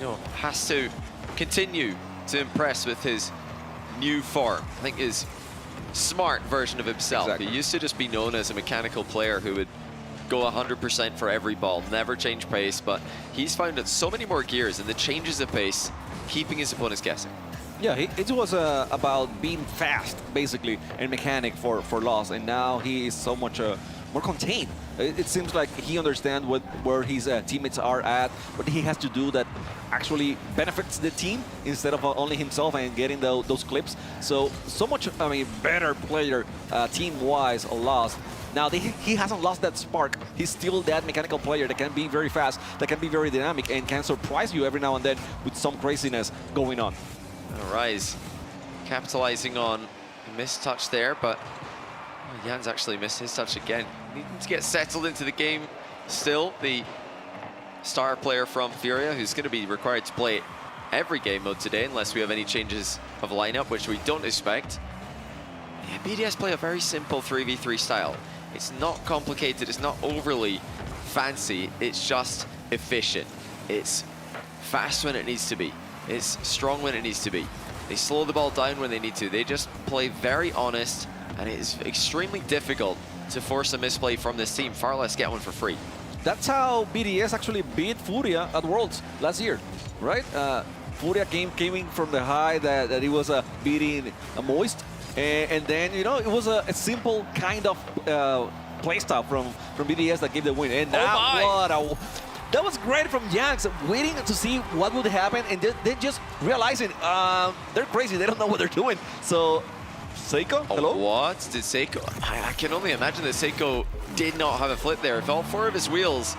know, has to continue to impress with his new form. I think his smart version of himself. Exactly. He used to just be known as a mechanical player who would go 100% for every ball, never change pace, but he's found that so many more gears and the changes of pace, keeping his opponents guessing. Yeah, it was about being fast, basically, and mechanic for Lost, and now he is so much more contained. It seems like he understands where his teammates are at, what he has to do that actually benefits the team instead of only himself and getting those clips. So much, I mean, better player team-wise Lost. Now, he hasn't lost that spark. He's still that mechanical player that can be very fast, that can be very dynamic, and can surprise you every now and then with some craziness going on. Rise capitalizing on a missed touch there, but Jan's actually missed his touch again. Needing to get settled into the game still. The star player from Furia, who's going to be required to play every game mode today unless we have any changes of lineup, which we don't expect. Yeah, BDS play a very simple 3v3 style. It's not complicated, it's not overly fancy, it's just efficient. It's fast when it needs to be. It's strong when it needs to be. They slow the ball down when they need to. They just play very honest, and it is extremely difficult to force a misplay from this team. Far less get one for free. That's how BDS actually beat Furia at Worlds last year, right? Furia came from the high that he was beating Moist, And then, you know, it was a simple kind of playstyle from BDS that gave the win. And that was great from Yanks, waiting to see what would happen, and then just realizing they're crazy. They don't know what they're doing. So, Seiko, hello? What? Did Seiko? I can only imagine that Seiko did not have a flip there. If all 4 of his wheels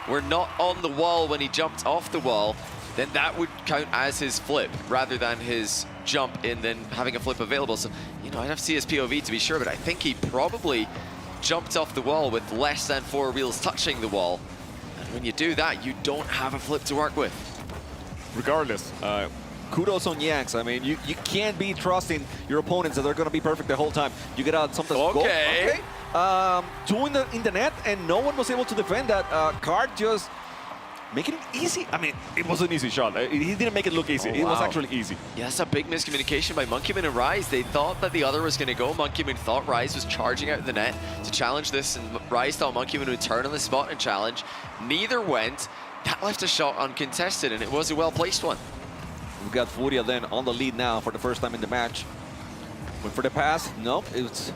were not on the wall when he jumped off the wall, then that would count as his flip rather than his jump in then having a flip available. So, you know, I'd have to see his POV to be sure, but I think he probably jumped off the wall with less than 4 wheels touching the wall. And when you do that, you don't have a flip to work with. Regardless, kudos on Yanks. I mean, you can't be trusting your opponents that they're going to be perfect the whole time. You get out something. Okay. Two in the net, and no one was able to defend that. Card just making it easy. I mean, it was an easy shot. He didn't make it look easy. It was actually easy. Yeah, that's a big miscommunication by Monkeyman and Rise. They thought that the other was going to go. Monkeyman thought Rise was charging out of the net to challenge this, and Rise thought Monkeyman would turn on the spot and challenge. Neither went. That left a shot uncontested, and it was a well-placed one. We've got Furia then on the lead now for the first time in the match. Went for the pass. Nope, it's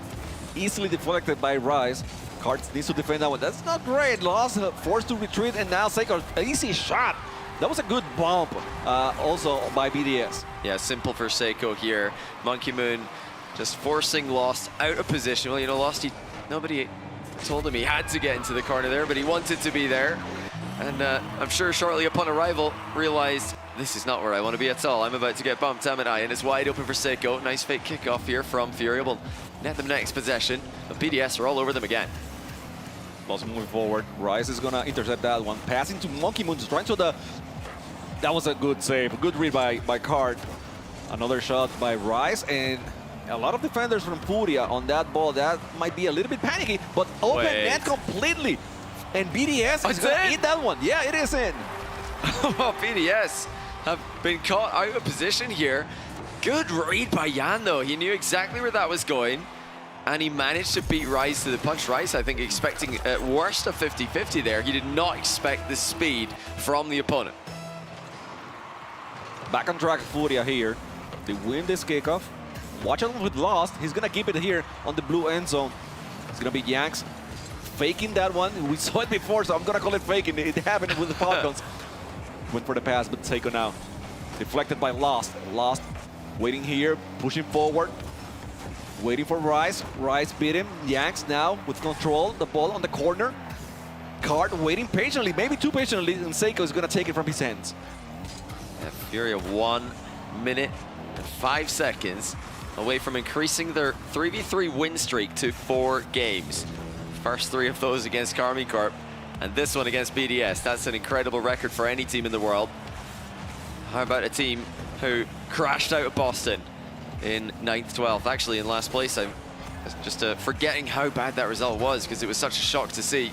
easily deflected by Rise. Cards needs to defend that one. That's not great. Lost, forced to retreat, and now Seiko, an easy shot. That was a good bump also by BDS. Yeah, simple for Seiko here. Monkey Moon just forcing Lost out of position. Well, you know, Lost, nobody told him he had to get into the corner there, but he wanted to be there. And I'm sure shortly upon arrival, realized this is not where I want to be at all. I'm about to get bumped, haven't I? And it's wide open for Seiko. Nice fake kickoff here from Furia. Will net them next possession, but BDS are all over them again. Ball's moving forward. Rise is gonna intercept that one. Passing to Monkey Moon, trying to that was a good save, a good read by Card. Another shot by Rise, and a lot of defenders from Furia on that ball. That might be a little bit panicky, but open net completely. And BDS is gonna eat that one. Yeah, it is in. Well, BDS have been caught out of position here. Good read by Yan, though. He knew exactly where that was going, and he managed to beat Rise to the punch. Rise, I think, expecting at worst a 50-50 there. He did not expect the speed from the opponent. Back on track, Furia here. They win this kickoff. Watch out with Lost. He's gonna keep it here on the blue end zone. It's gonna be Yanks faking that one. We saw it before, so I'm gonna call it faking. It happened with the Falcons. Went for the pass, but Seiko now. Deflected by Lost. Lost waiting here, pushing forward. Waiting for Rise. Rise beat him. Yanks now with control. The ball on the corner. Card waiting patiently, maybe too patiently, and Seiko is gonna take it from his hands. Yeah, Furia 1 minute and 5 seconds away from increasing their 3v3 win streak to 4 games. First 3 of those against Karmi Corp, and this one against BDS. That's an incredible record for any team in the world. How about a team who crashed out of Boston in 9th, 12th, actually in last place. I'm just forgetting how bad that result was, because it was such a shock to see.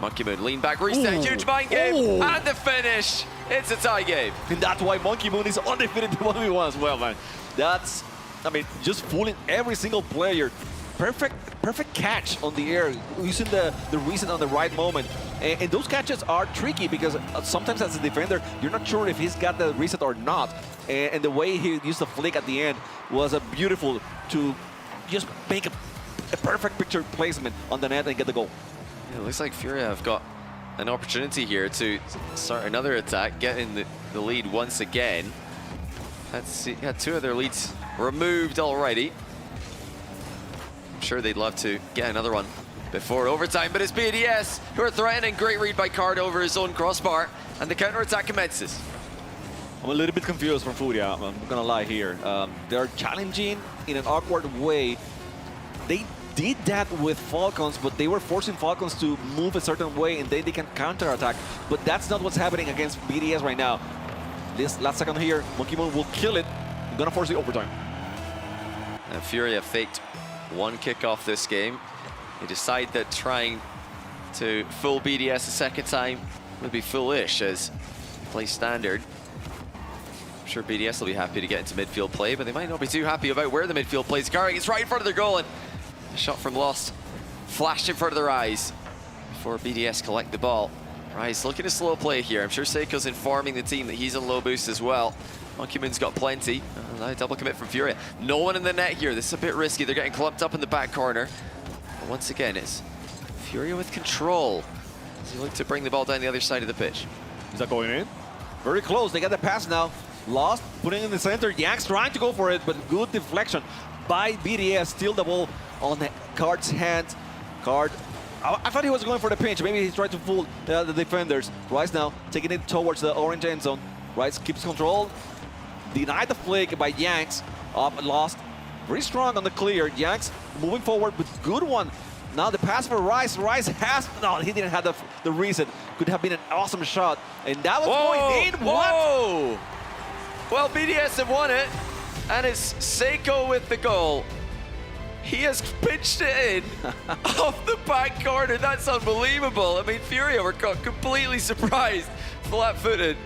Monkey Moon lean back, reset, huge mind game, and the finish. It's a tie game. And that's why Monkey Moon is undefeated in 1v1 as well, man. That's, I mean, just fooling every single player. Perfect catch on the air, using the reset on the right moment. And those catches are tricky because sometimes as a defender, you're not sure if he's got the reset or not. And the way he used the flick at the end was beautiful to just make a perfect picture placement on the net and get the goal. Yeah, it looks like Furia have got an opportunity here to start another attack, get in the lead once again. Let's see, yeah, 2 of their leads removed already. I'm sure they'd love to get another one before overtime, but it's BDS who are threatening. Great read by Card over his own crossbar, and the counter-attack commences. I'm a little bit confused from Furia, I'm not gonna lie here. They're challenging in an awkward way. They did that with Falcons, but they were forcing Falcons to move a certain way, and they can counter-attack, but that's not what's happening against BDS right now. This last second here, Monkey Moon will kill it. I'm gonna force the overtime. And Furia faked 1 kickoff this game. They decide that trying to fool BDS a second time would be foolish as play standard. I'm sure BDS will be happy to get into midfield play, but they might not be too happy about where the midfield play is going. It's right in front of their goal, and a shot from Lost flashed in front of their eyes before BDS collect the ball. Rise looking to slow play here. I'm sure Seiko's informing the team that he's on low boost as well. Monkey Moon's got plenty. Double commit from Furia. No one in the net here. This is a bit risky. They're getting clumped up in the back corner. But once again, it's Furia with control as he look to bring the ball down the other side of the pitch. Is that going in? Very close. They got the pass now. Lost, putting it in the center. Yanks trying to go for it, but good deflection by BDS. Steal the ball on Card's hand. Card, I thought he was going for the pinch. Maybe he's trying to fool the defenders. Rice now taking it towards the orange end zone. Rice keeps control. Denied the flick by Yanks. Lost. Very strong on the clear. Yanks moving forward with good one. Now the pass for Rice. Rice has... No, he didn't have the reason. Could have been an awesome shot. And that was going in. Whoa! Well, BDS have won it. And it's Seiko with the goal. He has pitched it in off the back corner. That's unbelievable. I mean, Furia were completely surprised, flat-footed,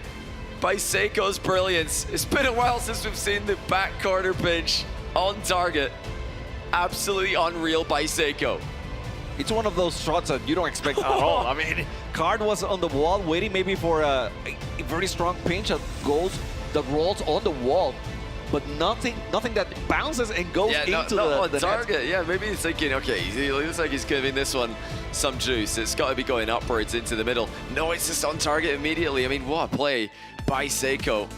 by Seiko's brilliance. It's been a while since we've seen the back corner pinch on target. Absolutely unreal by Seiko. It's one of those shots that you don't expect at all. I mean, Card was on the wall waiting maybe for a very strong pinch that rolls on the wall. But nothing that bounces and goes into the target. net. Yeah, maybe he's thinking, okay, he looks like he's giving this one some juice. It's got to be going upwards into the middle. No, it's just on target immediately. I mean, what a play by Seiko.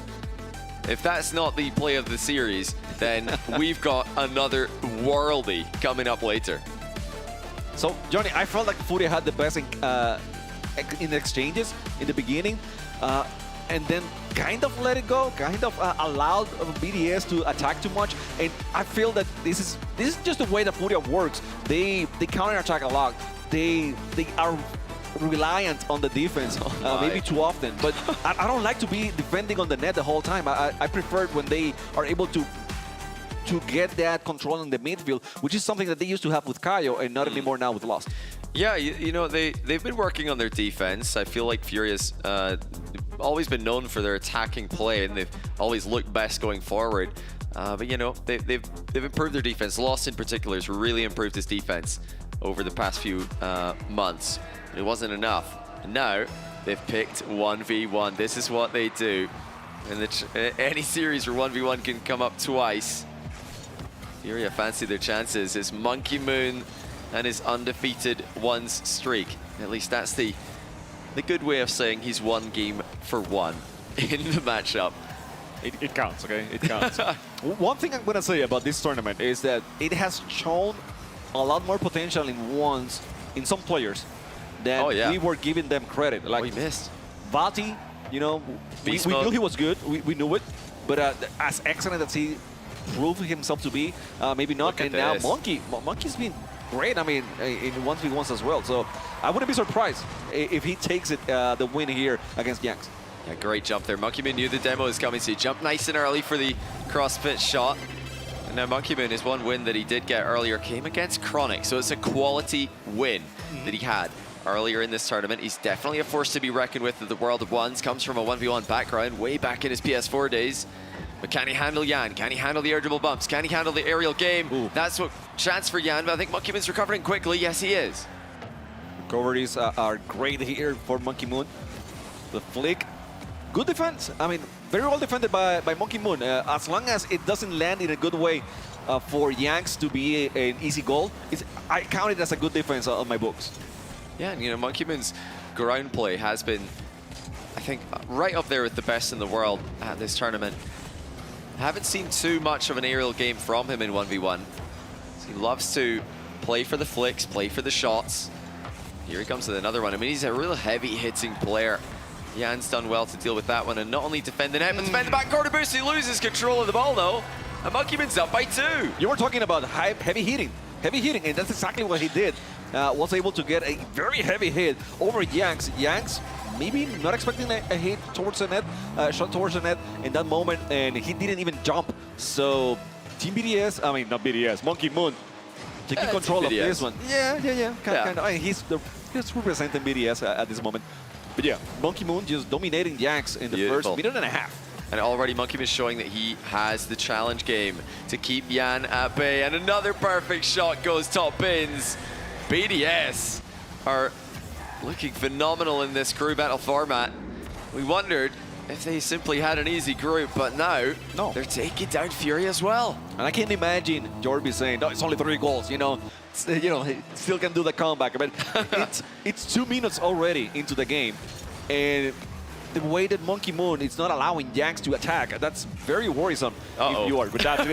If that's not the play of the series, then we've got another worldie coming up later. So, Johnny, I felt like Furia had the best in the exchanges in the beginning. And then kind of let it go, kind of allowed BDS to attack too much. And I feel that this is just the way that Furia works. They counter-attack a lot. They are reliant on the defense, maybe too often. But I don't like to be defending on the net the whole time. I prefer when they are able to get that control in the midfield, which is something that they used to have with Kaio and not anymore now with Lost. Yeah, you know, they've been working on their defense. I feel like Furia's always been known for their attacking play, and they've always looked best going forward. But you know, they've improved their defense. Lost in particular has really improved his defense over the past few months. It wasn't enough. And now they've picked 1v1. This is what they do. And any series where 1v1 can come up twice, Furia fancy their chances. It's Monkey Moon and his undefeated ones streak. At least that's the good way of saying he's one game for one in the matchup. It counts, okay? It counts. One thing I'm going to say about this tournament is that it has shown a lot more potential in ones in some players than we were giving them credit. Like we missed. Vati, you know, we knew he was good. We knew it. But as excellent as he proved himself to be, maybe not. And now Monkey's been great, I mean, in 1v1s as well. So I wouldn't be surprised if he takes it the win here against Yanks. Yeah, great jump there. Monkey Moon knew the demo was coming, so he jumped nice and early for the cross-pitch shot. And now Monkey Moon, his one win that he did get earlier came against Chronic, so it's a quality win that he had earlier in this tournament. He's definitely a force to be reckoned with in the world of ones. Comes from a 1v1 background way back in his PS4 days. But can he handle Yan? Can he handle the air dribble bumps? Can he handle the aerial game? Ooh. That's what chance for Yan, but I think Monkey Moon's recovering quickly. Yes, he is. Recoveries are great here for Monkey Moon. The flick, good defense. I mean, very well defended by Monkey Moon. As long as it doesn't land in a good way for Yanks to be an easy goal, I count it as a good defense on my books. Yeah, and you know, Monkey Moon's ground play has been, I think, right up there with the best in the world at this tournament. I haven't seen too much of an aerial game from him in 1v1. He loves to play for the flicks, play for the shots. Here he comes with another one. I mean, he's a real heavy-hitting player. Jan's done well to deal with that one, and not only defend the net, but defend the back corner boost. He loses control of the ball, though. And Monkey Moon's up by 2. You were talking about heavy hitting, and that's exactly what he did. Was able to get a very heavy hit over Yanks. Yanks maybe not expecting a hit towards the net, shot towards the net in that moment, and he didn't even jump. So Team BDS, I mean not BDS, Monkey Moon taking control of this one. Yeah. Kind of. I mean, he's representing BDS at this moment. But yeah, Monkey Moon just dominating Yanks in the first minute and a half. And already Monkey Moon is showing that he has the challenge game to keep Yan at bay. And another perfect shot goes top bins. BDS are looking phenomenal in this crew battle format. We wondered if they simply had an easy group, but now they're taking down Fury as well. And I can't imagine Jorby saying, no, it's only 3 goals, you know, he still can do the comeback. But it's 2 minutes already into the game, and the way that Monkey Moon is not allowing Yanks to attack, that's very worrisome. If you are with that.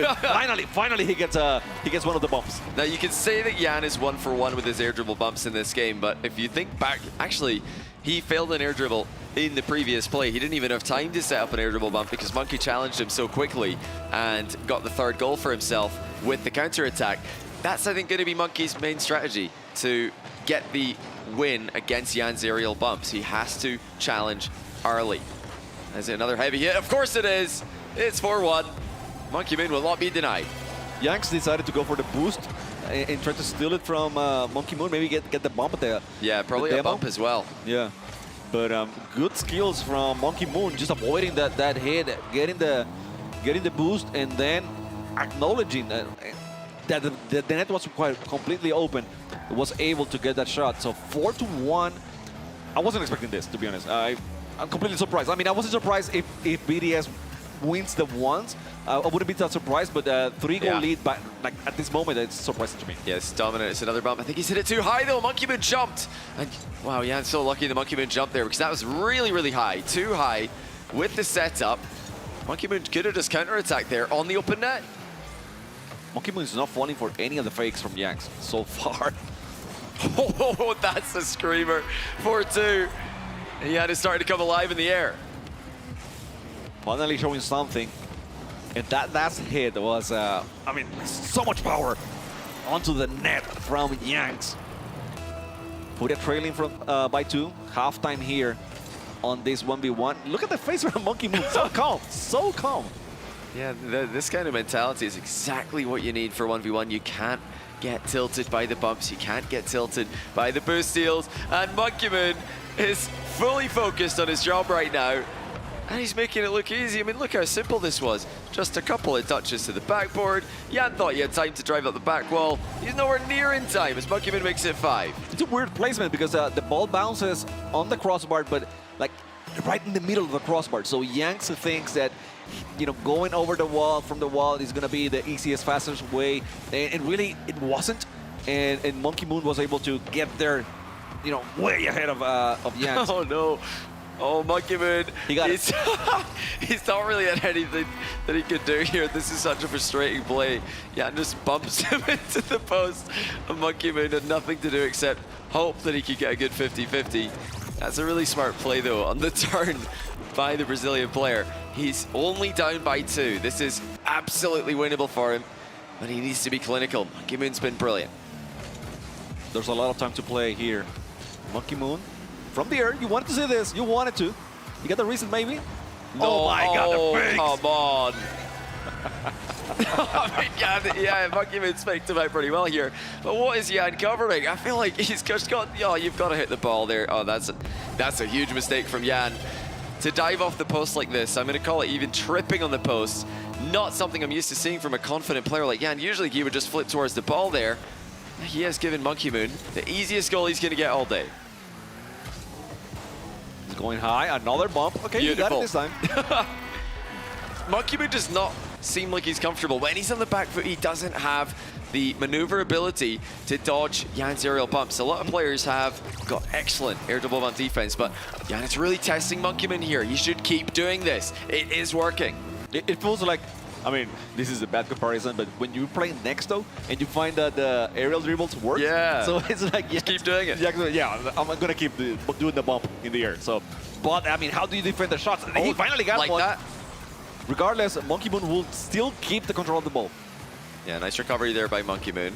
finally he gets one of the bumps. Now you can say that Yan is 1 for 1 with his air dribble bumps in this game, but if you think back, actually, he failed an air dribble in the previous play. He didn't even have time to set up an air dribble bump because Monkey challenged him so quickly and got the 3rd goal for himself with the counter attack. That's, I think, going to be Monkey's main strategy to get the win against Yan's aerial bumps. He has to challenge early. Is it another heavy hit? Of course it is. It's 4-1. Monkey Moon will not be denied. Yanks decided to go for the boost and try to steal it from Monkey Moon. Maybe get the bump at the probably a bump as well. Yeah, but good skills from Monkey Moon, just avoiding that hit, getting the boost, and then acknowledging that the net was quite completely open. It was able to get that shot. So 4-1. I wasn't expecting this, to be honest. I'm completely surprised. I mean, I wasn't surprised if BDS wins the ones. I wouldn't be that surprised, but 3-goal lead, but like at this moment, it's surprising to me. Yes, dominant. It's another bump. I think he's hit it too high though. Monkey Moon jumped. And wow, yeah, I'm so lucky the Monkey Moon jumped there because that was really, really high. Too high with the setup. Monkey Moon could have just counter-attacked there on the open net. Monkey Moon is not falling for any of the fakes from Yanks so far. Oh, that's a screamer. 4-2. He had it starting to come alive in the air. Finally showing something. And that last hit was, I mean, so much power onto the net from Yanks. Put it trailing from by 2. Halftime here on this 1v1. Look at the face of Monkey Moon. So calm. So calm. Yeah, this kind of mentality is exactly what you need for 1v1. You can't get tilted by the bumps. You can't get tilted by the boost steals. And Monkey Moon is fully focused on his job right now. And he's making it look easy. I mean, look how simple this was. Just a couple of touches to the backboard. Yan thought he had time to drive up the back wall. He's nowhere near in time as Monkey Moon makes it 5. It's a weird placement because the ball bounces on the crossbar, but like right in the middle of the crossbar. So Yanks thinks that, you know, going over the wall from the wall is going to be the easiest, fastest way. And really, it wasn't. And Monkey Moon was able to get there, you know, way ahead of Yanks. Oh, no. Oh, Monkey Moon. He got it. He's not really had anything that he could do here. This is such a frustrating play. Yan just bumps him into the post. And Monkey Moon had nothing to do except hope that he could get a good 50-50. That's a really smart play, though, on the turn by the Brazilian player. He's only down by 2. This is absolutely winnable for him, but he needs to be clinical. Monkey Moon's been brilliant. There's a lot of time to play here. Monkey Moon, from the air, you wanted to see this. You wanted to. You got the reason, maybe? No, oh my God, the fakes. Come on. I mean, yeah, Monkey Moon's faked him out pretty well here. But what is Yan covering? I feel like he's just got, you've got to hit the ball there. Oh, that's a huge mistake from Yan. To dive off the post like this, I'm going to call it even tripping on the post. Not something I'm used to seeing from a confident player like Yan. Usually he would just flip towards the ball there. He has given Monkey Moon the easiest goal he's going to get all day. He's going high, another bump. Okay, Beautiful. You got it this time. Monkey Moon does not seem like he's comfortable. When he's on the back foot, he doesn't have the maneuverability to dodge Yan's aerial bumps. A lot of players have got excellent air double bump defense, but Yan is really testing Monkey Moon here. He should keep doing this. It is working. It feels like, I mean, this is a bad comparison, but when you play Nexto and you find that the aerial dribbles work, so it's like, just keep doing it. Yeah, I'm gonna keep doing the bump in the air. So, but I mean, how do you defend the shots? He finally got like one. That. Regardless, Monkey Moon will still keep the control of the ball. Yeah, nice recovery there by Monkey Moon.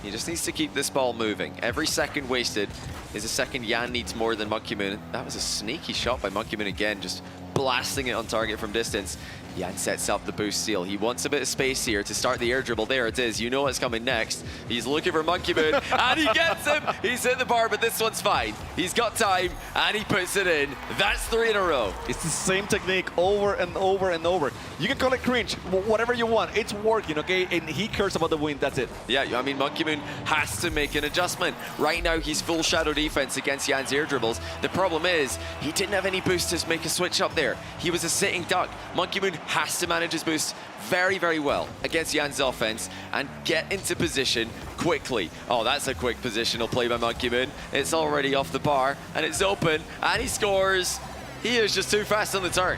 He just needs to keep this ball moving. Every second wasted is a second Yan needs more than Monkey Moon. That was a sneaky shot by Monkey Moon again, just blasting it on target from distance. Yan sets up the boost seal. He wants a bit of space here to start the air dribble. There it is. You know what's coming next. He's looking for Monkey Moon, and he gets him. He's hit the bar, but this one's fine. He's got time, and he puts it in. That's 3 in a row. It's the same technique over and over and over. You can call it cringe, whatever you want. It's working, okay? And he cares about the win. That's it. Yeah, I mean, Monkey Moon has to make an adjustment. Right now, he's full shadow defense against Yan's air dribbles. The problem is, he didn't have any boosters make a switch up there. He was a sitting duck. Monkey Moon has to manage his boost very, very well against Yan's offense and get into position quickly. Oh, that's a quick positional play by Monkey Moon. It's already off the bar, and it's open, and he scores. He is just too fast on the turn.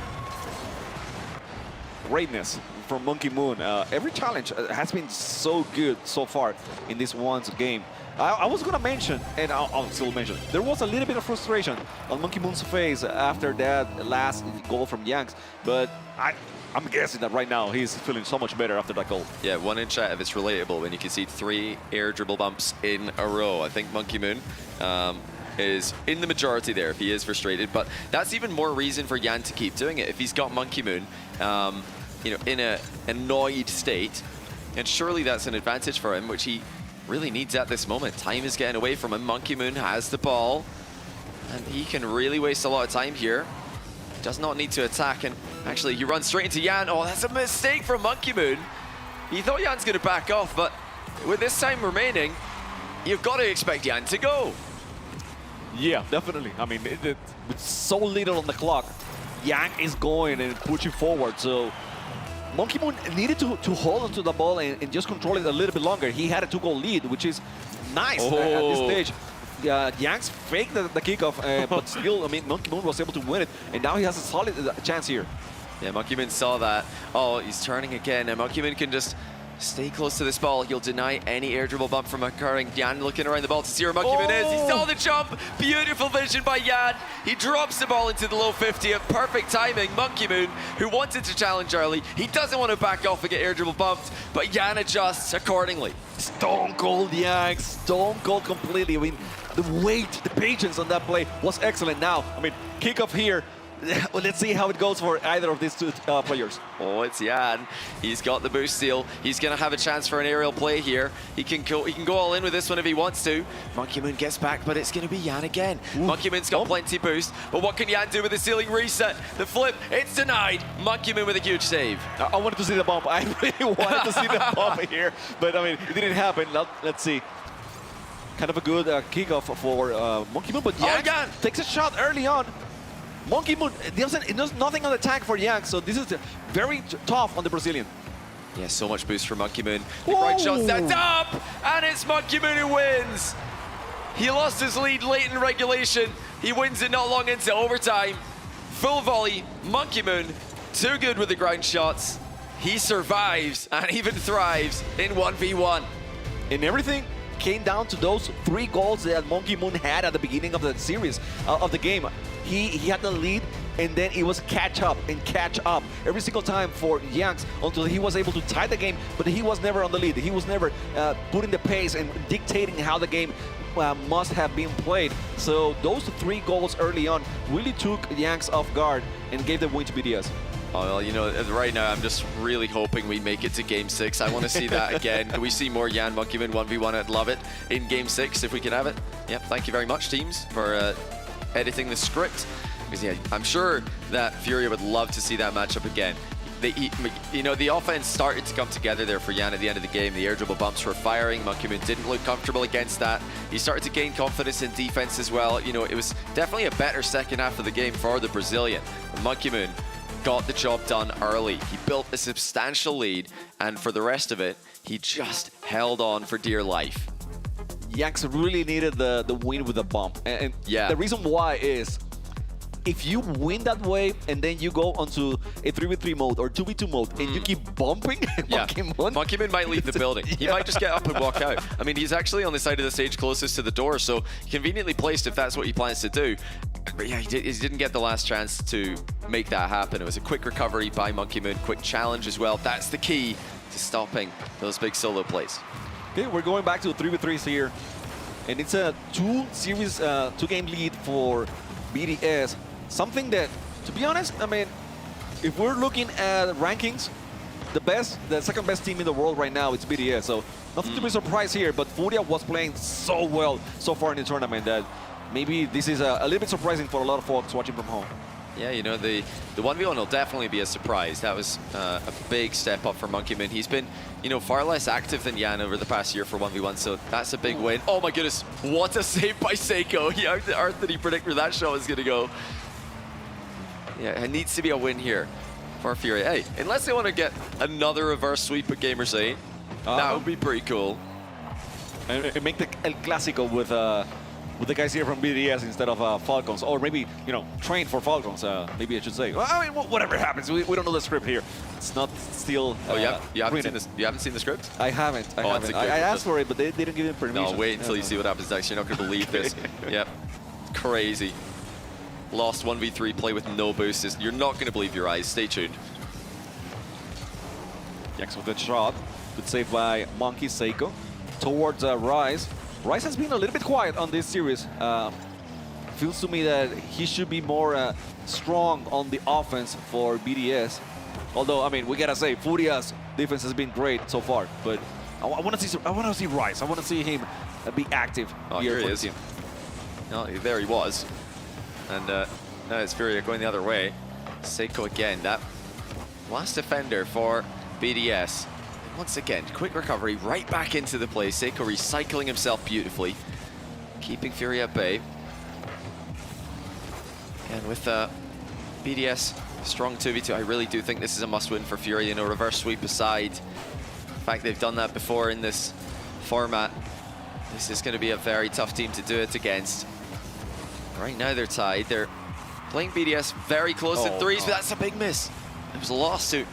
Greatness from Monkey Moon. Every challenge has been so good so far in this one's game. I was going to mention, and I'll still mention, there was a little bit of frustration on Monkey Moon's face after that last goal from Yanks, but I'm guessing that right now he's feeling so much better after that goal. Yeah, one in chat if it's relatable when you concede 3 air dribble bumps in a row. I think Monkey Moon is in the majority there if he is frustrated, but that's even more reason for Yan to keep doing it. If he's got Monkey Moon, you know, in an annoyed state, and surely that's an advantage for him, which he really needs at this moment. Time is getting away from him. Monkey Moon has the ball, and he can really waste a lot of time here. Does not need to attack, and actually he runs straight into Yan. Oh, that's a mistake from Monkey Moon. He thought Yan's going to back off, but with this time remaining, you've got to expect Yan to go. Yeah, definitely. I mean, with so little on the clock, Yan is going and pushing forward, so Monkey Moon needed to hold onto the ball and just control it a little bit longer. He had a 2-goal lead, which is nice at this stage. Yanks faked the kickoff, but still, I mean, Monkey Moon was able to win it, and now he has a solid chance here. Yeah, Monkey Moon saw that. Oh, he's turning again, and Monkey Moon can just stay close to this ball. He'll deny any air dribble bump from occurring. Yan looking around the ball to see where Monkey Moon is. He saw the jump. Beautiful vision by Yan. He drops the ball into the low 50 at perfect timing. Monkey Moon, who wanted to challenge early, he doesn't want to back off and get air dribble bumped, but Yan adjusts accordingly. Stone cold Yanks, stone cold completely. I mean, the weight, the patience on that play was excellent. Now, I mean, kickoff here. Let's see how it goes for either of these two players. Oh, it's Yan. He's got the boost steal. He's going to have a chance for an aerial play here. He can go all in with this one if he wants to. Monkey Moon gets back, but it's going to be Yan again. Ooh. Monkey Moon's got plenty boost, but what can Yan do with the ceiling reset? The flip, it's denied. Monkey Moon with a huge save. I wanted to see the bump. I really wanted to see the bump here, but I mean, it didn't happen. Let's see. Kind of a good kickoff for Monkey Moon, but Yan takes a shot early on. Monkey Moon, there's nothing on the tank for Yang, so this is very tough on the Brazilian. Yeah, so much boost for Monkey Moon. The right shot set up, and it's Monkey Moon who wins. He lost his lead late in regulation. He wins it not long into overtime. Full volley, Monkey Moon, too good with the ground shots. He survives and even thrives in 1v1. And everything came down to those 3 goals that Monkey Moon had at the beginning of the series, of the game. He had the lead, and then it was catch up every single time for Yanks until he was able to tie the game, but he was never on the lead. He was never putting the pace and dictating how the game must have been played. So those 3 goals early on really took Yanks off guard and gave the win to BDS. Oh, well, you know, right now I'm just really hoping we make it to Game 6. I want to see that again. Can we see more Yan Monkey Moon 1v1? I'd love it in Game 6 if we can have it. Yep, thank you very much, teams, for editing the script. Because, yeah, I'm sure that Furia would love to see that matchup again. You know, the offense started to come together there for Yan at the end of the game. The air dribble bumps were firing. Monkey Moon didn't look comfortable against that. He started to gain confidence in defense as well. You know, it was definitely a better second half of the game for the Brazilian. Monkey Moon got the job done early. He built a substantial lead, and for the rest of it, he just held on for dear life. Yanks really needed the win with the bump. And yeah, the reason why is if you win that way and then you go onto a 3v3 mode or 2v2 mode and you keep bumping, Monkey Moon might leave the building. He might just get up and walk out. I mean, he's actually on the side of the stage closest to the door, so conveniently placed if that's what he plans to do. But yeah, he didn't get the last chance to make that happen. It was a quick recovery by Monkey Moon, quick challenge as well. That's the key to stopping those big solo plays. Okay, we're going back to 3v3s here. And it's a 2-game lead for BDS. Something that, to be honest, I mean, if we're looking at rankings, the second best team in the world right now is BDS. So nothing to be surprised here. But Furia was playing so well so far in the tournament that maybe this is a little bit surprising for a lot of folks watching from home. Yeah, you know, the 1v1 will definitely be a surprise. That was a big step up for Monkeyman. He's been, you know, far less active than Yan over the past year for 1v1, so that's a big win. Oh my goodness, what a save by Seiko. Yeah, how did he predict where that shot was going to go? Yeah, it needs to be a win here for Furia. Hey, unless they want to get another reverse sweep at Gamers8, that would be pretty cool. And make the El Clásico with the guys here from BDS instead of Falcons, or maybe, you know, train for Falcons, maybe I should say. Well, I mean, whatever happens, we don't know the script here. It's not still Oh, you haven't seen the script? I haven't. I asked for it, but they didn't give me permission. No, wait until you see what happens next. You're not going to believe this. Yep, crazy. Lost 1v3 play with no boosts. You're not going to believe your eyes. Stay tuned. Yax with a shot. Good save by Monkey Seiko towards Rise. Rise has been a little bit quiet on this series. Feels to me that he should be more strong on the offense for BDS. Although, I mean, we gotta say, Furia's defense has been great so far. But I want to see Rise. I want to see him be active here he for is. the team. No, there he was. And now it's Furia going the other way. Seiko again, that last defender for BDS. Once again, quick recovery, right back into the play. Seiko recycling himself beautifully, keeping Furia at bay. And with BDS strong 2v2, I really do think this is a must-win for Furia. You know, reverse sweep aside, in fact, they've done that before in this format. This is going to be a very tough team to do it against. Right now they're tied. They're playing BDS very close to threes, but that's a big miss. It was a lawsuit.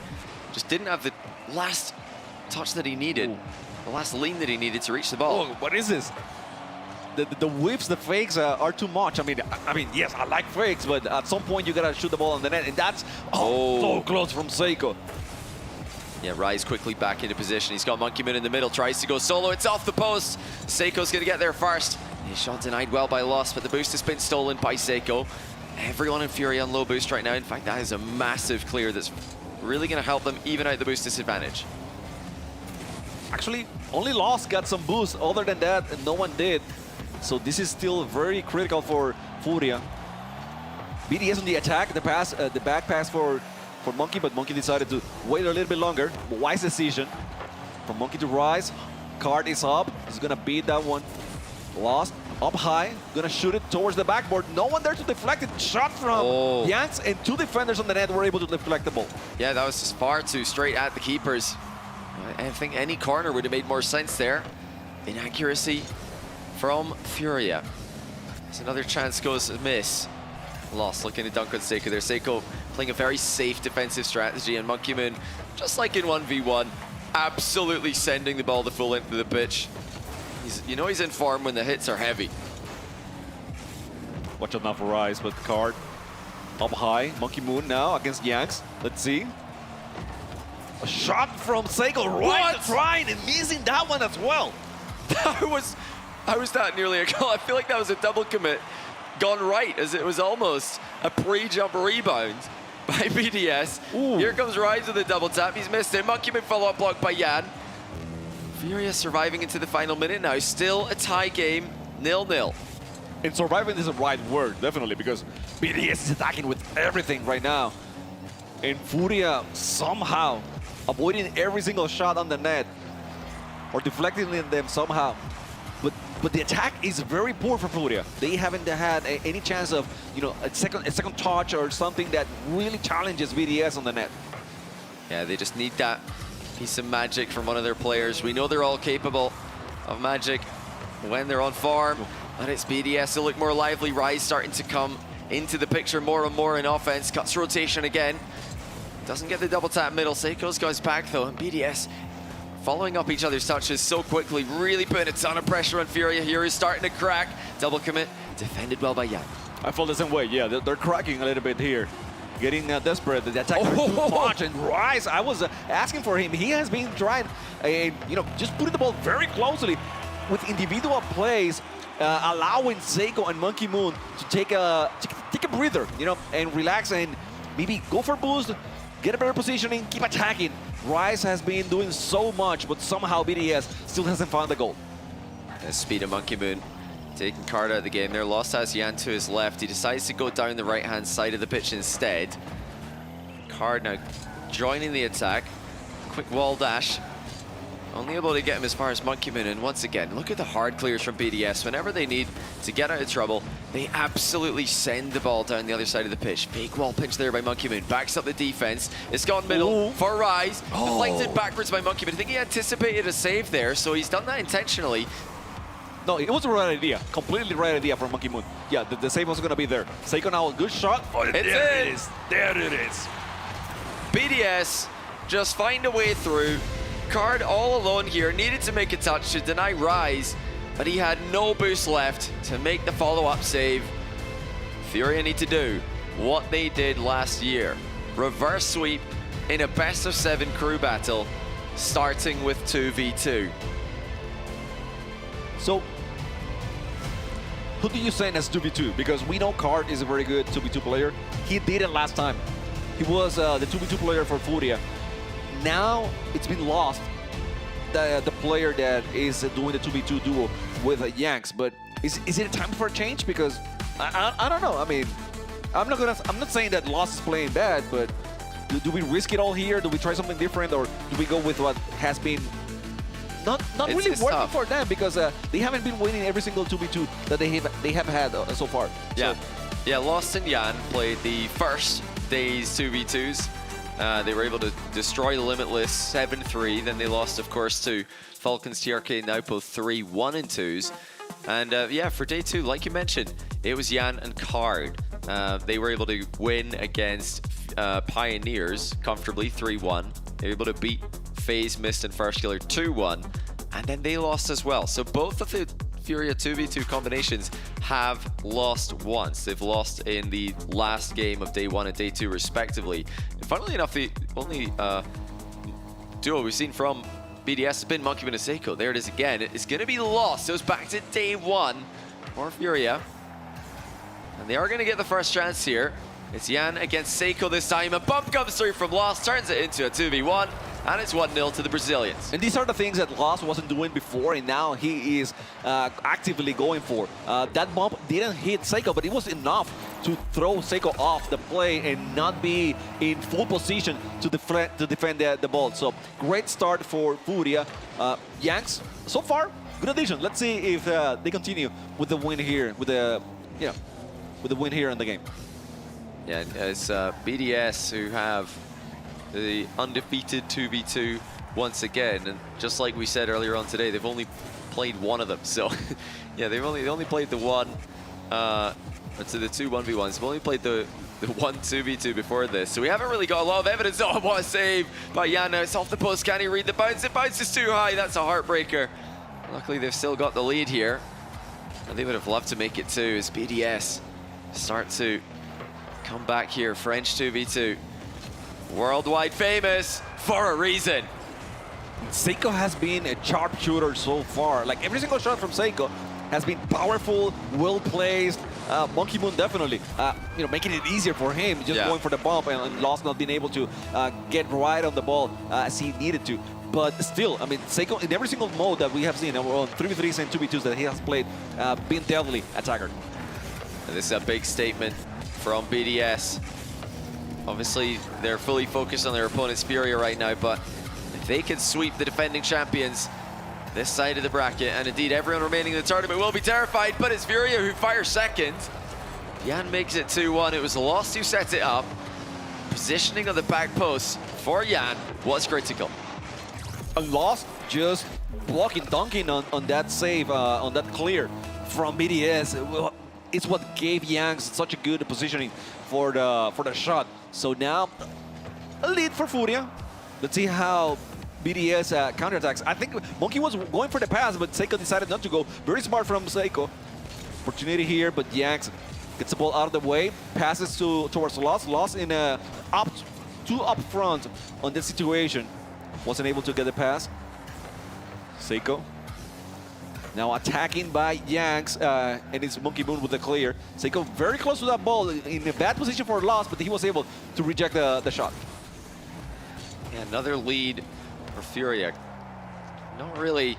Just didn't have the last touch that he needed, the last lean that he needed to reach the ball. Oh, what is this? The whips, the fakes are too much. I mean, yes, I like fakes, but at some point you gotta shoot the ball on the net, and that's so close from Seiko. Yeah, Rise quickly back into position. He's got Monkeyman in the middle, tries to go solo. It's off the post. Seiko's gonna get there first. His shot denied well by Lost, but the boost has been stolen by Seiko. Everyone in Fury on low boost right now. In fact, that is a massive clear that's really gonna help them even out the boost disadvantage. Actually, only Lost got some boost. Other than that, no one did. So this is still very critical for Furia. BDS on the attack, the pass, the back pass for Monkey, but Monkey decided to wait a little bit longer. Wise decision from Monkey to Rise. Card is up. He's gonna beat that one. Lost up high, gonna shoot it towards the backboard. No one there to deflect it. Shot from Yanks, and two defenders on the net were able to deflect the ball. Yeah, that was just far too straight at the keepers. I think any corner would have made more sense there. Inaccuracy from Furia. As another chance goes to miss. Lost looking to dunk on Seiko there. Seiko playing a very safe defensive strategy, and Monkeyman, just like in 1v1, absolutely sending the ball the full length of the pitch. You know he's in form when the hits are heavy. Watch out now for Rise, but Card up high. Monkey Moon now against Yanks. Let's see. A shot from Seiko right to trying and missing that one as well. How was that nearly a goal? I feel like that was a double commit gone right, as it was almost a pre-jump rebound by BDS. Here comes Rise with a double tap. He's missed it. Monkeyman follow-up block by Yan. Furia surviving into the final minute now. Still a tie game, 0-0. And surviving is the right word, definitely, because BDS is attacking with everything right now. And Furia somehow avoiding every single shot on the net or deflecting them somehow. But the attack is very poor for Furia. They haven't had any chance of, you know, a second touch or something that really challenges BDS on the net. Yeah, they just need that piece of magic from one of their players. We know they're all capable of magic when they're on form, but it's BDS to look more lively. Rise starting to come into the picture more and more in offense. Cuts rotation again. Doesn't get the double tap middle. Seiko's goes back though, and BDS following up each other's touches so quickly, really putting a ton of pressure on Furia here. He's starting to crack. Double commit, defended well by Yan. I feel the same way, yeah, they're cracking a little bit here. Getting desperate, the attack is too much, and Rise, I was asking for him. He has been trying, you know, just putting the ball very closely with individual plays, allowing Seiko and Monkey Moon to take a breather, you know, and relax and maybe go for boost, get a better positioning, keep attacking. Rise has been doing so much, but somehow BDS still hasn't found the goal. The speed of Monkey Moon taking card out of the game there. Lost has Yan to his left. He decides to go down the right-hand side of the pitch instead. Card now joining the attack. Quick wall dash. Only able to get him as far as Monkey Moon. And once again, look at the hard clears from BDS. Whenever they need to get out of trouble, they absolutely send the ball down the other side of the pitch. Fake wall pinch there by Monkey Moon. Backs up the defense. It's gone middle for Rise. Deflected backwards by Monkey Moon. I think he anticipated a save there, so he's done that intentionally. No, it was the right idea. Completely right idea from Monkey Moon. Yeah, the save was going to be there. Seiko now, a good shot. Oh, There it is. There it is. BDS just find a way through. Card all alone here. Needed to make a touch to deny Rise, but he had no boost left to make the follow-up save. Furia need to do what they did last year. Reverse sweep in a best-of-7 crew battle, starting with 2v2. So, who do you send as 2v2? Because we know Card is a very good 2v2 player. He did it last time. He was the 2v2 player for Furia. Now it's been lost, the player that is doing the 2v2 duo with Yanks. But is it a time for a change? Because I don't know. I mean, I'm not saying that Lost is playing bad, but do we risk it all here? Do we try something different, or do we go with what has been not really working tough for them, because they haven't been winning every single 2v2 that they have had so far. Yeah, yeah. Lost and Yan played the first day's 2v2s. They were able to destroy the Limitless 7-3. Then they lost, of course, to Falcons, TRK, and Naupo 3-1 and 2s. And yeah, for day 2, like you mentioned, it was Yan and Card. They were able to win against Pioneers comfortably 3-1. They were able to beat FaZe, Mist, and First Killer 2-1. And then they lost as well. So both of the Furia 2v2 combinations have lost once. They've lost in the last game of day 1 and day 2 respectively. And funnily enough, the only duo we've seen from BDS has been Monkey Moon and Seiko. There it is again. It's going to be lost. So it's back to day 1 for Furia. And they are going to get the first chance here. It's Yan against Seiko this time. A bump comes through from Lost, turns it into a 2v1. And it's 1-0 to the Brazilians. And these are the things that Lost wasn't doing before, and now he is actively going for. That bump didn't hit Seiko, but it was enough to throw Seiko off the play and not be in full position to defend the ball. So great start for Furia. Yanks, so far, good addition. Let's see if they continue with the win here, with the win here in the game. Yeah, it's BDS who have the undefeated 2v2 once again, and just like we said earlier on today, they've only played one of them. So yeah, they only played the one to the 2 1v1s. They've only played the 1 2v2 before this, so we haven't really got a lot of evidence. Oh, what a save by Yan. It's off the post. Can he read the bounce? It bounces too high. That's a heartbreaker. Luckily, they've still got the lead here, and they would have loved to make it too as BDS start to come back here. French 2v2. Worldwide famous for a reason. Seiko has been a sharpshooter so far. Like every single shot from Seiko has been powerful, well placed. Monkey Moon definitely, making it easier for him, just going for the bump, and Lost not being able to get right on the ball as he needed to. But still, I mean, Seiko in every single mode that we have seen on 3v3s and 2v2s that he has played, been deadly attacker. And this is a big statement from BDS. Obviously, they're fully focused on their opponent's Furia right now, but if they can sweep the defending champions this side of the bracket, and indeed everyone remaining in the tournament will be terrified, but it's Furia who fires second. Yan makes it 2-1. It was Lost who set it up. Positioning of the back post for Yan was critical. Lost just blocking, dunking on that save, on that clear from BDS. It's what gave Yanks such a good positioning for the shot. So now, a lead for Furia. Let's see how BDS counterattacks. I think Monkey was going for the pass, but Seiko decided not to go. Very smart from Seiko. Opportunity here, but Yanks gets the ball out of the way. Passes towards Lost. Lost in too up front on this situation. Wasn't able to get the pass. Seiko now attacking by Yanks, and it's Monkey Moon with the clear. Seiko very close to that ball, in a bad position for Lost, but he was able to reject the shot. Yeah, another lead for Furia. Not really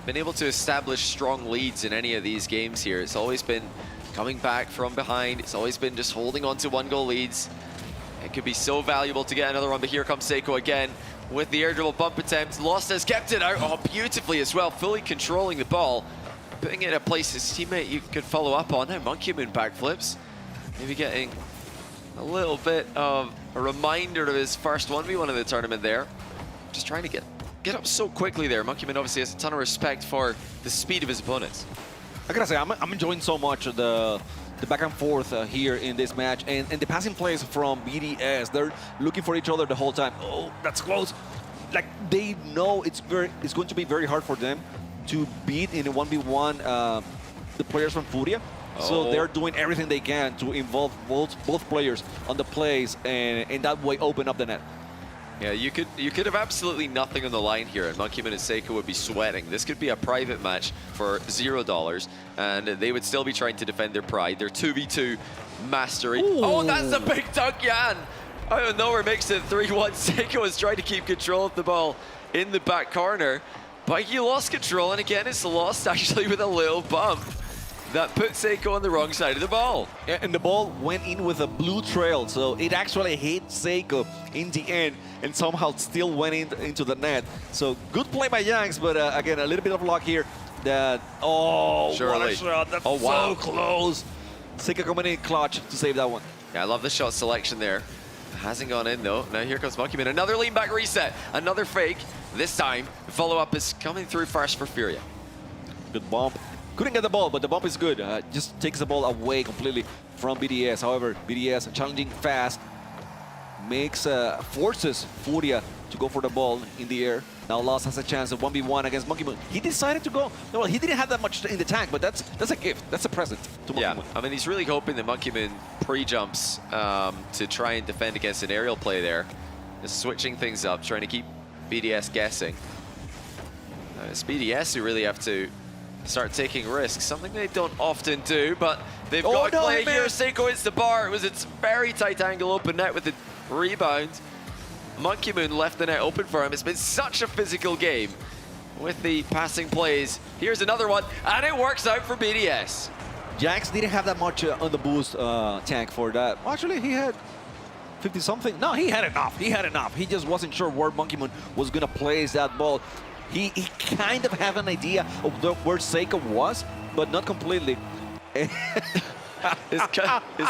been able to establish strong leads in any of these games here. It's always been coming back from behind. It's always been just holding on to 1-goal leads. It could be so valuable to get another one, but here comes Seiko again with the air dribble bump attempt. Lost has kept it out, oh, beautifully as well, fully controlling the ball, putting it in a place his teammate you could follow up on. Now Monkey Moon backflips, maybe getting a little bit of a reminder of his first 1v1 of the tournament there. Just trying to get up so quickly there. Monkey Moon obviously has a ton of respect for the speed of his opponents. I gotta say, I'm enjoying so much the back and forth here in this match, and the passing plays from BDS. They're looking for each other the whole time. Oh, that's close. Like, they know it's going to be very hard for them to beat in a 1v1 the players from Furia. So they're doing everything they can to involve both players on the plays, and in that way open up the net. Yeah, you could have absolutely nothing on the line here, and Monkey Moon and Seiko would be sweating. This could be a private match for $0, and they would still be trying to defend their pride. Their 2v2 mastery. Ooh. Oh, that's a big dunk, Jan! Out of nowhere makes it 3-1. Seiko is trying to keep control of the ball in the back corner, but he lost control, and again, it's lost actually with a little bump. That put Seiko on the wrong side of the ball. And the ball went in with a blue trail, so it actually hit Seiko in the end and somehow still went into the net. So good play by Yanks, but again, a little bit of luck here. That, oh, Surely. what a shot. That's so close. Seiko coming in clutch to save that one. Yeah, I love the shot selection there. Hasn't gone in though. Now here comes Monkey Moon. Another lean back reset. Another fake. This time, the follow-up is coming through first for Furia. Good bump. Couldn't get the ball, but the bump is good. Just takes the ball away completely from BDS. However, BDS challenging fast, forces Furia to go for the ball in the air. Now Lost has a chance of 1v1 against Monkey Moon. He decided to go. Well, he didn't have that much in the tank, but that's a gift. That's a present to Monkey Moon. I mean, he's really hoping that Monkey Moon pre-jumps to try and defend against an aerial play there. Just switching things up, trying to keep BDS guessing. It's BDS who really have to start taking risks, something they don't often do, but they've got to play here. Seiko hits the bar. It was its very tight angle open net with the rebound. Monkey Moon left the net open for him. It's been such a physical game with the passing plays. Here's another one, and it works out for BDS. Jax didn't have that much on the boost tank for that. Actually, he had 50-something. No, he had enough. He had enough. He just wasn't sure where Monkey Moon was going to place that ball. He kind of had an idea of where Seiko was, but not completely. Is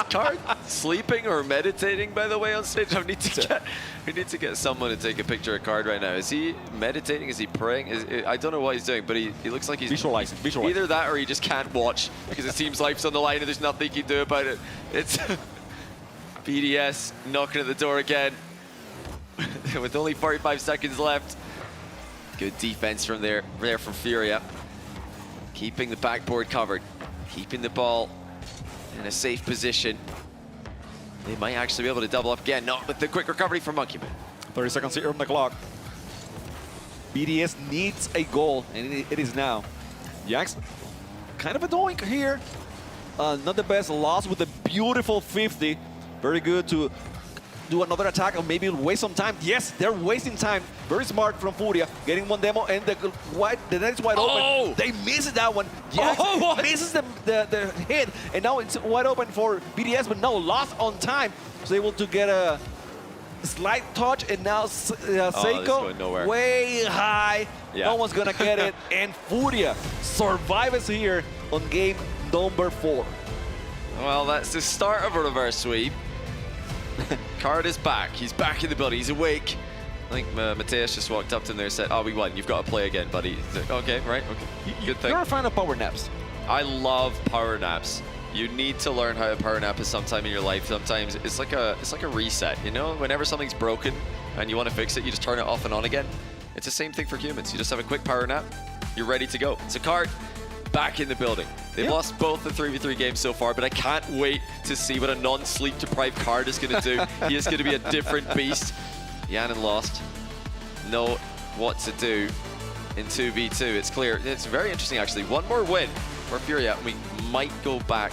Card sleeping or meditating, by the way, on stage? We need to get someone to take a picture of Card right now. Is he meditating? Is he praying? I don't know what he's doing, but he looks like he's visualizing. Either that or he just can't watch because it seems life's on the line and there's nothing he can do about it. It's BDS knocking at the door again with only 45 seconds left. Good defense from there from Furia. Keeping the backboard covered. Keeping the ball in a safe position. They might actually be able to double up again. Not with the quick recovery from Monkey Moon. 30 seconds here on the clock. BDS needs a goal, and it is now. Jax, kind of a doink here. Not the best. Lost with a beautiful 50. Very good to do another attack or maybe waste some time. Yes, they're wasting time. Very smart from Furia. Getting one demo and the net is wide open. They missed that one. Jax misses the hit, and now it's wide open for BDS, but no, Lost on time. Was able to get a slight touch, and now Seiko way high. Yeah. No one's gonna get it, and Furia survives here on game number 4. Well, that's the start of a reverse sweep. Card is back. He's back in the building. He's awake. I think Mateus just walked up to him there and said, "Oh, we won. You've got to play again, buddy." Like, okay, right, okay. Good thing. You're a fan of power naps. I love power naps. You need to learn how to power nap at some time in your life. Sometimes it's like a reset. You know, whenever something's broken and you want to fix it, you just turn it off and on again. It's the same thing for humans. You just have a quick power nap. You're ready to go. So Card back in the building. They've lost both the 3v3 games so far, but I can't wait to see what a non-sleep deprived Card is going to do. He is going to be a different beast. Yannon Lost know what to do in 2v2. It's clear. It's very interesting, actually. One more win for Furia, we might go back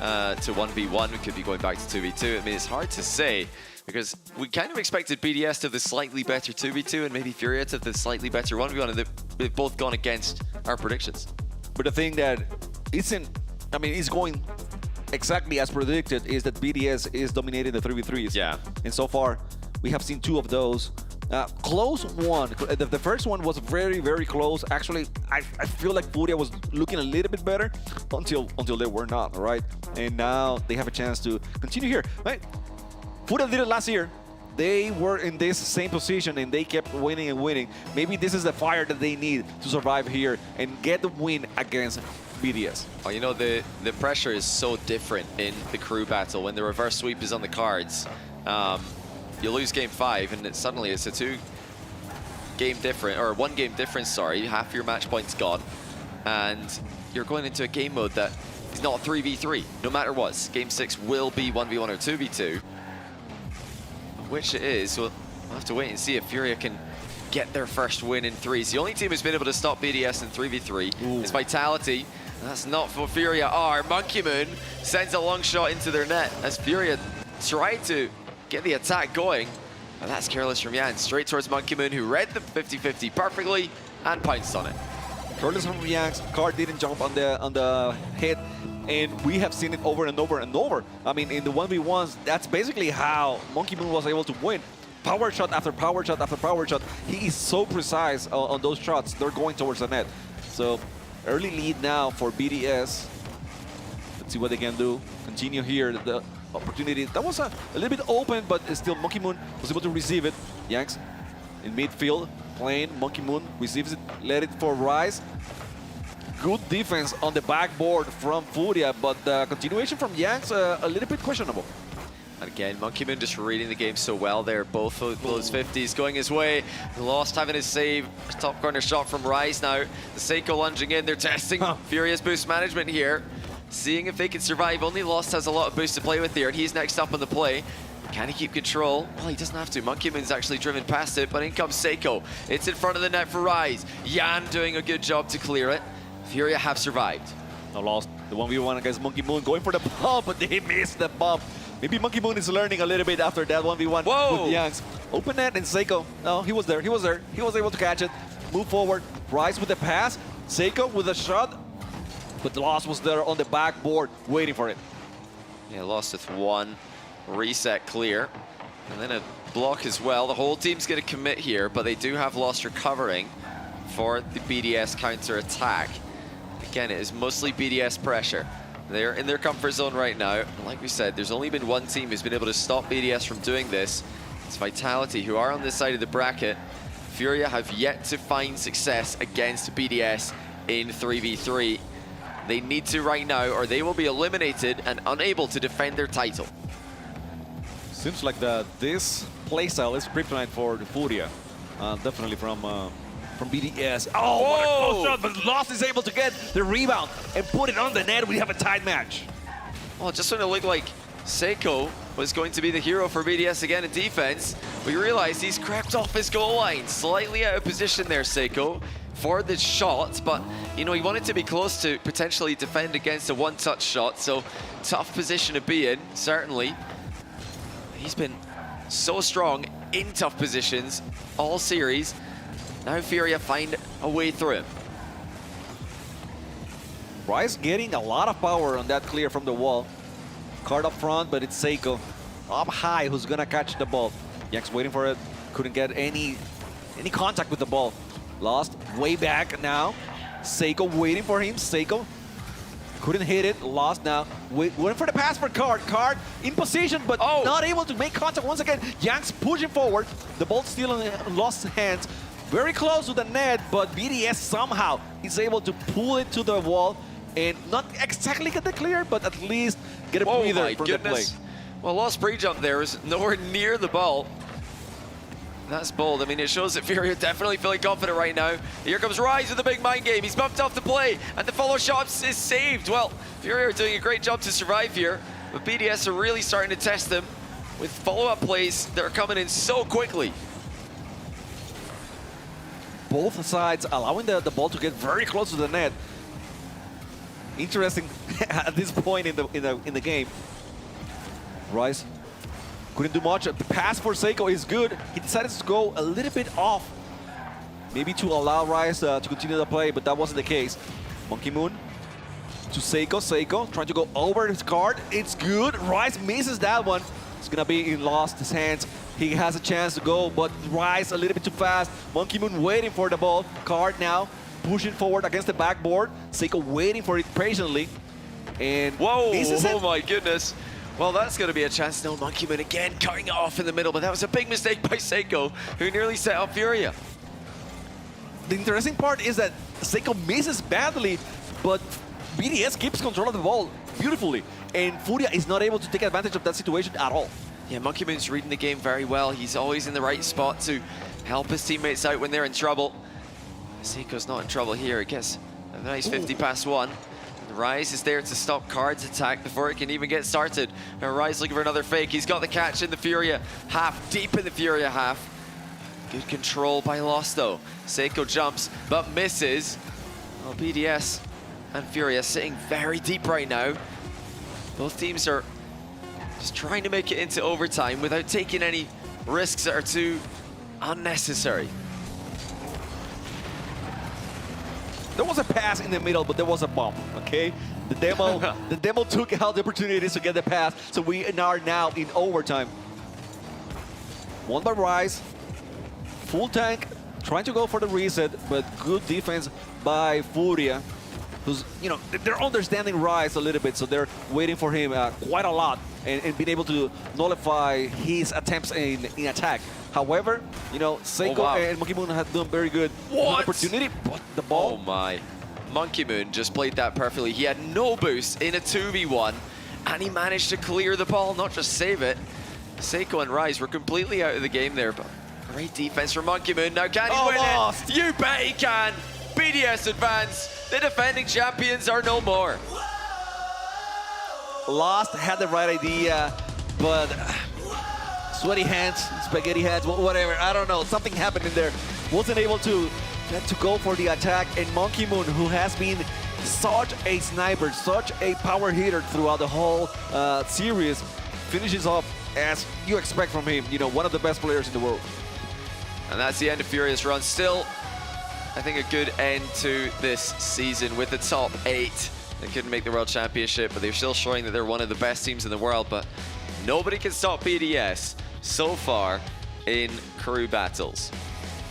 to 1v1. We could be going back to 2v2. I mean, it's hard to say because we kind of expected BDS to have the slightly better 2v2 and maybe Furia to have the slightly better 1v1, and they've both gone against our predictions. But the thing that isn't, I mean, is going exactly as predicted is that BDS is dominating the 3v3s. Yeah. And so far, we have seen 2 of those. Close one. The first one was very, very close. Actually, I feel like Furia was looking a little bit better until they were not, right? And now they have a chance to continue here, right? Furia did it last year. They were in this same position and they kept winning and winning. Maybe this is the fire that they need to survive here and get the win against BDS. Oh, you know, the pressure is so different in the crew battle when the reverse sweep is on the cards. You lose game 5 and suddenly it's a 1 game difference, sorry. Half your match points gone. And you're going into a game mode that is not a 3v3, no matter what. Game 6 will be 1v1 or 2v2. Which it is, we'll have to wait and see if Furia can get their first win in 3s. The only team who's been able to stop BDS in 3v3 is Vitality. That's not what Furia are. Monkey Moon sends a long shot into their net as Furia tried to get the attack going. And that's careless from Jan, straight towards Monkey Moon, who read the 50-50 perfectly and pounced on it. Careless from Yanks, card didn't jump on the hit, and we have seen it over and over and over. I mean, in the 1v1s, that's basically how Monkey Moon was able to win. Power shot after power shot after power shot. He is so precise on those shots. They're going towards the net. So, early lead now for BDS. Let's see what they can do. Continue here. The opportunity, that was a little bit open, but still Monkey Moon was able to receive it. Yanks in midfield, playing. Monkey Moon receives it, let it for Rise. Good defense on the backboard from Furia, but the continuation from Yanks a little bit questionable. And again, Monkey Moon just reading the game so well there. Both of those 50s going his way. Lost having his save. Top corner shot from Rise now. The Seiko lunging in. They're testing Furia's boost management here. Seeing if they can survive. Only Lost has a lot of boost to play with here, and he's next up on the play. Can he keep control? Well, he doesn't have to. Monkey Moon's actually driven past it, but in comes Seiko. It's in front of the net for Rise. Jan doing a good job to clear it. Furia have survived. No, Lost the 1v1 against Monkey Moon, going for the bump, but they missed the bump. Maybe Monkey Moon is learning a little bit after that 1v1 with Yanks. Open net and Seiko. No, he was there. He was there. He was able to catch it. Move forward. Rise with the pass. Seiko with a shot. But the Lost was there on the backboard waiting for it. Yeah, Lost with 1. Reset clear. And then a block as well. The whole team's going to commit here, but they do have Lost recovering for the BDS counter-attack. Again, it is mostly BDS pressure. They're in their comfort zone right now. Like we said, there's only been one team who's been able to stop BDS from doing this. It's Vitality, who are on this side of the bracket. Furia have yet to find success against BDS in 3v3. They need to right now, or they will be eliminated and unable to defend their title. Seems like this playstyle is kryptonite for the Furia. Definitely from BDS. Oh, what a close shot, but Lost is able to get the rebound and put it on the net. We have a tied match. Well, just when it looked like Seiko was going to be the hero for BDS again in defense, we realized he's crept off his goal line. Slightly out of position there, Seiko, for the shot, but you know, he wanted to be close to potentially defend against a one-touch shot, so tough position to be in, certainly. He's been so strong in tough positions all series. Now Furia find a way through him. Rise getting a lot of power on that clear from the wall. Card up front, but it's Seiko up high who's gonna catch the ball. Yanks waiting for it, couldn't get any contact with the ball. Lost way back now. Seiko waiting for him. Seiko couldn't hit it. Lost now. Waiting for the pass for Card. Card in position, but not able to make contact once again. Yanks pushing forward. The ball still in Lost's hands. Very close to the net, but BDS somehow is able to pull it to the wall and not exactly get the clear, but at least get a breather from the play. Well, Lost pre-jump there is nowhere near the ball. That's bold. I mean, it shows that Furia definitely feeling confident right now. Here comes Rise with a big mind game. He's bumped off the play, and the follow shot is saved. Well, Furia are doing a great job to survive here, but BDS are really starting to test them with follow-up plays that are coming in so quickly. Both sides allowing the ball to get very close to the net. Interesting at this point in the game. Rise couldn't do much. The pass for Seiko is good. He decided to go a little bit off, maybe to allow Rise to continue the play, but that wasn't the case. Monkey Moon to Seiko. Seiko trying to go over his card. It's good. Rise misses that one. It's gonna be in Lost's hands. He has a chance to go, but Rise a little bit too fast. Monkey Moon waiting for the ball. Card now pushing forward against the backboard. Seiko waiting for it patiently. And whoa, oh my goodness. Well, that's going to be a chance. No, Monkey Moon again cutting it off in the middle, but that was a big mistake by Seiko, who nearly set up Furia. The interesting part is that Seiko misses badly, but BDS keeps control of the ball beautifully, and Furia is not able to take advantage of that situation at all. Yeah, Monkey Moon's reading the game very well. He's always in the right spot to help his teammates out when they're in trouble. Seiko's not in trouble here. It gets a nice 50 past 1. Rise is there to stop Card's attack before it can even get started. Now Rise looking for another fake. He's got the catch in the Furia half, deep in the Furia half. Good control by Lost though. Seiko jumps, but misses. Well, BDS and Furia sitting very deep right now. Both teams are just trying to make it into overtime without taking any risks that are too unnecessary. There was a pass in the middle, but there was a bump, okay? The demo took out the opportunities to get the pass, so we are now in overtime. Won by Rise. Full tank, trying to go for the reset, but good defense by Furia, who's, you know, they're understanding Rise a little bit, so they're waiting for him quite a lot and being able to nullify his attempts in attack. However, you know, Seiko and Monkey Moon have done very good opportunity, but the ball. Oh my. Monkey Moon just played that perfectly. He had no boost in a 2v1, and he managed to clear the ball, not just save it. Seiko and Rise were completely out of the game there, but great defense from Monkey Moon. Now can he win it? You bet he can. BDS advance. The defending champions are no more. Lost had the right idea, but sweaty hands, spaghetti hands, whatever, I don't know. Something happened in there. Wasn't able to go for the attack. And Monkey Moon, who has been such a sniper, such a power hitter throughout the whole series, finishes off as you expect from him. You know, one of the best players in the world. And that's the end of Furia's run. Still, I think a good end to this season with the top 8. They couldn't make the World Championship, but they're still showing that they're one of the best teams in the world. But nobody can stop BDS so far in crew battles.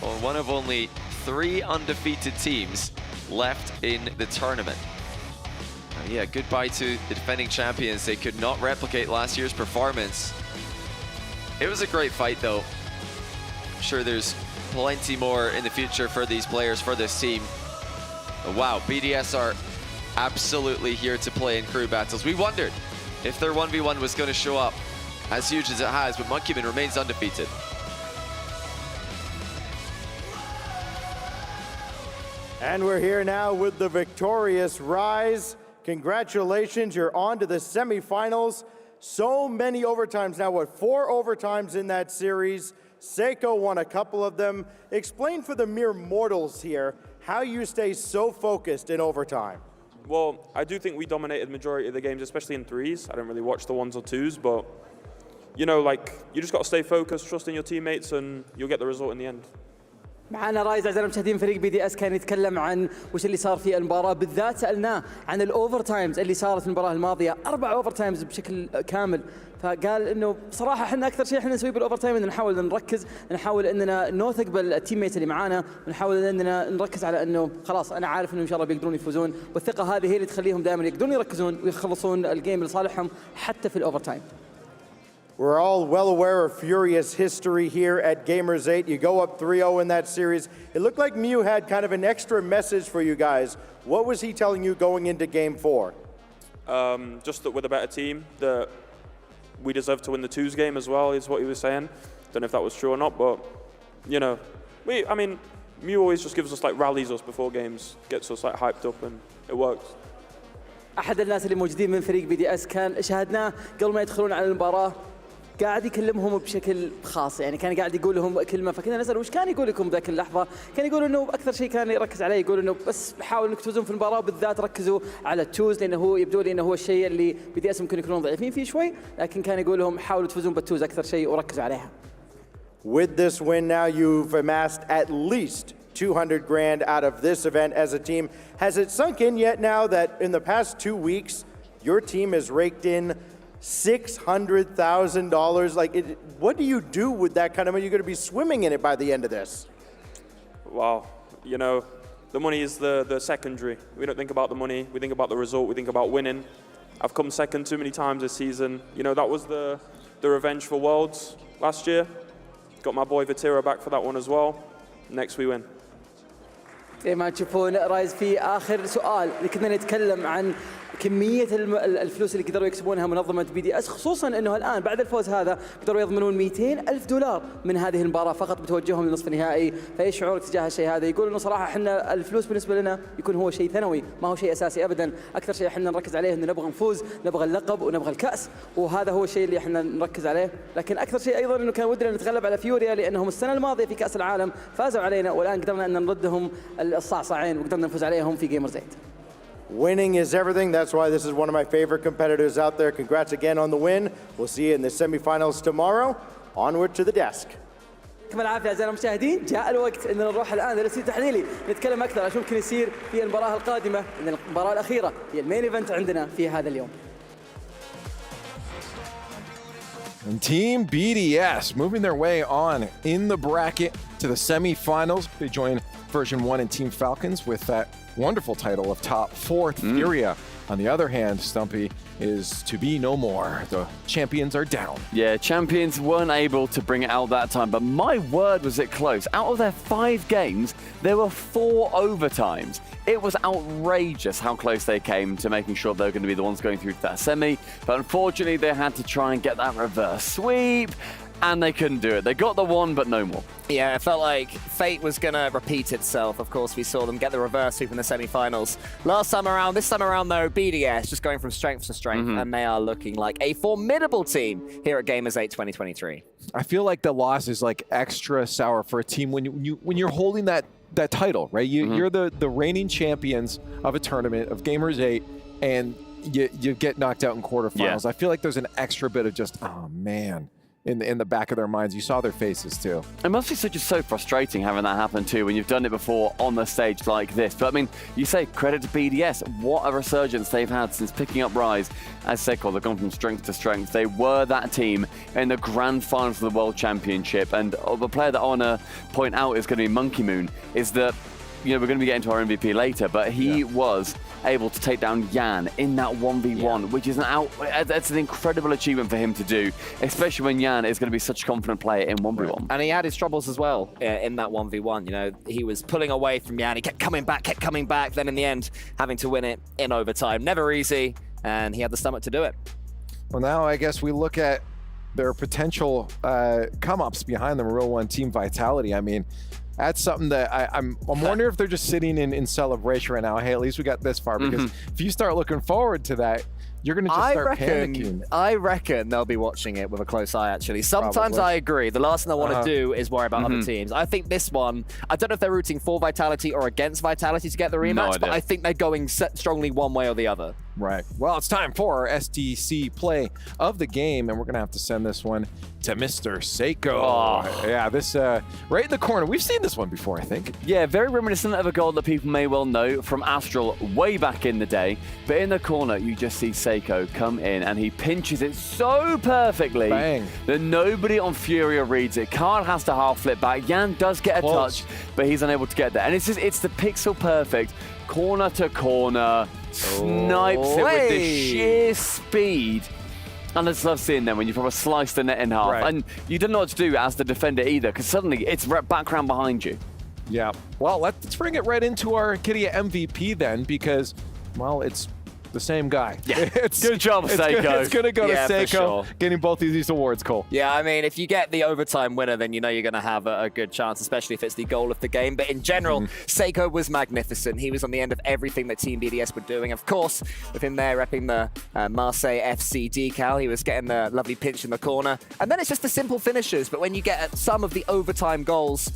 Or one of only 3 undefeated teams left in the tournament. Yeah, goodbye to the defending champions. They could not replicate last year's performance. It was a great fight though. I'm sure there's plenty more in the future for these players, for this team. But wow, BDS are absolutely here to play in crew battles. We wondered if their 1v1 was going to show up as huge as it has, but Monkey Moon remains undefeated. And we're here now with the victorious Rise. Congratulations, you're on to the semifinals. So many overtimes now, what, 4 overtimes in that series. Seiko won a couple of them. Explain for the mere mortals here how you stay so focused in overtime. Well, I do think we dominated the majority of the games, especially in 3s. I don't really watch the 1s or 2s, but, you know, like, you just got to stay focused, trust in your teammates, and you'll get the result in the end. معنا رايز اعزائي المشاهدين. فريق بي دي اس كان يتكلم عن وش اللي صار في المباراه، بالذات سالناه عن الاوفر تايمز اللي صارت في المباراه الماضيه، 4 اوفر تايمز بشكل كامل. فقال انه بصراحه احنا اكثر شيء احنا نسويه بالاوفر تايم ان نحاول نركز، نحاول اننا نوثق بالتيم ميت اللي معانا، ونحاول اننا نركز على انه خلاص انا عارف انه ان شاء الله بيقدرون يفوزون، والثقه هذه هي اللي تخليهم دائما يقدرون يركزون ويخلصون الجيم لصالحهم حتى في الاوفر تايم. We're all well aware of Furia's history here at Gamers8. You go up 3-0 in that series. It looked like Mew had kind of an extra message for you guys. What was he telling you going into Game 4? Just that we're the better team, that we deserve to win the 2s game as well, is what he was saying. Don't know if that was true or not, but, you know, I mean, Mew always just gives us, like, rallies us before games, gets us, like, hyped up, and it works. أحد الناس اللي موجودين من فريق بي دي اس كان شاهدناه قبل ما يدخلون على المباراة. قاعد يكلمهم بشكل خاص، يعني كان قاعد يقول لهم كلمه، فكنا نسال وش كان يقول لكم ذاك اللحظه؟ كان يقول انه اكثر شيء كان يركز عليه، يقول انه بس حاولوا انك تفوزون في المباراه، وبالذات ركزوا على التوز، لانه هو يبدو لي انه هو الشيء اللي بدي اس ممكن يكونون ضعيفين فيه شوي، لكن كان يقول لهم حاولوا تفوزون بالتوز اكثر شيء وركزوا عليها. With this win now, you've amassed at least 200 grand out of this event as a team. Has it sunk in yet now that in the past 2 weeks, your team has raked in $600,000? Like, what do you do with that kind of money? You're going to be swimming in it by the end of this. Wow, you know, the money is the secondary. We don't think about the money, we think about the result, we think about winning. I've come second too many times this season. You know, that was the revenge for Worlds last year. Got my boy Vatira back for that one as well. Next we win. زي ما تشوفون رايز في آخر سؤال اللي كنا نتكلم عن كمية الفلوس اللي قدروا يكسبونها منظمة بي دي اس، خصوصا انه الان بعد الفوز هذا قدروا يضمنون $200,000 من هذه المباراة فقط بتوجههم للنصف النهائي. فايش شعورك تجاه الشيء هذا؟ يقول انه صراحة احنا الفلوس بالنسبة لنا يكون هو شيء ثانوي، ما هو شيء اساسي ابدا. اكثر شيء احنا نركز عليه انه نبغى نفوز، نبغى اللقب ونبغى الكأس، وهذا هو الشيء اللي احنا نركز عليه. لكن اكثر شيء ايضا انه كان ودنا نتغلب على فيوريا، لانهم السنة الماضية في كأس العالم فازوا علينا، والان قدرنا ان نردهم الصعصعين وقدرنا نفوز عليهم في Gamers8. Winning is everything. That's why this is one of my favorite competitors out there. Congrats again on the win. We'll see you in the semifinals tomorrow. Onward to the desk. يعطيكم العافية أعزائنا المشاهدين، جاء الوقت أن نروح الآن للاستوديو التحليلي نتكلم أكثر شو ممكن يصير في المباراة القادمة، إن المباراة الأخيرة هي المين ايفنت عندنا في هذا اليوم. And Team BDS moving their way on in the bracket to the semifinals. They join Version 1 and Team Falcons with that wonderful title of top 4th Furia. On the other hand, Stumpy is to be no more. The champions are down. Yeah, champions weren't able to bring it out that time, but my word was it close. Out of their 5 games, there were 4 overtimes. It was outrageous how close they came to making sure they were going to be the ones going through to that semi, but unfortunately they had to try and get that reverse sweep, and they couldn't do it. They got the one, but no more. Yeah, it felt like fate was going to repeat itself. Of course, we saw them get the reverse sweep in the semi-finals last time around. This time around, though, BDS just going from strength to strength, and they are looking like a formidable team here at Gamers8 2023. I feel like the loss is like extra sour for a team when you're holding that title, right? You're the reigning champions of a tournament of Gamers8, and you get knocked out in quarterfinals. I feel like there's an extra bit of just, oh man, in the back of their minds. You saw their faces too. It must be just so frustrating having that happen too when you've done it before on the stage like this. But I mean, you say credit to BDS. What a resurgence they've had since picking up Rise. As Seiko, they've gone from strength to strength. They were that team in the grand finals of the World Championship. And the player that I want to point out is going to be Monkey Moon, is that, you know, we're going to be getting to our MVP later, but he was able to take down Yan in that 1v1, which is that's an incredible achievement for him to do, especially when Yan is going to be such a confident player in 1v1. And he had his troubles as well in that 1v1. You know, he was pulling away from Yan. He kept coming back. Then in the end, having to win it in overtime. Never easy, and he had the stomach to do it. Well, now I guess we look at their potential come-ups behind them, Real One Team Vitality. I mean, that's something that I'm wondering if they're just sitting in celebration right now. Hey, at least we got this far, because if you start looking forward to that, you're going to just start panicking. I reckon they'll be watching it with a close eye, actually. Sometimes I agree. The last thing I want to do is worry about other teams. I think this one, I don't know if they're rooting for Vitality or against Vitality to get the rematch, but I think they're going strongly one way or the other. Right. Well, it's time for our SDC play of the game, and we're going to have to send this one to Mr. Seiko. Oh. Yeah, this right in the corner. We've seen this one before, I think. Yeah, very reminiscent of a goal that people may well know from Astral way back in the day. But in the corner, you just see Seiko come in, and he pinches it so perfectly that nobody on Furia reads it. Card has to half flip back. Yan does get a touch, but he's unable to get there. And it's the pixel perfect corner to corner. Snipes it with the sheer speed. And I just love seeing them when you probably slice the net in half. And you don't know what to do as the defender either, because suddenly it's background behind you. Yeah. Well, let's bring it right into our Kitty MVP then, because, well, it's the same guy. Yeah. Good job, Seiko. It's going to go to Yeah, for Seiko sure. getting both of these awards, Cole. Yeah, I mean, if you get the overtime winner, then you know you're going to have a good chance, especially if it's the goal of the game. But in general, Seiko was magnificent. He was on the end of everything that Team BDS were doing. Of course, with him there repping the Marseille FC decal, he was getting the lovely pinch in the corner. And then it's just the simple finishers. But when you get some of the overtime goals,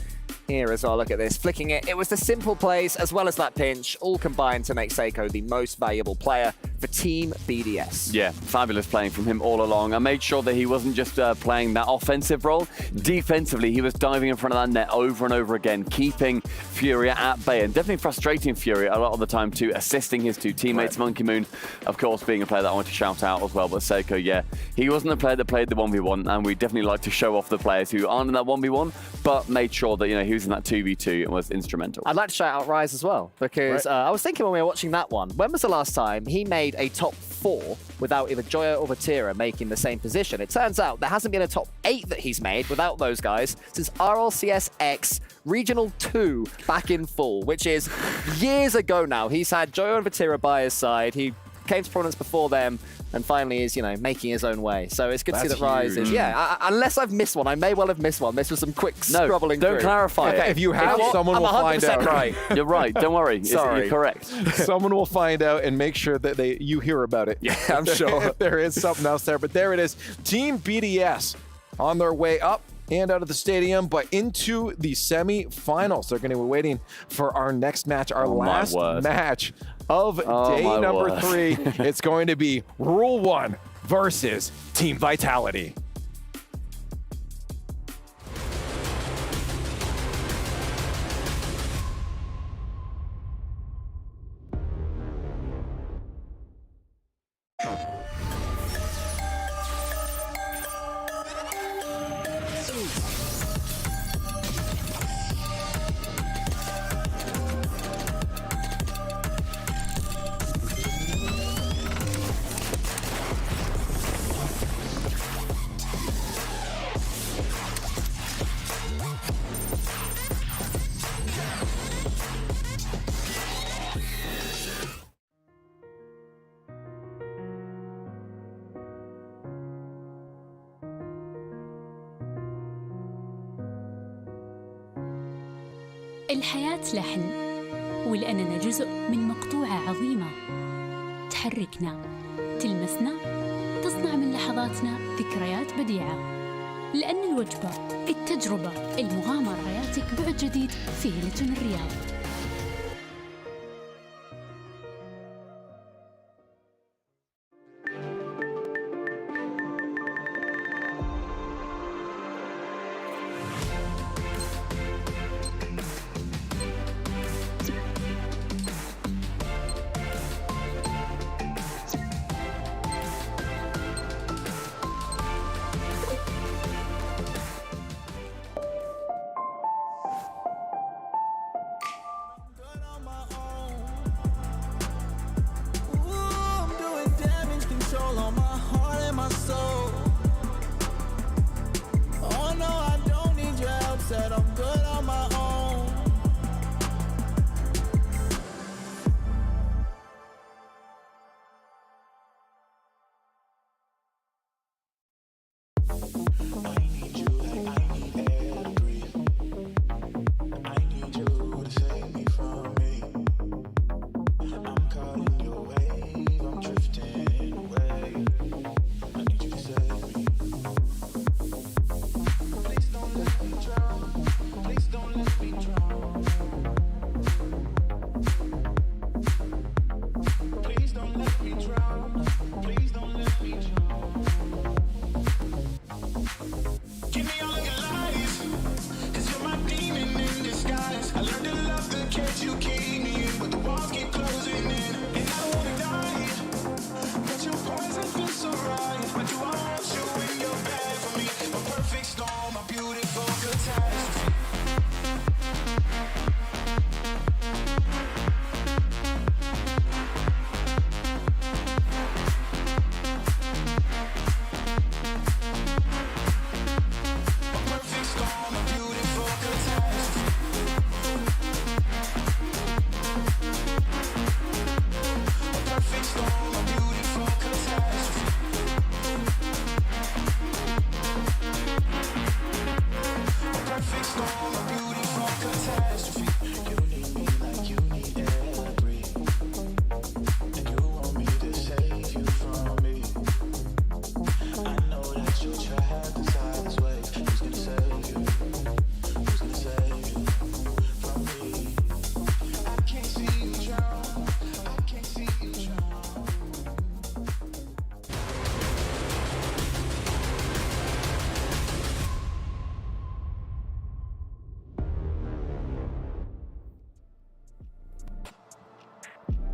here as well, look at this, flicking it. It was the simple plays as well as that pinch, all combined to make Seiko the most valuable player for Team BDS. Yeah, fabulous playing from him all along. I made sure that he wasn't just playing that offensive role. Defensively, he was diving in front of that net over and over again, keeping Furia at bay and definitely frustrating Furia a lot of the time too, assisting his two teammates. Right. Monkey Moon, of course, being a player that I want to shout out as well, but Seiko, yeah, he wasn't a player that played the 1v1, and we definitely like to show off the players who aren't in that 1v1, but made sure that, you know, he was in that 2v2 and was instrumental. I'd like to shout out Rise as well, because I was thinking when we were watching that one, when was the last time he made a top 4 without either Joyo or Vatira making the same position? It turns out there hasn't been a top 8 that he's made without those guys since RLCS Regional 2 back in full, which is years ago now. He's had Joyo and Vatira by his side. He came to prominence before them, and finally is, you know, making his own way. So it's good to see that Rise is, unless I've missed one, I may well have missed one. This was some quick scrubbling don't through. clarify it. If you have, someone will find out. Right. You're right, don't worry. Sorry. You're correct. Someone will find out and make sure that you hear about it. Yeah, I'm sure. If there is something else there. But there it is. Team BDS on their way up and out of the stadium, but into the semi-finals. They're going to be waiting for our next match, our last match of day number 3. It's going to be Rule 1 versus Team Vitality. الحياة لحن، ولأننا جزء من مقطوعة عظيمة تحركنا، تلمسنا، تصنع من لحظاتنا ذكريات بديعة. لأن الوجبة، التجربة، المغامرة، حياتك بعد جديد في هيلتون الرياض.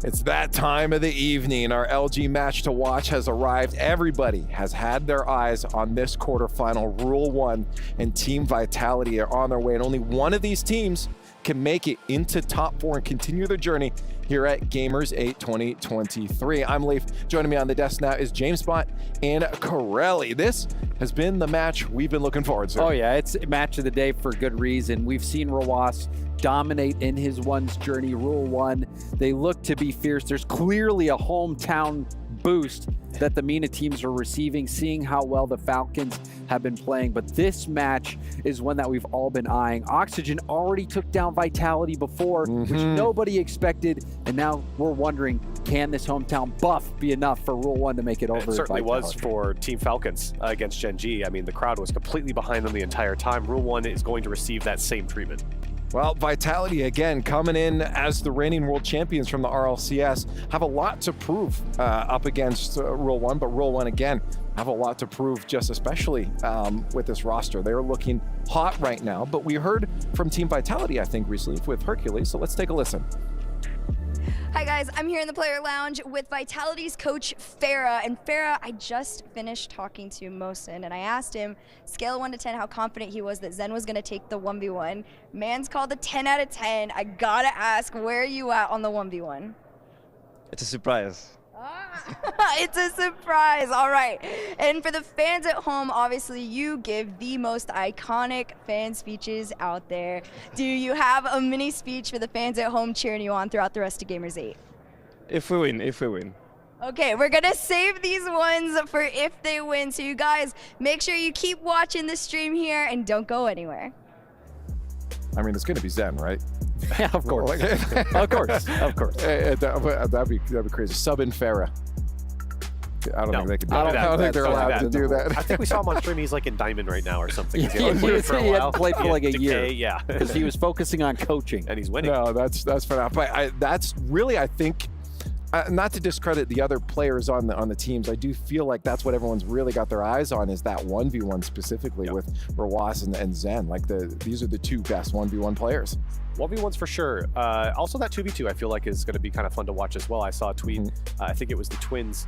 It's that time of the evening. Our LG match to watch has arrived. Everybody has had their eyes on this quarterfinal. Rule 1 and Team Vitality are on their way, and only one of these teams can make it into top 4 and continue their journey here at Gamers8 2023. I'm Leif. Joining me on the desk now is JamesBot and Corelli. This has been the match we've been looking forward to. Oh yeah, it's match of the day for good reason. We've seen Rawas dominate in his one's journey. Rule 1, they look to be fierce. There's clearly a hometown boost that the MENA teams are receiving, seeing how well the Falcons have been playing. But this match is one that we've all been eyeing. Oxygen already took down Vitality before, which nobody expected. And now we're wondering, can this hometown buff be enough for Rule 1 to make it over? It certainly was for Team Falcons against Gen G. I mean, the crowd was completely behind them the entire time. Rule 1 is going to receive that same treatment. Well, Vitality, again, coming in as the reigning world champions from the RLCS, have a lot to prove up against Rule 1, but Rule 1, again, have a lot to prove, just especially with this roster. They're looking hot right now, but we heard from Team Vitality, I think, recently with Hercules, so let's take a listen. Hi guys, I'm here in the player lounge with Vitality's coach Farah. And Farah, I just finished talking to Mohsen and I asked him, scale of 1 to 10, how confident he was that Zen was going to take the 1v1. Man's called a 10 out of 10. I gotta ask, where are you at on the 1v1? It's a surprise. It's a surprise. All right. And for the fans at home, obviously you give the most iconic fan speeches out there. Do you have a mini speech for the fans at home cheering you on throughout the rest of Gamers8? If we win. Okay, we're gonna save these ones for if they win. So you guys, make sure you keep watching the stream here and don't go anywhere. I mean, it's going to be Zen, right? Yeah, of course. Of course. That'd be crazy. Sub in Farah. I don't think they can do that. I don't think they're allowed to do that. I think we saw him on stream. He's like in Diamond right now or something. He hadn't played for like a year. Yeah, because he was focusing on coaching, and he's winning. No, that's fair enough. But that's really, I think, not to discredit the other players on the teams, I do feel like that's what everyone's really got their eyes on, is that 1v1 specifically with Rawas and Zen. Like these are the two best 1v1 players. 1v1s for sure. Also that 2v2 I feel like is going to be kind of fun to watch as well. I saw a tweet, I think it was the Twins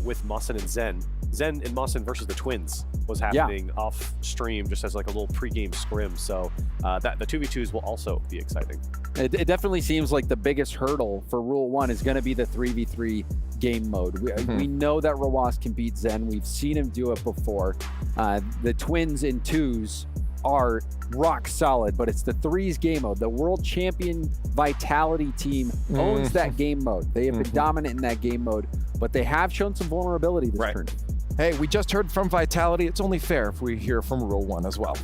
with Mohsen and Zen. Zen and Mohsen versus the Twins was happening off stream just as like a little pregame scrim. So the 2v2s will also be exciting. It definitely seems like the biggest hurdle for Rule 1 is going to be the 3v3 game mode. We know that Rawas can beat Zen. We've seen him do it before. The Twins in 2s are rock solid, but it's the 3s game mode. The world champion Vitality team owns that game mode. They have been dominant in that game mode, but they have shown some vulnerability this turn. Hey, we just heard from Vitality. It's only fair if we hear from Rule 1 as well.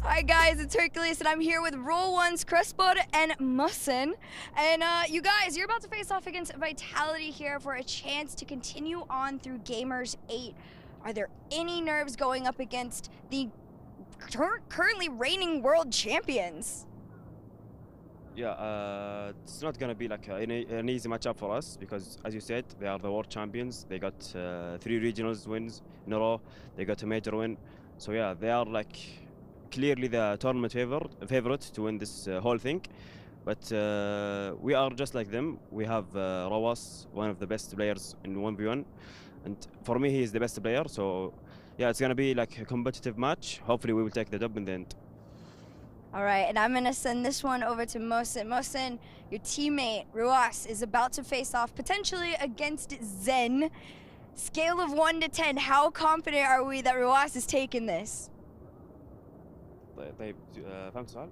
Hi guys, it's Hercules and I'm here with Rule 1's Crespod and Mohsen. And you guys, you're about to face off against Vitality here for a chance to continue on through Gamers8. Are there any nerves going up against the currently reigning world champions? Yeah, it's not going to be like an easy matchup for us because, as you said, they are the world champions. They got 3 regionals wins in a row. They got a major win. So yeah, they are like clearly the tournament favorite to win this whole thing. But we are just like them. We have Rawas, one of the best players in 1v1. And for me, he is the best player. So yeah, it's going to be like a competitive match. Hopefully we will take the dub in the end. All right, and I'm going to send this one over to Mohsen. Mohsen, your teammate, Rawas, is about to face off potentially against Zen. Scale of 1 to 10, how confident are we that Rawas is taking this? طيب فهمت السؤال؟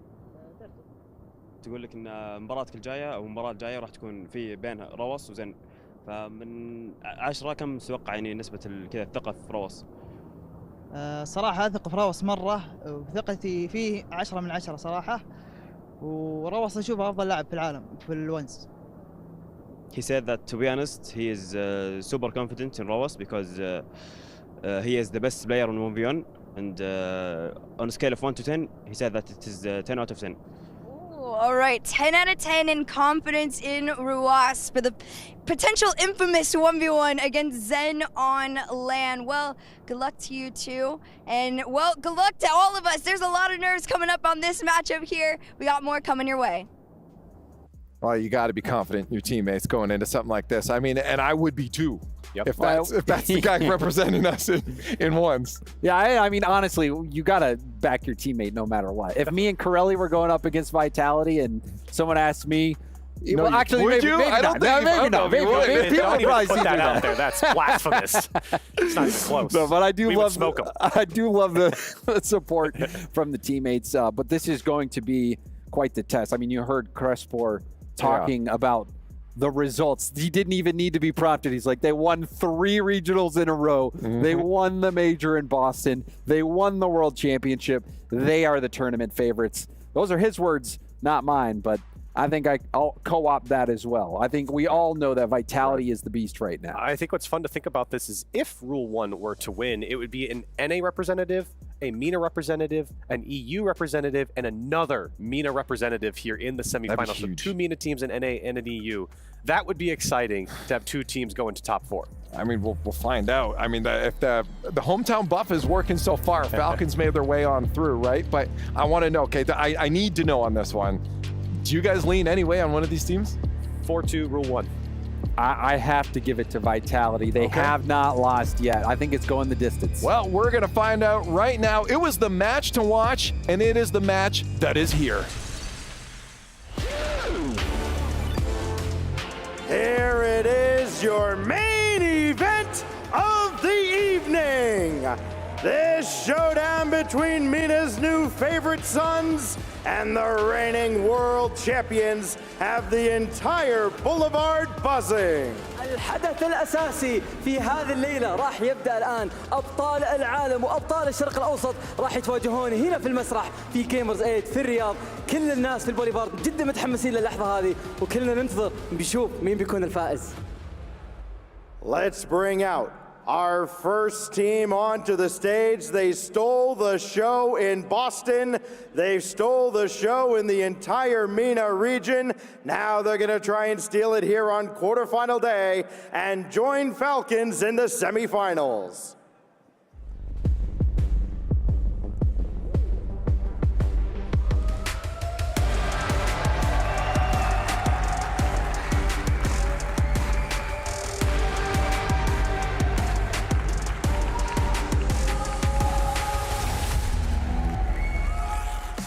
تقول لك ان مباراتك الجايه او المباراه الجايه راح تكون في بين روس وزن، فمن 10 كم تتوقع يعني نسبه كذا الثقه في روس؟ صراحه اثق في روس مره وثقتي فيه 10 من 10 صراحه، وروس اشوفه افضل لاعب في العالم في الونز. He said that to be honest he is super confident in Rawas because he is the best player in 1v1. And on a scale of 1 to 10, he said that it is 10 out of 10. Ooh, all right, 10 out of 10 in confidence in Rawas for the potential infamous 1v1 against Zen on LAN. Well, good luck to you two. And, well, good luck to all of us. There's a lot of nerves coming up on this matchup here. We got more coming your way. Well, you got to be confident in your teammates going into something like this. I mean, and I would be too. Yep. If that's the guy representing us in ones. Yeah, I mean, honestly, you got to back your teammate no matter what. If me and Corelli were going up against Vitality and someone asked me, no, well, actually, maybe I not. don't think Maybe not. Maybe people Don't even probably put see that out that. there. That's blasphemous. It's not even close. No, but I do We would love smoke 'em. I do love the support from the teammates. But this is going to be quite the test. I mean, you heard Crespor talking about the results. He didn't even need to be prompted. He's like, they won 3 regionals in a row. They won the major in Boston. They won the world championship. They are the tournament favorites. Those are his words, not mine, but I think I'll co-opt that as well. I think we all know that Vitality is the beast right now. I think what's fun to think about this is if Rule 1 were to win, it would be an NA representative, a MENA representative, an EU representative, and another MENA representative here in the semifinals. So 2 MENA teams in NA and an EU. That would be exciting to have 2 teams go into top 4. I mean, we'll find out. I mean, if the hometown buff is working so far, Falcons made their way on through, right? But I want to know, okay, I need to know on this one. Do you guys lean anyway on one of these teams? 4-2, Rule 1. I have to give it to Vitality. They have not lost yet. I think it's going the distance. Well, we're going to find out right now. It was the match to watch, and it is the match that is here. Here it is, your main event of the evening. This showdown between MENA's new favorite sons and the reigning world champions have the entire boulevard buzzing. الحدث الأساسي في هذه الليلة راح يبدأ الآن. أبطال العالم وأبطال الشرق الأوسط راح يتواجهون هنا في المسرح في جيمرز 8 في الرياض. كل الناس في البوليفارد جدا متحمسين للحظة هذه وكلنا ننتظر بنشوف مين بيكون الفائز. Let's bring out our first team onto the stage. They stole the show in Boston. They stole the show in the entire MENA region. Now they're going to try and steal it here on quarterfinal day and join Falcons in the semifinals.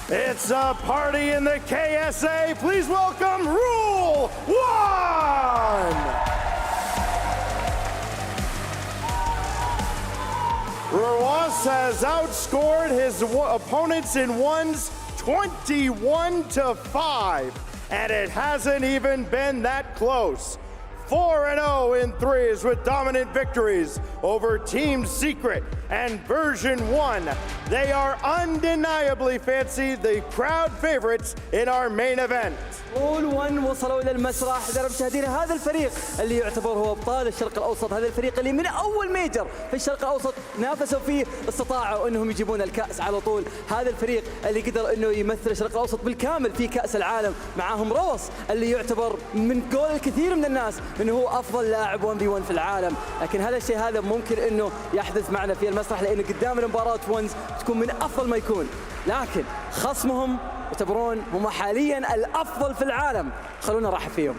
It's a party in the KSA. Please welcome Rule 1! Rawas has outscored his opponents in ones 21-5, and it hasn't even been that close. 4-0 in threes with dominant victories over Team Secret and Version 1. They are undeniably fancy, the crowd favorites in our main event. رول 1 وصلوا إلى المسرح. إذا مشاهدينا هذا الفريق اللي يعتبر هو أبطال الشرق الأوسط، هذا الفريق اللي من أول ميجر في الشرق الأوسط نافسوا فيه استطاعوا أنهم يجيبون الكأس على طول. هذا الفريق اللي قدر أنه يمثل الشرق الأوسط بالكامل في كأس العالم. معاهم روس اللي يعتبر من قول الكثير من الناس أنه هو أفضل لاعب 1v1 في العالم، لكن هذا الشيء هذا ممكن أنه يحدث معنا في المسرح لأنه قدام المباراة وينز تكون من أفضل ما يكون، لكن خصمهم يعتبرون هم حاليا الأفضل في العالم. خلونا نرحب فيهم.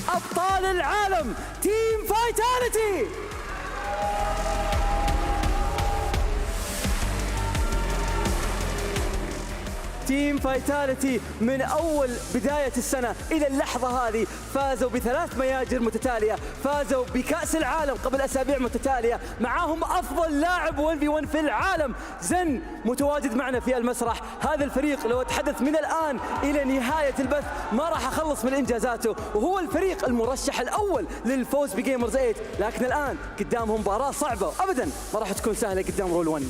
أبطال العالم تيم فايتاليتي. تيم فايتاليتي من أول بداية السنة إلى اللحظة هذه فازوا ب3 مياجر متتالية، فازوا بكأس العالم قبل أسابيع متتالية، معاهم أفضل لاعب 1v1 في العالم زن متواجد معنا في المسرح. هذا الفريق لو أتحدث من الآن إلى نهاية البث ما راح أخلص من إنجازاته، وهو الفريق المرشح الأول للفوز بجيمرز 8، لكن الآن قدامهم مباراة صعبة أبدا ما راح تكون سهلة قدام رول 1.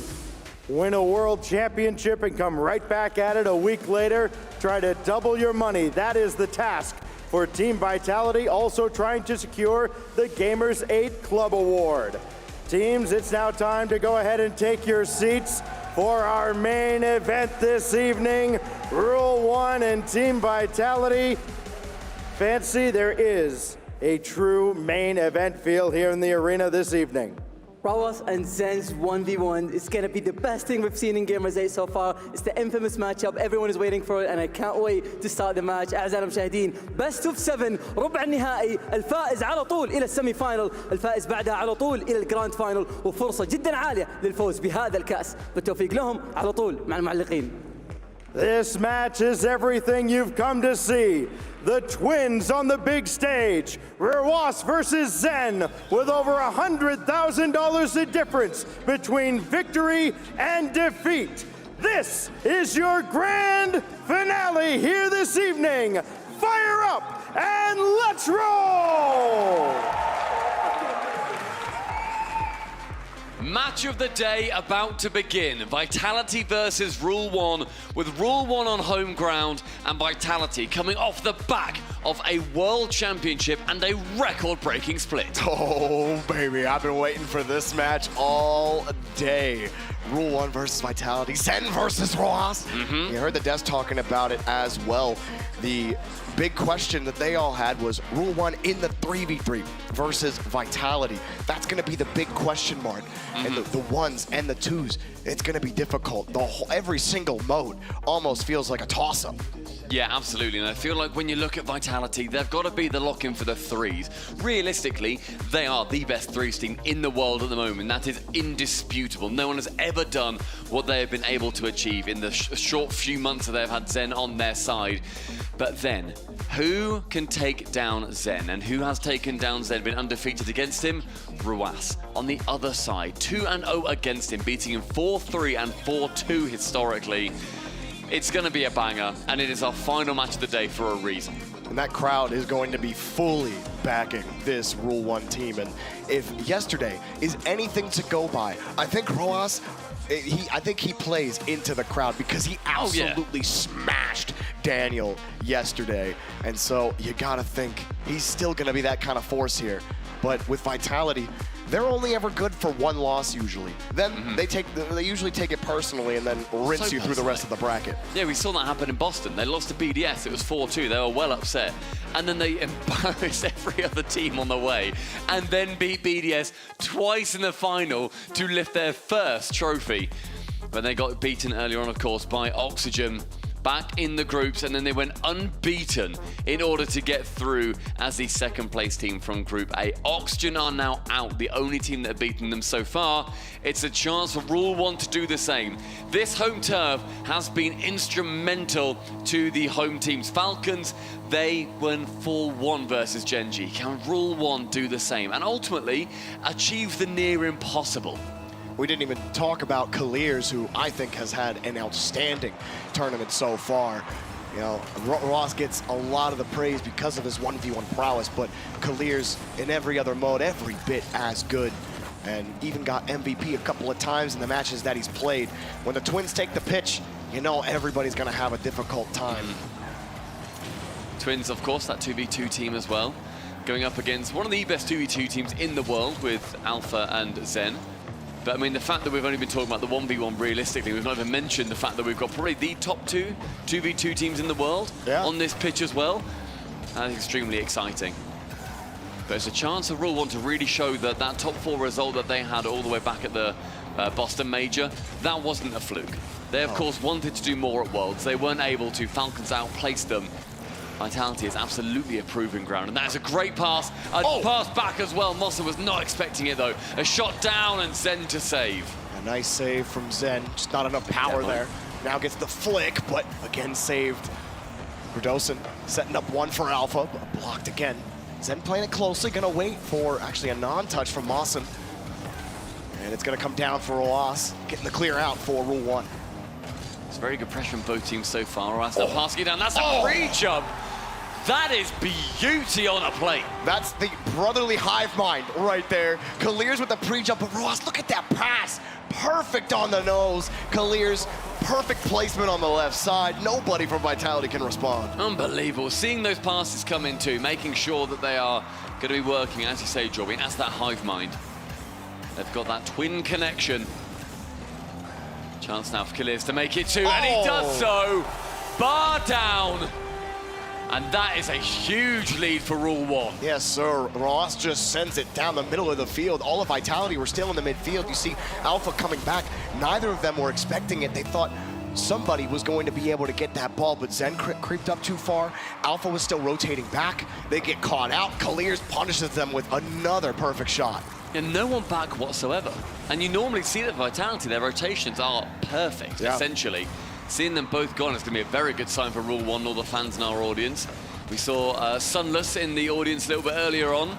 Win a world championship and come right back at it a week later. Try to double your money. That is the task for Team Vitality, also trying to secure the Gamers8 Club Award. Teams, it's now time to go ahead and take your seats for our main event this evening. Rule 1 and Team Vitality. Fancy, there is a true main event feel here in the arena this evening. Rawas and Zen's 1v1. It's going to be the best thing we've seen in Gamers8 so far. It's the infamous matchup. Everyone is waiting for it, and I can't wait to start the match. أعزائي المشاهدين, best of 7, ربع النهائي. الفائز على طول إلى السيمي فاينل، الفائز بعدها على طول إلى الجراند فاينل، وفرصة جدا عالية للفوز بهذا الكأس. بالتوفيق لهم على طول مع المعلقين. This match is everything you've come to see. The twins on the big stage, Rawas versus Zen, with over $100,000 the difference between victory and defeat. This is your grand finale here this evening. Fire up and let's roll! Match of the day about to begin. Vitality versus Rule 1, with Rule 1 on home ground and Vitality coming off the back of a World Championship and a record-breaking split. Oh, baby, I've been waiting for this match all day. Rule 1 versus Vitality, Zen versus Rawas. You heard the devs talking about it as well. The big question that they all had was Rule 1 in the 3v3 versus Vitality. That's going to be the big question mark. And the ones and the twos, it's going to be difficult. Every single mode almost feels like a toss-up. Yeah, absolutely. And I feel like when you look at Vitality, they've got to be the lock-in for the threes. Realistically, they are the best threes team in the world at the moment. That is indisputable. No one has ever done what they have been able to achieve in the short few months that they've had Zen on their side. But then, who can take down Zen? And who has taken down Zen, been undefeated against him? Rawas. On the other side, 2-0 against him, beating him 4-3 and 4-2 historically. It's going to be a banger, and it is our final match of the day for a reason. And that crowd is going to be fully backing this Rule 1 team. And if yesterday is anything to go by, I think Rawas, I think he plays into the crowd because he absolutely smashed Daniel yesterday. And so you gotta think he's still gonna be that kind of force here. But with Vitality, they're only ever good for one loss usually. Then they usually take it personally and then rinse you through the rest of the bracket. Yeah, we saw that happen in Boston. They lost to BDS, it was 4-2, they were well upset. And then they embarrassed every other team on the way and then beat BDS twice in the final to lift their first trophy. But they got beaten earlier on, of course, by Oxygen back in the groups, and then they went unbeaten in order to get through as the second place team from Group A. Oxygen are now out, the only team that have beaten them so far. It's a chance for Rule 1 to do the same. This home turf has been instrumental to the home teams. Falcons, they went 4-1 versus Gen.G. Can Rule 1 do the same and ultimately achieve the near impossible? We didn't even talk about Kaliers, who I think has had an outstanding tournament so far. You know, Ross gets a lot of the praise because of his 1v1 prowess, but Kaliers in every other mode, every bit as good. And even got MVP a couple of times in the matches that he's played. When the Twins take the pitch, you know everybody's gonna have a difficult time. Twins, of course, that 2v2 team as well, going up against one of the best 2v2 teams in the world with Alpha and Zen. But I mean, the fact that we've only been talking about the 1v1 realistically, we've not even mentioned the fact that we've got probably the top 2v2 teams in the world on this pitch as well. That's extremely exciting. But it's a chance for Rule 1 to really show that that top 4 result that they had all the way back at the Boston Major, that wasn't a fluke. They, of course, wanted to do more at Worlds. They weren't able to. Falcons outplaced them. Vitality is absolutely a proving ground, and that is a great pass. A pass back as well. Mossa was not expecting it, though. A shot down and Zen to save. A nice save from Zen. Just not enough power there. Now gets the flick, but again saved. Verdosen setting up one for Alpha, but blocked again. Zen playing it closely, gonna wait for actually a non-touch from Mawson. And it's gonna come down for Roas, getting the clear out for Rule 1. It's very good pressure from both teams so far. Roas now passing it down. That's a free jump. That is beauty on a plate. That's the brotherly hive mind right there. Kaliers with the pre-jump, but Ross, look at that pass. Perfect on the nose. Kaliers, perfect placement on the left side. Nobody from Vitality can respond. Unbelievable. Seeing those passes come in too, making sure that they are going to be working, as you say, Jorby, that's that hive mind. They've got that twin connection. Chance now for Kaliers to make it 2, and he does so. Bar down. And that is a huge lead for Rule 1. Yes, sir. Ross just sends it down the middle of the field. All of Vitality were still in the midfield. You see Alpha coming back. Neither of them were expecting it. They thought somebody was going to be able to get that ball, but Zen creeped up too far. Alpha was still rotating back. They get caught out. Kaliers punishes them with another perfect shot. And no one back whatsoever. And you normally see that Vitality, their rotations are perfect, essentially. Seeing them both gone is going to be a very good sign for Rule 1 and all the fans in our audience. We saw Sunless in the audience a little bit earlier on.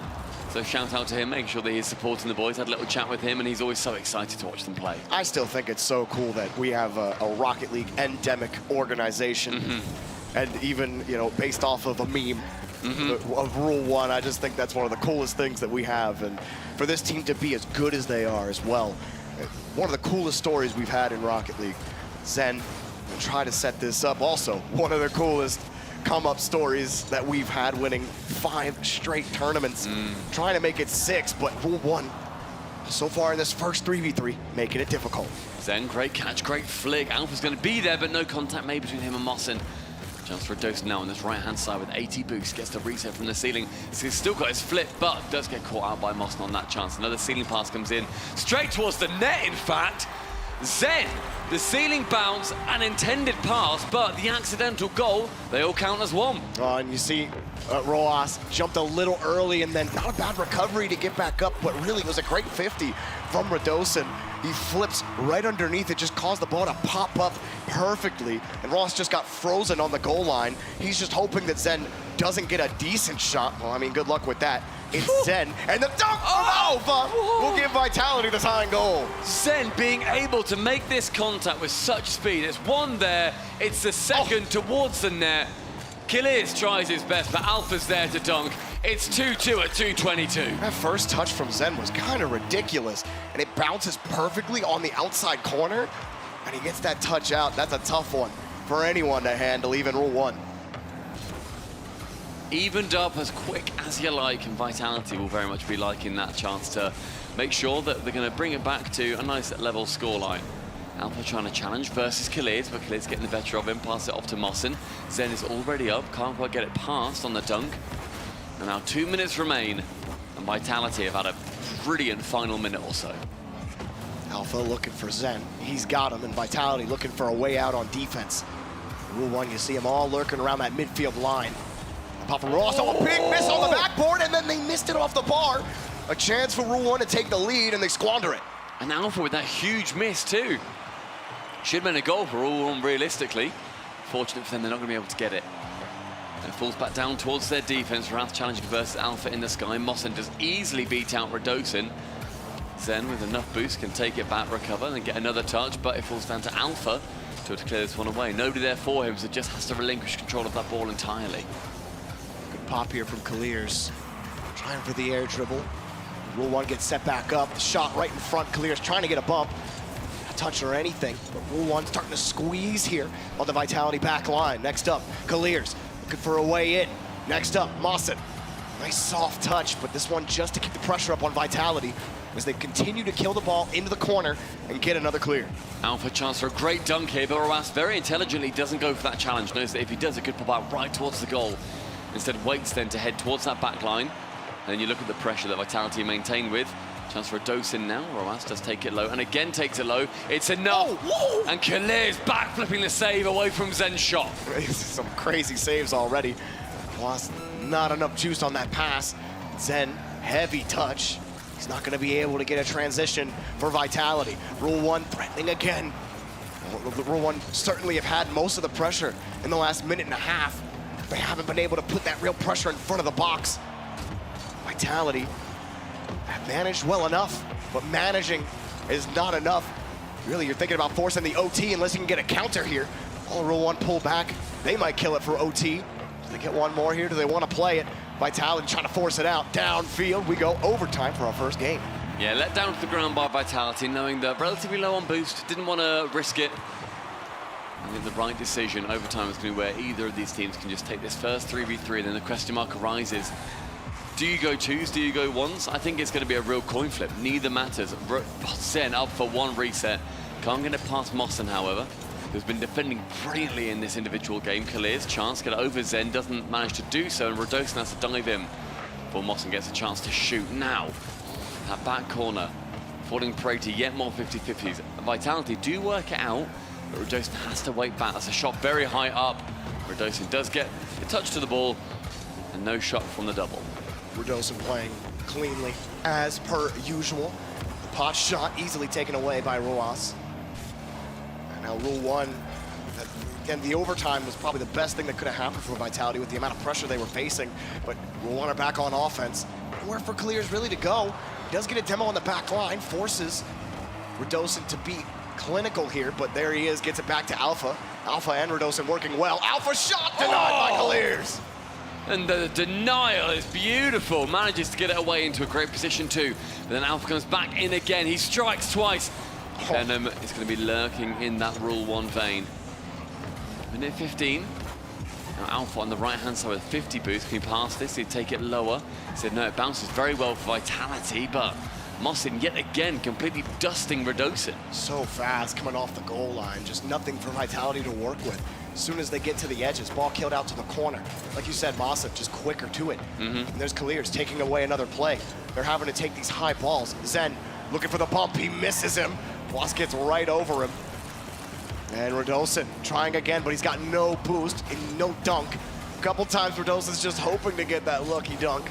So shout out to him, making sure that he's supporting the boys. Had a little chat with him, and he's always so excited to watch them play. I still think it's so cool that we have a Rocket League endemic organization. And even, you know, based off of a meme of Rule 1, I just think that's one of the coolest things that we have. And for this team to be as good as they are as well, one of the coolest stories we've had in Rocket League. Zen try to set this up. Also, one of the coolest come-up stories that we've had, winning 5 straight tournaments, trying to make it 6, but Rule 1, so far in this first 3v3, making it difficult. Zen, great catch, great flick. Alpha's going to be there, but no contact made between him and Mossen. Chance for a dose now on this right-hand side with 80 boost. Gets the reset from the ceiling. So he's still got his flip, but does get caught out by Mossen on that chance. Another ceiling pass comes in, straight towards the net, in fact. Zen, the ceiling bounce, an intended pass, but the accidental goal, they all count as 1. And you see Roas jumped a little early, and then not a bad recovery to get back up, but really it was a great 50 from Radosin. He flips right underneath it, just caused the ball to pop up perfectly, and Ross just got frozen on the goal line. He's just hoping that Zen doesn't get a decent shot. Well, I mean, good luck with that. It's Zen, and the dunk from Alpha will give Vitality the tying goal. Zen being able to make this contact with such speed. It's 1 there, it's the second towards the net. Kaliers tries his best, but Alpha's there to dunk. It's 2-2 at 2:22. That first touch from Zen was kind of ridiculous, and it bounces perfectly on the outside corner, and he gets that touch out. That's a tough one for anyone to handle, even Rule 1. Evened up as quick as you like, and Vitality will very much be liking that chance to make sure that they're going to bring it back to a nice level scoreline. Alpha trying to challenge versus Kaliers, but Kaliers getting the better of him, pass it off to Mossen. Zen is already up, can't quite get it past on the dunk. And now 2 minutes remain, and Vitality have had a brilliant final minute or so. Alpha looking for Zen. He's got him, and Vitality looking for a way out on defense. Rule 1, you see them all lurking around that midfield line. Pop from Ross, a big miss on the backboard, and then they missed it off the bar. A chance for Rule 1 to take the lead, and they squander it. And Alpha with that huge miss too. Should have been a goal for Rule 1 realistically. Fortunate for them, they're not going to be able to get it. And falls back down towards their defense. Wrath challenging versus Alpha in the sky. Mossen does easily beat out Radosin. Zen with enough boost can take it back, recover, and get another touch, but it falls down to Alpha to clear this one away. Nobody there for him, so just has to relinquish control of that ball entirely. Good pop here from Kaliers. Trying for the air dribble. Rule 1 gets set back up. The shot right in front. Kaliers trying to get a bump. A touch or anything, but Rule 1 starting to squeeze here on the Vitality back line. Next up, Kaliers looking for a way in. Next up, Mossen. Nice soft touch, but this one just to keep the pressure up on Vitality as they continue to kill the ball into the corner and get another clear. Alpha chance for a great dunk here, but Roas very intelligently doesn't go for that challenge. Knows that if he does, it could pop out right towards the goal. Instead waits then to head towards that back line. And then you look at the pressure that Vitality maintain with. Chance for a dose in now. Roas does take it low, and again takes it low. It's enough. And Kaliers back flipping the save away from Zen's shot. Some crazy saves already. Lost not enough juice on that pass. Zen, heavy touch. He's not going to be able to get a transition for Vitality. Rule 1 threatening again. Rule 1 certainly have had most of the pressure in the last minute and a half. They haven't been able to put that real pressure in front of the box. Vitality have managed well enough, but managing is not enough. Really, you're thinking about forcing the OT unless you can get a counter here. All Rule 1 pull back. They might kill it for OT. Do they get one more here? Do they want to play it? Vitality trying to force it out. Downfield, we go overtime for our first game. Yeah, let down to the ground by Vitality, knowing that relatively low on boost, didn't want to risk it. I think the right decision. Overtime is going to be where either of these teams can just take this first 3v3, and then the question mark arises. do you go twos, do you go ones? I think it's going to be a real coin flip. Neither matters. Zen up for one reset. Can't get it past Mossen, however, who's been defending brilliantly in this individual game. Kalir's chance to get over Zen, doesn't manage to do so, and Radosin has to dive in before Mossen gets a chance to shoot. Now, that back corner, falling prey to yet more 50-50s. Vitality do work it out, but Radosin has to wait back. That's a shot very high up. Radosin does get a touch to the ball, and no shot from the double. Radosin playing cleanly, as per usual. The pot shot easily taken away by Roas. And now Rule 1, again, the overtime was probably the best thing that could have happened for Vitality with the amount of pressure they were facing. But Rule 1 are back on offense. Nowhere for Kalir's really to go. He does get a demo on the back line, forces Radosin to be clinical here, but there he is, gets it back to Alpha. Alpha and Radosin working well. Alpha shot denied by Kalir's. And the denial is beautiful. Manages to get it away into a great position too. But then Alpha comes back in again. He strikes twice. Venom is going to be lurking in that Rule 1 vein. Minute 15. Now Alpha on the right-hand side with 50 boost. Can he pass this? He'd take it lower. He said no, it bounces very well for Vitality, but Mossen yet again completely dusting Radosin. So fast coming off the goal line. Just nothing for Vitality to work with. As soon as they get to the edges, ball killed out to the corner. Like you said, Mossen just quicker to it. And there's Kalir's taking away another play. They're having to take these high balls. Zen looking for the bump. He misses him. Boss gets right over him. And Radosin trying again, but he's got no boost and no dunk. A couple times Radosin's just hoping to get that lucky dunk,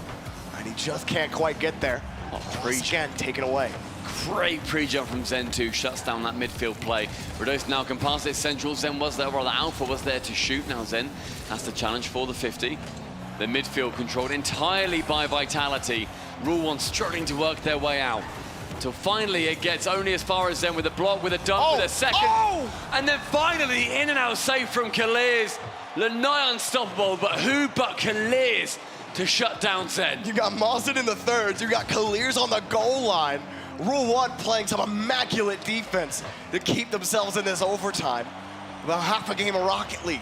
and he just can't quite get there. Again, taken away. Great pre-jump from Zen 2, shuts down that midfield play. Radosin now can pass it central. Zen was there, while the Alpha was there to shoot. Now Zen has to challenge for the 50. The midfield controlled entirely by Vitality. Rule 1 struggling to work their way out. Until finally it gets only as far as Zen with a block, with a dunk, with a second. And then finally in and out save from Kalir's. Lanai unstoppable, but who but Kalir's to shut down Zen? You got Mossen in the thirds, you got Kalir's on the goal line. Rule 1 playing some immaculate defense to keep themselves in this overtime. About half a game of Rocket League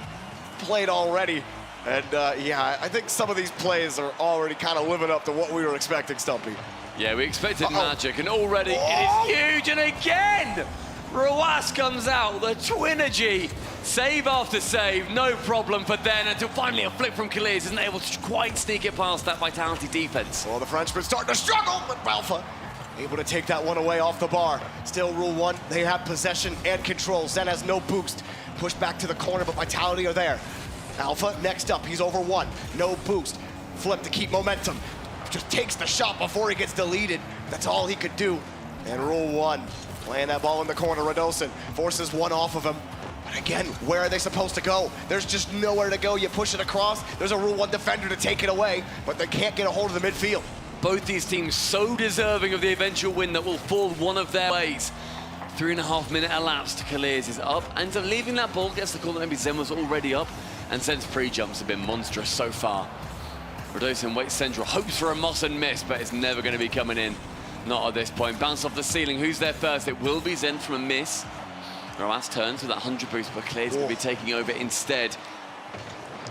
played already. And yeah, I think some of these plays are already kind of living up to what we were expecting, Stumpy. Yeah, we expected magic, and already it is huge, and again, Roas comes out, the Twinergy, save after save, no problem for then, until finally a flip from Kalir's isn't able to quite sneak it past that Vitality defense. Well, the Frenchman starting to struggle, but Alpha able to take that one away off the bar. Still Rule 1, they have possession and control. Zen has no boost. Push back to the corner, but Vitality are there. Alpha next up, he's over 1, no boost. Flip to keep momentum. Just takes the shot before he gets deleted. That's all he could do. And Rule 1, playing that ball in the corner. Radosin forces one off of him. But again, where are they supposed to go? There's just nowhere to go. You push it across, there's a Rule 1 defender to take it away, but they can't get a hold of the midfield. Both these teams so deserving of the eventual win that will fall one of their ways. 3.5 minute elapsed. Kalir's is up, and leaving that ball gets the call that maybe Zen was already up, and Zen's pre-jumps have been monstrous so far. Radosin waits central, hopes for a Mossen miss, but it's never going to be coming in. Not at this point. Bounce off the ceiling. Who's there first? It will be Zen from a miss. Roas turns with that 100 boost, but Kalir's going to be taking over instead.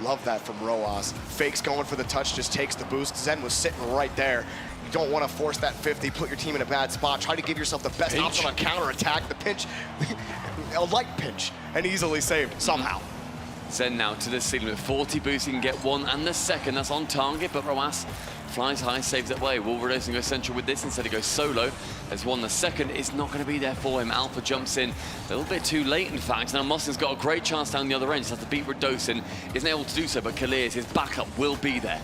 Love that from Roas. Fakes going for the touch, just takes the boost. Zen was sitting right there. You don't want to force that 50, put your team in a bad spot. Try to give yourself the best option on counter-attack. The pinch, a light pinch, and easily saved somehow. Zen now to the ceiling with 40 boosts. He can get one and the second. That's on target, but Roas flies high, saves it away. Will Radosin go central with this? Instead he goes solo. There's one. The second is not going to be there for him. Alpha jumps in a little bit too late, in fact. Now Mossen's got a great chance down the other end. Just has to beat Radosin. Isn't able to do so, but Kalir's, his backup, will be there.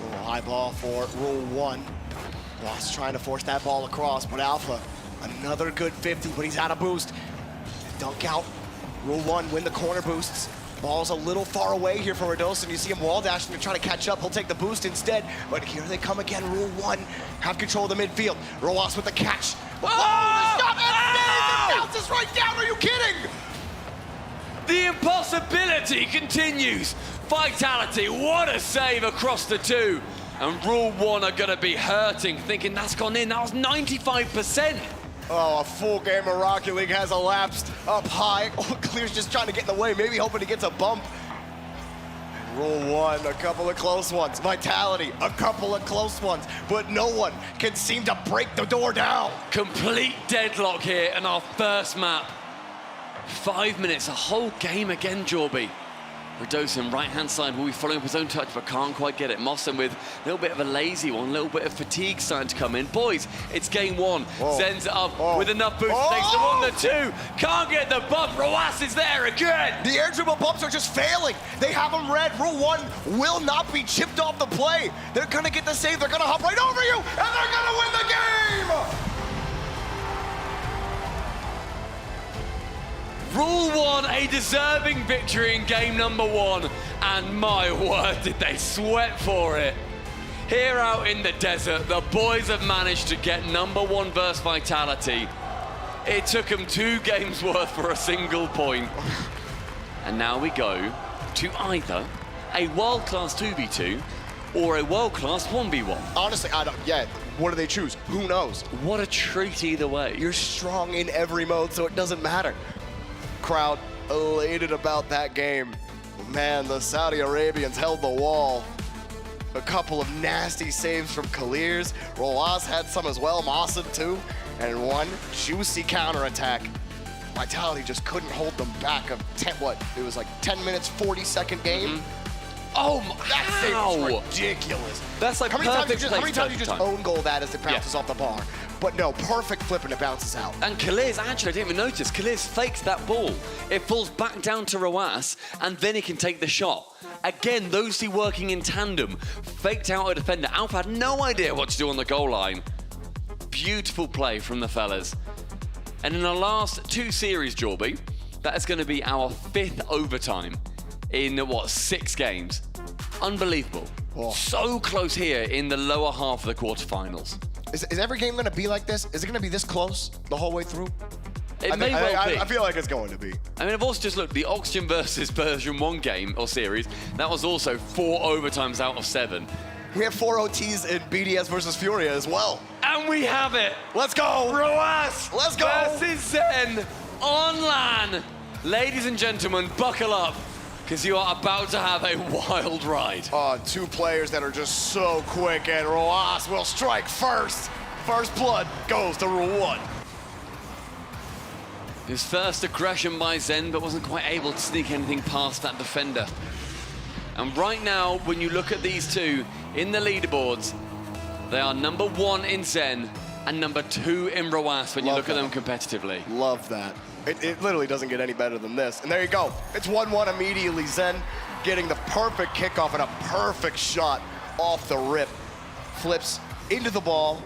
Little high ball for Rule 1. Ross trying to force that ball across, but Alpha, another good 50, but he's out of boost. Dunk out. Rule 1, win the corner boosts. Ball's a little far away here for Radosin. You see him wall dashing to try to catch up. He'll take the boost instead. But here they come again. Rule 1, have control of the midfield. Roas with the catch. Whoa! The shot and it bounces right down. Are you kidding? The impossibility continues. Vitality, what a save across the two. And Rule 1 are going to be hurting, thinking that's gone in. That was 95%. Oh, a full game of Rocket League has elapsed up high. Oh, Clear's just trying to get in the way, maybe hoping he gets a bump. Rule 1, a couple of close ones. Vitality, a couple of close ones. But no one can seem to break the door down. Complete deadlock here in our first map. 5 minutes, a whole game again, Jorby. Radosin, right-hand side, will be following up his own touch, but can't quite get it. Mossen with a little bit of a lazy one, a little bit of fatigue starting to come in. Boys, it's game 1. Whoa. Zen's up Whoa. with enough boost. Oh. Takes the 1, the 2. Can't get the bump. Roas is there again. The air dribble bumps are just failing. They have them red. Rule 1 will not be chipped off the play. They're going to get the save. They're going to hop right over you, and they're going to win the game. Rule 1, a deserving victory in game number 1. And my word, did they sweat for it. Here out in the desert, the boys have managed to get number 1 versus Vitality. It took them 2 games worth for a single point. And now we go to either a world-class 2v2 or a world-class 1v1. Honestly, I don't, what do they choose? Who knows? What a treat either way. You're strong in every mode, so it doesn't matter. Crowd elated about that game. Man, the Saudi Arabians held the wall. A couple of nasty saves from Kalirs. Roas had some as well, Mossen too. And one juicy counterattack. Vitality just couldn't hold them back. It was like 10 minutes, 40-second game. Oh, that save was ridiculous. That's like how many times you just own goal that as it bounces off the bar? But no, perfect flip and it bounces out. And Kalirs, actually, I didn't even notice, Kalirs fakes that ball. It falls back down to Roas, and then he can take the shot. Again, those 2 working in tandem. Faked out a defender. Alpha had no idea what to do on the goal line. Beautiful play from the fellas. And in the last 2 series, Jorby, that is going to be our 5th overtime in, 6 games. Unbelievable. Oh. So close here in the lower half of the quarterfinals. Is every game going to be like this? Is it going to be this close the whole way through? It may well be. I feel like it's going to be. I mean, I've also just looked, the Oxygen versus version 1 game or series, that was also 4 overtimes out of 7. We have 4 OTs in BDS versus Furia as well. And we have it. Let's go. Roas Let's go. versus Zen on LAN. Ladies and gentlemen, buckle up, because you are about to have a wild ride. 2 players that are just so quick, and Roas will strike first. First blood goes to Rule 1. His first aggression by Zen, but wasn't quite able to sneak anything past that defender. And right now, when you look at these 2 in the leaderboards, they are number 1 in Zen and number 2 in Roas when you look at them competitively. Love that. It literally doesn't get any better than this. And there you go. It's 1-1 immediately. Zen getting the perfect kickoff and a perfect shot off the rip. Flips into the ball.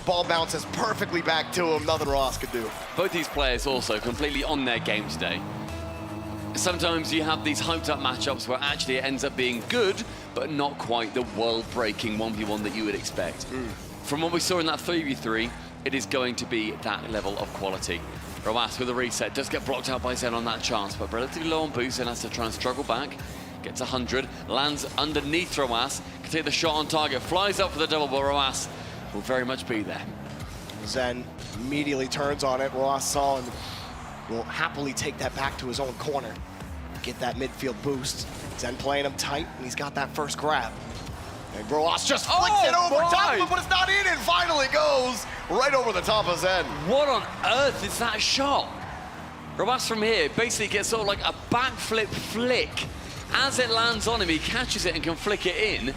Ball bounces perfectly back to him. Nothing Ross could do. Both these players also completely on their game today. Sometimes you have these hyped up matchups where actually it ends up being good, but not quite the world-breaking 1v1 that you would expect. From what we saw in that 3v3, it is going to be that level of quality. Roas with a reset, does get blocked out by Zen on that chance, but relatively low on boost and has to try and struggle back. Gets 100, lands underneath Roas, can take the shot on target, flies up for the double, but Roas will very much be there. Zen immediately turns on it. Roas saw and will happily take that back to his own corner. Get that midfield boost. Zen playing him tight, and he's got that first grab. And Roas just flicks it over top of him, but it's not in, and finally goes right over the top of Zen. What on earth is that shot? Roas from here basically gets sort of like a backflip flick. As it lands on him, he catches it and can flick it in.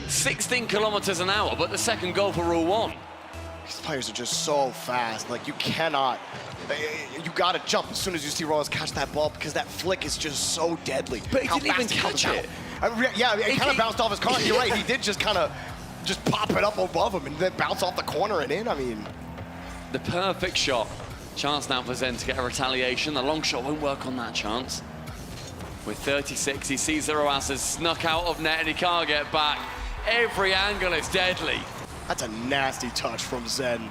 16 kilometers an hour, but the second goal for Rule 1. These players are just so fast. Like, you cannot, you gotta jump as soon as you see Roas catch that ball, because that flick is just so deadly. But he didn't even catch it. Yeah, it kind of bounced off his car. You're right, he did just kind of pop it up above him and then bounce off the corner and in. I mean, the perfect shot. Chance now for Zen to get a retaliation. The long shot won't work on that chance. With 36, he sees the Roas has snuck out of net and he can't get back. Every angle is deadly. That's a nasty touch from Zen.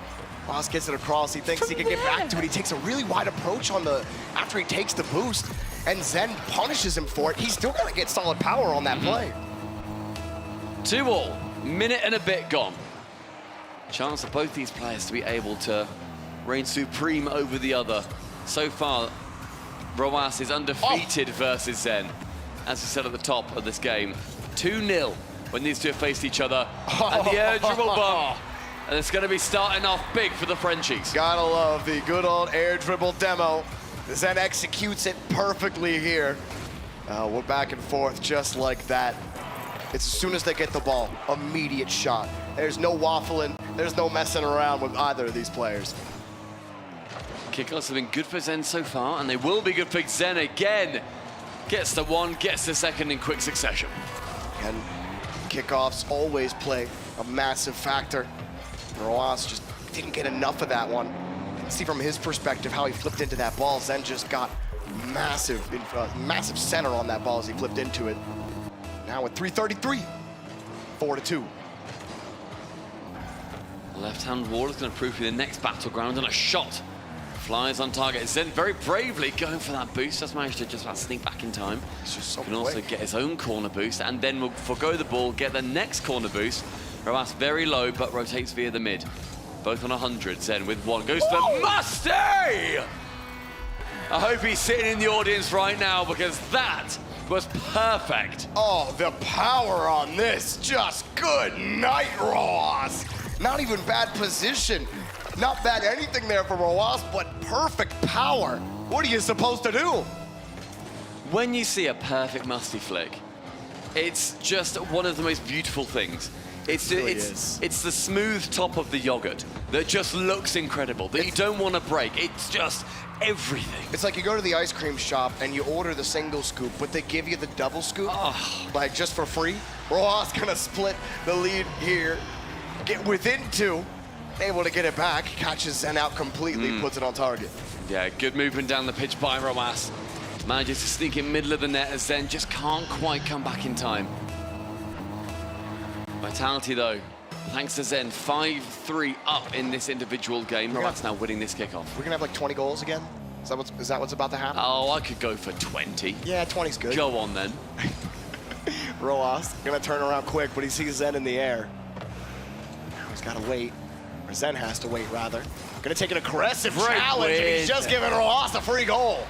Roas gets it across, he thinks he can get back to it. He takes a really wide approach after he takes the boost, and Zen punishes him for it. He's still gonna get solid power on that play. 2-2, minute and a bit gone. Chance for both these players to be able to reign supreme over the other. So far, Roas is undefeated versus Zen. as we said at the top of this game, 2-0 when these two have faced each other. And the air dribble bump. And it's going to be starting off big for the Frenchies. Gotta love the good old air dribble demo. Zen executes it perfectly here. We're back and forth just like that. It's as soon as they get the ball, immediate shot. There's no waffling, there's no messing around with either of these players. Kickoffs have been good for Zen so far, and they will be good for Zen again. Gets the one, gets the second in quick succession. And kickoffs always play a massive factor. Roas just didn't get enough of that one. You can see from his perspective how he flipped into that ball. Zen just got massive center on that ball as he flipped into it. Now with 3:33, 4-2. Left-hand wall is going to prove to be the next battleground, and a shot flies on target. Zen very bravely going for that boost. Just managed to just about sneak back in time. He's just so Can also get his own corner boost, and then will forgo the ball, get the next corner boost. Roas very low, but rotates via the mid. Both on 100. Zen with one goes to Musty! I hope he's sitting in the audience right now, because that was perfect. Oh, the power on this. Just good night, Roas. Not even bad position. Not bad anything there for Roas, but perfect power. What are you supposed to do? When you see a perfect Musty flick, it's just one of the most beautiful things. It's the smooth top of the yogurt that just looks incredible, that you don't want to break. It's just everything. It's like you go to the ice cream shop and you order the single scoop, but they give you the double scoop, like just for free. Roas gonna split the lead here, get within 2, able to get it back, catches Zen out completely, puts it on target. Yeah, good movement down the pitch by Roas. Manages to sneak in middle of the net as Zen just can't quite come back in time. Vitality though, thanks to Zen, 5-3 up in this individual game. Roas now winning this kickoff. We're gonna have like 20 goals again? Is that what's about to happen? Oh, I could go for 20. Yeah, 20's good. Go on then. Roas gonna turn around quick, but he sees Zen in the air. Now he's gotta wait, or Zen has to wait rather. Gonna take an aggressive challenge, and he's just giving Roas a free goal.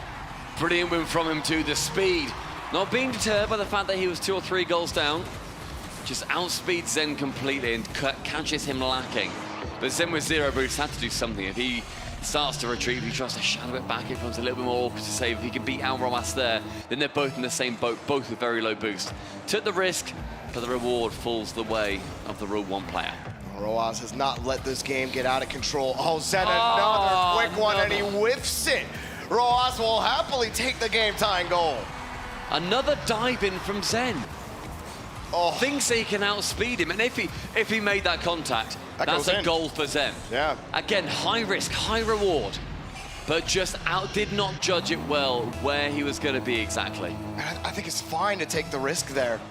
Brilliant win from him too, the speed. Not being deterred by the fact that he was 2 or 3 goals down. Just outspeeds Zen completely and catches him lacking. But Zen with 0 boost had to do something. If he starts to retreat, if he tries to shadow it back, it becomes a little bit more awkward to save. If he can beat out Roas there, then they're both in the same boat, both with very low boost. Took the risk, but the reward falls the way of the Rule 1 player. Roas has not let this game get out of control. Oh, Zen another quick one, and he whiffs it. Roas will happily take the game-tying goal. Another dive in from Zen. Thinks he can outspeed him, and if he made that contact, that's a goal for Zen. Yeah. Again, high risk, high reward, but just did not judge it well where he was going to be exactly. I think it's fine to take the risk there,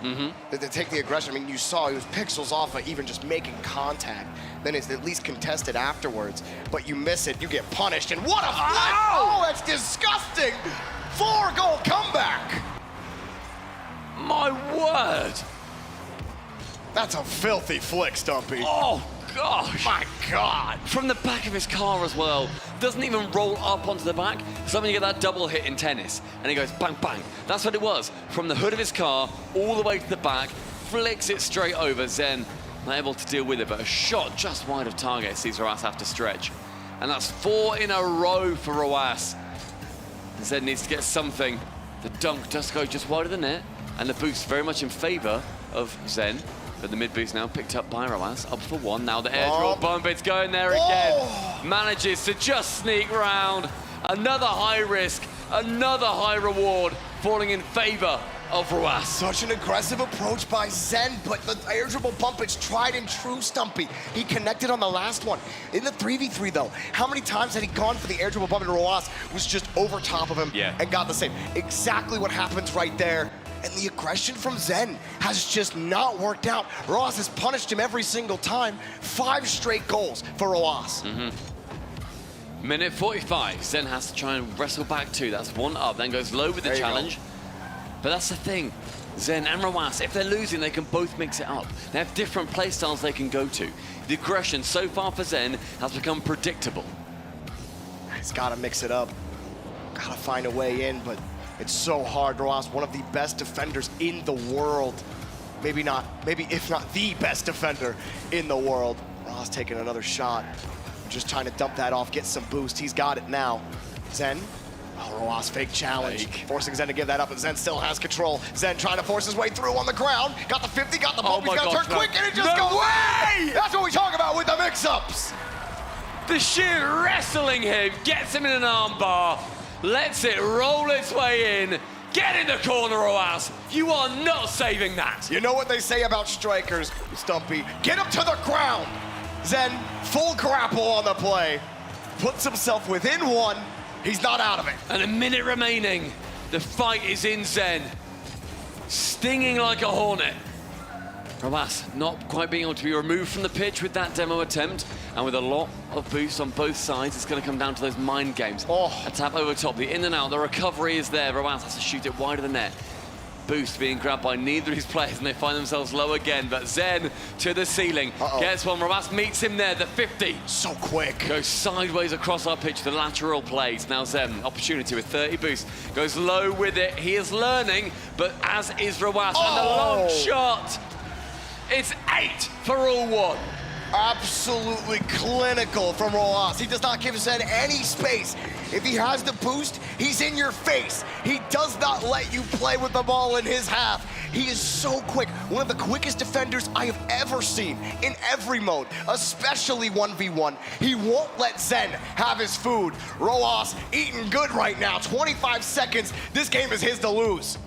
to take the aggression. I mean, you saw he was pixels off of even just making contact. Then it's at least contested afterwards, but you miss it, you get punished, and what a flick! Oh, that's disgusting! 4-goal comeback! My word! That's a filthy flick, Stumpy. Oh, gosh. My God. From the back of his car as well. Doesn't even roll up onto the back. Something you get that double hit in tennis. And he goes bang, bang. That's what it was. From the hood of his car all the way to the back. Flicks it straight over. Zen not able to deal with it, but a shot just wide of target sees Roas have to stretch. And that's 4 in a row for Roas. Zen needs to get something. The dunk does go just wide of the net. And the boost very much in favor of Zen. But the mid boost now picked up by Roas, up for 1. Now the airdrop bump, it's going there again. Manages to just sneak round. Another high risk, another high reward, falling in favor of Roas. Such an aggressive approach by Zen, but the air dribble bump, it's tried and true, Stumpy. He connected on the last one. In the 3v3 though, how many times had he gone for the air dribble bump and Roas was just over top of him and got the save? Exactly what happens right there. And the aggression from Zen has just not worked out. Roas has punished him every single time. 5 straight goals for Roas. Minute 45, Zen has to try and wrestle back 2. That's 1 up, then goes low with the challenge. But that's the thing, Zen and Roas, if they're losing, they can both mix it up. They have different play styles they can go to. The aggression so far for Zen has become predictable. He's gotta mix it up. Gotta find a way in, but It's so hard. Roas, one of the best defenders in the world. Maybe if not the best defender in the world. Roas taking another shot. Just trying to dump that off, get some boost. He's got it now. Zen. Oh, Roas fake challenge. Forcing Zen to give that up, but Zen still has control. Zen trying to force his way through on the ground. Got the 50, got the bump. He's got to turn quick, and it just goes away! That's what we talk about with the mix-ups. The sheer wrestling him, gets him in an armbar, lets it roll its way in. Get in the corner, Roas. You are not saving that. You know what they say about strikers, Stumpy? Get him to the ground. Zen, full grapple on the play. Puts himself within one. He's not out of it. And a minute remaining. The fight is in Zen. Stinging like a hornet. Roas not quite being able to be removed from the pitch with that demo attempt. And with a lot of boosts on both sides, it's going to come down to those mind games. A tap over top, the in and out, the recovery is there. Roas has to shoot it wide of the net. Boost being grabbed by neither of his players, and they find themselves low again. But Zen to the ceiling. Gets one. Roas meets him there. The 50. So quick. Goes sideways across our pitch. The lateral plays. Now Zen, opportunity with 30 boost. Goes low with it. He is learning, but as is Roas. And the long shot. It's 8 for Rule 1. Absolutely clinical from Roas. He does not give Zen any space. If he has the boost, he's in your face. He does not let you play with the ball in his half. He is so quick. One of the quickest defenders I have ever seen in every mode, especially 1v1. He won't let Zen have his food. Roas eating good right now. 25 seconds. This game is his to lose.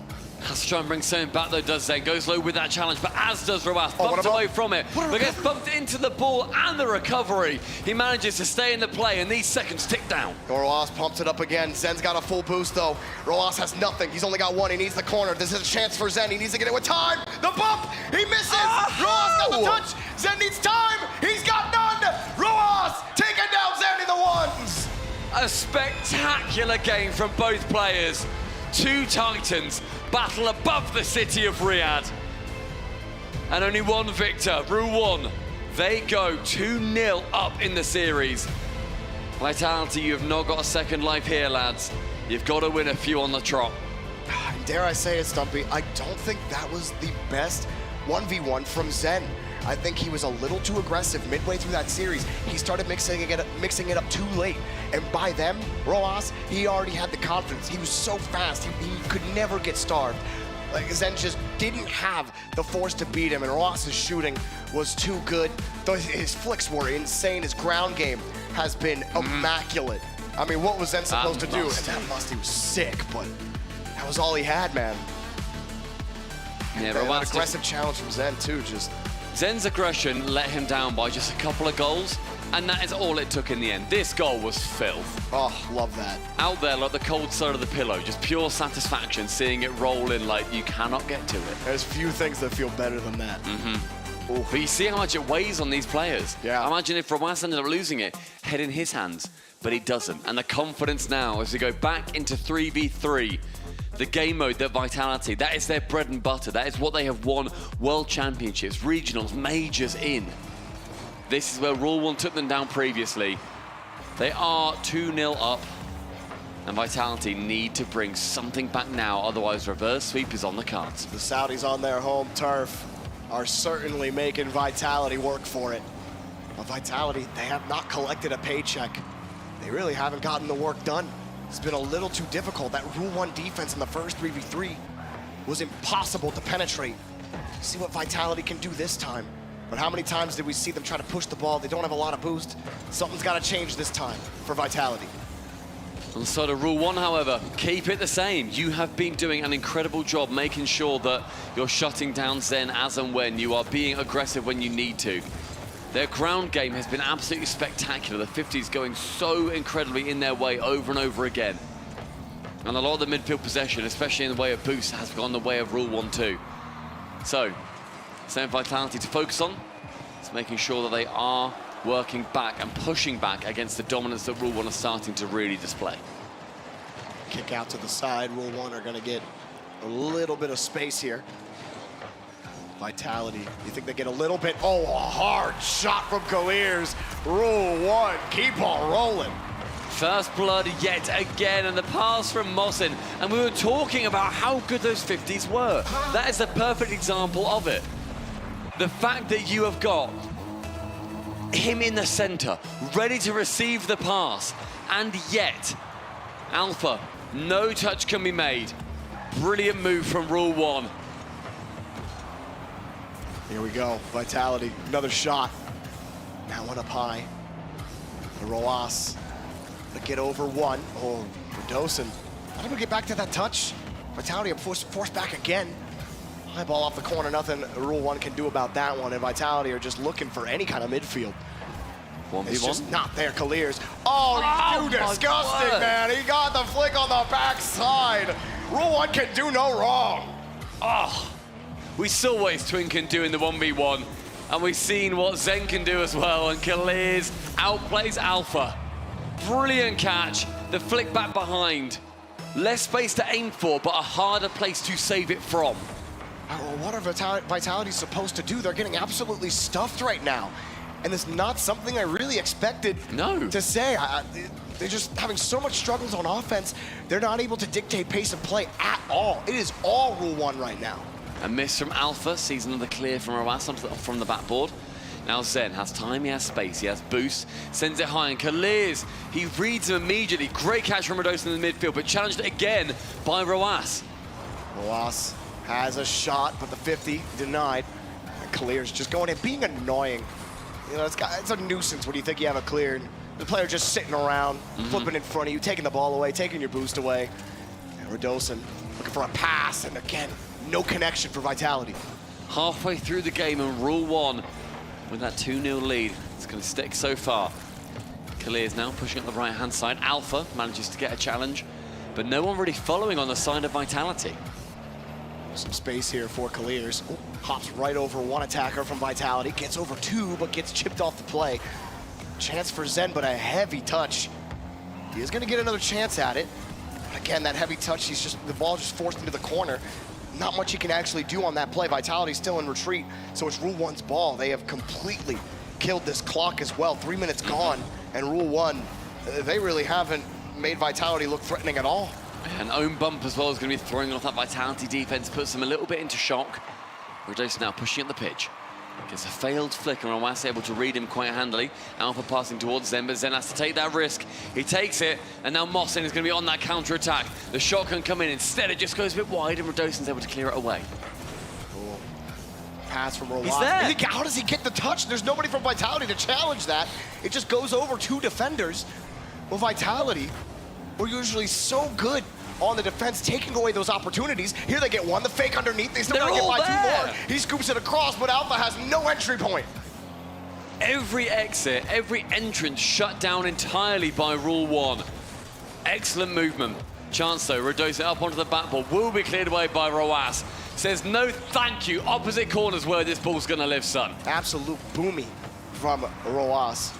Has to try and bring something back though, does Zen. Goes low with that challenge, but as does Roas. Bumped away from it. But gets bumped into the ball and the recovery. He manages to stay in the play, and these seconds tick down. Roas pumps it up again. Zen's got a full boost though. Roas has nothing. He's only got one. He needs the corner. This is a chance for Zen. He needs to get it with time. The bump! He misses! Roas got the touch! Zen needs time! He's got none! Roas taking down Zen in the ones! A spectacular game from both players. Two Titans battle above the city of Riyadh. And only one victor, Rule 1. They go 2-0 up in the series. Vitality, you have not got a second life here, lads. You've got to win a few on the trot. Dare I say it, Stumpy, I don't think that was the best 1v1 from Zen. I think he was a little too aggressive midway through that series. He started mixing it up too late. And by then, Roas, he already had the confidence. He was so fast, he could never get starved. Like, Zen just didn't have the force to beat him, and Roas's shooting was too good. His flicks were insane. His ground game has been immaculate. I mean, what was Zen supposed to do? And that Musty was sick, but that was all he had, man. Yeah, but an aggressive challenge from Zen, too, just... Zen's aggression let him down by just a couple of goals, and that is all it took in the end. This goal was filth. Oh, love that. Out there like the cold side of the pillow, just pure satisfaction seeing it roll in like you cannot get to it. There's few things that feel better than that. But you see how much it weighs on these players. Yeah. Imagine if Roas ended up losing it, head in his hands, but he doesn't. And the confidence now as we go back into 3v3, the game mode that Vitality, that is their bread and butter. That is what they have won world championships, regionals, majors in. This is where Rule 1 took them down previously. They are 2-0 up, and Vitality need to bring something back now, otherwise reverse sweep is on the cards. The Saudis on their home turf are certainly making Vitality work for it. But Vitality, they have not collected a paycheck. They really haven't gotten the work done. It's been a little too difficult. That Rule 1 defense in the first 3v3 was impossible to penetrate. See what Vitality can do this time. But how many times did we see them try to push the ball? They don't have a lot of boost. Something's got to change this time for Vitality. On the side of Rule 1, however, keep it the same. You have been doing an incredible job making sure that you're shutting down Zen as and when. You are being aggressive when you need to. Their ground game has been absolutely spectacular. The 50s going so incredibly in their way over and over again. And a lot of the midfield possession, especially in the way of boost, has gone the way of Rule 1 too. So, same Vitality to focus on. It's making sure that they are working back and pushing back against the dominance that Rule 1 are starting to really display. Kick out to the side. Rule 1 are going to get a little bit of space here. Vitality, you think they get a little bit? Oh, a hard shot from Kalirs. Rule 1, keep on rolling. First blood yet again, and the pass from Mosin. And we were talking about how good those 50s were. That is the perfect example of it. The fact that you have got him in the center, ready to receive the pass, and yet, Alpha, no touch can be made. Brilliant move from Rule 1. Here we go, Vitality, another shot. Now one up high. The Roas, the get over one. Oh, Redosin. How do we get back to that touch? Vitality forced back again. High ball off the corner, nothing Rule 1 can do about that one, and Vitality are just looking for any kind of midfield. 1v1. It's just not there, Kaliers. Oh, you disgusting, man. He got the flick on the backside. Rule 1 can do no wrong. Oh, we saw what his twin can do in the 1v1, and we've seen what Zen can do as well, and Kaliers outplays Alpha. Brilliant catch, the flick back behind. Less space to aim for, but a harder place to save it from. Well, what are Vitality supposed to do? They're getting absolutely stuffed right now. And it's not something I really expected to say. They're just having so much struggles on offense. They're not able to dictate pace of play at all. It is all Rule 1 right now. A miss from Alpha, sees another clear from Roas from the backboard. Now Zen has time, he has space, he has boost, sends it high, and Kaliers, he reads him immediately. Great catch from Redosin in the midfield, but challenged again by Roas. Roas has a shot, but the 50 denied. And Kaliers just going in, being annoying. You know, it's a nuisance when you think you have a clear, and the player just sitting around, flipping in front of you, taking the ball away, taking your boost away. And Redosin looking for a pass, and again, no connection for Vitality. Halfway through the game, and Rule 1 with that 2-0 lead. It's going to stick so far. Kaliers now pushing up the right-hand side. Alpha manages to get a challenge, but no one really following on the side of Vitality. Some space here for Kaliers. Oh, hops right over one attacker from Vitality. Gets over two, but gets chipped off the play. Chance for Zen, but a heavy touch. He is going to get another chance at it. Again, that heavy touch, the ball just forced into the corner. Not much he can actually do on that play. Vitality's still in retreat, so it's Rule 1's ball. They have completely killed this clock as well. 3 minutes gone, and Rule 1, they really haven't made Vitality look threatening at all. An own bump as well is going to be throwing off that Vitality defense, puts them a little bit into shock. Redosin now pushing up the pitch. Gets a failed flick, and Roas able to read him quite handily. Alpha passing towards Zen, but Zen has to take that risk. He takes it, and now Mosin is going to be on that counter-attack. The shot can come in. Instead, it just goes a bit wide, and Redosin's able to clear it away. Cool. Pass from Roas. He's there. How does he get the touch? There's nobody from Vitality to challenge that. It just goes over two defenders. Well, Vitality, we're usually so good on the defense, taking away those opportunities. Here they get one, the fake underneath. They still gotta get by two more. He scoops it across, but Alpha has no entry point. Every exit, every entrance shut down entirely by Rule 1. Excellent movement. Chance though, Redosin up onto the backboard, will be cleared away by Roas. Says no thank you, opposite corner's where this ball's gonna live, son. Absolute booming from Roas.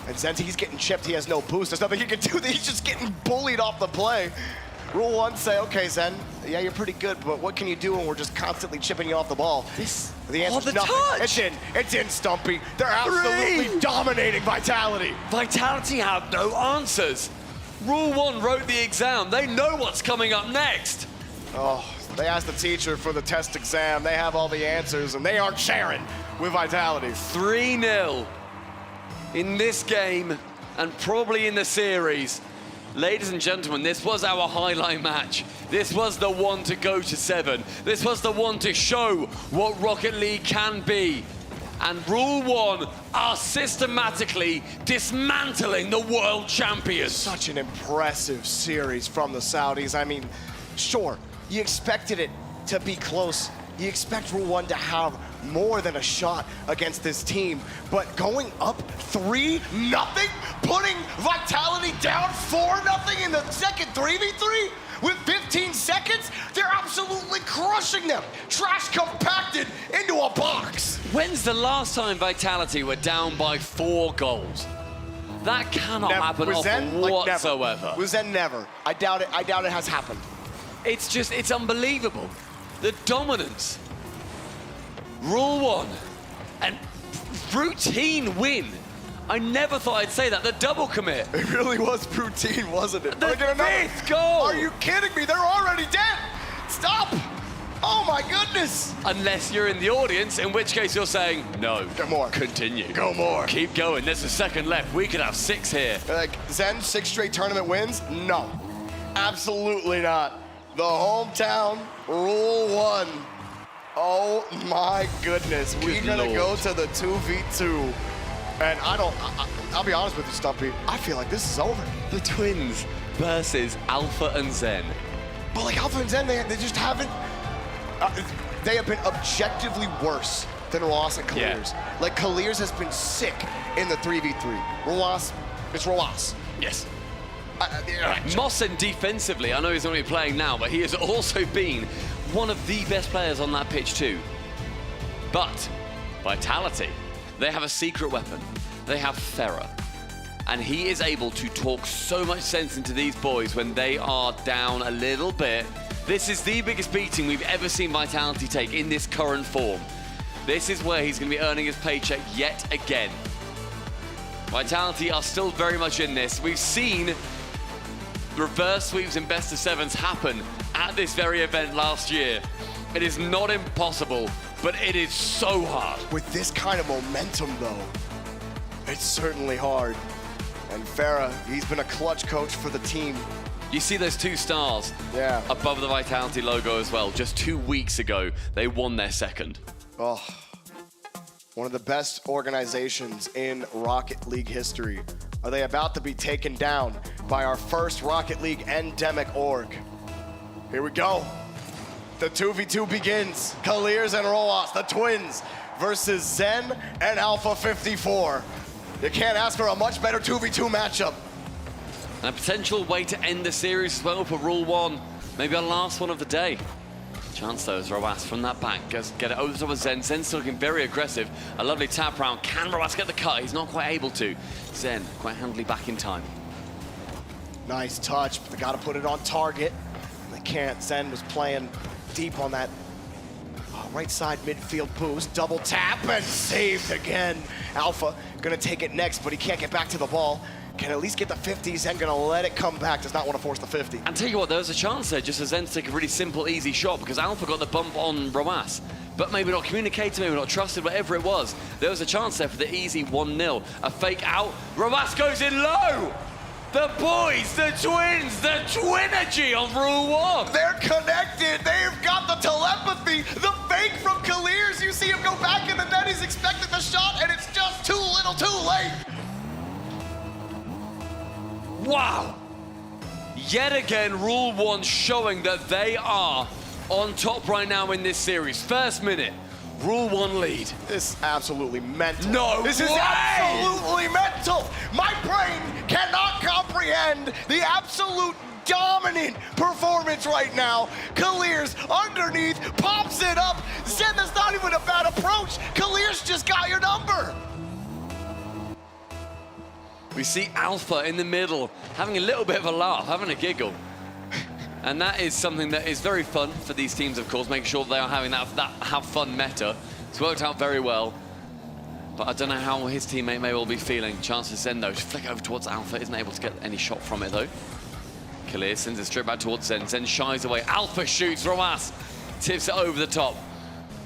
And Zenti, he's getting chipped, he has no boost. There's nothing he can do, he's just getting bullied off the play. Rule 1 say, okay, Zen, yeah, you're pretty good, but what can you do when we're just constantly chipping you off the ball? The answer's nothing. Touch. It's in, Stumpy. They're absolutely dominating Vitality. Vitality have no answers. Rule 1 wrote the exam. They know what's coming up next. Oh, they asked the teacher for the test exam. They have all the answers, and they aren't sharing with Vitality. 3-0 in this game, and probably in the series. Ladies and gentlemen, this was our highlight match. This was the one to go to 7. This was the one to show what Rocket League can be. And Rule 1 are systematically dismantling the world champions. Such an impressive series from the Saudis. I mean, sure, you expected it to be close. You expect Rule 1 to have more than a shot against this team, but going up 3-0, putting Vitality down 4-0 in the second 3v3 with 15 seconds, they're absolutely crushing them. Trash compacted into a box. When's the last time Vitality were down by 4 goals? That cannot happen often whatsoever. With Zen, never. I doubt it has happened. It's unbelievable. The dominance. Rule 1, and routine win I never thought I'd say that. The double commit. It really was routine, wasn't it? The fifth goal. Are you kidding me? They're already dead. Stop. Oh my goodness. Unless you're in the audience, in which case you're saying, no. Go more. Continue. Go more. Keep going. There's a second left. We could have 6 here. Like, Zen, 6 straight tournament wins? No. Absolutely not. The hometown rule 1. Oh my goodness. We're going to go to the 2v2. And I'll be honest with you, Stumpy. I feel like this is over. The Twins versus Alpha and Zen. But like Alpha and Zen, they just haven't. They have been objectively worse than Roas and Kalirs. Yeah. Like Kalirs has been sick in the 3v3. Roas, it's Roas. Yes. Mossen defensively, I know he's not going to be playing now, but he has also been one of the best players on that pitch too. But Vitality, they have a secret weapon. They have Ferrer. And he is able to talk so much sense into these boys when they are down a little bit. This is the biggest beating we've ever seen Vitality take in this current form. This is where he's going to be earning his paycheck yet again. Vitality are still very much in this. We've seen reverse sweeps and best of 7s happen at this very event last year. It is not impossible, but it is so hard. With this kind of momentum though, it's certainly hard. And Farah, he's been a clutch coach for the team. You see those 2 stars above the Vitality logo as well. Just 2 weeks ago, they won their second. Oh, one of the best organizations in Rocket League history. Are they about to be taken down by our first Rocket League endemic org? Here we go. The 2v2 begins. Kalirs and Roas, the Twins, versus Zen and Alpha 54. You can't ask for a much better 2v2 matchup. And a potential way to end the series as well for Rule 1. Maybe our last one of the day. Chance though as Roas from that back goes get it over the top of Zen. Zen's still looking very aggressive. A lovely tap round. Can Roas get the cut? He's not quite able to. Zen quite handily back in time. Nice touch, but they gotta put it on target. They can't. Zen was playing deep on that right side midfield boost. Double tap and saved again. Alpha gonna take it next, but he can't get back to the ball. Can at least get the 50. Zen gonna let it come back. Does not want to force the 50. And tell you what, there was a chance there just for Zen to take a really simple, easy shot because Alpha got the bump on Roas. But maybe not communicated, maybe not trusted, whatever it was. There was a chance there for the easy 1-0. A fake out. Roas goes in low. The boys, the Twins, the Twinergy on Rule 1. They're connected. They've got the telepathy. The fake from Kalirs. You see him go back in the net. He's expecting the shot, and it's just too little, too late. Wow. Yet again, Rule 1 showing that they are on top right now in this series. First minute, Rule 1 lead. This is absolutely mental. No This way! is absolutely mental. My brain cannot comprehend the absolute dominant performance right now. Kalirs underneath, pops it up. Zen, that's not even a bad approach. Kalirs just got your number. We see Alpha in the middle, having a little bit of a laugh, having a giggle. And that is something that is very fun for these teams, of course, making sure they are having that have fun meta. It's worked out very well. But I don't know how his teammate may well be feeling. Chance for Zen, though, to flick over towards Alpha. Isn't able to get any shot from it, though. Kalirs sends it straight back towards Zen. Zen shies away. Alpha shoots. Roas tips it over the top.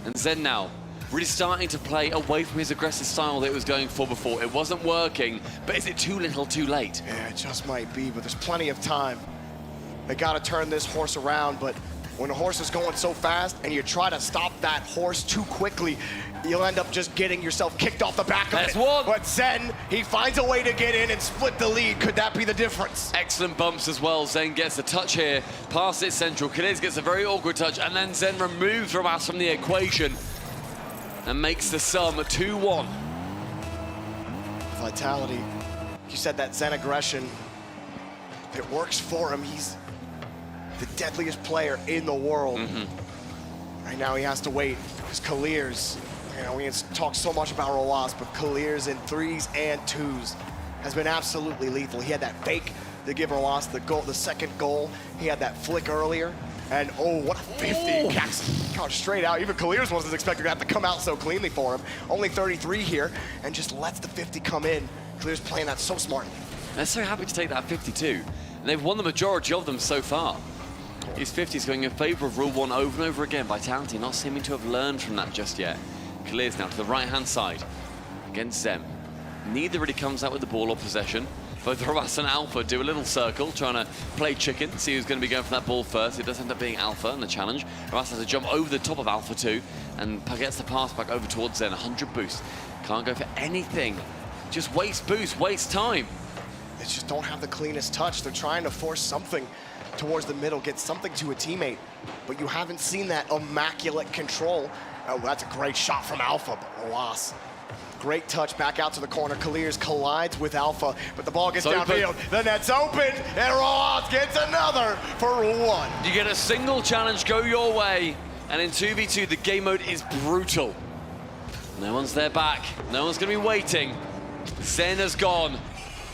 And Zen now really starting to play away from his aggressive style that he was going for before. It wasn't working, but is it too little too late? Yeah, it just might be, but there's plenty of time. They gotta turn this horse around, but when the horse is going so fast and you try to stop that horse too quickly, you'll end up just getting yourself kicked off the back of That's it. one. But Zen, he finds a way to get in and split the lead. Could that be the difference? Excellent bumps as well. Zen gets the touch here, past it central. Kalirs gets a very awkward touch, and then Zen removes Roas from the equation and makes the sum 2-1. Vitality. You said that Zen aggression, if it works for him, he's the deadliest player in the world. Right now he has to wait, because Kalirs, you know, we talk so much about Roas, but Kalirs in 3s and 2s has been absolutely lethal. He had that fake to give Roas the goal, the second goal. He had that flick earlier. And oh, what a 50. Got straight out. Even Kalirs wasn't expecting that to come out so cleanly for him. Only 33 here, and just lets the 50 come in. Clear's playing that so smart. They're so happy to take that 52. And they've won the majority of them so far. These 50s going in favor of Rule 1 over and over again. Vitality not seeming to have learned from that just yet. Clears now to the right-hand side against Zem. Neither really comes out with the ball or possession. Both Roas and Alpha do a little circle, trying to play chicken, see who's going to be going for that ball first. It does end up being Alpha in the challenge. Roas has to jump over the top of Alpha too, and gets the pass back over towards Zen. 100 boost. Can't go for anything. Just waste boost, waste time. They just don't have the cleanest touch. They're trying to force something towards the middle, get something to a teammate, but you haven't seen that immaculate control. Oh, that's a great shot from Alpha, but Roas. Great touch back out to the corner. Clears collides with Alpha, but the ball gets downfield. The net's open, and Roas gets another for Rule 1. You get a single challenge go your way, and in 2v2, the game mode is brutal. No one's there back. No one's going to be waiting. Zen has gone.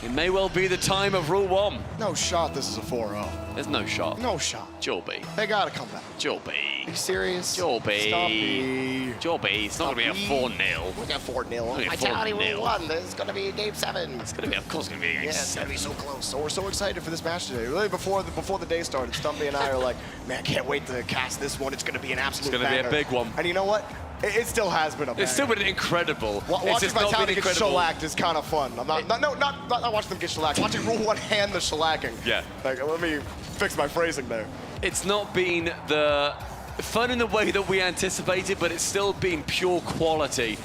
It may well be the time of Rule 1. No shot, this is a 4-0. There's no shot. No shot. Jorby. They gotta come back. Jorby. Are you serious? Jorby. Stop me. Jorby, it's not gonna be a 4-0. We're gonna 4-0. Vitality Rule 1. This is gonna be Game 7. It's gonna be, of course, gonna be Game 7. It's gonna be so close. So we're so excited for this match today. Really, before the day started, Stumpy and I are like, man, can't wait to cast this one. It's gonna be an absolute It's gonna be a big one. And you know what? It still has been a banger. It's still been incredible. Watching Vitality get shellacked is kind of fun. I'm not watching them get shellacked. Watching Rule 1 hand the shellacking. Yeah. Like, let me fix my phrasing there. It's not been the fun in the way that we anticipated, but it's still been pure quality.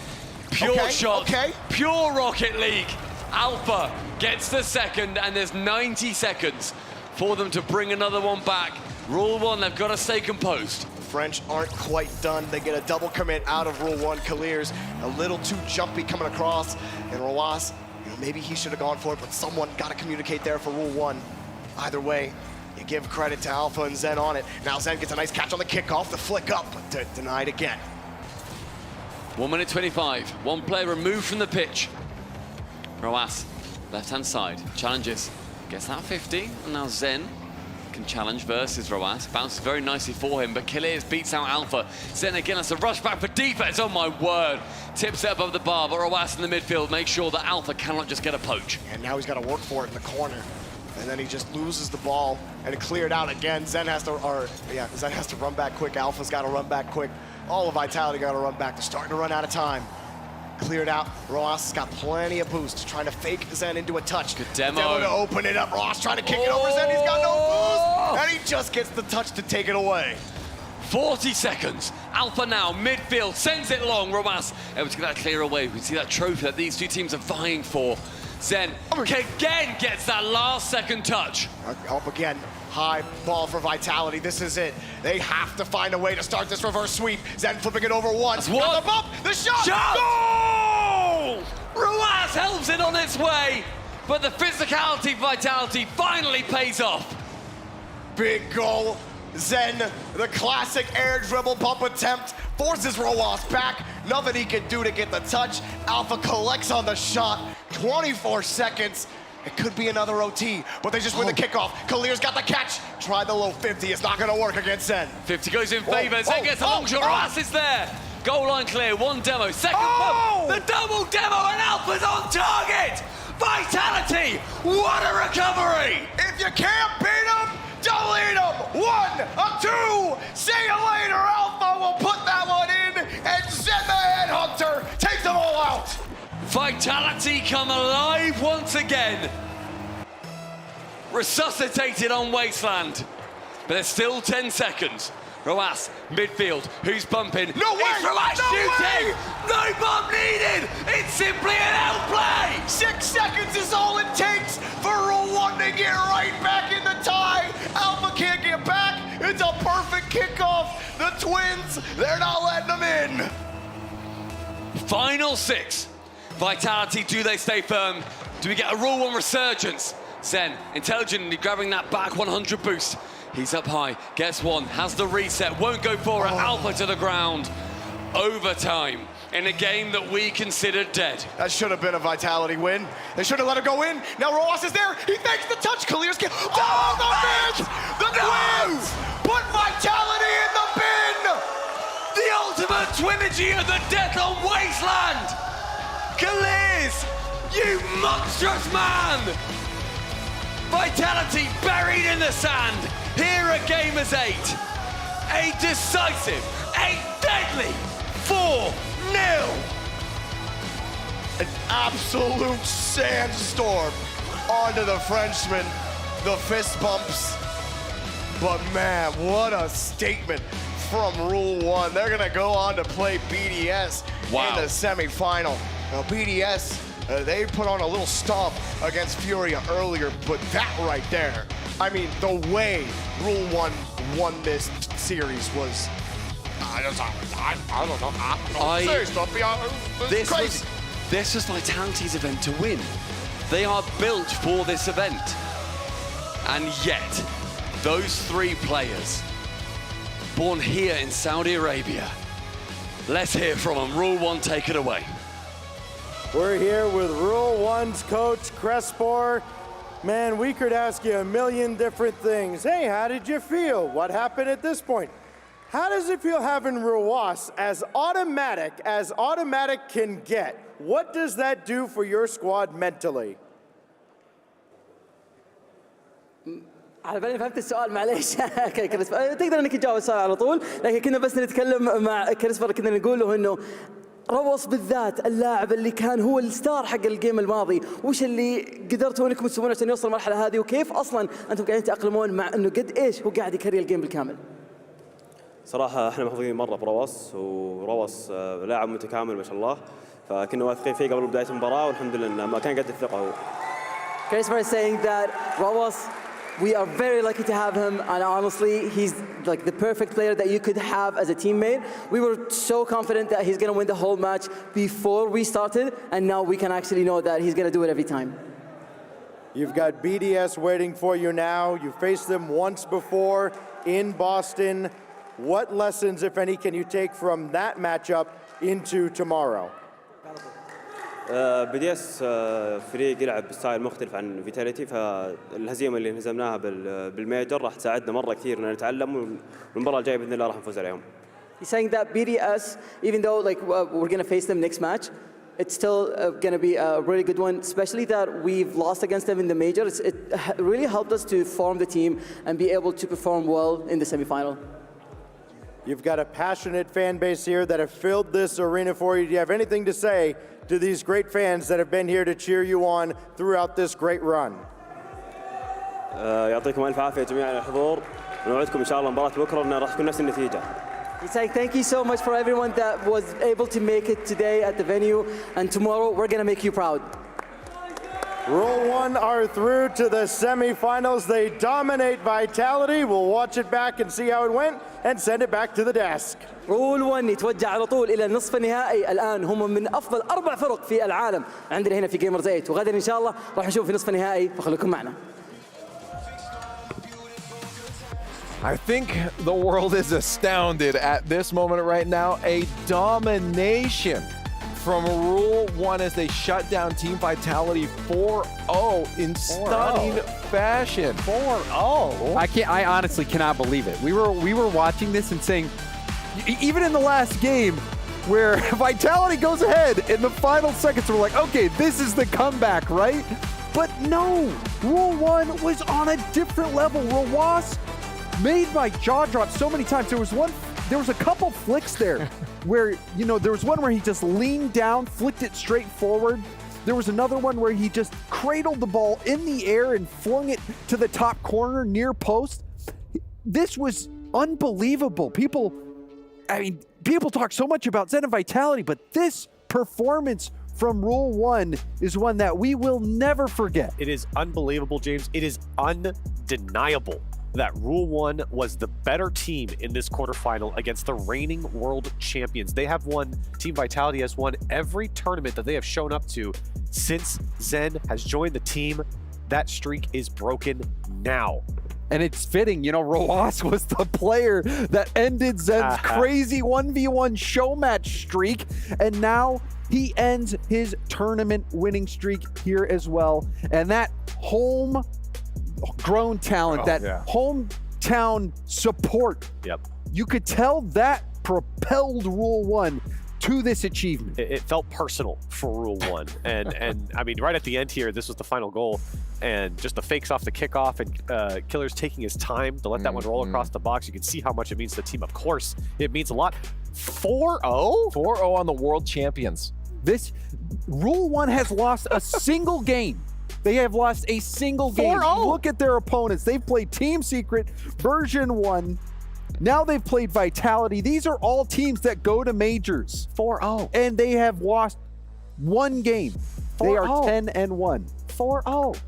Pure shot, pure Rocket League. Alpha gets the second, and there's 90 seconds for them to bring another one back. Rule 1, they've got to stay composed. French aren't quite done. They get a double commit out of Rule 1. Clears a little too jumpy coming across. And Roas, maybe he should have gone for it, but someone got to communicate there for Rule 1. Either way, you give credit to Alpha and Zen on it. Now Zen gets a nice catch on the kickoff, the flick up, but denied again. 1 minute 25. One player removed from the pitch. Roas, left-hand side, challenges. Gets that 50, and now Zen can challenge versus Roas. Bounces very nicely for him, but Clears beats out Alpha. Zen again has to rush back for defense. Oh my word. Tips it above the bar, but Roas in the midfield makes sure that Alpha cannot just get a poach. And now he's got to work for it in the corner. And then he just loses the ball, and it cleared out again. Zen has to run back quick. Alpha's got to run back quick. All of Vitality got to run back. They're starting to run out of time. Cleared out. Roas has got plenty of boost, trying to fake Zen into a touch. Good demo. To open it up. Roas trying to kick it over Zen. He's got no boost, and he just gets the touch to take it away. 40 seconds. Alpha now, midfield, sends it long. Roas able to get that clear away. We can see that trophy that these two teams are vying for. Zen again gets that last second touch. Up again. High ball for Vitality. This is it. They have to find a way to start this reverse sweep. Zen flipping it over once. Got the bump. The shot. Goal! Roas helps it on its way, but the physicality Vitality finally pays off. Big goal. Zen, the classic air dribble bump attempt, forces Roas back. Nothing he can do to get the touch. Alpha collects on the shot. 24 seconds. It could be another OT, but they just win the kickoff. Clear's got the catch. Try the low 50. It's not going to work against Zen. 50 goes in favor. Zen gets a long shot. Roas is there. Goal line clear. One demo. Second pump. The double demo, and Alpha's on target. Vitality. What a recovery. If you can't beat them, don't lead them. 1, 2. See you later. Alpha will put that one in, and Zen the Headhunter takes them all out. Vitality come alive once again. Resuscitated on Wasteland. But there's still 10 seconds. Roas, midfield. Who's bumping? No way! It's Roas shooting! No bump needed! It's simply an outplay! 6 seconds is all it takes for Rule 1 to get right back in the tie. Alpha can't get back. It's a perfect kickoff. The Twins, they're not letting them in. Final 6. Vitality, do they stay firm? Do we get a Rule 1 resurgence? Zen, intelligently grabbing that back 100 boost. He's up high, gets one, has the reset, won't go for it. Alpha to the ground. Overtime in a game that we considered dead. That should have been a Vitality win. They should have let it go in. Now Roas is there. He fakes the touch. Clears get. Oh, the bench! The Twins put Vitality in the bin. The ultimate twinigy of the death on Wasteland. Clears, You monstrous man! Vitality buried in the sand here at Gamers8. A decisive, a deadly 4-0. An absolute sandstorm onto the Frenchman. The fist bumps. But man, what a statement from Rule 1. They're gonna go on to play BDS in the semifinal. Now BDS, they put on a little stomp against Furia earlier, but that right there, I mean, the way Rule 1 won this series was, I don't know, This was Vitality's event to win. They are built for this event. And yet, those 3 players, born here in Saudi Arabia, let's hear from them. Rule 1, take it away. We're here with Rule 1's coach, Crespor. Man, we could ask you a million different things. Hey, how did you feel? What happened at this point? How does it feel having Rawas as automatic can get? What does that do for your squad mentally? على بالي فهمت السؤال معليش. كريسبر تقدر انك تجاوب السؤال على طول، لكن كنا بس نتكلم مع كريسبر كنا نقول له انه روس بالذات اللاعب اللي كان هو الستار حق الجيم الماضي، وش اللي قدرتوا انكم تسوونه عشان يوصل المرحله هذه، وكيف اصلا انتم قاعدين تتاقلمون مع انه قد ايش هو قاعد يكري الجيم بالكامل؟ صراحه احنا محظوظين مره بروس، وروس لاعب متكامل ما شاء الله، فكنا واثقين فيه قبل بدايه المباراه والحمد لله انه ما كان قد الثقه هو. Crespor is saying that Rawas, we are very lucky to have him, and honestly, he's like the perfect player that you could have as a teammate. We were so confident that he's going to win the whole match before we started, and now we can actually know that he's going to do it every time. You've got BDS waiting for you now. You faced them once before in Boston. What lessons, if any, can you take from that matchup into tomorrow? BDS فريق يلعب بستايل مختلف عن فيتاليتي، فالهزيمه اللي انهزمناها بالميجر راح تساعدنا مره كثير ان نتعلم، والمباراه الجايه باذن الله راح نفوز عليهم. He's saying that BDS, even though like we're going to face them next match, it's still going to be a really good one, especially that we've lost against them in the major. It really helped us to form the team and be able to perform well in the semifinal. You've got a passionate fan base here that have filled this arena for you. Do you have anything to say to these great fans that have been here to cheer you on throughout this great run? يعطيكم الف عافيه جميعا على الحضور، ونوعدكم ان شاء الله مباراه بكره انها راح تكون نفس النتيجه. He's saying thank you so much for everyone that was able to make it today at the venue, and tomorrow we're going to make you proud. Rule 1 are through to the semifinals. They dominate Vitality. We'll watch it back and see how it went and send it back to the desk. Rule 1 يتوجه على طول إلى النصف النهائي. الآن هم من أفضل 4 فرق في العالم عندنا هنا في Gamers8، وغدا إن شاء الله راح نشوف في نصف النهائي، فخليكم معنا. I think the world is astounded at this moment right now. A domination from Rule 1 as they shut down Team Vitality 4-0 in stunning fashion. 4-0. I honestly cannot believe it. We were watching this and saying, even in the last game where Vitality goes ahead in the final seconds, we're like, okay, this is the comeback, right? But no, Rule 1 was on a different level. Rawas made my jaw drop so many times. There was a couple flicks there where, you know, there was one where he just leaned down, flicked it straight forward. There was another one where he just cradled the ball in the air and flung it to the top corner near post. This was unbelievable. People talk so much about Zen and Vitality, but this performance from Rule 1 is one that we will never forget. It is unbelievable, James. It is undeniable that Rule 1 was the better team in this quarterfinal against the reigning world champions. They have won, Team Vitality has won every tournament that they have shown up to since Zen has joined the team. That streak is broken now. And it's fitting, you know, Rawas was the player that ended Zen's crazy 1v1 show match streak, and now he ends his tournament winning streak here as well. And that homegrown talent, hometown support, you could tell that propelled Rule 1 to this achievement. It felt personal for Rule 1. And I mean, right at the end here, this was the final goal. And just the fakes off the kickoff and Killer's taking his time to let that one roll across the box. You can see how much it means to the team. Of course, it means a lot. 4-0? 4-0 on the world champions. This Rule 1 has lost a single game. They have lost a single game. 4-0. Look at their opponents. They've played Team Secret, version 1. Now they've played Vitality. These are all teams that go to majors. 4-0. And they have lost one game. They are 10-1. 4-0.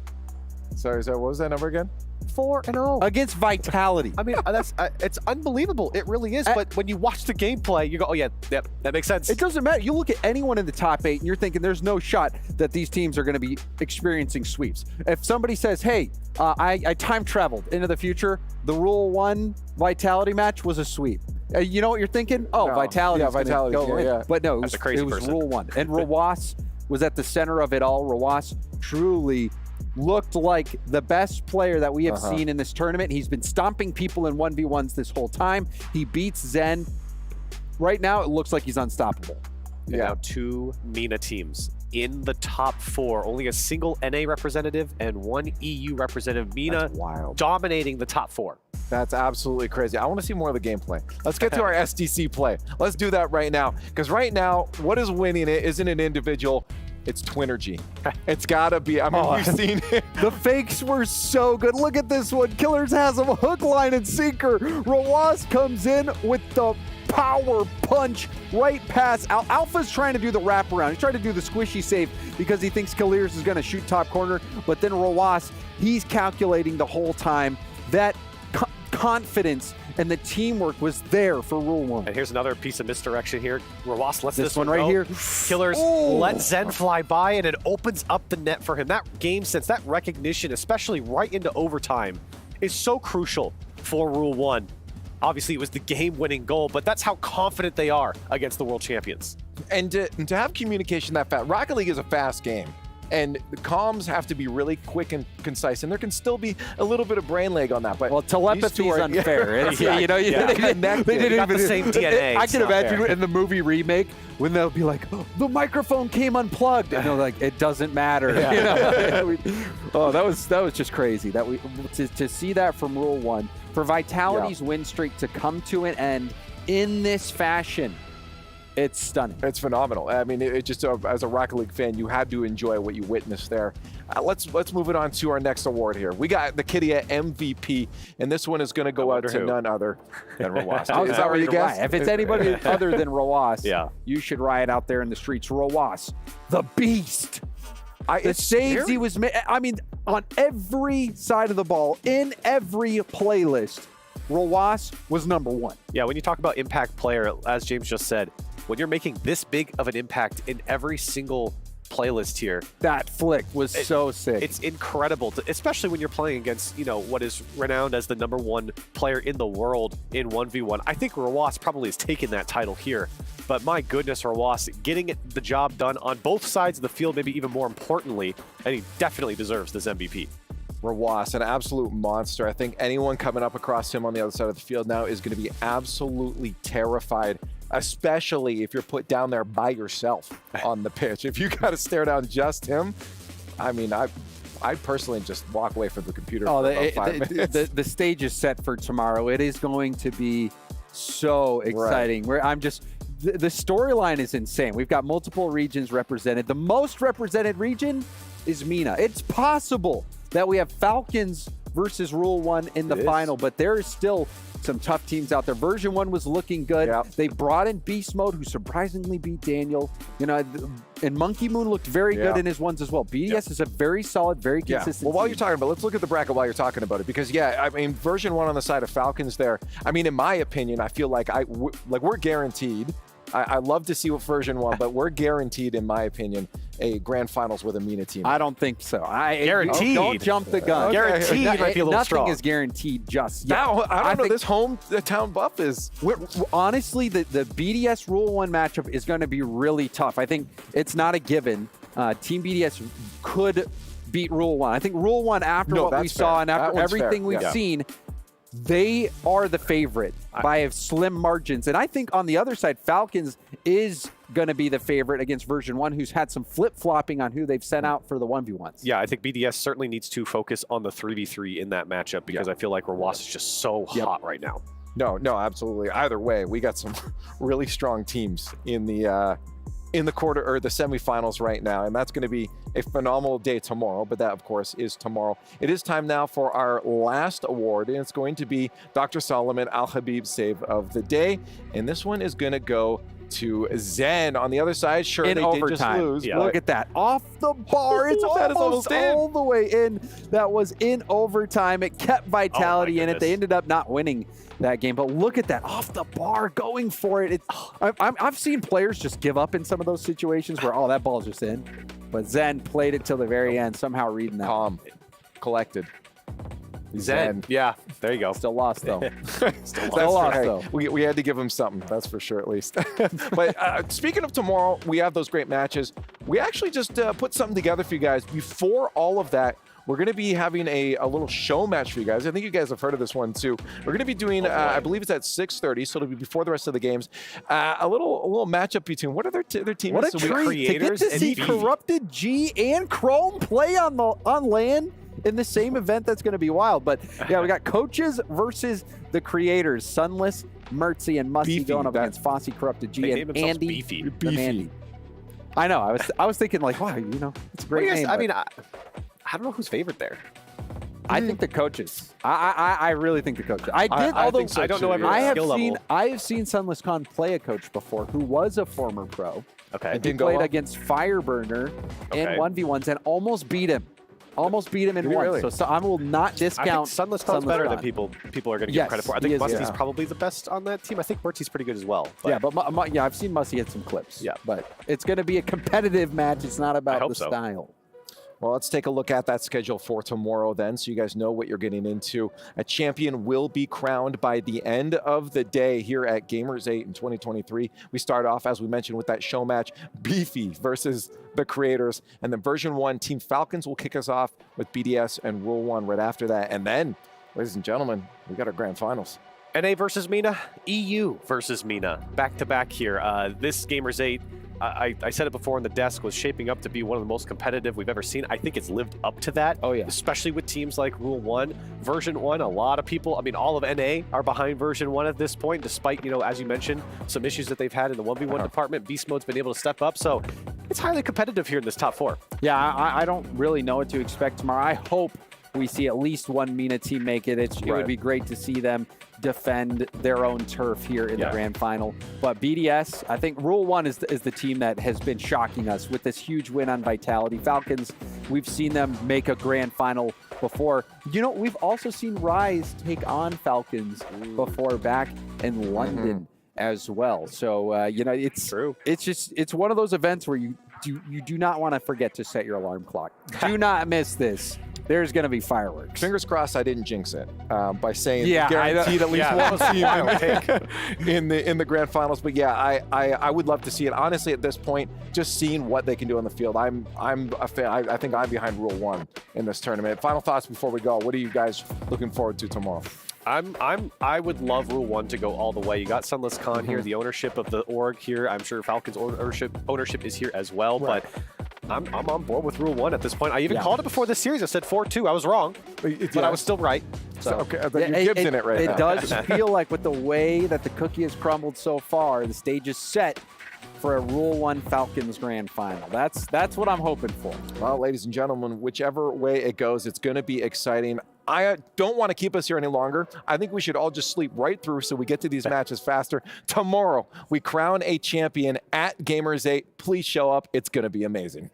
Sorry, what was that number again? 4-0 against Vitality. I mean, that's it's unbelievable. It really is. But when you watch the gameplay, you go, "Oh yeah, yep, that makes sense." It doesn't matter. You look at anyone in the top 8, and you're thinking there's no shot that these teams are going to be experiencing sweeps. If somebody says, "Hey, I time traveled into the future," the Rule 1 Vitality match was a sweep. You know what you're thinking? Oh, No. Vitality. Yeah, Vitality. Yeah. But no, it was Rule 1, and Rawas was at the center of it all. Rawas truly looked like the best player that we have seen in this tournament. He's been stomping people in 1v1s this whole time. He beats Zen. Right now, it looks like he's unstoppable. And now 2 MENA teams in the top 4. Only a single NA representative and 1 EU representative. MENA dominating the top 4. That's absolutely crazy. I want to see more of the gameplay. Let's get to our SDC play. Let's do that right now. Because right now, what is winning it isn't an individual. It's Twinergy. It's gotta be. I mean, we've seen it. The fakes were so good. Look at this one. Killers has him hook, line, and sinker. Rawas comes in with the power punch right past Alpha's trying to do the wraparound. He's trying to do the squishy save because he thinks Kalirs is going to shoot top corner. But then Rawas, he's calculating the whole time. That confidence and the teamwork was there for Rule 1. And here's another piece of misdirection here. Rawas lets this one one right go. here. Killers let Zen fly by, and it opens up the net for him. That game sense, that recognition, especially right into overtime, is so crucial for Rule 1. Obviously, it was the game-winning goal, but that's how confident they are against the world champions. And to have communication that fast, Rocket League is a fast game. And the comms have to be really quick and concise, and there can still be a little bit of brain lag on that. But well, telepathy is unfair. They didn't got the same DNA. I can imagine in the movie remake when they'll be like, oh, "The microphone came unplugged," and they're like, "It doesn't matter." Yeah. You know? that was just crazy. That to see that from Rule 1 for Vitality's win streak to come to an end in this fashion. It's stunning. It's phenomenal. I mean, it just as a Rocket League fan, you had to enjoy what you witnessed there. Let's move it on to our next award here. We got the Kidia MVP, and this one is going to go out to none other than Rawas. Is that what you guess? If it's anybody other than Rawas, you should riot out there in the streets. Rawas, the beast. The saves he was making. I mean, on every side of the ball, in every playlist, Rawas was number 1. Yeah, when you talk about impact player, as James just said, when you're making this big of an impact in every single playlist here. That flick was so sick. It's incredible, especially when you're playing against, what is renowned as the #1 player in the world in 1v1. I think Rawas probably has taken that title here, but my goodness, Rawas getting the job done on both sides of the field, maybe even more importantly, and he definitely deserves this MVP. Rawas, an absolute monster. I think anyone coming up across him on the other side of the field now is going to be absolutely terrified, especially if you're put down there by yourself on the pitch. If you got to stare down just him, I mean, I personally just walk away from the computer for about 5 minutes. The stage is set for tomorrow. It is going to be so exciting. Right. The storyline is insane. We've got multiple regions represented. The most represented region is MENA. It's possible that we have Falcons versus Rule 1 in the final, but there is still some tough teams out there. Version 1 was looking good. Yep. They brought in Beast Mode, who surprisingly beat Daniel. And Monkey Moon looked very good in his ones as well. BDS is a very solid, very consistent Well, while team. you're talking about, let's look at the bracket while you're talking about it, because I mean, Version 1 on the side of Falcons there. I mean, in my opinion, I feel like we're guaranteed. I love to see what Version 1, but we're guaranteed, in my opinion, a grand finals with a MENA team. I don't think so. Guaranteed. Don't jump the gun. Guaranteed might be a little strong. Nothing is guaranteed just yet. Now, I don't know. This hometown buff is... Honestly, the BDS Rule 1 matchup is going to be really tough. I think it's not a given. Team BDS could beat Rule 1. I think Rule 1, after what we saw and after everything we've seen, they are the favorite by slim margins. And I think on the other side, Falcons is going to be the favorite against version 1, who's had some flip-flopping on who they've sent out for the 1v1s. Yeah, I think BDS certainly needs to focus on the 3v3 in that matchup because I feel like Rawas is just so hot right now. No, absolutely. Either way, we got some really strong teams in the quarter or the semifinals right now, and that's going to be a phenomenal day tomorrow. But that, of course, is tomorrow. It is time now for our last award, and it's going to be Dr. Solomon Al Habib Save of the Day, and this one is going to go to Zen on the other side. Sure, in they overtime. did just lose. Look at that. Off the bar. It's almost all the way in. That was in overtime. It kept vitality in it. They ended up not winning that game. But look at that. Off the bar, going for it. I've seen players just give up in some of those situations where, that ball's just in. But Zen played it till the very end, somehow reading that. Calm. Collected. Zen. Yeah, there you go. Still lost, though. Still lost, hey, though. We had to give him something, that's for sure, at least. But speaking of tomorrow, we have those great matches. We actually just put something together for you guys. Before all of that, we're going to be having a little show match for you guys. I think you guys have heard of this one, too. We're going to be doing, I believe it's at 6:30, so it'll be before the rest of the games. A little matchup between, what are their teams? What a treat to get to see Corrupted G and Chrome play on LAN in the same event. That's going to be wild. But yeah, we got coaches versus the creators. Sunless, Mertzy, and Musty going up against Fossey, Corrupted G, and Andy. Beefy. I know. I was thinking like, wow, it's a great name. I mean, I don't know who's favored there. I think the coaches. I really think the coaches. I think so, I don't know everyone's skill level. I have seen Sunless Khan play a coach before who was a former pro. Okay. He played against Fireburner in 1v1s and almost beat him. Almost beat him in one. Really? So I will not discount. I think Sunless Khan's better than people are going to give credit for. I think Musty's probably the best on that team. I think Mertzy's pretty good as well. But. Yeah, but I've seen Musty hit some clips. Yeah. But it's going to be a competitive match. It's not about the style. Well, let's take a look at that schedule for tomorrow then, so you guys know what you're getting into. A champion will be crowned by the end of the day here at Gamers8 in 2023. We start off, as we mentioned, with that show match, Beefy versus the creators. And then version 1, Team Falcons will kick us off with BDS and Rule 1 right after that. And then, ladies and gentlemen, we got our grand finals. NA versus MENA, EU versus MENA. Back-to-back here. This Gamers8, I said it before on the desk, was shaping up to be one of the most competitive we've ever seen. I think it's lived up to that. Oh, yeah. Especially with teams like Rule 1. Version 1, a lot of people, I mean, all of NA are behind version 1 at this point, despite, as you mentioned, some issues that they've had in the 1v1 department. Beast Mode's been able to step up, so it's highly competitive here in this top 4. Yeah, I don't really know what to expect tomorrow. I hope we see at least one MENA team make it. It would be great to see them defend their own turf here in the grand final. But BDS, I think Rule 1 is the team that has been shocking us with this huge win on Vitality. Falcons, we've seen them make a grand final before. We've also seen Rise take on Falcons before back in London as well. So, it's true. It's one of those events where you do not want to forget to set your alarm clock. Do not miss this. There's going to be fireworks. Fingers crossed I didn't jinx it by saying guaranteed at least one team in the grand finals. But yeah, I would love to see it. Honestly, at this point, just seeing what they can do on the field, I'm a fan. I think I'm behind Rule 1 in this tournament. Final thoughts before we go. What are you guys looking forward to tomorrow? I would love Rule 1 to go all the way. You got Sunless Khan here, the ownership of the org here. I'm sure Falcons ownership is here as well, but I'm on board with Rule 1 at this point. I even called it before this series. I said 4-2. I was wrong, but I was still right. So okay, you're Gibbs in it right now. It does feel like with the way that the cookie has crumbled so far, the stage is set for a Rule 1 Falcons grand final. That's what I'm hoping for. Well, ladies and gentlemen, whichever way it goes, it's going to be exciting. I don't want to keep us here any longer. I think we should all just sleep right through so we get to these matches faster. Tomorrow, we crown a champion at Gamers8. Please show up. It's going to be amazing.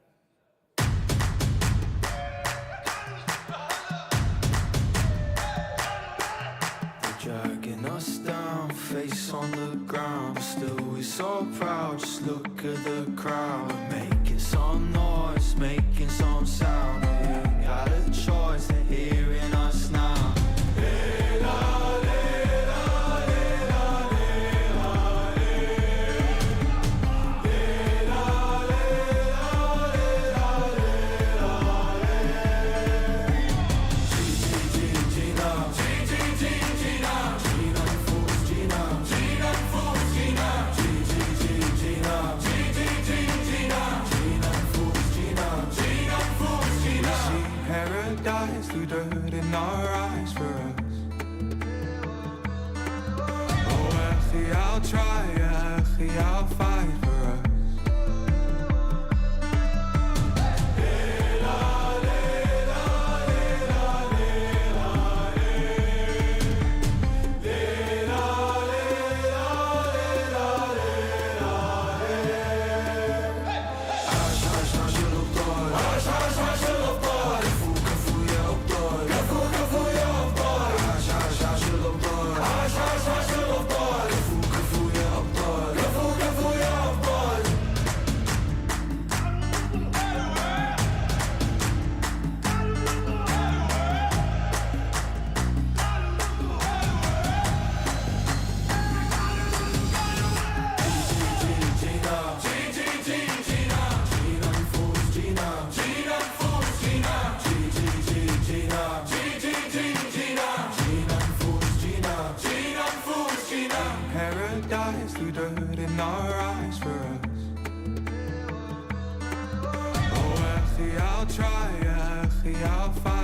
Dragging us down, face on the ground, still we're so proud. Just look at the crowd, making some noise, making some sound. We got a choice, they're hearing us now. try, yeah, أخي, I'll fight for us. Paradise through dirt in our eyes for us. Oh, أخي, I'll try, أخي, I'll fight.